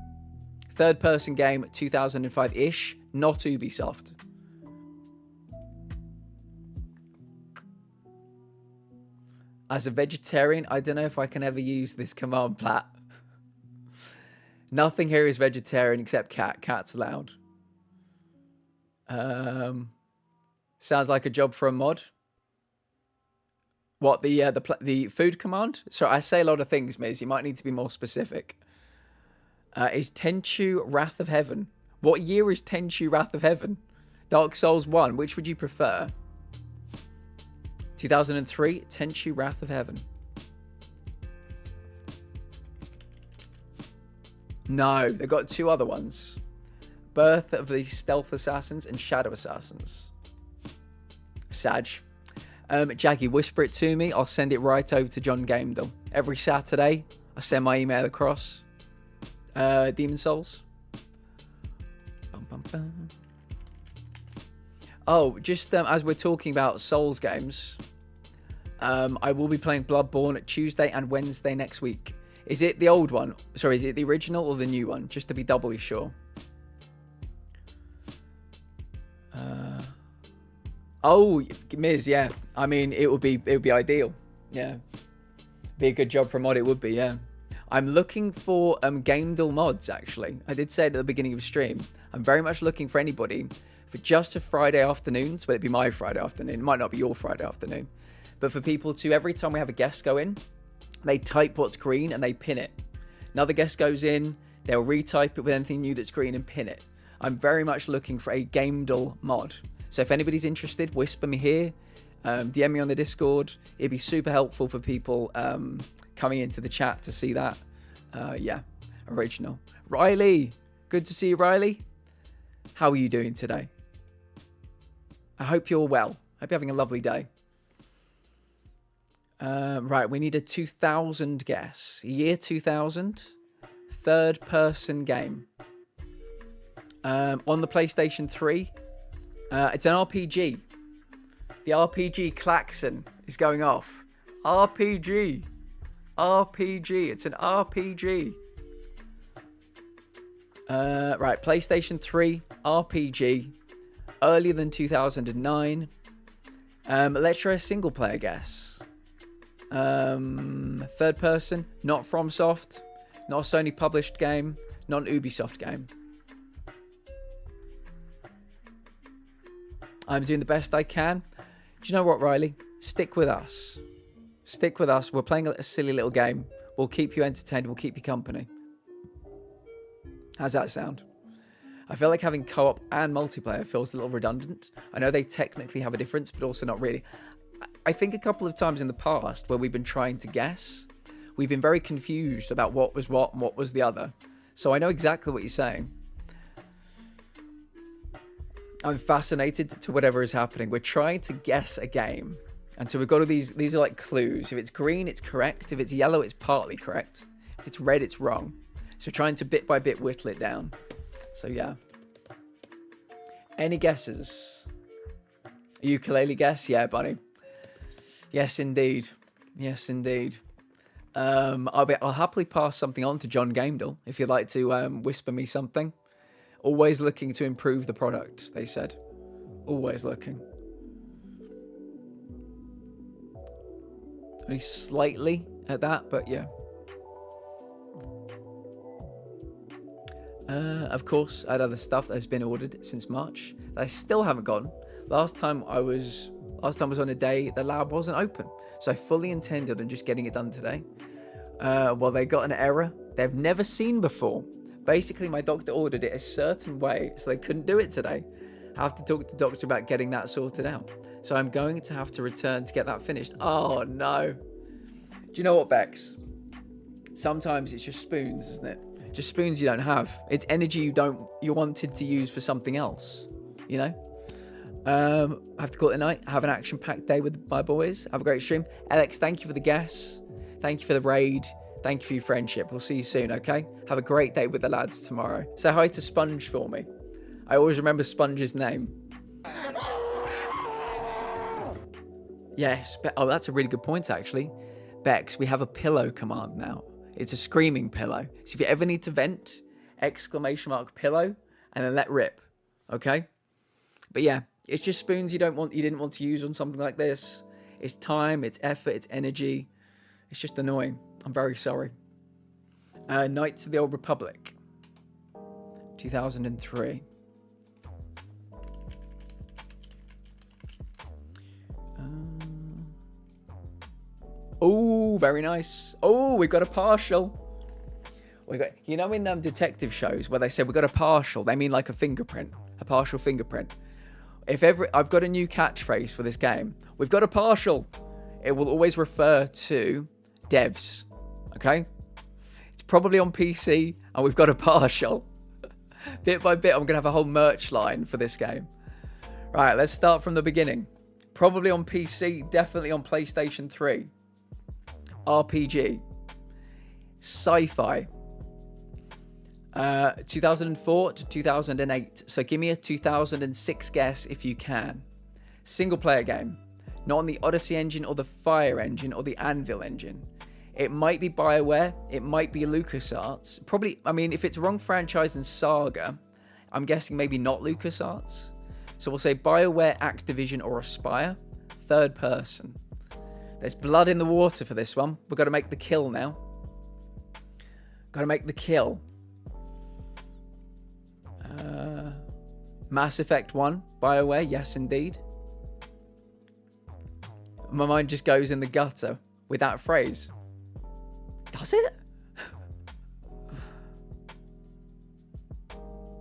Third person game, 2005-ish. Not Ubisoft. As a vegetarian, I don't know if I can ever use this command plat. Nothing here is vegetarian except cat. Cat's allowed. Sounds like a job for a mod. What, the food command? So I say a lot of things, Miz. You might need to be more specific. Is Tenchu Wrath of Heaven? What year is Tenchu Wrath of Heaven? Dark Souls 1. Which would you prefer? 2003, Tenchu Wrath of Heaven. No, they've got 2 other ones. Birth of the Stealth Assassins and Shadow Assassins. Sag. Jaggy, whisper it to me. I'll send it right over to John Gamedall. Every Saturday, I send my email across. Demon Souls. Bum, bum, bum. Oh, just as we're talking about Souls games, I will be playing Bloodborne Tuesday and Wednesday next week. Is it the old one? Sorry, is it the original or the new one? Just to be doubly sure. Oh, Miz, yeah. I mean, it would be ideal. Yeah. Be a good job for a mod, it would be, yeah. I'm looking for Gamedall mods, actually. I did say it at the beginning of the stream. I'm very much looking for anybody for just a Friday afternoon. So it'd be my Friday afternoon. It might not be your Friday afternoon. But for people to, every time we have a guest go in, they type what's green and they pin it. Another guest goes in, they'll retype it with anything new that's green and pin it. I'm very much looking for a Gamedall mod. So if anybody's interested, whisper me here, DM me on the Discord. It'd be super helpful for people coming into the chat to see that. Yeah, original. Riley, good to see you, Riley. How are you doing today? I hope you're well. I hope you're having a lovely day. Right, we need a 2000 guess. Year 2000. Third person game. On the PlayStation 3. It's an RPG. The RPG klaxon is going off. RPG. RPG. It's an RPG. Right, PlayStation 3, RPG, earlier than 2009. Let's try a single player guess. Third person, not FromSoft, not a Sony published game, not an Ubisoft game. I'm doing the best I can. Do you know what, Riley? Stick with us. Stick with us. We're playing a silly little game. We'll keep you entertained. We'll keep you company. How's that sound? I feel like having co-op and multiplayer feels a little redundant. I know they technically have a difference, but also not really. I think a couple of times in the past where we've been trying to guess, we've been very confused about what was what and what was the other. So I know exactly what you're saying. I'm fascinated to whatever is happening. We're trying to guess a game. And so we've got all these are like clues. If it's green, it's correct. If it's yellow, it's partly correct. If it's red, it's wrong. So trying to bit by bit whittle it down. So yeah. Any guesses? A ukulele guess? Yeah, buddy. Yes, indeed. Yes, indeed. I'll happily pass something on to John Gamedall if you'd like to whisper me something. Always looking to improve the product, they said. Always looking. Only slightly at that, but yeah. Of course, I had other stuff that has been ordered since March that I still haven't gotten. Last time I was on a day the lab wasn't open, so I fully intended on just getting it done today. Well, they got an error they've never seen before. Basically, my doctor ordered it a certain way, so they couldn't do it today. I have to talk to the doctor about getting that sorted out. So I'm going to have to return to get that finished. Oh, no. Do you know what, Bex? Sometimes it's just spoons, isn't it? Just spoons you don't have. It's energy you wanted to use for something else, you know? I have to call it a night. Have an action-packed day with my boys. Have a great stream. Alex, thank you for the guess. Thank you for the raid. Thank you for your friendship. We'll see you soon, okay? Have a great day with the lads tomorrow. Say hi to Sponge for me. I always remember Sponge's name. Yes. Oh, that's a really good point, actually. Bex, we have a pillow command now. It's a screaming pillow. So if you ever need to vent, ! Pillow, and then let rip. Okay? But yeah, it's just spoons you didn't want to use on something like this. It's time, it's effort, it's energy. It's just annoying. I'm very sorry. Knights of the Old Republic. 2003. Oh, very nice. Oh, we've got a partial. You know in detective shows where they say we got a partial, they mean like a fingerprint, a partial fingerprint. I've got a new catchphrase for this game. We've got a partial. It will always refer to devs. Okay? It's probably on PC and we've got a partial. Bit by bit, I'm going to have a whole merch line for this game. Right, let's start from the beginning. Probably on PC, definitely on PlayStation 3. RPG. Sci-fi. 2004 to 2008. So give me a 2006 guess if you can. Single player game. Not on the Odyssey engine or the Fire engine or the Anvil engine. It might be BioWare. It might be LucasArts. Probably, I mean, if it's wrong franchise and Saga, I'm guessing maybe not LucasArts. So we'll say BioWare, Activision, or Aspire. Third person. There's blood in the water for this one. We've got to make the kill now. Got to make the kill. Mass Effect 1, BioWare, yes indeed. My mind just goes in the gutter with that phrase. Does it?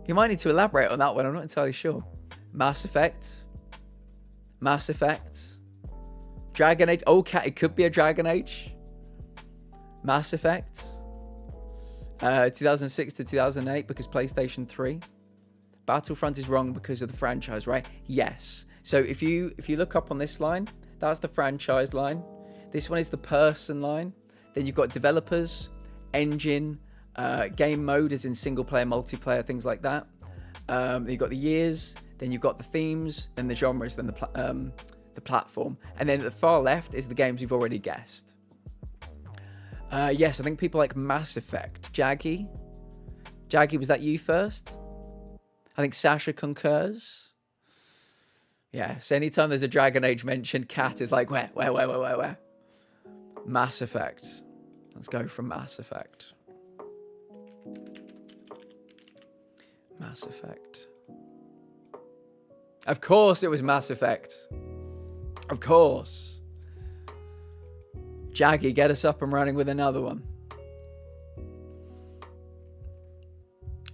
You might need to elaborate on that one, I'm not entirely sure. Mass Effect. Mass Effect. Dragon Age. Oh, it could be a Dragon Age. Mass Effect. 2006 to 2008 because PlayStation 3. Battlefront is wrong because of the franchise, right? Yes. So if you look up on this line, that's the franchise line. This one is the person line. Then you've got developers, engine, game mode as in single player, multiplayer, things like that. You've got the years, then you've got the themes, then the genres, then the platform. And then at the far left is the games you've already guessed. Yes, I think people like Mass Effect. Jaggy. Jaggy, was that you first? I think Sasha concurs. Yeah, so anytime there's a Dragon Age mentioned, Cat is like, where? Mass Effect. Let's go from Mass Effect. Mass Effect. Of course it was Mass Effect. Of course. Jaggy, get us up and running with another one.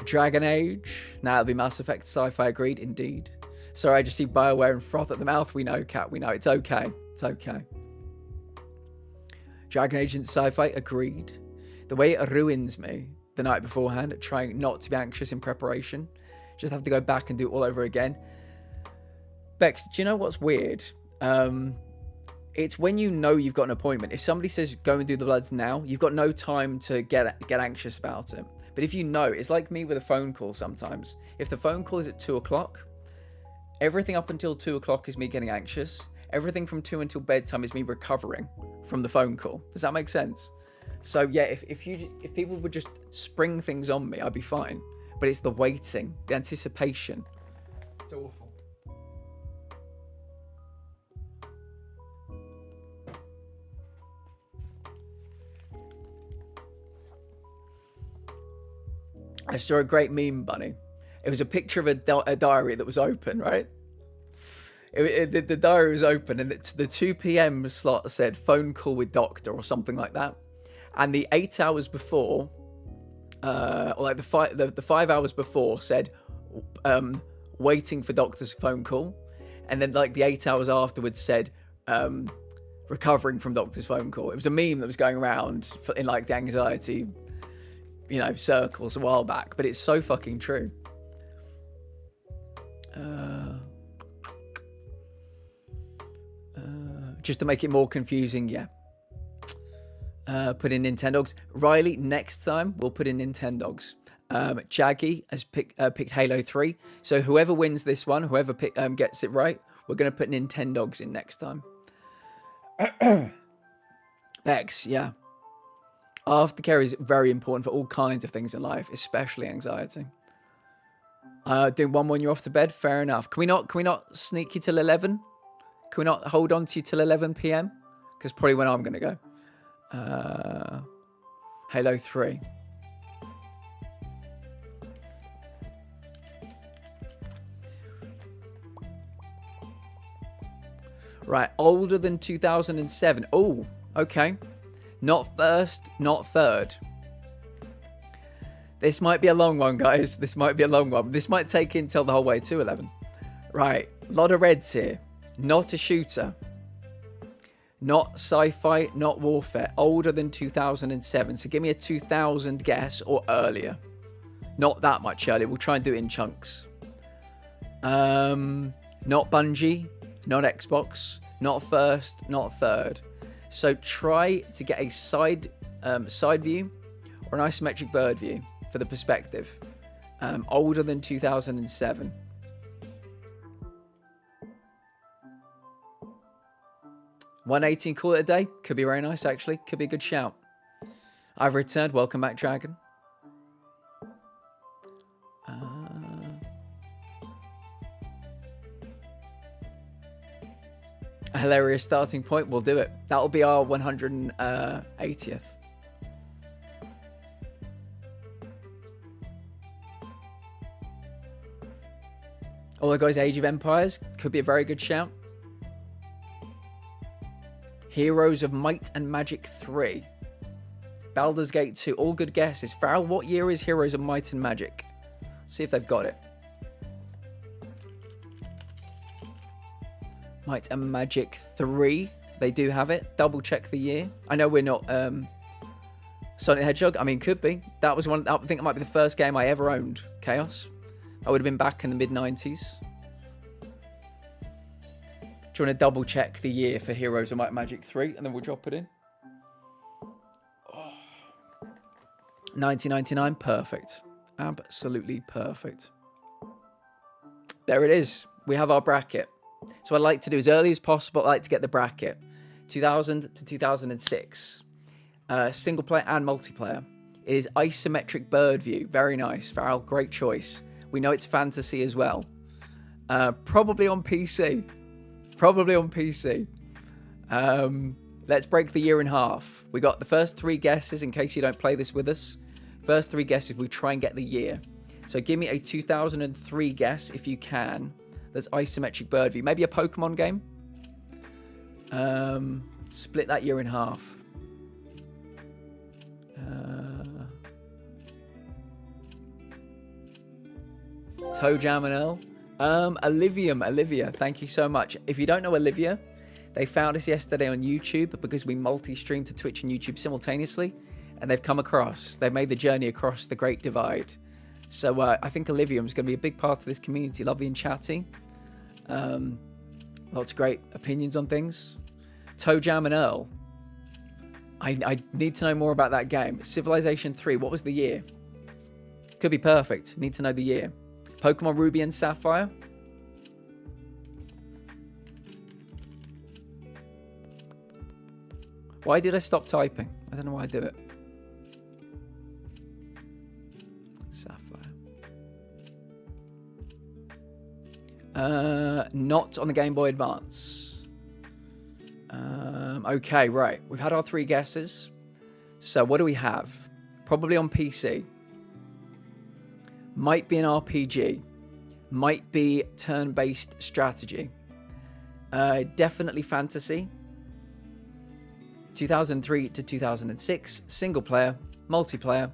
Dragon Age. Now it'll be Mass Effect. Sci-fi, agreed, indeed. Sorry, I just see BioWare and froth at the mouth. We know, Cat, we know. It's okay. It's okay. Dragon Age and sci-fi, agreed. The way it ruins me the night beforehand, trying not to be anxious in preparation. Just have to go back and do it all over again. Bex, do you know what's weird? It's when you know you've got an appointment. If somebody says, go and do the bloods now, you've got no time to get anxious about it. But if you know, it's like me with a phone call sometimes. If the phone call is at 2 o'clock, everything up until 2 o'clock is me getting anxious. Everything from 2 until bedtime is me recovering from the phone call. Does that make sense? So yeah, if people would just spring things on me, I'd be fine. But it's the waiting, the anticipation. It's awful. I saw a great meme, Bunny. It was a picture of a diary that was open, right? The diary was open, and the 2 p.m. slot said phone call with doctor or something like that. And the 8 hours before, or like the 5 hours before said waiting for doctor's phone call. And then like the 8 hours afterwards said recovering from doctor's phone call. It was a meme that was going around in like the anxiety, circles a while back, but it's so fucking true. Just to make it more confusing, yeah. Put in Nintendogs. Riley, next time we'll put in Nintendogs. Jaggy has picked Halo 3. So whoever wins this one, whoever gets it right, we're going to put Nintendogs in next time. Bex, yeah. Aftercare is very important for all kinds of things in life, especially anxiety. Doing one when you're off to bed, fair enough. Can we not sneak you till 11? Can we not hold on to you till 11 p.m? Because probably when I'm going to go. Halo 3. Right, older than 2007. Oh, okay. Not first, not third. This might be a long one, guys. This might be a long one. This might take until the whole way to 11. Right, a lot of reds here. Not a shooter. Not sci-fi, not warfare. Older than 2007. So give me a 2000 guess or earlier. Not that much earlier. We'll try and do it in chunks. Not Bungie. Not Xbox. Not first, not third. So try to get a side view or an isometric bird view for the perspective. Older than 2007. $118 call it a day. Could be very nice, actually. Could be a good shout. I've returned. Welcome back, Dragon. A hilarious starting point. We'll do it. That'll be our 180th. All the guys, Age of Empires. Could be a very good shout. Heroes of Might and Magic 3. Baldur's Gate 2. All good guesses. Farrell, what year is Heroes of Might and Magic? See if they've got it. Might and Magic 3. They do have it. Double check the year. I know we're not Sonic the Hedgehog. I mean, could be. That was one. I think it might be the first game I ever owned. Chaos. I would have been back in the mid-90s. Do you want to double check the year for Heroes of Might and Magic 3 and then we'll drop it in? 1999. Perfect. Absolutely perfect. There it is. We have our bracket. So what I'd like to do as early as possible, I'd like to get the bracket. 2000 to 2006. Single player and multiplayer. is Isometric Bird View. Very nice, Farrell. Great choice. We know it's fantasy as well. Probably on PC. Probably on PC. Let's break the year in half. We got the first 3 guesses in case you don't play this with us. First 3 guesses, we try and get the year. So give me a 2003 guess if you can. That's Isometric Bird View. Maybe a Pokemon game. Split that year in half. Toe Jam and Earl. Olivia, thank you so much. If you don't know Olivia, they found us yesterday on YouTube because we multi-stream to Twitch and YouTube simultaneously, and they've come across. They've made the journey across the Great Divide. So I think Olivia is going to be a big part of this community. Lovely and chatty. Lots of great opinions on things. Toe Jam and Earl. I need to know more about that game. Civilization 3, what was the year? Could be perfect. Need to know the year. Pokemon Ruby and Sapphire. Why did I stop typing? I don't know why I do it. Sapphire. Not on the Game Boy Advance. Okay, right. We've had our 3 guesses. So what do we have? Probably on PC. Might be an RPG. Might be turn-based strategy. Definitely fantasy. 2003 to 2006. Single player. Multiplayer.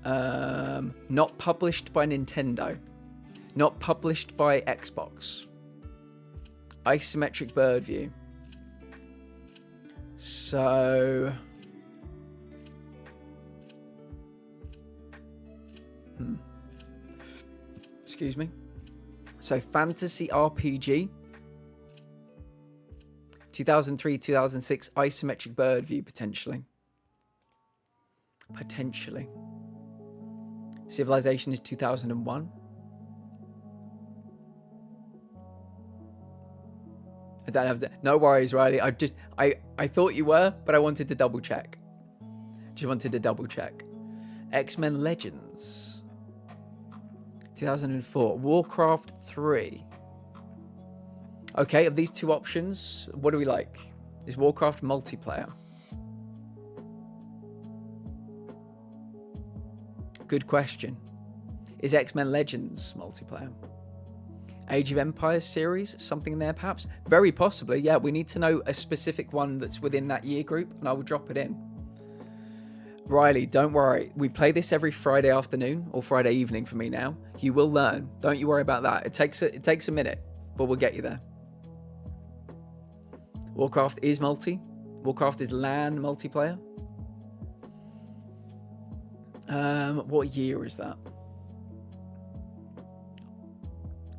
Not published by Nintendo. Not published by Xbox. Isometric Bird View. So... Excuse me. So fantasy RPG. 2003, 2006, Isometric Bird View, potentially. Potentially. Civilization is 2001. I don't have no worries, Riley. I thought you were, but I wanted to double check. Just wanted to double check. X-Men Legends. 2004. Warcraft 3. Okay, of these 2 options, what do we like? Is Warcraft multiplayer? Good question. Is X-Men Legends multiplayer? Age of Empires series? Something in there perhaps? Very possibly, yeah. We need to know a specific one that's within that year group, and I will drop it in. Riley, don't worry. We play this every Friday afternoon or Friday evening for me now. You will learn. Don't you worry about that. It takes a minute, but we'll get you there. Warcraft is multi. Warcraft is LAN multiplayer. What year is that?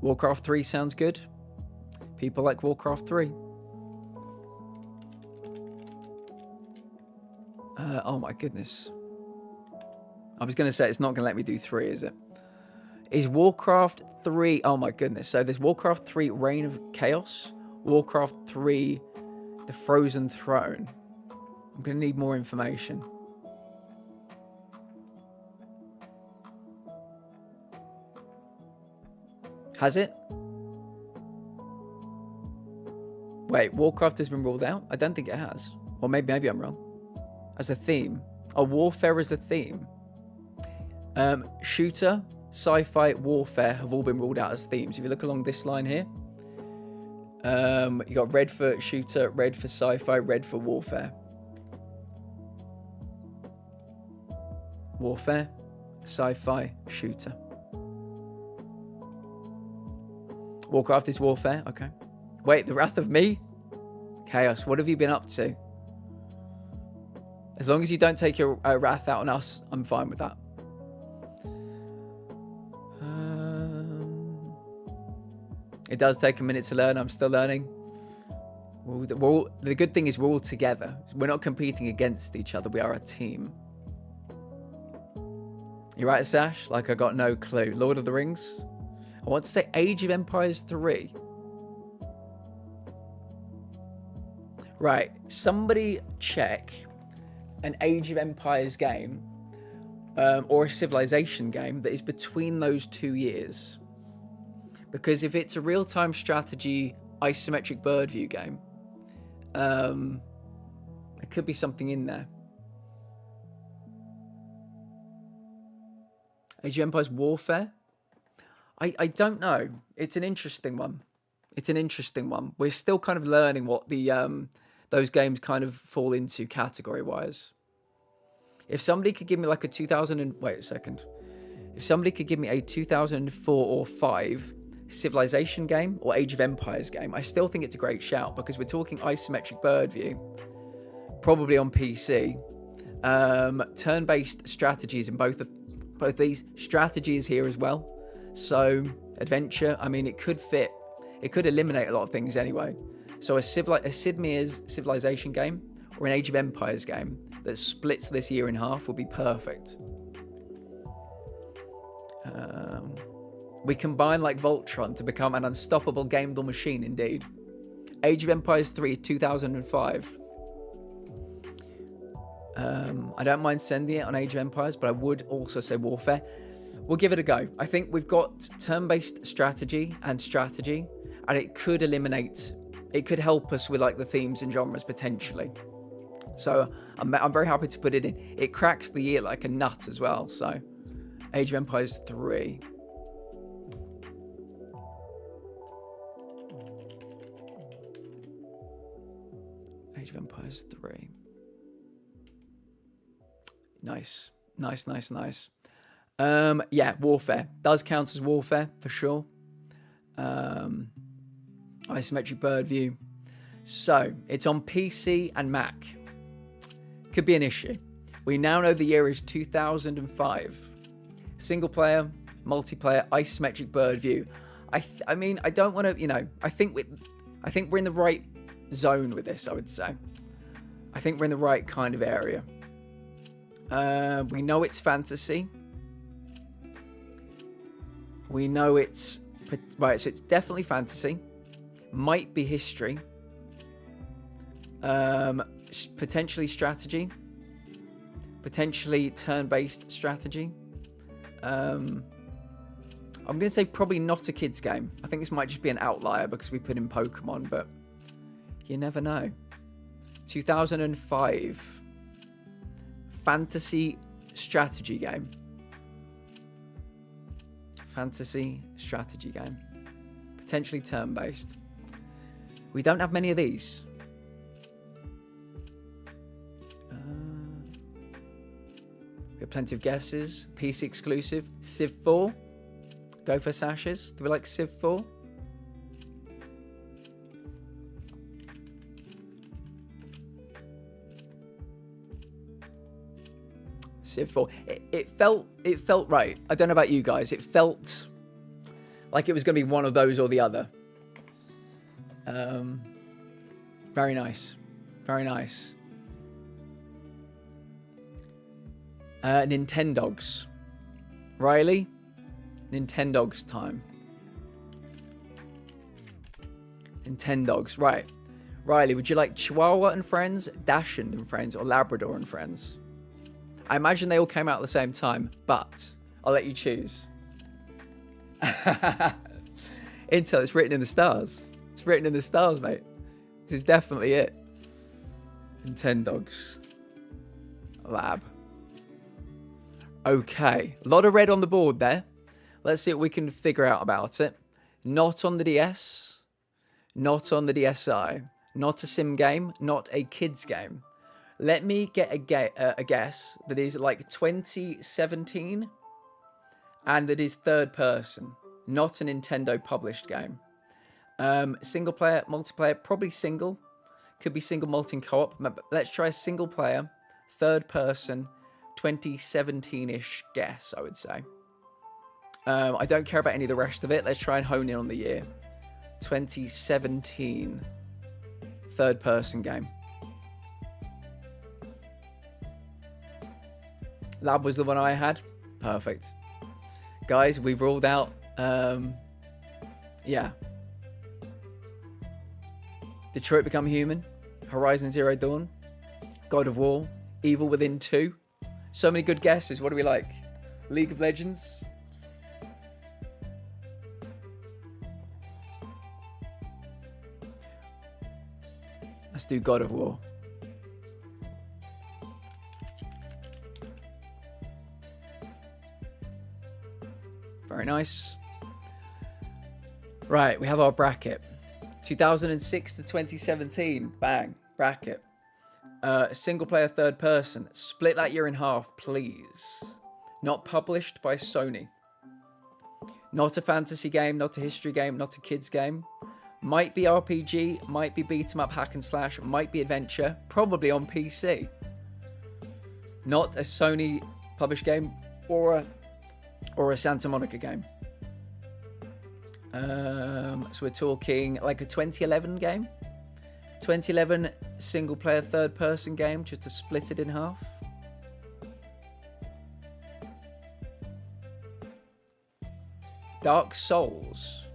Warcraft 3 sounds good. People like Warcraft 3. Oh my goodness. I was going to say it's not going to let me do 3, is it? Is Warcraft 3... Oh my goodness. So there's Warcraft 3 Reign of Chaos. Warcraft 3 The Frozen Throne. I'm going to need more information. Has it? Wait, Warcraft has been ruled out? I don't think it has. Or maybe I'm wrong. As a theme. Oh, warfare as a theme. Shooter, sci-fi, warfare have all been ruled out as themes. If you look along this line here, you got red for shooter, red for sci-fi, red for warfare. Warfare, sci-fi, shooter. Warcraft is warfare, okay. Wait, the Wrath of Me? Chaos, what have you been up to? As long as you don't take your wrath out on us, I'm fine with that. It does take a minute to learn. I'm still learning. The good thing is we're all together. We're not competing against each other. We are a team. You right, Sash? Like I got no clue. Lord of the Rings? I want to say Age of Empires 3. Right. Somebody check an Age of Empires game or a Civilization game that is between those 2 years. Because if it's a real-time strategy isometric bird view game, there could be something in there. Age of Empires Warfare? I don't know. It's an interesting one. It's an interesting one. We're still kind of learning what the those games kind of fall into category-wise. If somebody could give me like a 2004 or 5 Civilization game or Age of Empires game, I still think it's a great shout because we're talking isometric bird view, probably on PC. Turn-based strategies in both these strategies here as well. So adventure, I mean, it could fit. It could eliminate a lot of things anyway. So a Sid Meier's Civilization game or an Age of Empires game that splits this year in half would be perfect. We combine like Voltron to become an unstoppable gameable machine indeed. Age of Empires 3, 2005. I don't mind sending it on Age of Empires, but I would also say Warfare. We'll give it a go. I think we've got turn-based strategy, and it could eliminate, it could help us with like the themes and genres potentially. So I'm very happy to put it in. It cracks the year like a nut as well. So Age of Empires 3. Age of Empires 3. Nice. Yeah, Warfare. Does count as Warfare, for sure. Isometric bird view. So, it's on PC and Mac. Could be an issue. We now know the year is 2005. Single player, multiplayer, isometric bird view. I mean, I don't want to, I think we're in the right zone with this, I would say. I think we're in the right kind of area. We know it's fantasy. We know it's... Right, so it's definitely fantasy. Might be history. Potentially strategy. Potentially turn-based strategy. I'm going to say probably not a kid's game. I think this might just be an outlier because we put in Pokemon, but you never know. 2005. Fantasy strategy game. Fantasy strategy game. Potentially turn-based. We don't have many of these. We have plenty of guesses. PC exclusive. Civ 4. Go for Sashes. Do we like Civ 4? Civ 4. It felt right. I don't know about you guys. It felt like it was going to be one of those or the other. Very nice. Very nice. Nintendogs. Riley? Nintendogs time. Nintendogs. Right. Riley, would you like Chihuahua and Friends, Dachshund and Friends, or Labrador and Friends? I imagine they all came out at the same time, but I'll let you choose. Intel, it's written in the stars. It's written in the stars, mate. This is definitely it. Nintendogs. Lab. Okay. A lot of red on the board there. Let's see what we can figure out about it. Not on the DS. Not on the DSi. Not a sim game. Not a kids game. Let me get a guess that is like 2017 and that is third person, not a Nintendo published game. Single player, multiplayer, probably single. Could be single, multi, and co-op. Let's try a single player, third person, 2017-ish guess, I would say. I don't care about any of the rest of it. Let's try and hone in on the year. 2017 third person game. Lab was the one I had. Perfect. Guys, we've ruled out... yeah. Detroit Become Human. Horizon Zero Dawn. God of War. Evil Within 2. So many good guesses. What do we like? League of Legends? Let's do God of War. Very nice. Right, we have our bracket. 2006 to 2017. Bang. Bracket. Single player third person. Split that year in half, please. Not published by Sony. Not a fantasy game, not a history game, not a kids game. Might be RPG, might be beat 'em up hack and slash, might be adventure, probably on PC. Not a Sony published game or a Santa Monica game. So we're talking like a 2011 game. 2011 single player third person game, just to split it in half. Dark Souls.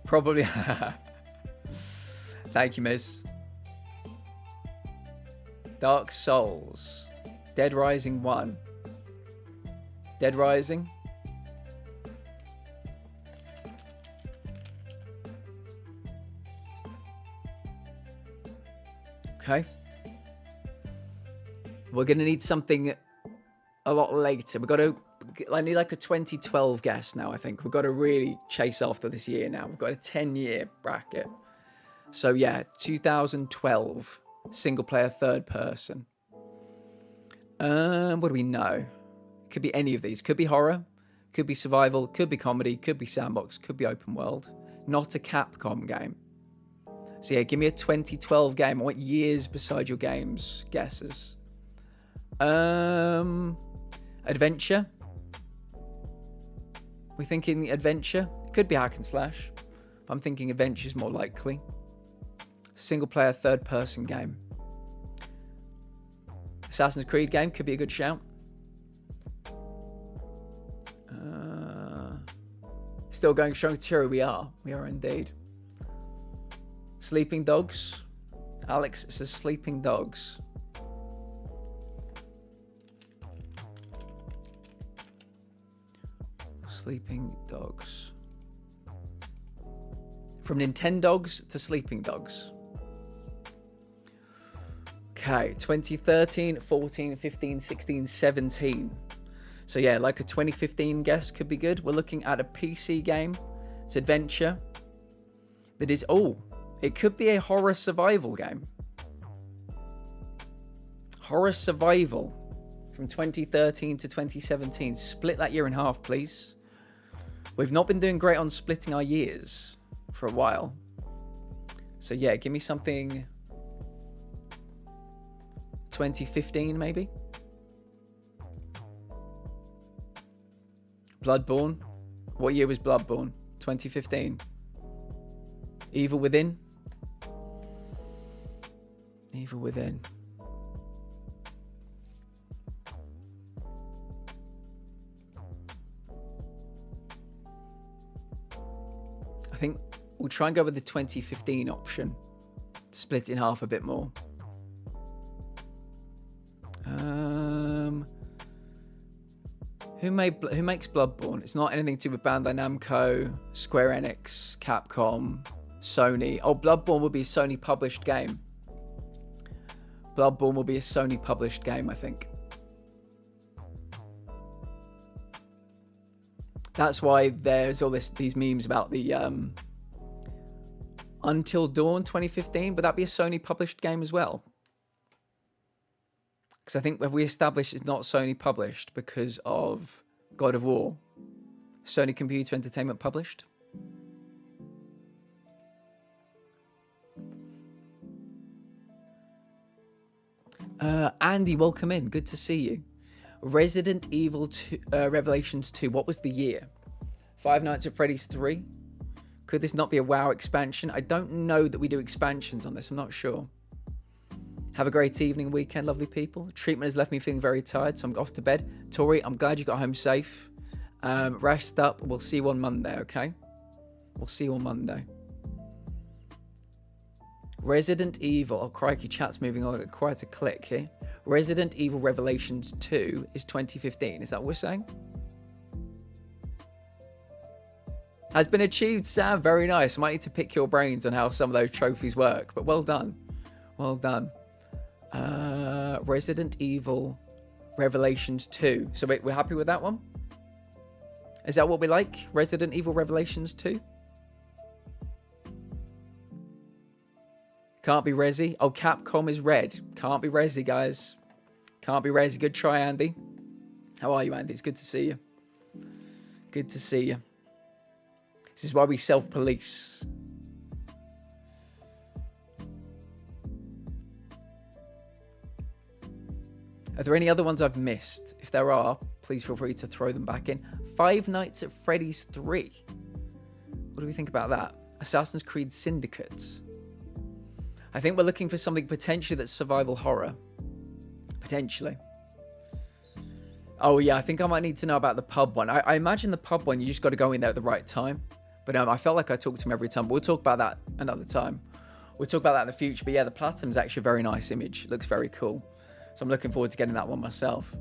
Probably. Thank you, Miz. Dark Souls. Dead Rising 1. Dead Rising. Okay. We're going to need something a lot later. We've got to... I need like a 2012 guess now, I think. We've got to really chase after this year now. We've got a 10-year bracket. So yeah, 2012. Single player third person. What do we know? Could be any of these. Could be horror. Could be survival. Could be comedy. Could be sandbox. Could be open world. Not a Capcom game. So yeah, give me a 2012 game. What years beside your games? Guesses. Adventure. We're thinking adventure. Could be hack and slash. But I'm thinking adventure is more likely. Single player third person game. Assassin's Creed game could be a good shout. Still going strong. Sure, we are. We are indeed. Sleeping Dogs. Alex says Sleeping Dogs. Sleeping Dogs. From Nintendogs to Sleeping Dogs. Okay, 2013, 14, 15, 16, 17. So yeah, like a 2015 guess could be good. We're looking at a PC game. It's adventure. That is, it could be a horror survival game. Horror survival from 2013 to 2017. Split that year in half, please. We've not been doing great on splitting our years for a while. So yeah, give me something 2015 maybe. Bloodborne. What year was Bloodborne? 2015. Evil Within. Evil Within. I think we'll try and go with the 2015 option. Split it in half a bit more. Who makes Bloodborne? It's not anything to do with Bandai Namco, Square Enix, Capcom, Sony. Oh, Bloodborne will be a Sony published game. Bloodborne will be a Sony published game, I think. That's why there's all these memes about the Until Dawn 2015. Would that be a Sony published game as well? Because I think have we established it's not Sony published because of God of War? Sony Computer Entertainment published? Andy, welcome in. Good to see you. Resident Evil 2, Revelations 2. What was the year? Five Nights at Freddy's 3? Could this not be a WoW expansion? I don't know that we do expansions on this. I'm not sure. Have a great evening, weekend, lovely people. Treatment has left me feeling very tired, so I'm off to bed. Tori, I'm glad you got home safe. Rest up. We'll see you on Monday, okay? We'll see you on Monday. Resident Evil. Oh, crikey, chat's moving on. Quite a click here. Resident Evil Revelations 2 is 2015. Is that what we're saying? Has been achieved, Sam. Very nice. Might need to pick your brains on how some of those trophies work, but well done. Well done. Resident Evil Revelations 2. So wait, we're happy with that one? Is that what we like? Resident Evil Revelations 2? Can't be Resi. Oh, Capcom is red. Can't be Resi, guys. Can't be Resi. Good try, Andy. How are you, Andy? It's good to see you. Good to see you. This is why we self-police. Are there any other ones I've missed? If there are, please feel free to throw them back in. Five Nights at Freddy's 3. What do we think about that? Assassin's Creed Syndicate. I think we're looking for something potentially that's survival horror. Potentially. Oh yeah, I think I might need to know about the pub one. I imagine the pub one, you just got to go in there at the right time. But I felt like I talked to him every time. But we'll talk about that another time. We'll talk about that in the future. But yeah, the Platinum's actually a very nice image. It looks very cool. So I'm looking forward to getting that one myself.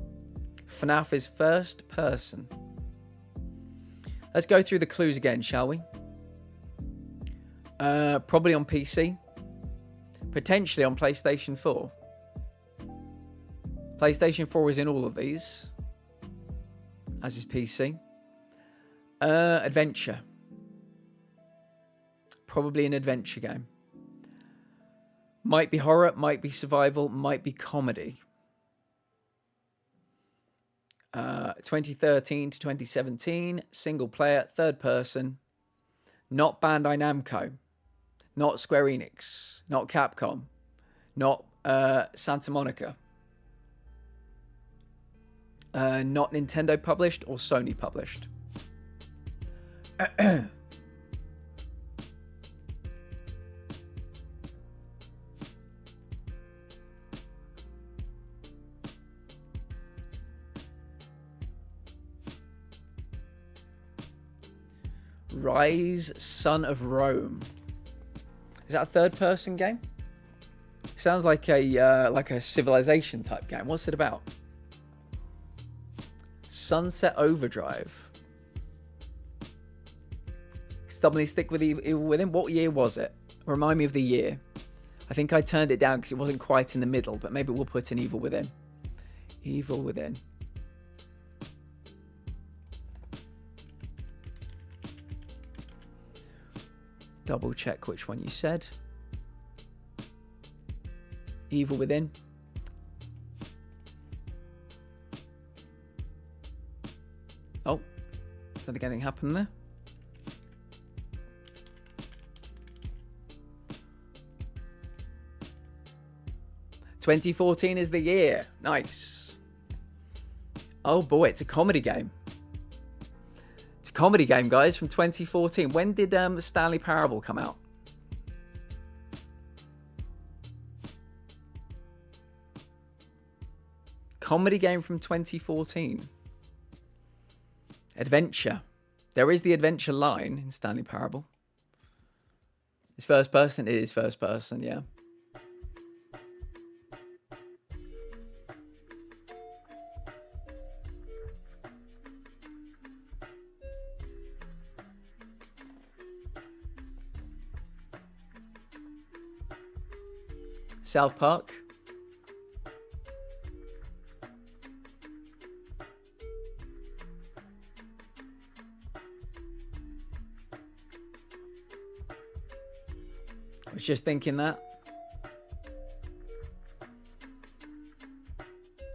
FNAF is first person. Let's go through the clues again, shall we? Probably on PC. Potentially on PlayStation 4. PlayStation 4 is in all of these. As is PC. Adventure. Probably an adventure game. Might be horror, might be survival, might be comedy. 2013 to 2017. Single player, third person. Not Bandai Namco. Not Square Enix. Not Capcom. Not Santa Monica. Not Nintendo published or Sony published. Rise, Son of Rome. Is that a third-person game? Sounds like a Civilization type game. What's it about? Sunset Overdrive. Stubbornly stick with Evil Within. What year was it? Remind me of the year. I think I turned it down because it wasn't quite in the middle, but maybe we'll put in Evil Within. Evil Within. Double check which one you said. Evil Within. Oh, don't think anything happened there. "2014 is the year." Nice. Oh boy, it's a comedy game. It's a comedy game, guys, from 2014. When did Stanley Parable come out? Comedy game from 2014. Adventure. There is the adventure line in Stanley Parable. It's first person. It is first person, yeah. South Park. I was just thinking that.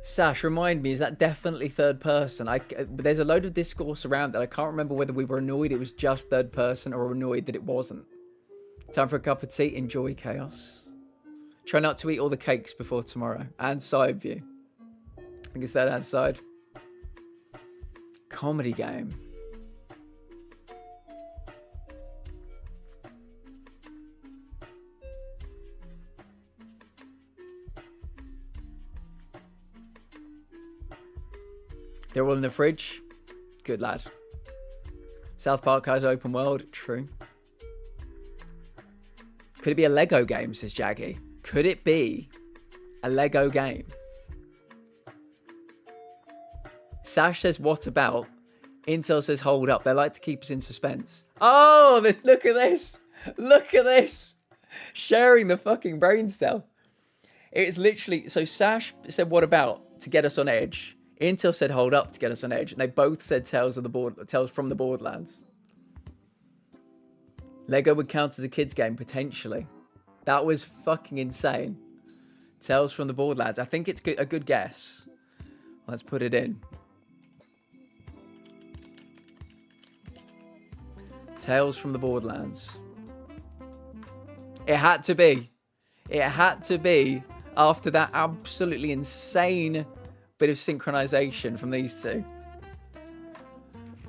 Sash, remind me, is that definitely third person? There's a load of discourse around that. I can't remember whether we were annoyed it was just third person or annoyed that it wasn't. Time for a cup of tea. Enjoy chaos. Try not to eat all the cakes before tomorrow. And side view. I think it's that and side. Comedy game. They're all in the fridge. Good lad. South Park has open world. True. Could it be a Lego game, says Jaggy? Could it be a Lego game? Sash says, what about? Intel says, hold up. They like to keep us in suspense. Oh, look at this. Look at this. Sharing the fucking brain cell. It's literally, so Sash said, what about? To get us on edge. Intel said, hold up, to get us on edge. And they both said Tales from the Borderlands. Lego would count as a kid's game, potentially. That was fucking insane. Tales from the Borderlands. I think it's a good guess. Let's put it in. Tales from the Borderlands. It had to be. It had to be after that absolutely insane bit of synchronization from these two.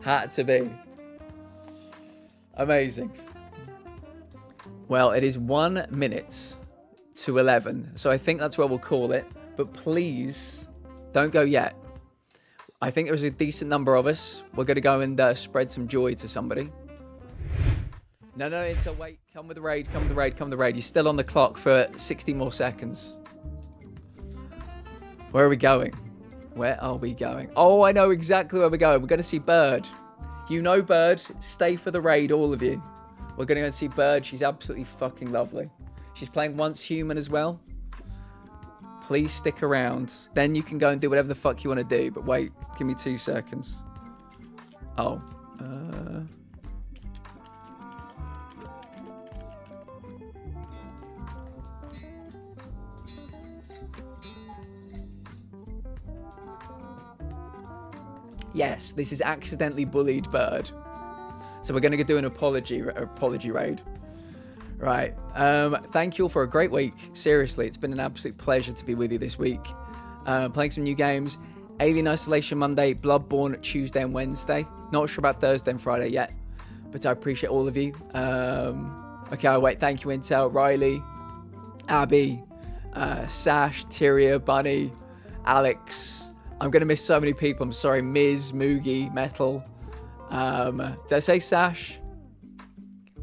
Had to be. Amazing. Well, it is 1 minute to 11. So I think that's where we'll call it. But please, don't go yet. I think there's a decent number of us. We're going to go and spread some joy to somebody. No, it's a wait. Come with the raid, come with the raid, come with the raid. You're still on the clock for 60 more seconds. Where are we going? Where are we going? Oh, I know exactly where we're going. We're going to see Bird. You know Bird. Stay for the raid, all of you. We're going to go and see Bird. She's absolutely fucking lovely. She's playing Once Human as well. Please stick around. Then you can go and do whatever the fuck you want to do. But wait, give me 2 seconds. Oh. Yes, this is accidentally bullied Bird. So we're going to do an apology raid. Right. Thank you all for a great week. Seriously, it's been an absolute pleasure to be with you this week. Playing some new games. Alien Isolation Monday, Bloodborne Tuesday and Wednesday. Not sure about Thursday and Friday yet, but I appreciate all of you. Okay, I'll wait. Thank you, Intel, Riley, Abby, Sash, Tyria, Bunny, Alex. I'm going to miss so many people. I'm sorry. Miz, Moogie, Metal. Did I say Sash?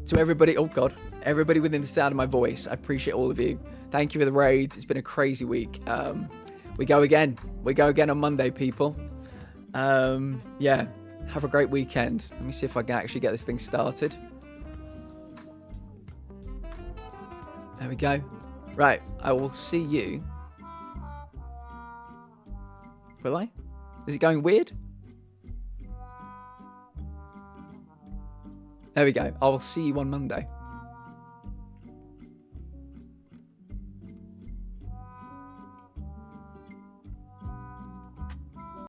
To everybody. Oh, God. Everybody within the sound of my voice. I appreciate all of you. Thank you for the raids. It's been a crazy week. We go again. We go again on Monday, people. Yeah. Have a great weekend. Let me see if I can actually get this thing started. There we go. Right. I will see you. Will I? Is it going weird? There we go. I will see you on Monday.